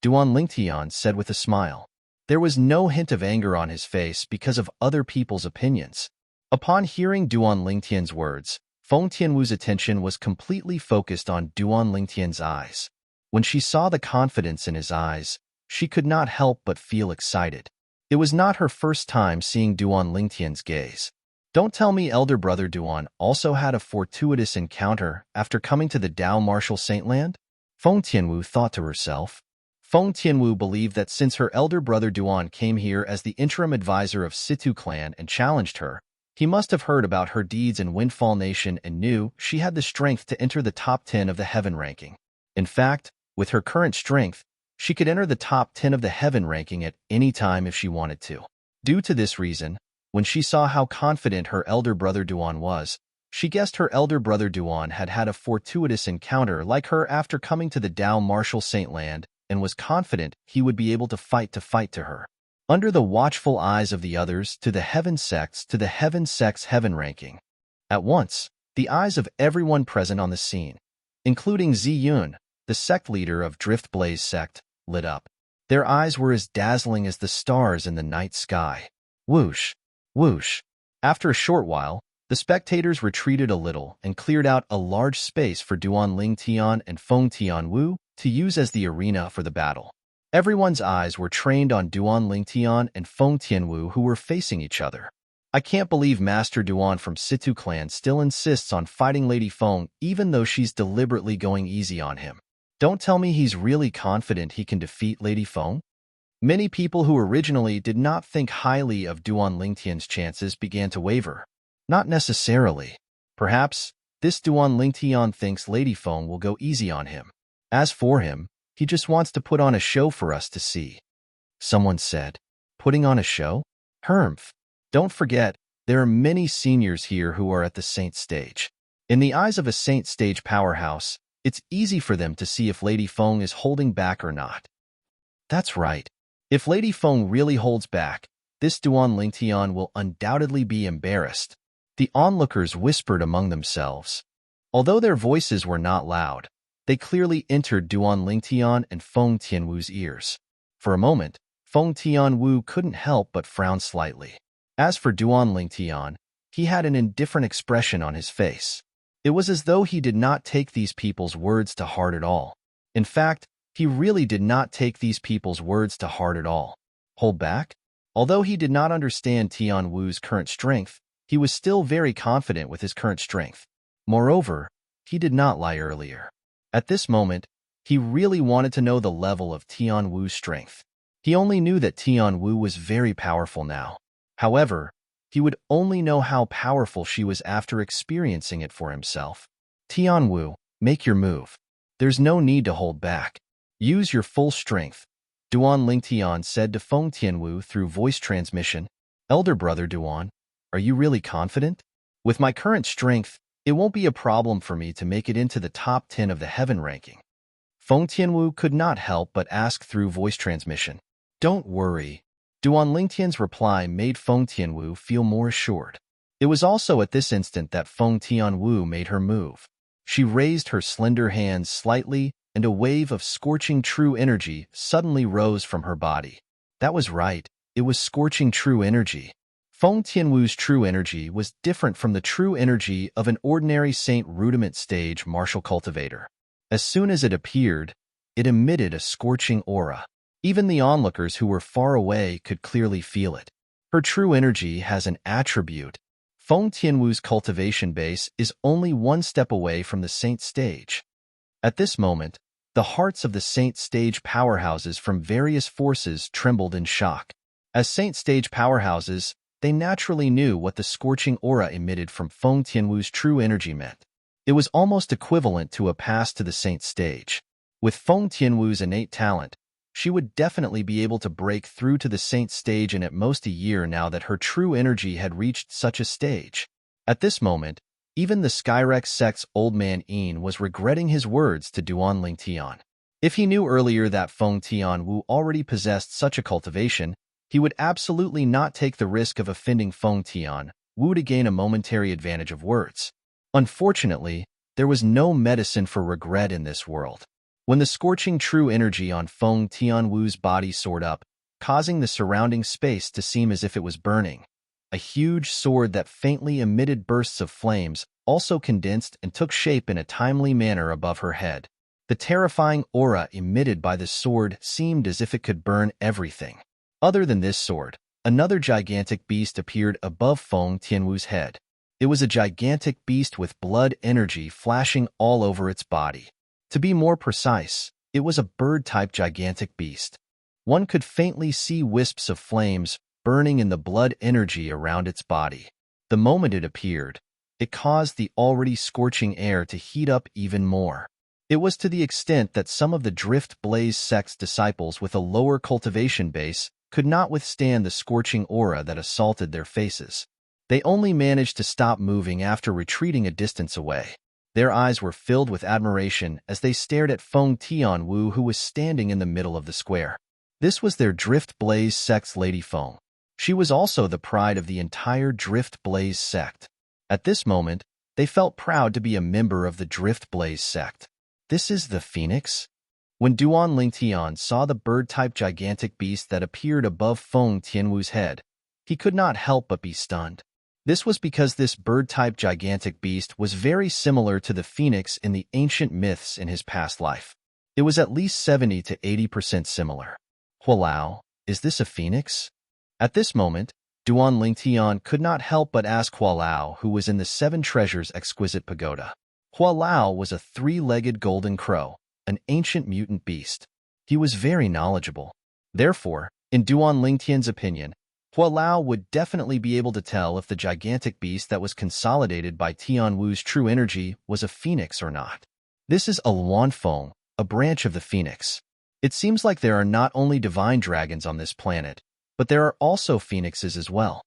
Duan Lingtian said with a smile. There was no hint of anger on his face because of other people's opinions. Upon hearing Duan Lingtian's words, Feng Tianwu's attention was completely focused on Duan Lingtian's eyes. When she saw the confidence in his eyes, she could not help but feel excited. It was not her first time seeing Duan Lingtian's gaze. Don't tell me elder brother Duan also had a fortuitous encounter after coming to the Dao Martial Saintland? Feng Tianwu thought to herself. Feng Tianwu believed that since her elder brother Duan came here as the interim advisor of Situ clan and challenged her, he must have heard about her deeds in Windfall Nation and knew she had the strength to enter the top 10 of the Heaven ranking. In fact, with her current strength, she could enter the top 10 of the Heaven ranking at any time if she wanted to. Due to this reason, when she saw how confident her elder brother Duan was, she guessed her elder brother Duan had had a fortuitous encounter like her after coming to the Dao Martial Saintland and was confident he would be able to fight to her. under the watchful eyes of the others, to the heaven sect's heaven ranking. At once, the eyes of everyone present on the scene, including Ziyun, the sect leader of Drift Blaze sect, lit up. Their eyes were as dazzling as the stars in the night sky. Whoosh, whoosh. After a short while, the spectators retreated a little and cleared out a large space for Duan Lingtian and Feng Tianwu to use as the arena for the battle. Everyone's eyes were trained on Duan Lingtian and Feng Tianwu, who were facing each other. I can't believe Master Duan from Situ clan still insists on fighting Lady Feng even though she's deliberately going easy on him. Don't tell me he's really confident he can defeat Lady Feng? Many people who originally did not think highly of Duan Lingtian's chances began to waver. Not necessarily. Perhaps this Duan Lingtian thinks Lady Feng will go easy on him. As for him, he just wants to put on a show for us to see. Someone said, putting on a show? Hermph. Don't forget, there are many seniors here who are at the Saint stage. In the eyes of a Saint stage powerhouse, it's easy for them to see if Lady Feng is holding back or not. That's right. If Lady Feng really holds back, this Duan Lingtian will undoubtedly be embarrassed. The onlookers whispered among themselves. Although their voices were not loud, they clearly entered Duan Lingtian and Feng Tianwu's ears. For a moment, Feng Tianwu couldn't help but frown slightly. As for Duan Lingtian, he had an indifferent expression on his face. It was as though he did not take these people's words to heart at all. In fact, he really did not take these people's words to heart at all. Hold back? Although he did not understand Tianwu's current strength, he was still very confident with his current strength. Moreover, he did not lie earlier. At this moment, he really wanted to know the level of Tianwu's strength. He only knew that Tianwu was very powerful now. However, he would only know how powerful she was after experiencing it for himself. Tianwu, make your move. There's no need to hold back. Use your full strength, Duan Lingtian said to Feng Tianwu through voice transmission. Elder brother Duan, are you really confident? With my current strength, it won't be a problem for me to make it into the top 10 of the heaven ranking. Feng Tianwu could not help but ask through voice transmission. Don't worry. Duan Lingtian's reply made Feng Tianwu feel more assured. It was also at this instant that Feng Tianwu made her move. She raised her slender hands slightly, and a wave of scorching true energy suddenly rose from her body. That was right, it was scorching true energy. Feng Tianwu's true energy was different from the true energy of an ordinary Saint Rudiment stage martial cultivator. As soon as it appeared, it emitted a scorching aura. Even the onlookers who were far away could clearly feel it. Her true energy has an attribute. Feng Tianwu's cultivation base is only one step away from the Saint stage. At this moment, the hearts of the Saint stage powerhouses from various forces trembled in shock. As Saint stage powerhouses, they naturally knew what the scorching aura emitted from Feng Tianwu's true energy meant. It was almost equivalent to a pass to the Saint stage. With Feng Tianwu's innate talent, she would definitely be able to break through to the Saint stage in at most a year now that her true energy had reached such a stage. At this moment, even the Skyrex sect's old man Yin was regretting his words to Duan Lingtian. If he knew earlier that Feng Tianwu already possessed such a cultivation, he would absolutely not take the risk of offending Feng Tianwu to gain a momentary advantage of words. Unfortunately, there was no medicine for regret in this world. When the scorching true energy on Feng Tianwu's body soared up, causing the surrounding space to seem as if it was burning, a huge sword that faintly emitted bursts of flames also condensed and took shape in a timely manner above her head. The terrifying aura emitted by the sword seemed as if it could burn everything. Other than this sword, another gigantic beast appeared above Feng Tianwu's head. It was a gigantic beast with blood energy flashing all over its body. To be more precise, it was a bird-type gigantic beast. One could faintly see wisps of flames burning in the blood energy around its body. The moment it appeared, it caused the already scorching air to heat up even more. It was to the extent that some of the Drift Blaze sect's disciples with a lower cultivation base could not withstand the scorching aura that assaulted their faces. They only managed to stop moving after retreating a distance away. Their eyes were filled with admiration as they stared at Feng Tianwu, who was standing in the middle of the square. This was their Drift Blaze sect's Lady Feng. She was also the pride of the entire Drift Blaze sect. At this moment, they felt proud to be a member of the Drift Blaze sect. This is the Phoenix? When Duan Lingtian saw the bird-type gigantic beast that appeared above Feng Tianwu's head, he could not help but be stunned. This was because this bird-type gigantic beast was very similar to the phoenix in the ancient myths in his past life. It was at least 70 to 80% similar. Hualao, is this a phoenix? At this moment, Duan Lingtian could not help but ask Hualao, who was in the Seven Treasures exquisite pagoda. Hualao was a three-legged golden crow, an ancient mutant beast. He was very knowledgeable. Therefore, in Duan Lingtian's opinion, Hualao would definitely be able to tell if the gigantic beast that was consolidated by Tianwu's true energy was a phoenix or not. This is a Luanfeng, a branch of the phoenix. It seems like there are not only divine dragons on this planet, but there are also phoenixes as well.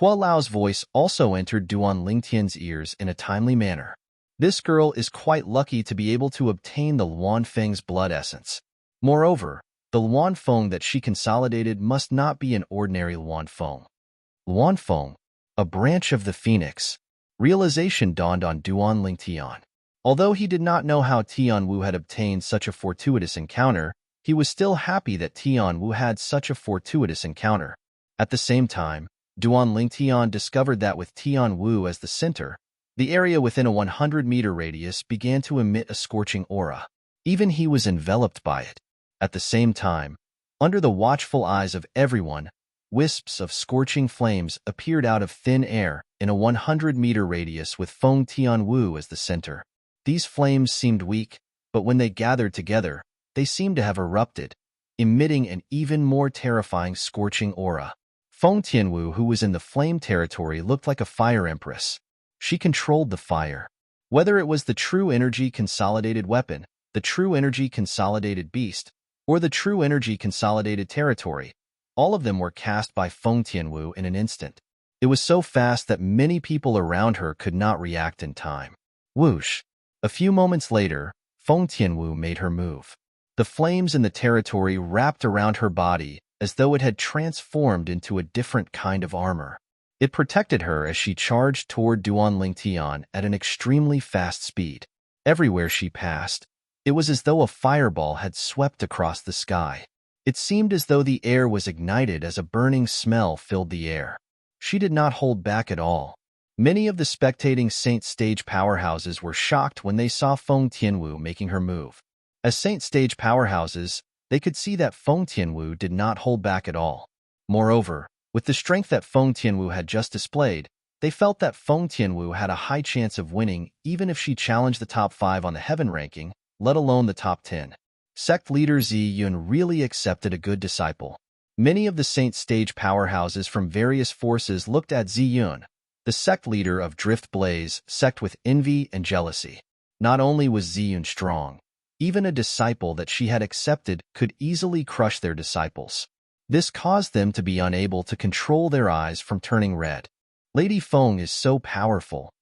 Hualao's voice also entered Duan Lingtian's ears in a timely manner. This girl is quite lucky to be able to obtain the Luanfeng's blood essence. Moreover, the Luanfeng that she consolidated must not be an ordinary Luanfeng. Luanfeng, a branch of the phoenix. Realization dawned on Duan Lingtian. Although he did not know how Tianwu had obtained such a fortuitous encounter, he was still happy that Tianwu had such a fortuitous encounter. At the same time, Duan Lingtian discovered that with Tianwu as the center, the area within a 100-meter radius began to emit a scorching aura. Even he was enveloped by it. At the same time, under the watchful eyes of everyone, wisps of scorching flames appeared out of thin air in a 100-meter radius with Feng Tianwu as the center. These flames seemed weak, but when they gathered together, they seemed to have erupted, emitting an even more terrifying scorching aura. Feng Tianwu, who was in the flame territory, looked like a fire empress. She controlled the fire. Whether it was the true energy consolidated weapon, the true energy consolidated beast, or the true energy consolidated territory, all of them were cast by Feng Tianwu in an instant. It was so fast that many people around her could not react in time. Whoosh! A few moments later, Feng Tianwu made her move. The flames in the territory wrapped around her body as though it had transformed into a different kind of armor. It protected her as she charged toward Duan Lingtian at an extremely fast speed. Everywhere she passed, it was as though a fireball had swept across the sky. It seemed as though the air was ignited as a burning smell filled the air. She did not hold back at all. Many of the spectating Saint Stage powerhouses were shocked when they saw Feng Tianwu making her move. As Saint Stage powerhouses, they could see that Feng Tianwu did not hold back at all. Moreover, with the strength that Feng Tianwu had just displayed, they felt that Feng Tianwu had a high chance of winning even if she challenged the top 5 on the heaven ranking, let alone the top 10. Sect leader Zi Yun really accepted a good disciple. Many of the Saint Stage powerhouses from various forces looked at Zi Yun, the sect leader of Drift Blaze sect, with envy and jealousy. Not only was Zi Yun strong, even a disciple that she had accepted could easily crush their disciples. This caused them to be unable to control their eyes from turning red. Lady Feng is so powerful.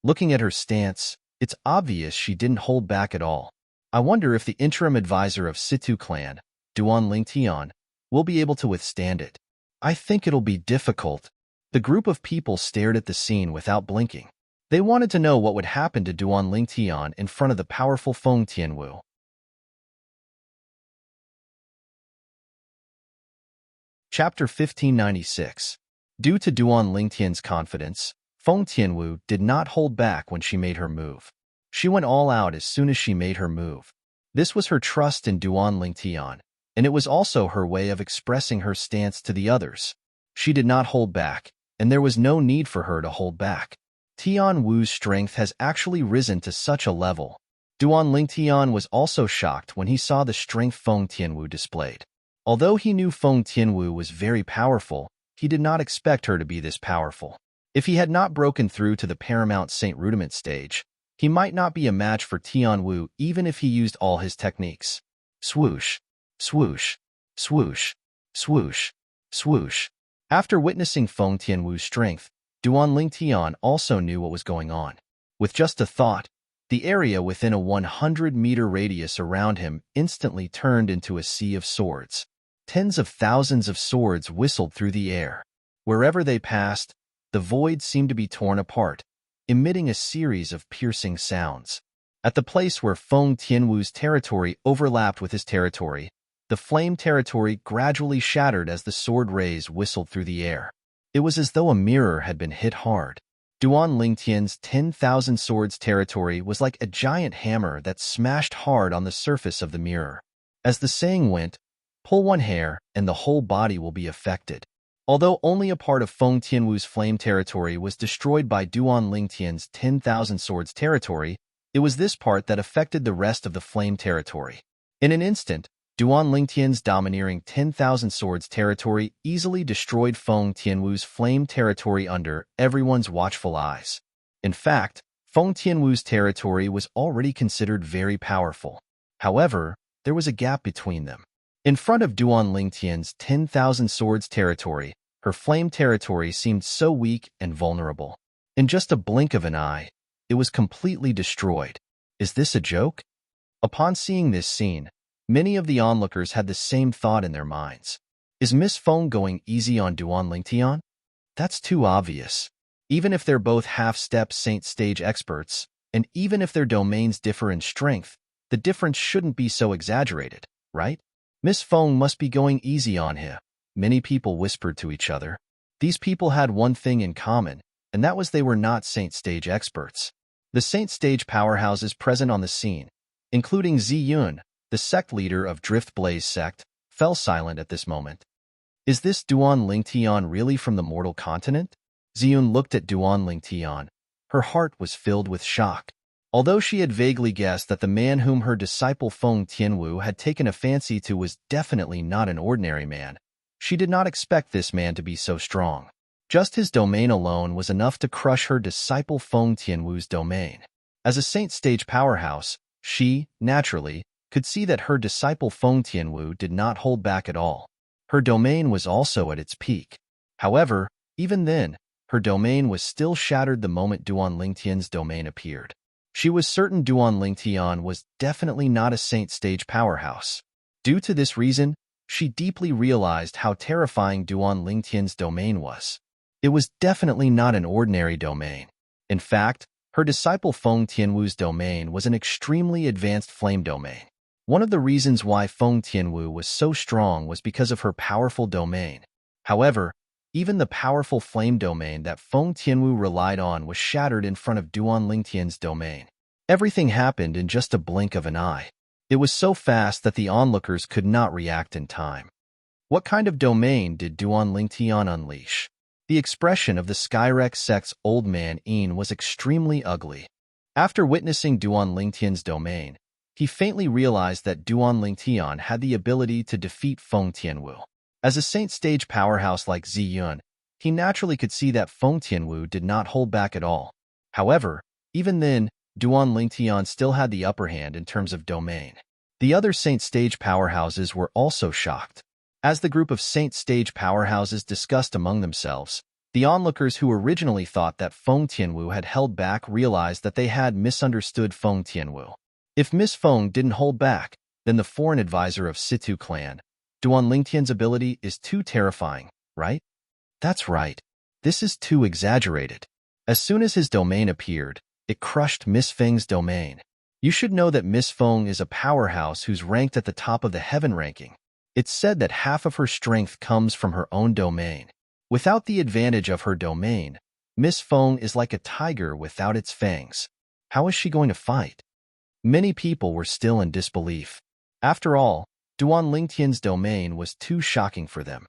Looking at her stance, it's obvious she didn't hold back at all. I wonder if the interim advisor of Situ clan, Duan Lingtian, will be able to withstand it. I think it'll be difficult. The group of people stared at the scene without blinking. They wanted to know what would happen to Duan Lingtian in front of the powerful Feng Tianwu. Chapter 1596. Due to Duan Lingtian's confidence, Feng Tianwu did not hold back when she made her move. She went all out as soon as she made her move. This was her trust in Duan Lingtian, and it was also her way of expressing her stance to the others. She did not hold back, and there was no need for her to hold back. Tianwu's strength has actually risen to such a level. Duan Lingtian was also shocked when he saw the strength Feng Tianwu displayed. Although he knew Feng Tianwu was very powerful, he did not expect her to be this powerful. If he had not broken through to the Paramount Saint Rudiment stage, he might not be a match for Tianwu even if he used all his techniques. Swoosh, swoosh, swoosh, swoosh, swoosh. After witnessing Feng Tianwu's strength, Duan Lingtian also knew what was going on. With just a thought, the area within a 100-meter radius around him instantly turned into a sea of swords. Tens of thousands of swords whistled through the air. Wherever they passed, the void seemed to be torn apart, emitting a series of piercing sounds. At the place where Feng Tianwu's territory overlapped with his territory, the flame territory gradually shattered as the sword rays whistled through the air. It was as though a mirror had been hit hard. Duan Lingtian's 10,000 swords territory was like a giant hammer that smashed hard on the surface of the mirror. As the saying went, pull one hair and the whole body will be affected. Although only a part of Feng Tianwu's flame territory was destroyed by Duan Lingtian's 10,000 swords territory, it was this part that affected the rest of the flame territory. In an instant, Duan Lingtian's domineering 10,000 swords territory easily destroyed Feng Tianwu's flame territory under everyone's watchful eyes. In fact, Feng Tianwu's territory was already considered very powerful. However, there was a gap between them. In front of Duan Lingtian's 10,000 swords territory, her flame territory seemed so weak and vulnerable. In just a blink of an eye, it was completely destroyed. Is this a joke? Upon seeing this scene, many of the onlookers had the same thought in their minds. Is Miss Feng going easy on Duan Lingtian? That's too obvious. Even if they're both half-step Saint Stage experts, and even if their domains differ in strength, the difference shouldn't be so exaggerated, right? Miss Feng must be going easy on him. Many people whispered to each other. These people had one thing in common, and that was they were not Saint Stage experts. The Saint Stage powerhouses present on the scene, including Ziyun, the sect leader of Drift Blaze sect, fell silent at this moment. Is this Duan Lingtian really from the mortal continent? Ziyun looked at Duan Lingtian. Her heart was filled with shock. Although she had vaguely guessed that the man whom her disciple Feng Tianwu had taken a fancy to was definitely not an ordinary man, she did not expect this man to be so strong. Just his domain alone was enough to crush her disciple Feng Tianwu's domain. As a Saint Stage powerhouse, she, naturally, could see that her disciple Feng Tianwu did not hold back at all. Her domain was also at its peak. However, even then, her domain was still shattered the moment Duan Lingtian's domain appeared. She was certain Duan Lingtian was definitely not a Saint Stage powerhouse. Due to this reason, she deeply realized how terrifying Duan Lingtian's domain was. It was definitely not an ordinary domain. In fact, her disciple Feng Tianwu's domain was an extremely advanced flame domain. One of the reasons why Feng Tianwu was so strong was because of her powerful domain. However, even the powerful flame domain that Feng Tianwu relied on was shattered in front of Duan Lingtian's domain. Everything happened in just a blink of an eye. It was so fast that the onlookers could not react in time. What kind of domain did Duan Lingtian unleash? The expression of the Skyrex sect's old man Yin was extremely ugly. After witnessing Duan Lingtian's domain, he faintly realized that Duan Lingtian had the ability to defeat Feng Tianwu. As a Saint Stage powerhouse like Ziyun, he naturally could see that Feng Tianwu did not hold back at all. However, even then, Duan Lingtian still had the upper hand in terms of domain. The other Saint Stage powerhouses were also shocked. As the group of Saint Stage powerhouses discussed among themselves, the onlookers who originally thought that Feng Tianwu had held back realized that they had misunderstood Feng Tianwu. If Miss Feng didn't hold back, then the foreign advisor of Situ clan, Duan Lingtian's ability is too terrifying, right? That's right. This is too exaggerated. As soon as his domain appeared, it crushed Miss Feng's domain. You should know that Miss Feng is a powerhouse who's ranked at the top of the heaven ranking. It's said that half of her strength comes from her own domain. Without the advantage of her domain, Miss Feng is like a tiger without its fangs. How is she going to fight? Many people were still in disbelief. After all, Duan Lingtian's domain was too shocking for them.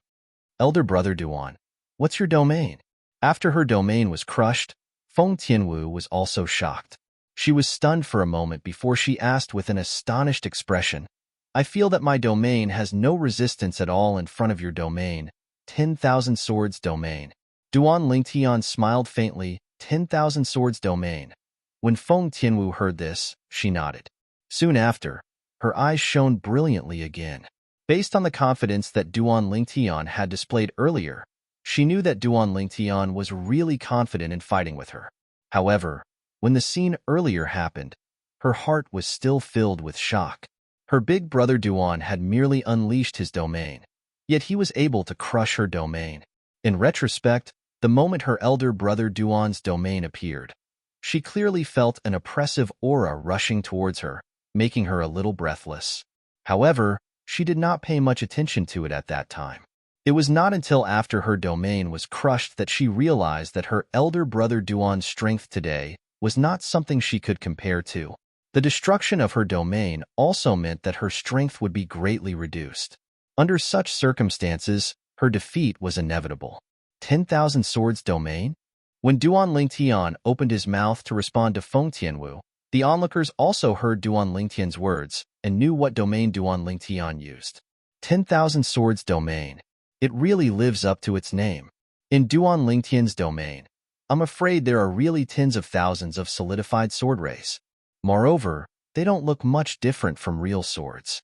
Elder brother Duan, what's your domain? After her domain was crushed, Feng Tianwu was also shocked. She was stunned for a moment before she asked with an astonished expression, I feel that my domain has no resistance at all in front of your domain, 10,000 swords domain. Duan Lingtian smiled faintly, 10,000 swords domain. When Feng Tianwu heard this, she nodded. Soon after, her eyes shone brilliantly again. Based on the confidence that Duan Lingtian had displayed earlier, she knew that Duan Lingtian was really confident in fighting with her. However, when the scene earlier happened, her heart was still filled with shock. Her big brother Duan had merely unleashed his domain, yet he was able to crush her domain. In retrospect, the moment her elder brother Duan's domain appeared, she clearly felt an oppressive aura rushing towards her, making her a little breathless. However, she did not pay much attention to it at that time. It was not until after her domain was crushed that she realized that her elder brother Duan's strength today was not something she could compare to. The destruction of her domain also meant that her strength would be greatly reduced. Under such circumstances, her defeat was inevitable. 10,000 Swords Domain? When Duan Lingtian opened his mouth to respond to Feng Tianwu, the onlookers also heard Duan Lingtian's words and knew what domain Duan Lingtian used. 10,000 Swords Domain. It really lives up to its name. In Duan Lingtian's domain, I'm afraid there are really tens of thousands of solidified sword rays. Moreover, they don't look much different from real swords.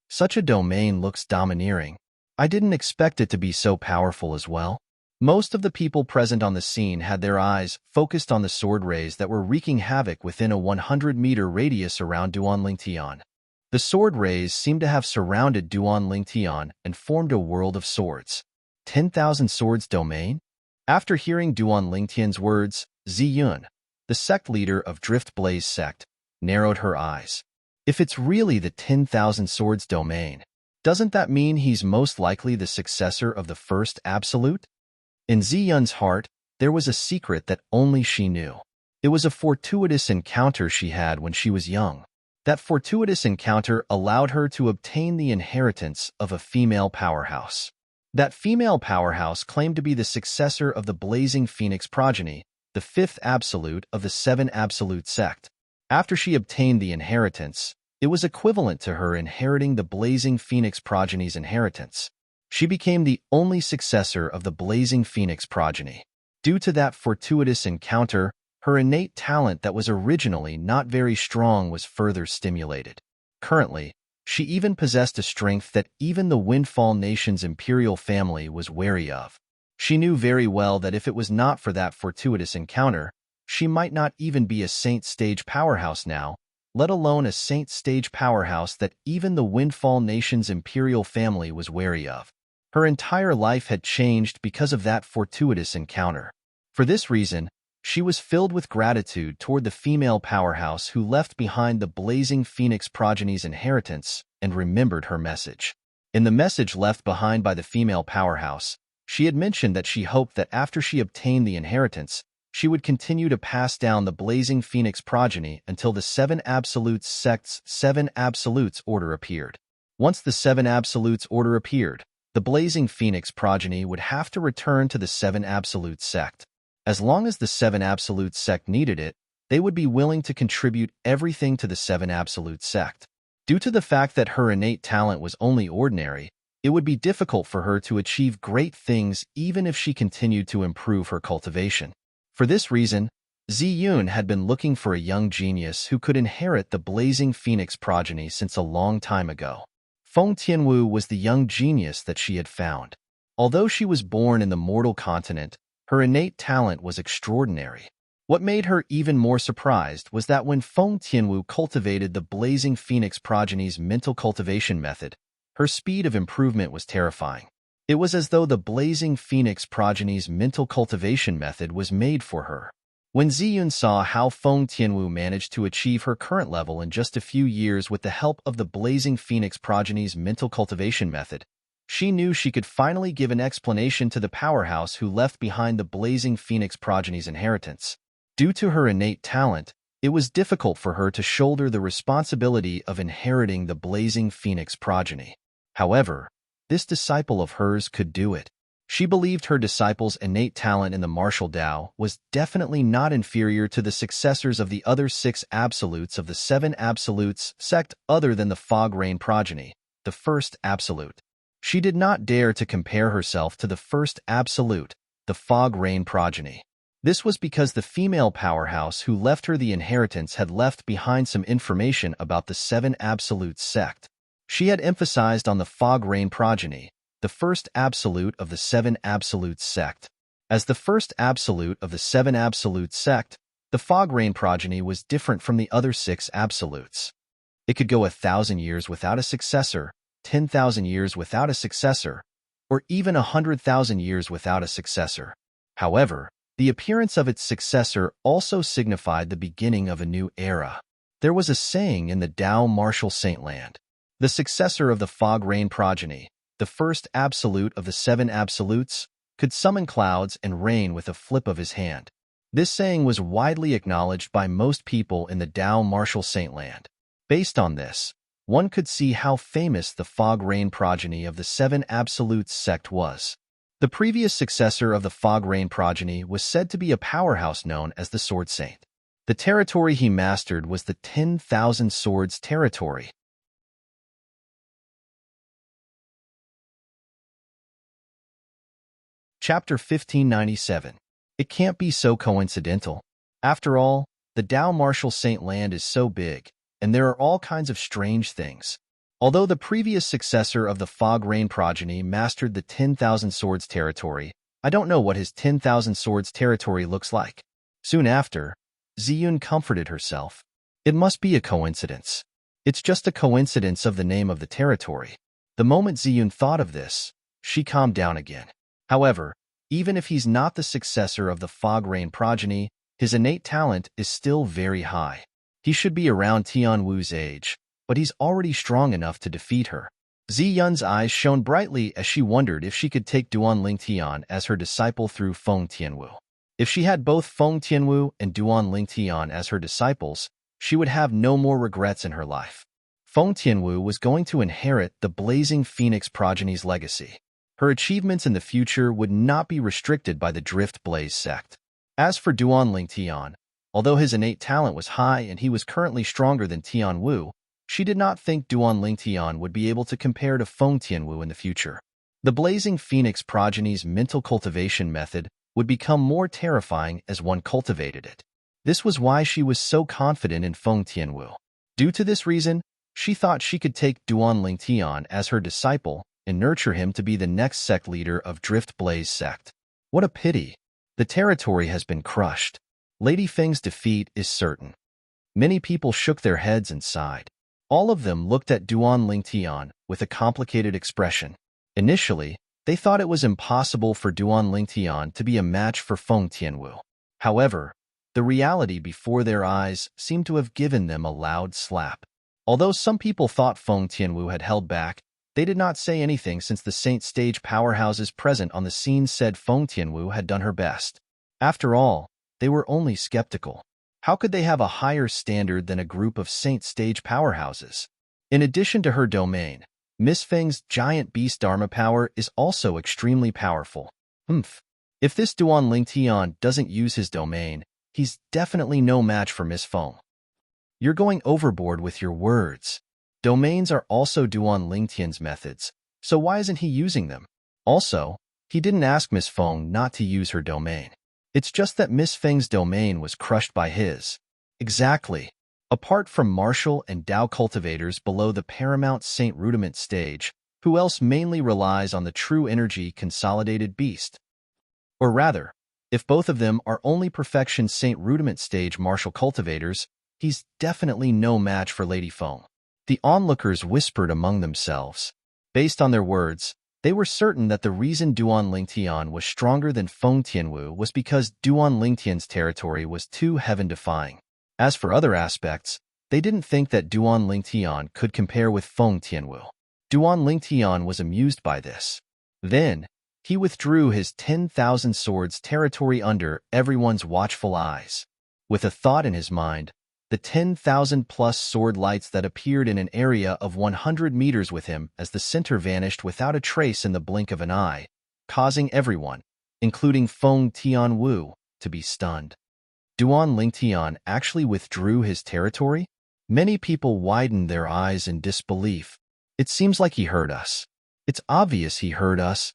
Such a domain looks domineering. I didn't expect it to be so powerful as well. Most of the people present on the scene had their eyes focused on the sword rays that were wreaking havoc within a 100-meter radius around Duan Lingtian. The sword rays seemed to have surrounded Duan Lingtian and formed a world of swords. 10,000 Swords Domain? After hearing Duan Lingtian's words, Ziyun, the sect leader of Drift Blaze sect, narrowed her eyes. If it's really the 10,000 Swords Domain, doesn't that mean he's most likely the successor of the first Absolute? In Ziyun's heart, there was a secret that only she knew. It was a fortuitous encounter she had when she was young. That fortuitous encounter allowed her to obtain the inheritance of a female powerhouse. That female powerhouse claimed to be the successor of the Blazing Phoenix progeny, the fifth absolute of the seven absolute sect. After she obtained the inheritance, it was equivalent to her inheriting the Blazing Phoenix progeny's inheritance. She became the only successor of the Blazing Phoenix progeny. Due to that fortuitous encounter, her innate talent that was originally not very strong was further stimulated. Currently, she even possessed a strength that even the Windfall Nation's imperial family was wary of. She knew very well that if it was not for that fortuitous encounter, she might not even be a Saint Stage powerhouse now, let alone a Saint Stage powerhouse that even the Windfall Nation's imperial family was wary of. Her entire life had changed because of that fortuitous encounter. For this reason, she was filled with gratitude toward the female powerhouse who left behind the Blazing Phoenix progeny's inheritance and remembered her message. In the message left behind by the female powerhouse, she had mentioned that she hoped that after she obtained the inheritance, she would continue to pass down the Blazing Phoenix progeny until the Seven Absolutes sect's Seven Absolutes order appeared. Once the Seven Absolutes order appeared, the Blazing Phoenix progeny would have to return to the Seven Absolute sect. As long as the Seven Absolute sect needed it, they would be willing to contribute everything to the Seven Absolute sect. Due to the fact that her innate talent was only ordinary, it would be difficult for her to achieve great things even if she continued to improve her cultivation. For this reason, Ziyun had been looking for a young genius who could inherit the Blazing Phoenix progeny since a long time ago. Feng Tianwu was the young genius that she had found. Although she was born in the mortal continent, her innate talent was extraordinary. What made her even more surprised was that when Feng Tianwu cultivated the Blazing Phoenix progeny's mental cultivation method, her speed of improvement was terrifying. It was as though the Blazing Phoenix progeny's mental cultivation method was made for her. When Ziyun saw how Feng Tianwu managed to achieve her current level in just a few years with the help of the Blazing Phoenix progeny's mental cultivation method, she knew she could finally give an explanation to the powerhouse who left behind the Blazing Phoenix progeny's inheritance. Due to her innate talent, it was difficult for her to shoulder the responsibility of inheriting the Blazing Phoenix progeny. However, this disciple of hers could do it. She believed her disciple's innate talent in the martial Tao was definitely not inferior to the successors of the other six absolutes of the Seven Absolutes sect other than the Fog Rain progeny, the first absolute. She did not dare to compare herself to the first absolute, the Fog Rain progeny. This was because the female powerhouse who left her the inheritance had left behind some information about the Seven Absolutes sect. She had emphasized on the Fog Rain progeny, the first absolute of the Seven Absolutes sect. As the first absolute of the Seven Absolutes sect, the Fog Rain progeny was different from the other six absolutes. It could go 1,000 years without a successor, 10,000 years without a successor, or even 100,000 years without a successor. However, the appearance of its successor also signified the beginning of a new era. There was a saying in the Tao martial saint land: the successor of the fog rain progeny, the first absolute of the seven absolutes, could summon clouds and rain with a flip of his hand. This saying was widely acknowledged by most people in the Tao martial saint land. Based on this, one could see how famous the fog rain progeny of the seven absolutes sect was. The previous successor of the fog rain progeny was said to be a powerhouse known as the Sword Saint. The territory he mastered was the 10,000 Swords territory. Chapter 1597. It can't be so coincidental. After all, the Tao martial saint land is so big, and there are all kinds of strange things. Although the previous successor of the fog rain progeny mastered the 10,000 Swords territory, I don't know what his 10,000 Swords territory looks like. Soon after, Ziyun comforted herself. It must be a coincidence. It's just a coincidence of the name of the territory. The moment Ziyun thought of this, she calmed down again. However, even if he's not the successor of the fog rain progeny, his innate talent is still very high. He should be around Tianwu's age, but he's already strong enough to defeat her. Ziyun's eyes shone brightly as she wondered if she could take Duan Tian as her disciple through Feng Tianwu. If she had both Feng Tianwu and Duan Tian as her disciples, she would have no more regrets in her life. Feng Tianwu was going to inherit the Blazing Phoenix progeny's legacy. Her achievements in the future would not be restricted by the Drift Blaze sect. As for Duan Tian, although his innate talent was high and he was currently stronger than Tianwu, she did not think Duan Tian would be able to compare to Feng Tianwu in the future. The Blazing Phoenix progeny's mental cultivation method would become more terrifying as one cultivated it. This was why she was so confident in Feng Tianwu. Due to this reason, she thought she could take Duan Tian as her disciple and nurture him to be the next sect leader of Drift Blaze sect. What a pity. The territory has been crushed. Lady Feng's defeat is certain. Many people shook their heads and sighed. All of them looked at Duan Tian with a complicated expression. Initially, they thought it was impossible for Duan Tian to be a match for Feng Tianwu. However, the reality before their eyes seemed to have given them a loud slap. Although some people thought Feng Tianwu had held back, they did not say anything since the Saint stage powerhouses present on the scene said Feng Tianwu had done her best. After all, they were only skeptical. How could they have a higher standard than a group of Saint stage powerhouses? In addition to her domain, Miss Feng's giant beast Dharma power is also extremely powerful. If this Duan Tian doesn't use his domain, he's definitely no match for Miss Feng. You're going overboard with your words. Domains are also Duan Tian's methods, so why isn't he using them? Also, he didn't ask Miss Feng not to use her domain. It's just that Miss Feng's domain was crushed by his. Exactly. Apart from martial and Tao cultivators below the paramount Saint Rudiment stage, who else mainly relies on the true energy consolidated beast? Or rather, if both of them are only perfection Saint Rudiment stage martial cultivators, he's definitely no match for Lady Feng. The onlookers whispered among themselves. Based on their words, they were certain that the reason Duan Tian was stronger than Feng Tianwu was because Duan Tian's territory was too heaven-defying. As for other aspects, they didn't think that Duan Tian could compare with Feng Tianwu. Duan Tian was amused by this. Then, he withdrew his 10,000 Swords territory under everyone's watchful eyes. With a thought in his mind, the 10,000-plus sword lights that appeared in an area of 100 meters with him as the center vanished without a trace in the blink of an eye, causing everyone, including Feng Tianwu, to be stunned. Duan Tian actually withdrew his territory? Many people widened their eyes in disbelief. It seems like he heard us. It's obvious he heard us.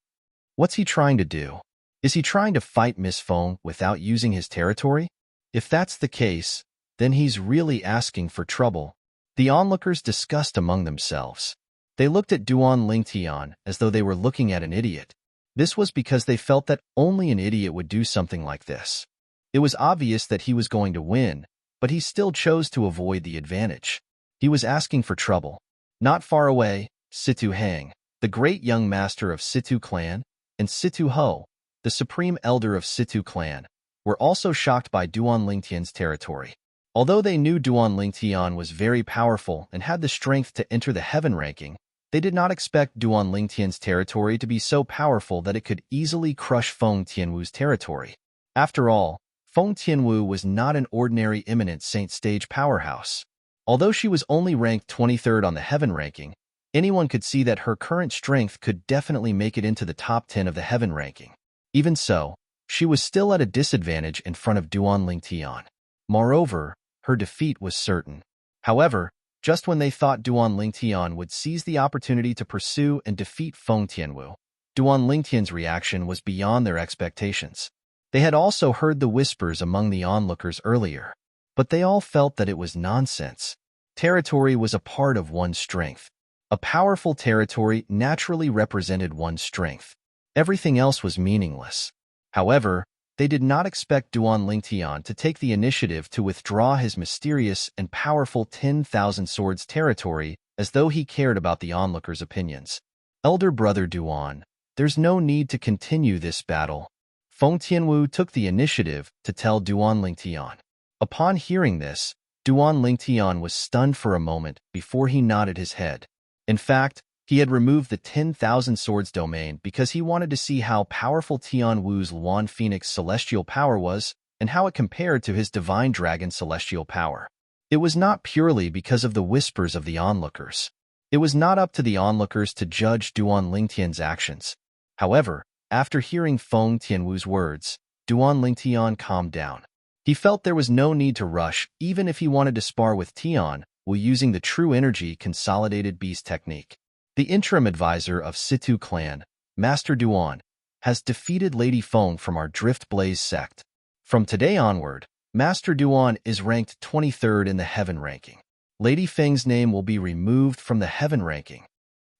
What's he trying to do? Is he trying to fight Miss Feng without using his territory? If that's the case, then he's really asking for trouble. The onlookers discussed among themselves. They looked at Duan Tian as though they were looking at an idiot. This was because they felt that only an idiot would do something like this. It was obvious that he was going to win, but he still chose to avoid the advantage. He was asking for trouble. Not far away, Situ Hang, the great young master of Situ clan, and Situ Ho, the supreme elder of Situ clan, were also shocked by Duan Lingtian's territory. Although they knew Duan Lingtian was very powerful and had the strength to enter the heaven ranking, they did not expect Duan Lingtian's territory to be so powerful that it could easily crush Feng Tianwu's territory. After all, Feng Tianwu was not an ordinary imminent saint stage powerhouse. Although she was only ranked 23rd on the heaven ranking, anyone could see that her current strength could definitely make it into the top 10 of the heaven ranking. Even so, she was still at a disadvantage in front of Duan Lingtian. Moreover, her defeat was certain. However, just when they thought Duan Lingtian would seize the opportunity to pursue and defeat Feng Tianwu, Duan Lingtian's reaction was beyond their expectations. They had also heard the whispers among the onlookers earlier, but they all felt that it was nonsense. Territory was a part of one's strength. A powerful territory naturally represented one's strength. Everything else was meaningless. However, they did not expect Duan Lingtian to take the initiative to withdraw his mysterious and powerful 10,000 swords territory as though he cared about the onlookers' opinions. Elder brother Duan, there's no need to continue this battle. Feng Tianwu took the initiative to tell Duan Lingtian. Upon hearing this, Duan Lingtian was stunned for a moment before he nodded his head. In fact, he had removed the 10,000 swords domain because he wanted to see how powerful Tianwu's Luan Phoenix celestial power was and how it compared to his divine dragon celestial power. It was not purely because of the whispers of the onlookers. It was not up to the onlookers to judge Duan Lingtian's actions. However, after hearing Feng Tianwu's words, Duan Lingtian calmed down. He felt there was no need to rush even if he wanted to spar with Tianwu using the true energy consolidated beast technique. The interim advisor of Situ clan, Master Duan, has defeated Lady Feng from our Drift Blaze sect. From today onward, Master Duan is ranked 23rd in the heaven ranking. Lady Feng's name will be removed from the heaven ranking.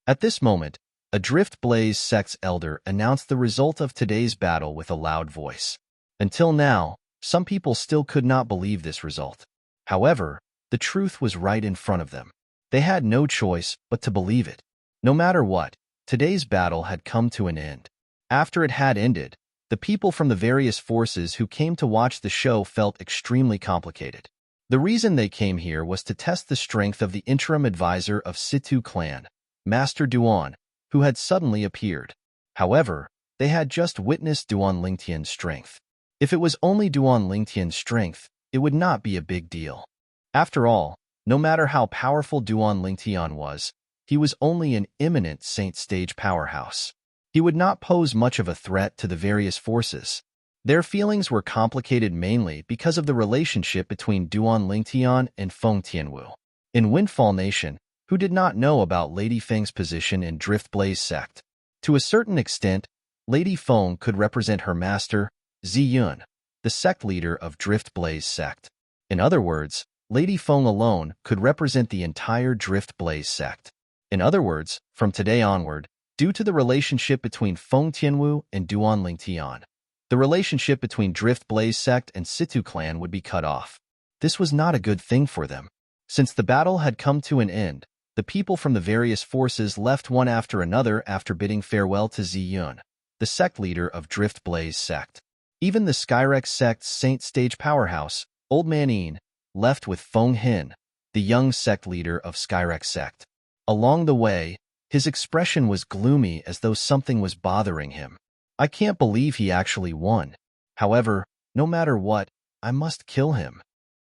At this moment, a Drift Blaze sect's elder announced the result of today's battle with a loud voice. Until now, some people still could not believe this result. However, the truth was right in front of them. They had no choice but to believe it. No matter what, today's battle had come to an end. After it had ended, the people from the various forces who came to watch the show felt extremely complicated. The reason they came here was to test the strength of the interim advisor of Situ clan, Master Duan, who had suddenly appeared. However, they had just witnessed Duan Lingtian's strength. If it was only Duan Lingtian's strength, it would not be a big deal. After all, no matter how powerful Duan Lingtian was, he was only an imminent saint stage powerhouse. He would not pose much of a threat to the various forces. Their feelings were complicated mainly because of the relationship between Duan Lingtian and Feng Tianwu. In Windfall Nation, who did not know about Lady Feng's position in Drift Blaze sect. To a certain extent, Lady Feng could represent her master, Ziyun, the sect leader of Drift Blaze sect. In other words, Lady Feng alone could represent the entire Drift Blaze sect. In other words, from today onward, due to the relationship between Feng Tianwu and Duan Lingtian, the relationship between Drift Blaze sect and Situ clan would be cut off. This was not a good thing for them. Since the battle had come to an end, the people from the various forces left one after another after bidding farewell to Ziyun, the sect leader of Drift Blaze sect. Even the Skyrex sect's saint stage powerhouse, Old Man Yin, left with Feng Hin, the young sect leader of Skyrex sect. Along the way, his expression was gloomy as though something was bothering him. I can't believe he actually won. However, no matter what, I must kill him.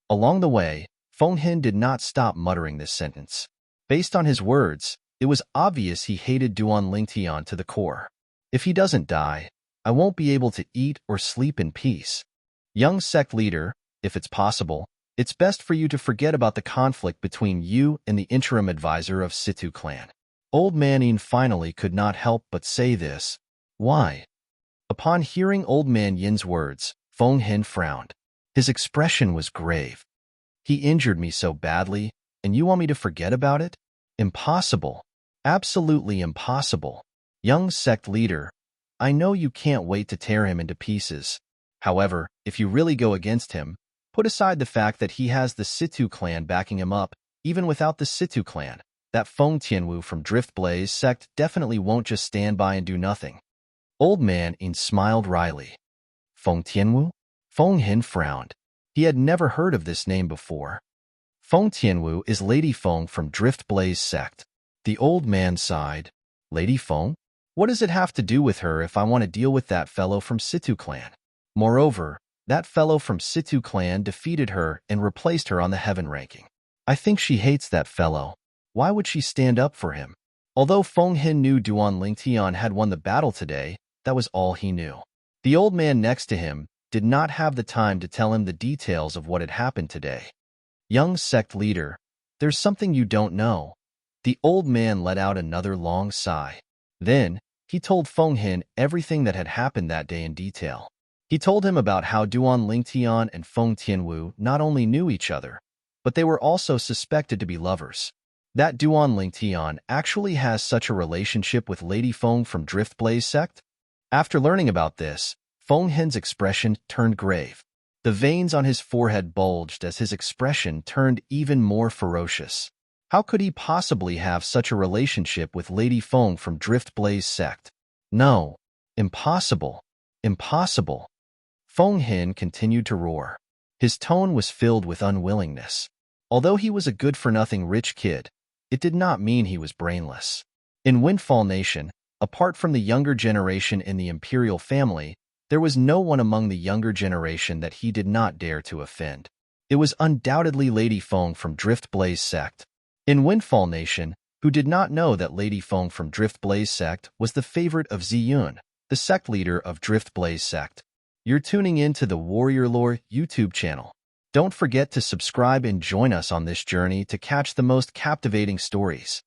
Along the way, Feng Hin did not stop muttering this sentence. Based on his words, it was obvious he hated Duan Lingtian to the core. If he doesn't die, I won't be able to eat or sleep in peace. Young sect leader, if it's possible, it's best for you to forget about the conflict between you and the interim advisor of Situ clan. Old Man Yin finally could not help but say this. Why? Upon hearing Old Man Yin's words, Feng Hin frowned. His expression was grave. He injured me so badly, and you want me to forget about it? Impossible. Absolutely impossible. Young sect leader, I know you can't wait to tear him into pieces. However, if you really go against him, put aside the fact that he has the Situ clan backing him up, even without the Situ clan. that Feng Tianwu from Driftblaze sect definitely won't just stand by and do nothing. Old Man Yin smiled wryly. Feng Tianwu? Feng Hin frowned. He had never heard of this name before. Feng Tianwu is Lady Feng from Driftblaze sect. The old man sighed. Lady Feng? What does it have to do with her if I want to deal with that fellow from Situ clan? Moreover, that fellow from Situ clan defeated her and replaced her on the heaven ranking. I think she hates that fellow. Why would she stand up for him? Although Feng Hin knew Duan Lingtian had won the battle today, that was all he knew. The old man next to him did not have the time to tell him the details of what had happened today. Young sect leader, there's something you don't know. The old man let out another long sigh. Then, he told Feng Hin everything that had happened that day in detail. He told him about how Duan Lingtian and Feng Tianwu not only knew each other, but they were also suspected to be lovers. That Duan Lingtian actually has such a relationship with Lady Feng from Driftblaze sect? After learning about this, Feng Hin's expression turned grave. The veins on his forehead bulged as his expression turned even more ferocious. How could he possibly have such a relationship with Lady Feng from Driftblaze sect? No. Impossible. Impossible. Feng Hin continued to roar. His tone was filled with unwillingness. Although he was a good-for-nothing rich kid, it did not mean he was brainless. In Windfall Nation, apart from the younger generation in the imperial family, there was no one among the younger generation that he did not dare to offend. It was undoubtedly Lady Feng from Driftblaze sect. In Windfall Nation, who did not know that Lady Feng from Driftblaze sect was the favorite of Ziyun, the sect leader of Driftblaze sect. You're tuning in to the Warrior Lore YouTube channel. Don't forget to subscribe and join us on this journey to catch the most captivating stories.